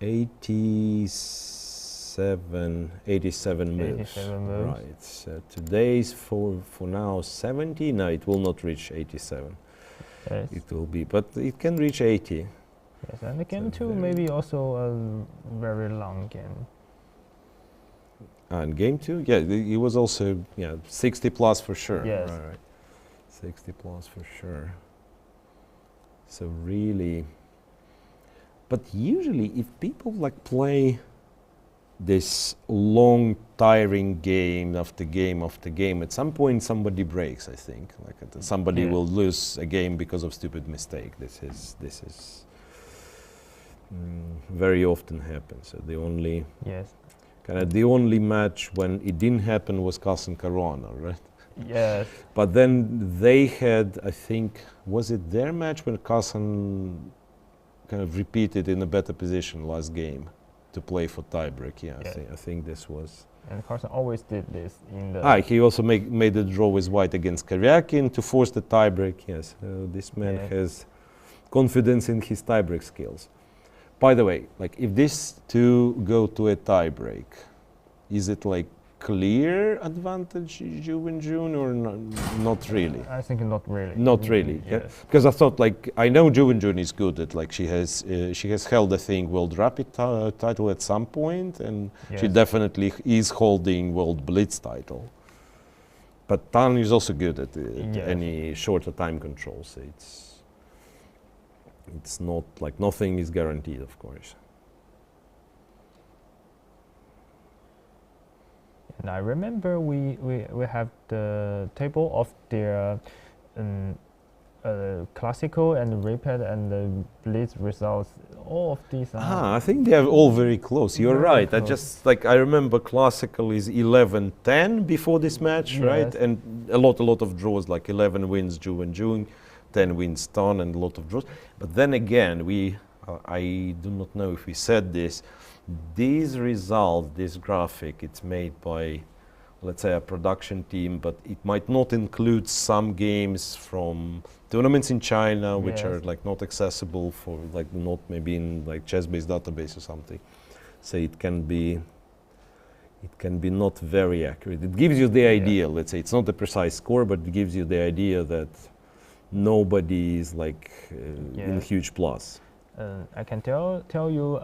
87 moves. 87 moves. Right. So today's for now 70. No, it will not reach 87. Yes. It will be, but it can reach 80. Yes, and the game 2 maybe also a very long game. And game 2, it was also 60 plus for sure. Yes. Right. 60 plus for sure. So really, but usually if people like play this long, tiring game after game after game, at some point somebody breaks. I think, like somebody will lose a game because of stupid mistake. This is very often happens. So the only the only match when it didn't happen was Carlsen Caruana, right? Yes. But then they had, I think, was it their match when Carlsen kind of repeated in a better position last game to play for tiebreak? Yeah, I think this was. And Carlsen always did this in the. He also made a draw with white against Karyakin to force the tiebreak. Yes, this man has confidence in his tiebreak skills. By the way, like if these two go to a tiebreak, is it like clear advantage Wenjun or not really? I think not really. Not really, because I thought like I know Wenjun is good at like she has held I think World Rapid title at some point, and she definitely is holding World Blitz title. But Tan is also good at any shorter time control, so it's not like nothing is guaranteed, of course. And I remember we have the table of their classical and rapid and the blitz results. All of these are. I think they are all very close. You're very right. close. I just like I remember classical is 11-10 before this match, right? And a lot of draws, like 11 wins Wenjun, 10 wins Tan, and a lot of draws. But then again, I do not know if we said this. These results, this graphic, it's made by, let's say, a production team, but it might not include some games from tournaments in China, which are like not accessible for like not maybe in like chess-based database or something. So it can be not very accurate. It gives you the idea. Let's say it's not a precise score, but it gives you the idea that nobody is like in huge plus. I can tell you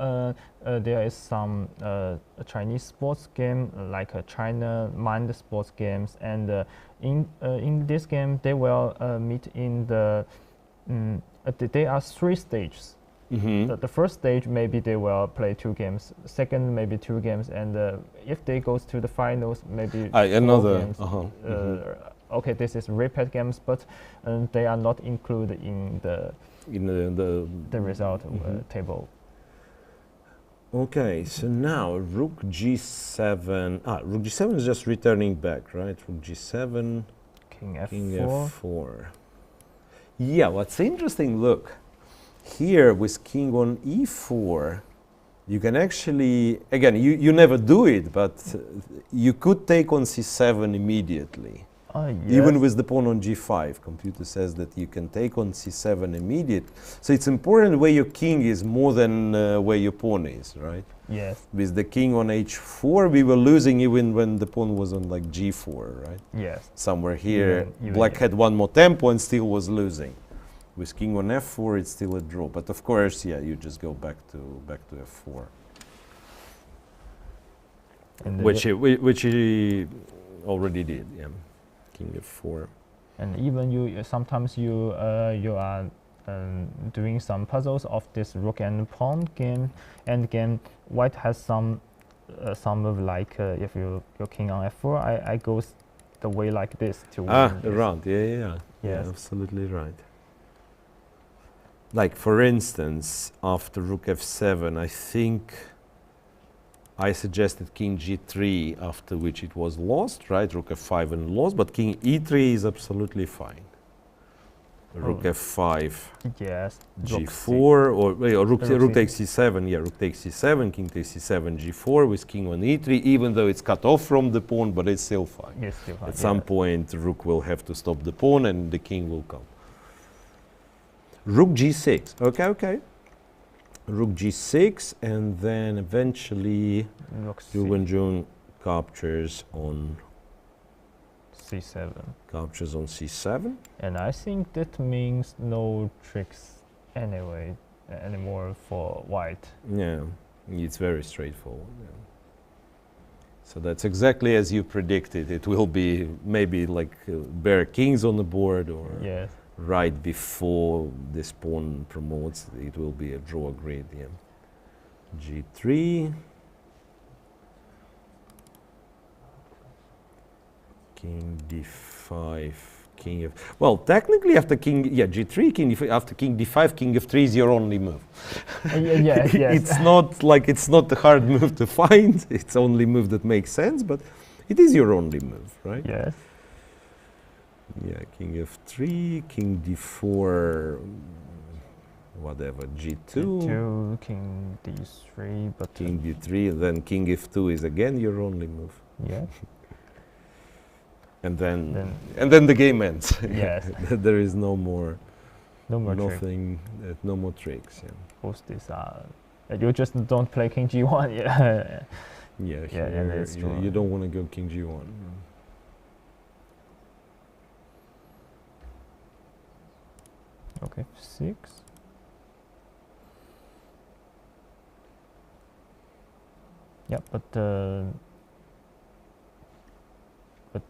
there is some Chinese sports game like China Mind sports games, and in this game they will meet in the there are 3 stages. The first stage maybe they will play 2 games, second maybe 2 games, and if they goes to the finals maybe another 4 games. Okay, this is repeat games, but they are not included in the result table. Okay, so now Rook G7. Rook G7 is just returning back, right? Rook G7, King F4. King F4. Yeah, what's interesting, look, here with King on E4, you can actually, again, you never do it, but you could take on C7 immediately. Even with the pawn on G5, computer says that you can take on C7 immediate. So it's important where your king is more than where your pawn is, right? Yes. With the king on H4, we were losing even when the pawn was on like G4, right? Yes. Somewhere here, black had one more tempo and still was losing. With king on F4, it's still a draw. But of course, you just go back to F4, and which he already did, King F4. And even you sometimes you are doing some puzzles of this rook and pawn game, endgame. White has some of like if your king on F4, I go the way like this to win around. Yeah, absolutely right. Like for instance, after rook F7, I think I suggested king G3, after which it was lost, right? Rook F5 and lost, but king E3 is absolutely fine. Rook F5, yes, G4, or rook takes C7, rook takes C7, king takes C7, G4 with king on E3, even though it's cut off from the pawn, but it's still fine. Yes, still fine. At some point, rook will have to stop the pawn and the king will come. Rook G6, okay. Rook G6, and then eventually Wenjun captures on C7. Captures on C7. And I think that means no tricks anymore for white. Yeah, it's very straightforward. Yeah. So that's exactly as you predicted. It will be maybe like bare kings on the board, or right before this pawn promotes, it will be a draw grid. Yeah. G3. King D5, King of... Well, technically after King... Yeah, G3, King D5, after King D5, King of 3 is your only move. Yes. It's not like it's not a hard move to find. It's only move that makes sense, but it is your only move, right? Yes. Yeah, King of 3, King D4, whatever, G2. G2, King D3, but... King D3, and then King F2 is again your only move. Yeah. And then the game ends. Yes. There is no more nothing, no more tricks. Yeah. Both these are... you just don't play King G1, yeah. Yeah, and it's you don't want to go King G1. Okay, 6. Yeah, but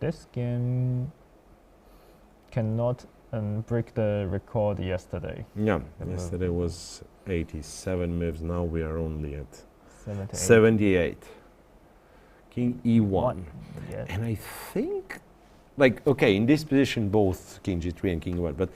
this game cannot break the record yesterday. Yeah, yesterday was 87 moves. Now we are only at 78. 78. King E1. Yes. And I think, like, okay, in this position, both King G3 and King E1, but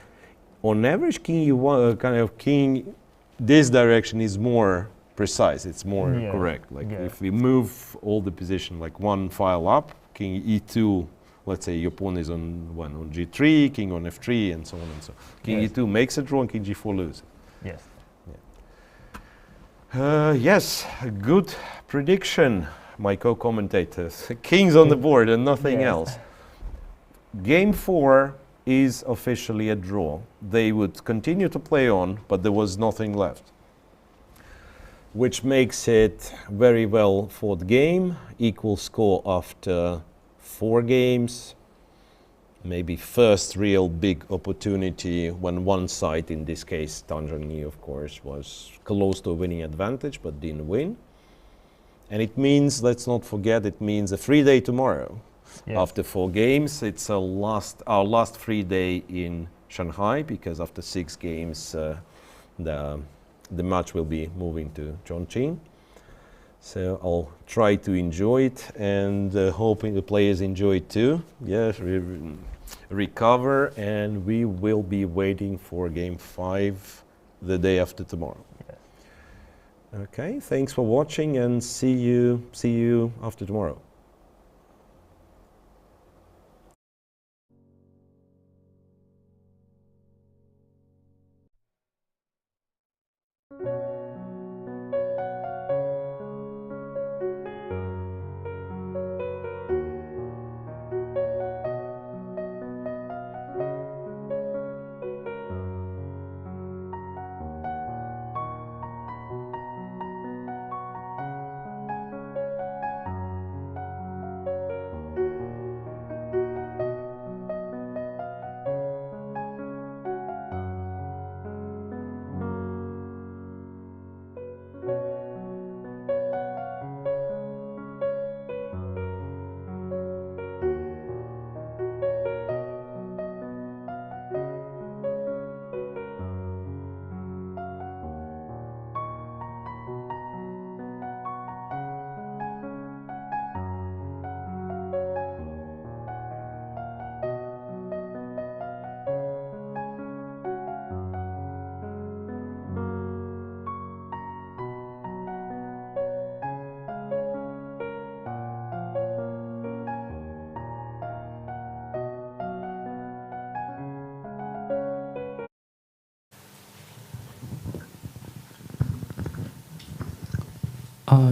on average, King E1, kind of King, this direction is more precise. It's more correct. Like if we move all the position like one file up, King E2, let's say your pawn is on G3, King on F3, and so on and so on. King E2 makes a draw, and King G4 loses. Yes. Yes, a good prediction, my co-commentators. Kings on the board and nothing else. Game 4 is officially a draw. They would continue to play on, but there was nothing left, which makes it very well fought game. Equal score after 4 games. Maybe first real big opportunity when one side, in this case Zhongyi of course, was close to a winning advantage but didn't win. And it means, let's not forget, it means a free day tomorrow. After 4 games. It's our last free day in Shanghai, because after 6 games the match will be moving to Zhongyi. So I'll try to enjoy it, and hoping the players enjoy it too. Yes, recover, and we will be waiting for game 5 the day after tomorrow. Okay, thanks for watching, and see you after tomorrow.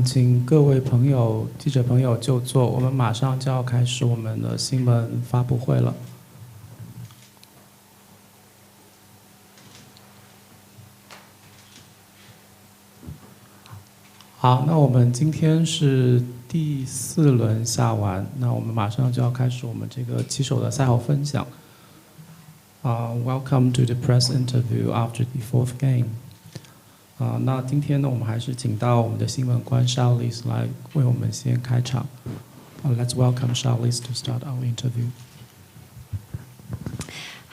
请各位朋友、记者朋友就座，我们马上就要开始我们的新闻发布会了。好，那我们今天是第4轮下完，那我们马上就要开始我们这个棋手的赛后分享。Welcome to the press interview after the 4th game. 那今天呢，我们还是请到我们的新闻官 Charles 来为我们先开场。Let's welcome Charles to start our interview.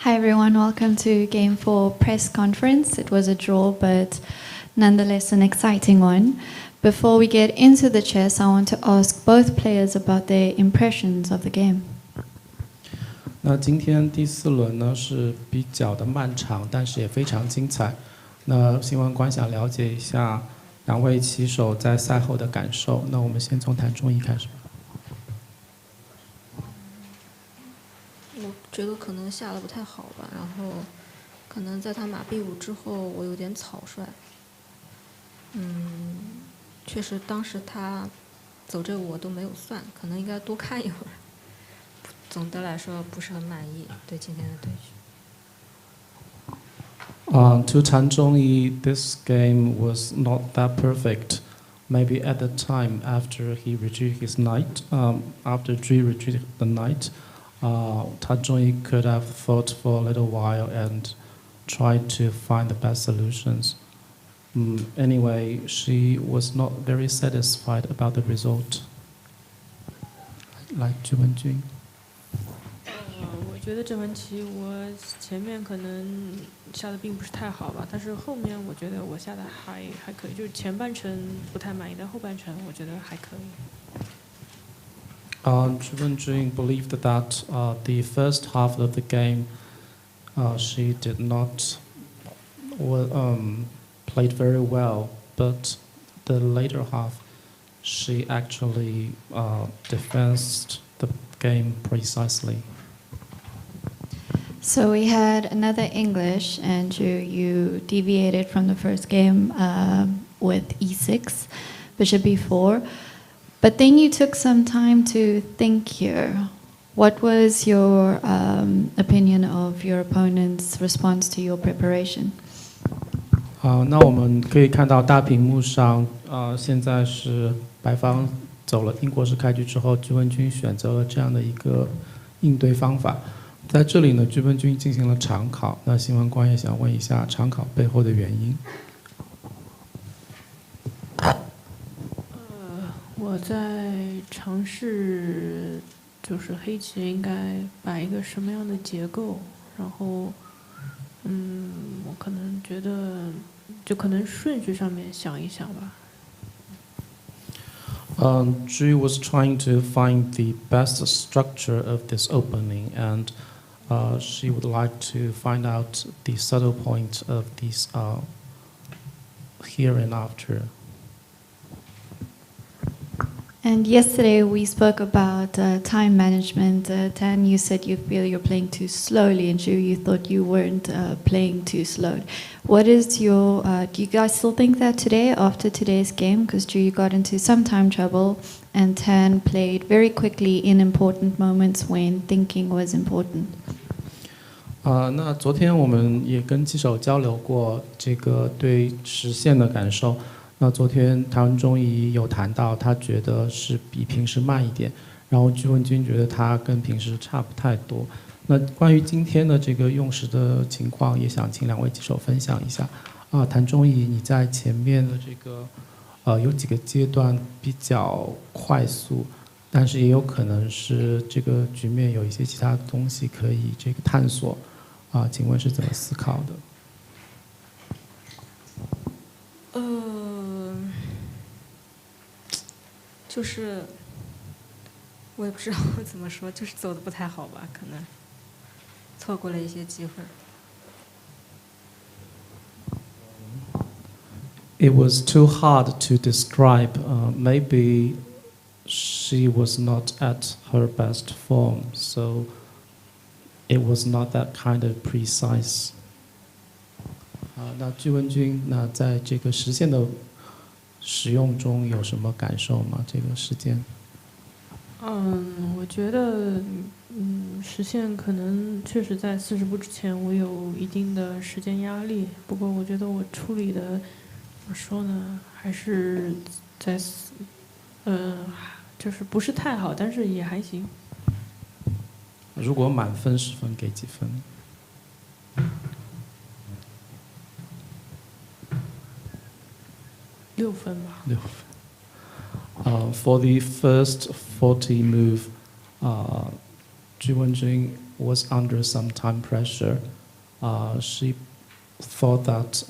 Hi everyone, welcome to Game 4 press conference. It was a draw, but nonetheless an exciting one. Before we get into the chess, I want to ask both players about their impressions of the game. 那今天第4轮呢是比较的漫长，但是也非常精彩。那新闻官想了解一下2位棋手在赛后的感受。那我们先从谭忠义开始吧。我觉得可能下的不太好吧，然后可能在他马 B5之后，我有点草率。确实当时他走这我都没有算，可能应该多看一会儿。总的来说不是很满意对今天的对局。To Tan Zhongyi, this game was not that perfect. Maybe at the time after he retreated his knight, after Zhi retreated the knight, Tan Zhongyi could have fought for a little while and tried to find the best solutions. Anyway, she was not very satisfied about the result. Like Zhi Wenjun. 我觉得这盘棋我前面可能下的并不是太好吧，但是后面我觉得我下的还可以，就是前半程不太满意，但后半程我觉得还可以。Zhi Wenjun believed that the first half of the game she did not played very well, but the later half she actually defended the game precisely. So we had another English, and you deviated from the first game with e6, bishop b4. But then you took some time to think here. What was your opinion of your opponent's response to your preparation? 那我们可以看到大屏幕上，现在是白方走了英国式开局之后，居文君选择了这样的一个应对方法。在这里呢，居文君进行了长考。那新闻官也想问一下长考背后的原因。我在尝试，就是黑棋应该摆一个什么样的结构，然后，我可能觉得，就可能顺序上面想一想吧。Zhi was trying to find the best structure of this opening, and she would like to find out the subtle point of this here and after. And yesterday we spoke about time management. Tan, you said you feel you're playing too slowly, and Zhu, you thought you weren't playing too slow. What is your, do you guys still think that today, after today's game? Because Zhu, you got into some time trouble, and Tan played very quickly in important moments when thinking was important. 那昨天我们也跟棋手交流过这个对实线的感受。那昨天谭文忠仪有谈到，他觉得是比平时慢一点，然后居文君觉得他跟平时差不太多。那关于今天的这个用时的情况，也想请2位棋手分享一下。谭忠仪，你在前面的这个有几个阶段比较快速，但是也有可能是这个局面有一些其他东西可以这个探索。请问是怎么思考的？就是我也不知道怎么说，就是走的不太好吧，可能错过了一些机会。It was too hard to describe. Maybe she was not at her best form, so it was not that kind of precise. 那居文君，那在这个实线的使用中有什么感受吗？这个时间？我觉得，实现可能确实在40步之前，我有一定的时间压力。不过，我觉得我处理的，怎么说呢，还是在，就是不是太好，但是也还行。如果满分10分，给几分？6分吧。6分。For the first 40 move, Zhi Wenjun was under some time pressure. She thought that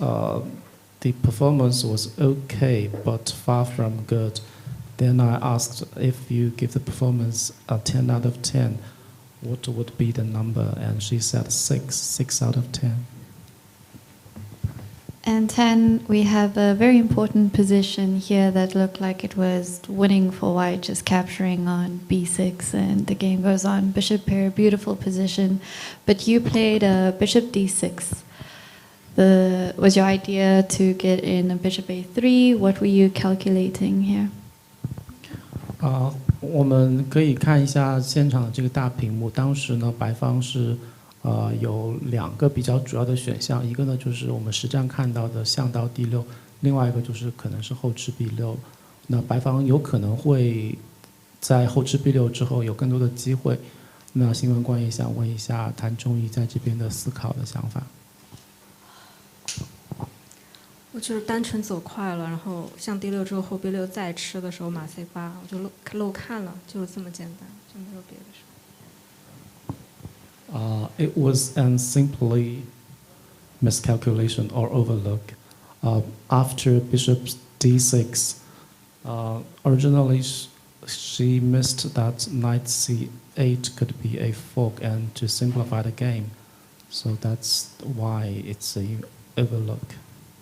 the performance was okay, but far from good. Then I asked if you give the performance a 10 out of 10, what would be the number? And she said 6 out of 10. And 10, we have a very important position here that looked like it was winning for white, just capturing on b6, and the game goes on. Bishop pair, beautiful position. But you played a bishop d6. Was your idea to get in a bishop a3? What were you calculating here? 我们可以看一下现场的这个大屏幕。当时呢，白方是有2个比较主要的选项，一个呢就是我们实战看到的象到 D6， 另外一个就是可能是后吃 B6。那白方有可能会在后吃 B6之后有更多的机会。那新闻官也想问一下谭忠义在这边的思考的想法。我就是单纯走快了，然后象 D6之后后 B6再吃的时候马 C8，我就漏看了，就是这么简单，就没有别的事。It was an simply miscalculation or overlook. After bishop d6, originally she missed that knight c8 could be a fork and to simplify the game. So that's why it's an overlook.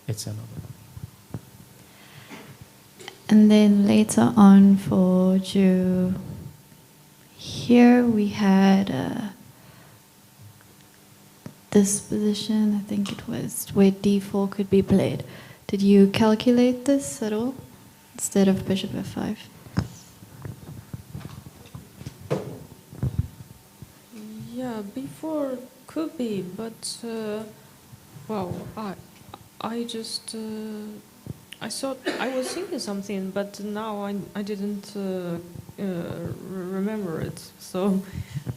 It's an overlook. And then later on for Ju, here we had this position, I think it was, where d4 could be played. Did you calculate this at all, instead of bishop f5? Yeah, before could be, but well, I just I thought I was thinking something, but now I didn't remember it. So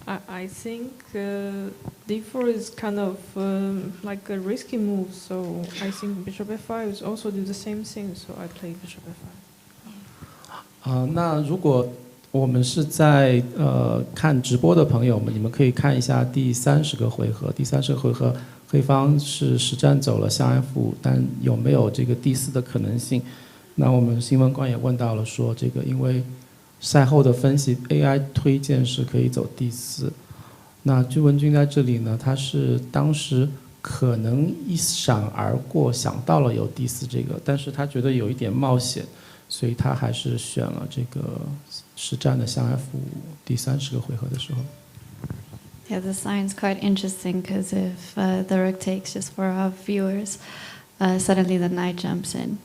I think d4 is kind of like a risky move. So I think bishop f5 is also do the same thing. So I played bishop f5. 那如果我们是在看直播的朋友们，你们可以看一下第30个回合。第30个回合，黑方是实战走了象 F5，但有没有这个第4的可能性？那我们新闻官也问到了，说这个因为赛后的分析 AI 推荐是可以走第4。那居文君在这里呢，他是当时可能一闪而过想到了有第4这个，但是他觉得有一点冒险，所以他还是选了这个实战的象 F5第30个回合的时候。Yeah, the sign's quite interesting because if the rook takes, just for our viewers, suddenly the knight jumps in.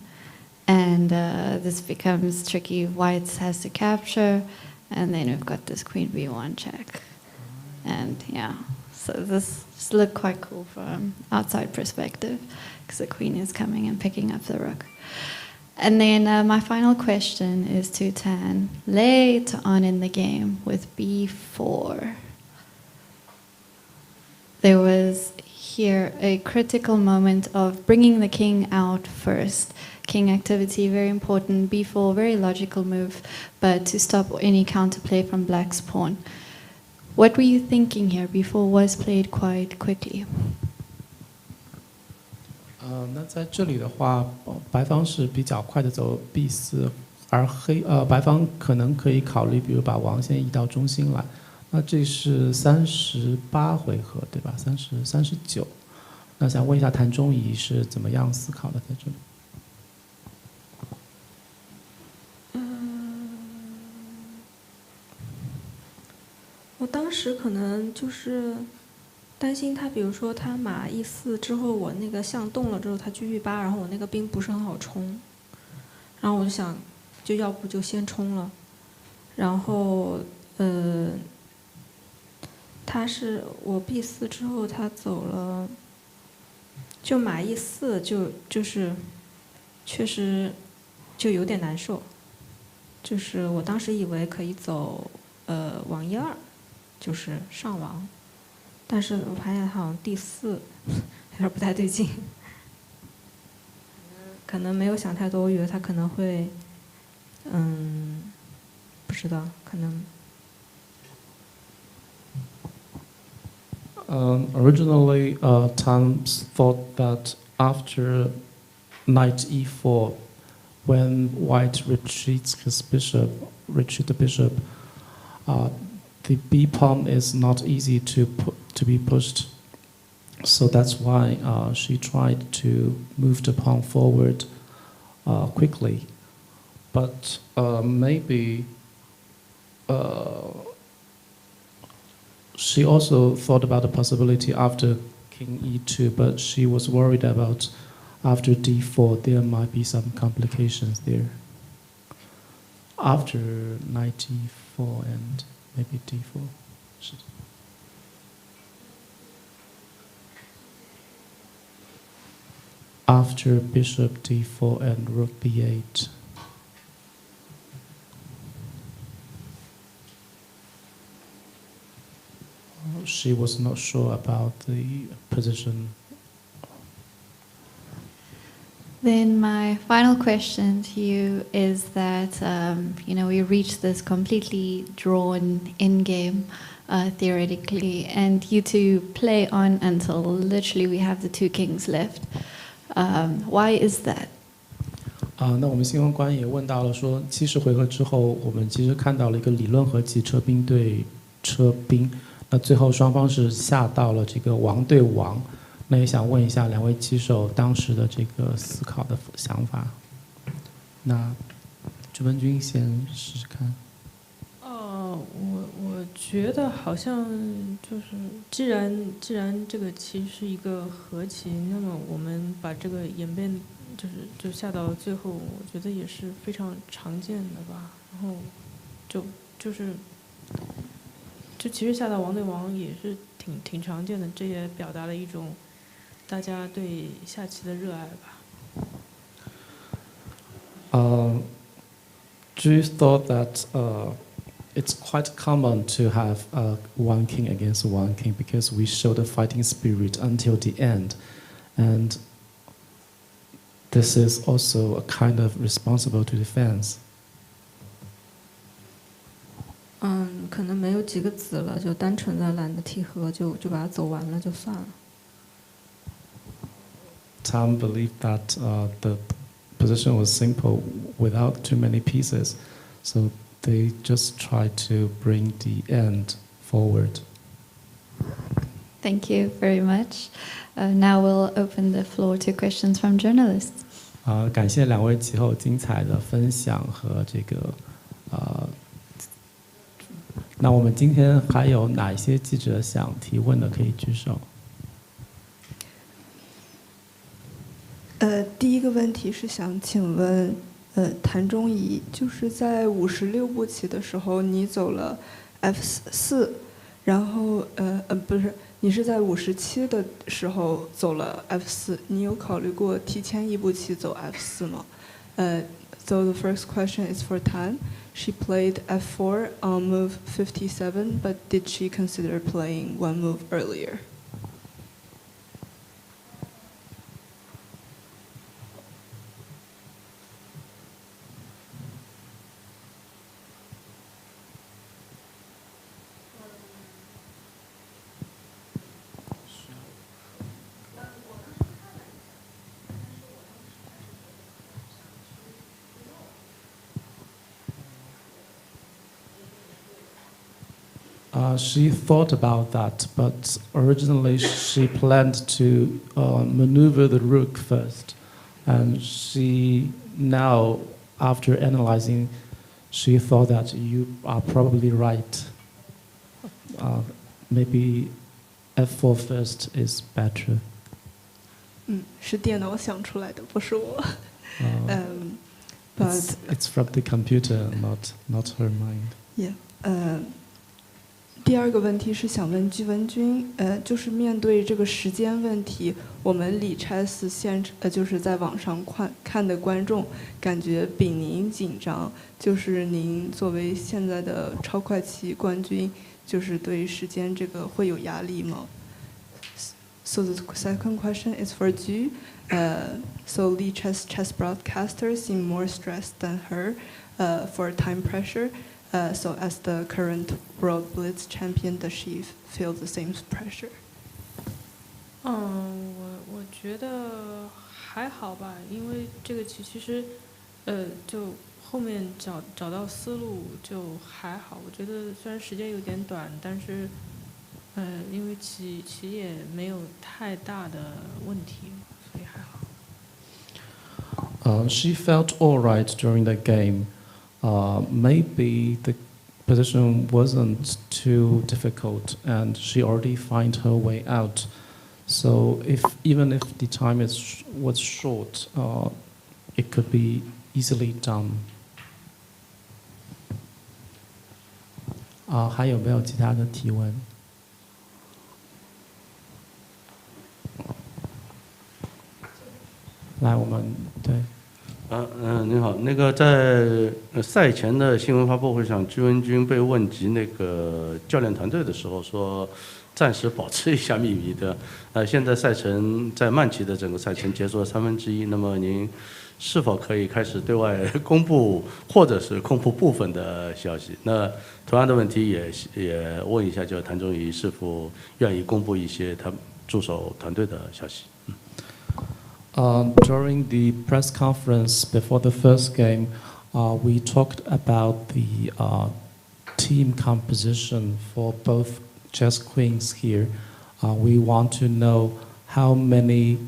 And this becomes tricky. White has to capture, and then we've got this queen b1 check. And yeah, so this looked quite cool from outside perspective because the queen is coming and picking up the rook. And then my final question is to Tan. Later on in the game with b4, there was here a critical moment of bringing the king out first. King activity, very important. b4, very logical move, but to stop any counterplay from black's pawn. What were you thinking here? b4 was played quite quickly. 那在这里的话，白方是比较快的走 b4，而白方可能可以考虑，比如把王先移到中心来。那这是38回合，对吧？39。那想问一下谭忠义是怎么样思考的在这里？我当时可能就是担心他，比如说他马e4之后，我那个象动了之后，他车e8，然后我那个兵不是很好冲，然后我就想，就要不就先冲了，然后他是我 b4之后，他走了，就马e4就是确实就有点难受，就是我当时以为可以走王e2，就是上王，但是我发现好像第4有点不太对劲，可能没有想太多，我以为他可能会不知道可能。Originally, Tan thought that after knight e4, when white retreats the bishop, the b pawn is not easy to be pushed. So that's why she tried to move the pawn forward quickly. But maybe she also thought about the possibility after king e2, but she was worried about after d4 there might be some complications there. After knight e4 and maybe d4. After bishop d4 and rook b8. She was not sure about the position. Then my final question to you is that, we reached this completely drawn endgame, theoretically, and you two play on until literally we have the two kings left. Why is that? 那我们新闻官也问到了说，70回合之后，我们其实看到了一个理论和骑车兵对车兵，那最后双方是下到了这个王对王。那也想问一下两位棋手当时的这个思考的想法。那朱文君先试试看。我觉得好像就是，既然这个棋是一个和棋，那么我们把这个演变就下到最后，我觉得也是非常常见的吧。然后就是其实下到王对王也是挺常见的，这也表达了一种大家对下棋的热爱吧。Ju thought that it's quite common to have one king against one king because we show the fighting spirit until the end, and this is also a kind of responsible to defense. 可能没有几个子了，就单纯的懒得提和，就把它走完了就算了。Tom believed that the position was simple without too many pieces, so they just tried to bring the end forward. Thank you very much. Now we'll open the floor to questions from journalists. 感谢两位棋后精彩的分享和这个那我们今天还有哪一些记者想提问的，可以举手。第一个问题是想请问，谭忠仪，就是在56步棋的时候，你走了 F4，然后不是，你是在57的时候走了 F4，你有考虑过提前一步棋走 F4吗？So the first question is for Tan. She played F4 on move 57, but did she consider playing one move earlier? She thought about that, but originally she planned to maneuver the rook first. And she now, after analyzing, she thought that you are probably right. Maybe F4 first is better. 是电脑想出来的，不是我。But it's from the computer, not her mind. Yeah. 第二个问题是想问季文君，就是面对这个时间问题，我们理拆四就是在网上看的观众感觉比您紧张，就是您作为现在的超快棋冠军，就是对时间这个会有压力吗？So the second question is for Ju. So Lee chess broadcasters seem more stressed than her for time pressure. So as the current World Blitz champion, does she feel the same pressure? 我觉得还好吧，因为这个其实，就后面找到思路就还好。我觉得虽然时间有点短，但是，因为棋也没有太大的问题，所以还好。She felt all right during the game. Maybe the position wasn't too difficult, and she already found her way out. So even if the time was short, it could be easily done. 还有没有其他的提问？来，我们对。您好，那个在赛前的新闻发布会上，鞠文君被问及那个教练团队的时候说，暂时保持一下秘密的。现在赛程在曼棋的整个赛程结束了1/3，那么您是否可以开始对外公布，或者是公布部分的消息？那同样的问题也问一下，就是谭宗仪是否愿意公布一些他助手团队的消息？During the press conference before the first game, we talked about the team composition for both chess queens here. We want to know how many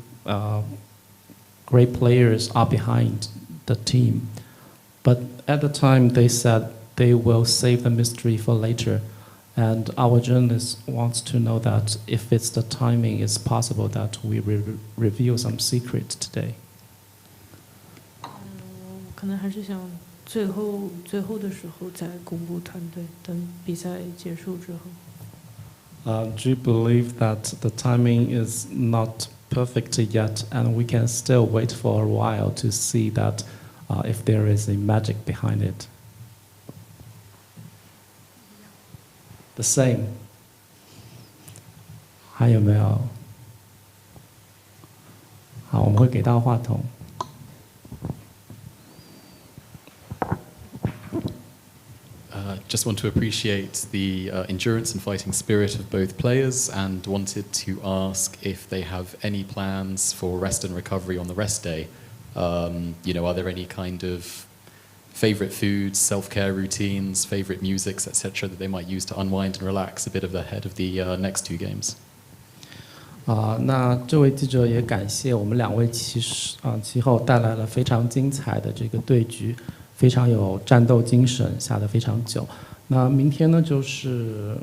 great players are behind the team. But at the time, they said they will save the mystery for later. And our journalist wants to know that if it's the timing, it's possible that we reveal some secret today. 可能还是想最后的时候再公布团队，等比赛结束之后。Do you believe that the timing is not perfect yet, and we can still wait for a while to see that if there is a magic behind it? The same. 还有没有？好，我们会给到话筒。Just want to appreciate the endurance and fighting spirit of both players, and wanted to ask if they have any plans for rest and recovery on the rest day. Are there any kind of favorite foods, self-care routines, favorite musics, etc. that they might use to unwind and relax a bit ahead of the next 2 games? 那这位记者也感谢我们2位棋后带来了非常精彩的这个对局，非常有战斗精神，下得非常久。那明天呢就是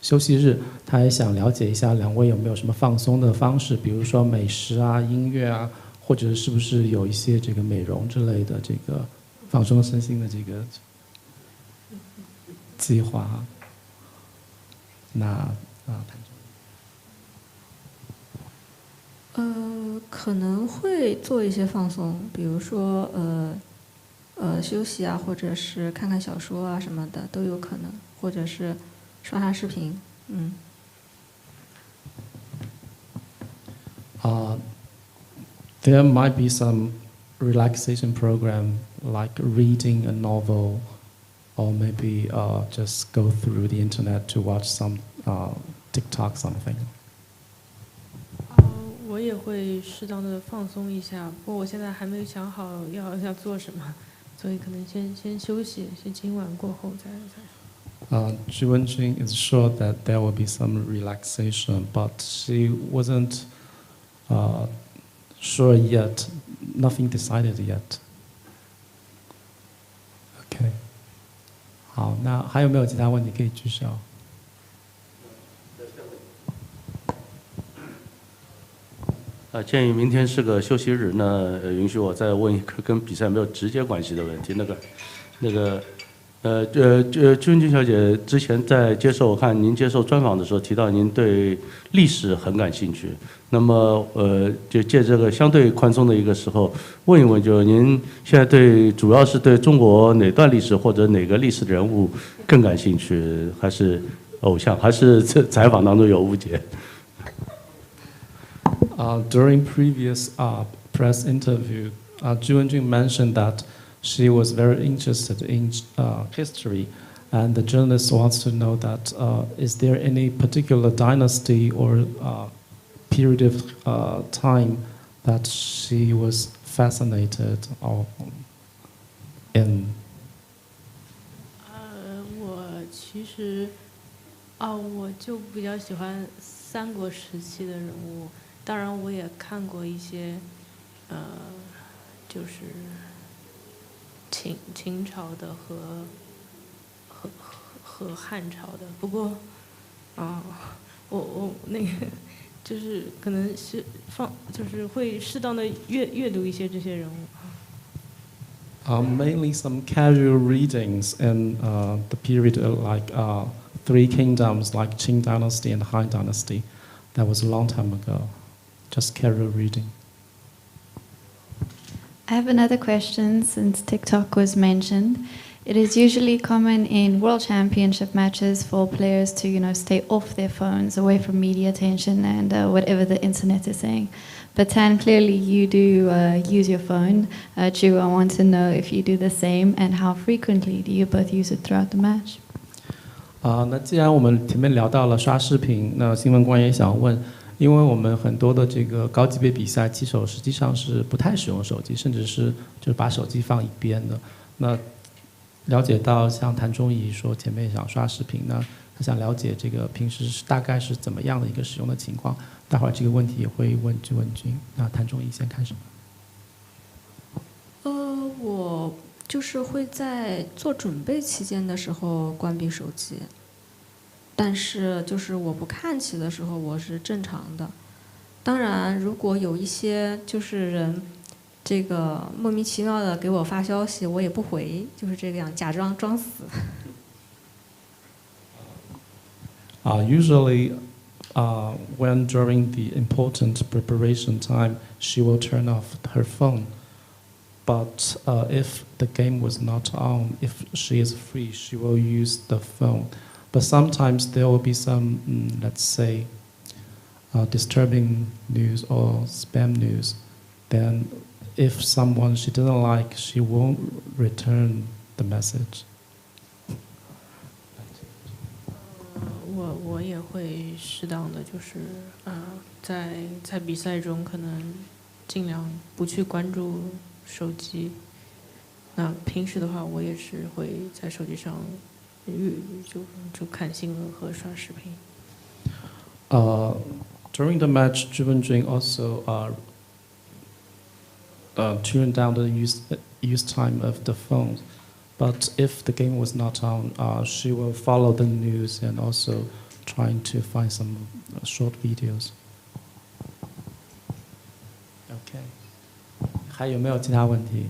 休息日，他也想了解一下2位有没有什么放松的方式，比如说美食啊、音乐啊，或者是不是有一些这个美容之类的这个放松身心的这个计划。那可能会做一些放松，比如说休息啊，或者是看看小说啊什么的都有可能，或者是刷刷视频。There might be some relaxation program like reading a novel, or maybe just go through the internet to watch some TikTok something. 我也会适当的放松一下，不过我现在还没有想好要做什么，所以可能先休息，先今晚过后再。Zhi Wenjun is sure that there will be some relaxation, but she wasn't sure yet. Nothing decided yet. Okay. 好，那还有没有其他问题可以举手？鉴于明天是个休息日，那允许我再问一个跟比赛没有直接关系的问题。鞠文君小姐之前在我看您接受专访的时候提到您对历史很感兴趣，那么就借这个相对宽松的一个时候问一问，就您现在主要是对中国哪段历史或者哪个历史人物更感兴趣，还是偶像，还是采访当中有误解？During previous press interview, Zhi Wenjun mentioned that she was very interested in history, and the journalist wants to know that is there any particular dynasty or period of time that she was fascinated in? 我其实，我就比较喜欢三国时期的人物，当然我也看过一些，就是秦朝的和汉朝的，不过，我那个就是可能是就是会适当的阅读一些这些人物。Mainly some casual readings in the period of like three kingdoms like Qing Dynasty and Han Dynasty. That was a long time ago. Just casual reading. I have another question since TikTok was mentioned. It is usually common in World Championship matches for players to, stay off their phones, away from media attention and whatever the internet is saying. But Tan, clearly you do use your phone. Chu, I want to know if you do the same and how frequently do you both use it throughout the match? 那既然我们前面聊到了刷视频，那新闻官也想问，因为我们很多的这个高级别比赛，棋手实际上是不太使用手机，甚至是就是把手机放一边的。那了解到像谭忠仪说前面想刷视频呢，他想了解这个平时大概是怎么样的一个使用的情况。待会儿这个问题也会问句问君。那谭忠仪先开始。我就是会在做准备期间的时候关闭手机，但是就是我不看棋的时候我是正常的。当然，如果有一些就是人这个莫名其妙的给我发消息，我也不回，就是这个样，假装装死。Usually, when during the important preparation time, she will turn off her phone. But if the game was not on, if she is free, she will use the phone. But sometimes there will be some, let's say, disturbing news or spam news. Then if someone she doesn't like, she won't return the message. 我也会适当的就是在比赛中可能尽量不去关注手机。那平时的话，我也是会在手机上就看新闻和刷视频。During the match, Zhu Wenjun also tuned down the use time of the phone. But if the game was not on, she will follow the news and also trying to find some short videos. OK， 还有没有其他问题？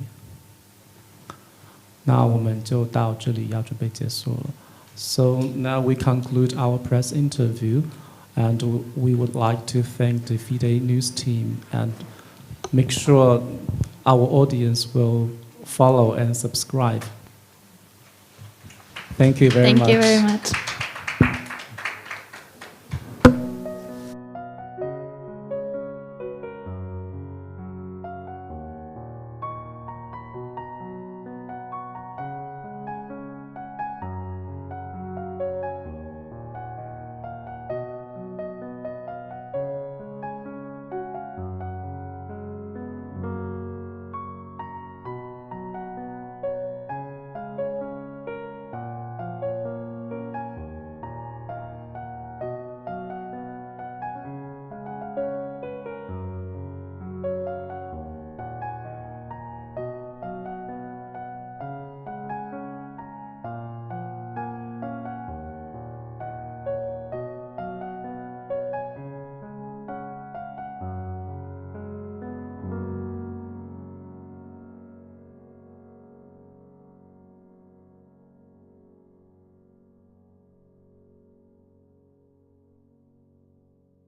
那我们就到这里要准备结束了。So now we conclude our press interview, and we would like to thank the FIDE news team and make sure our audience will follow and subscribe. Thank you very much. Thank you very much.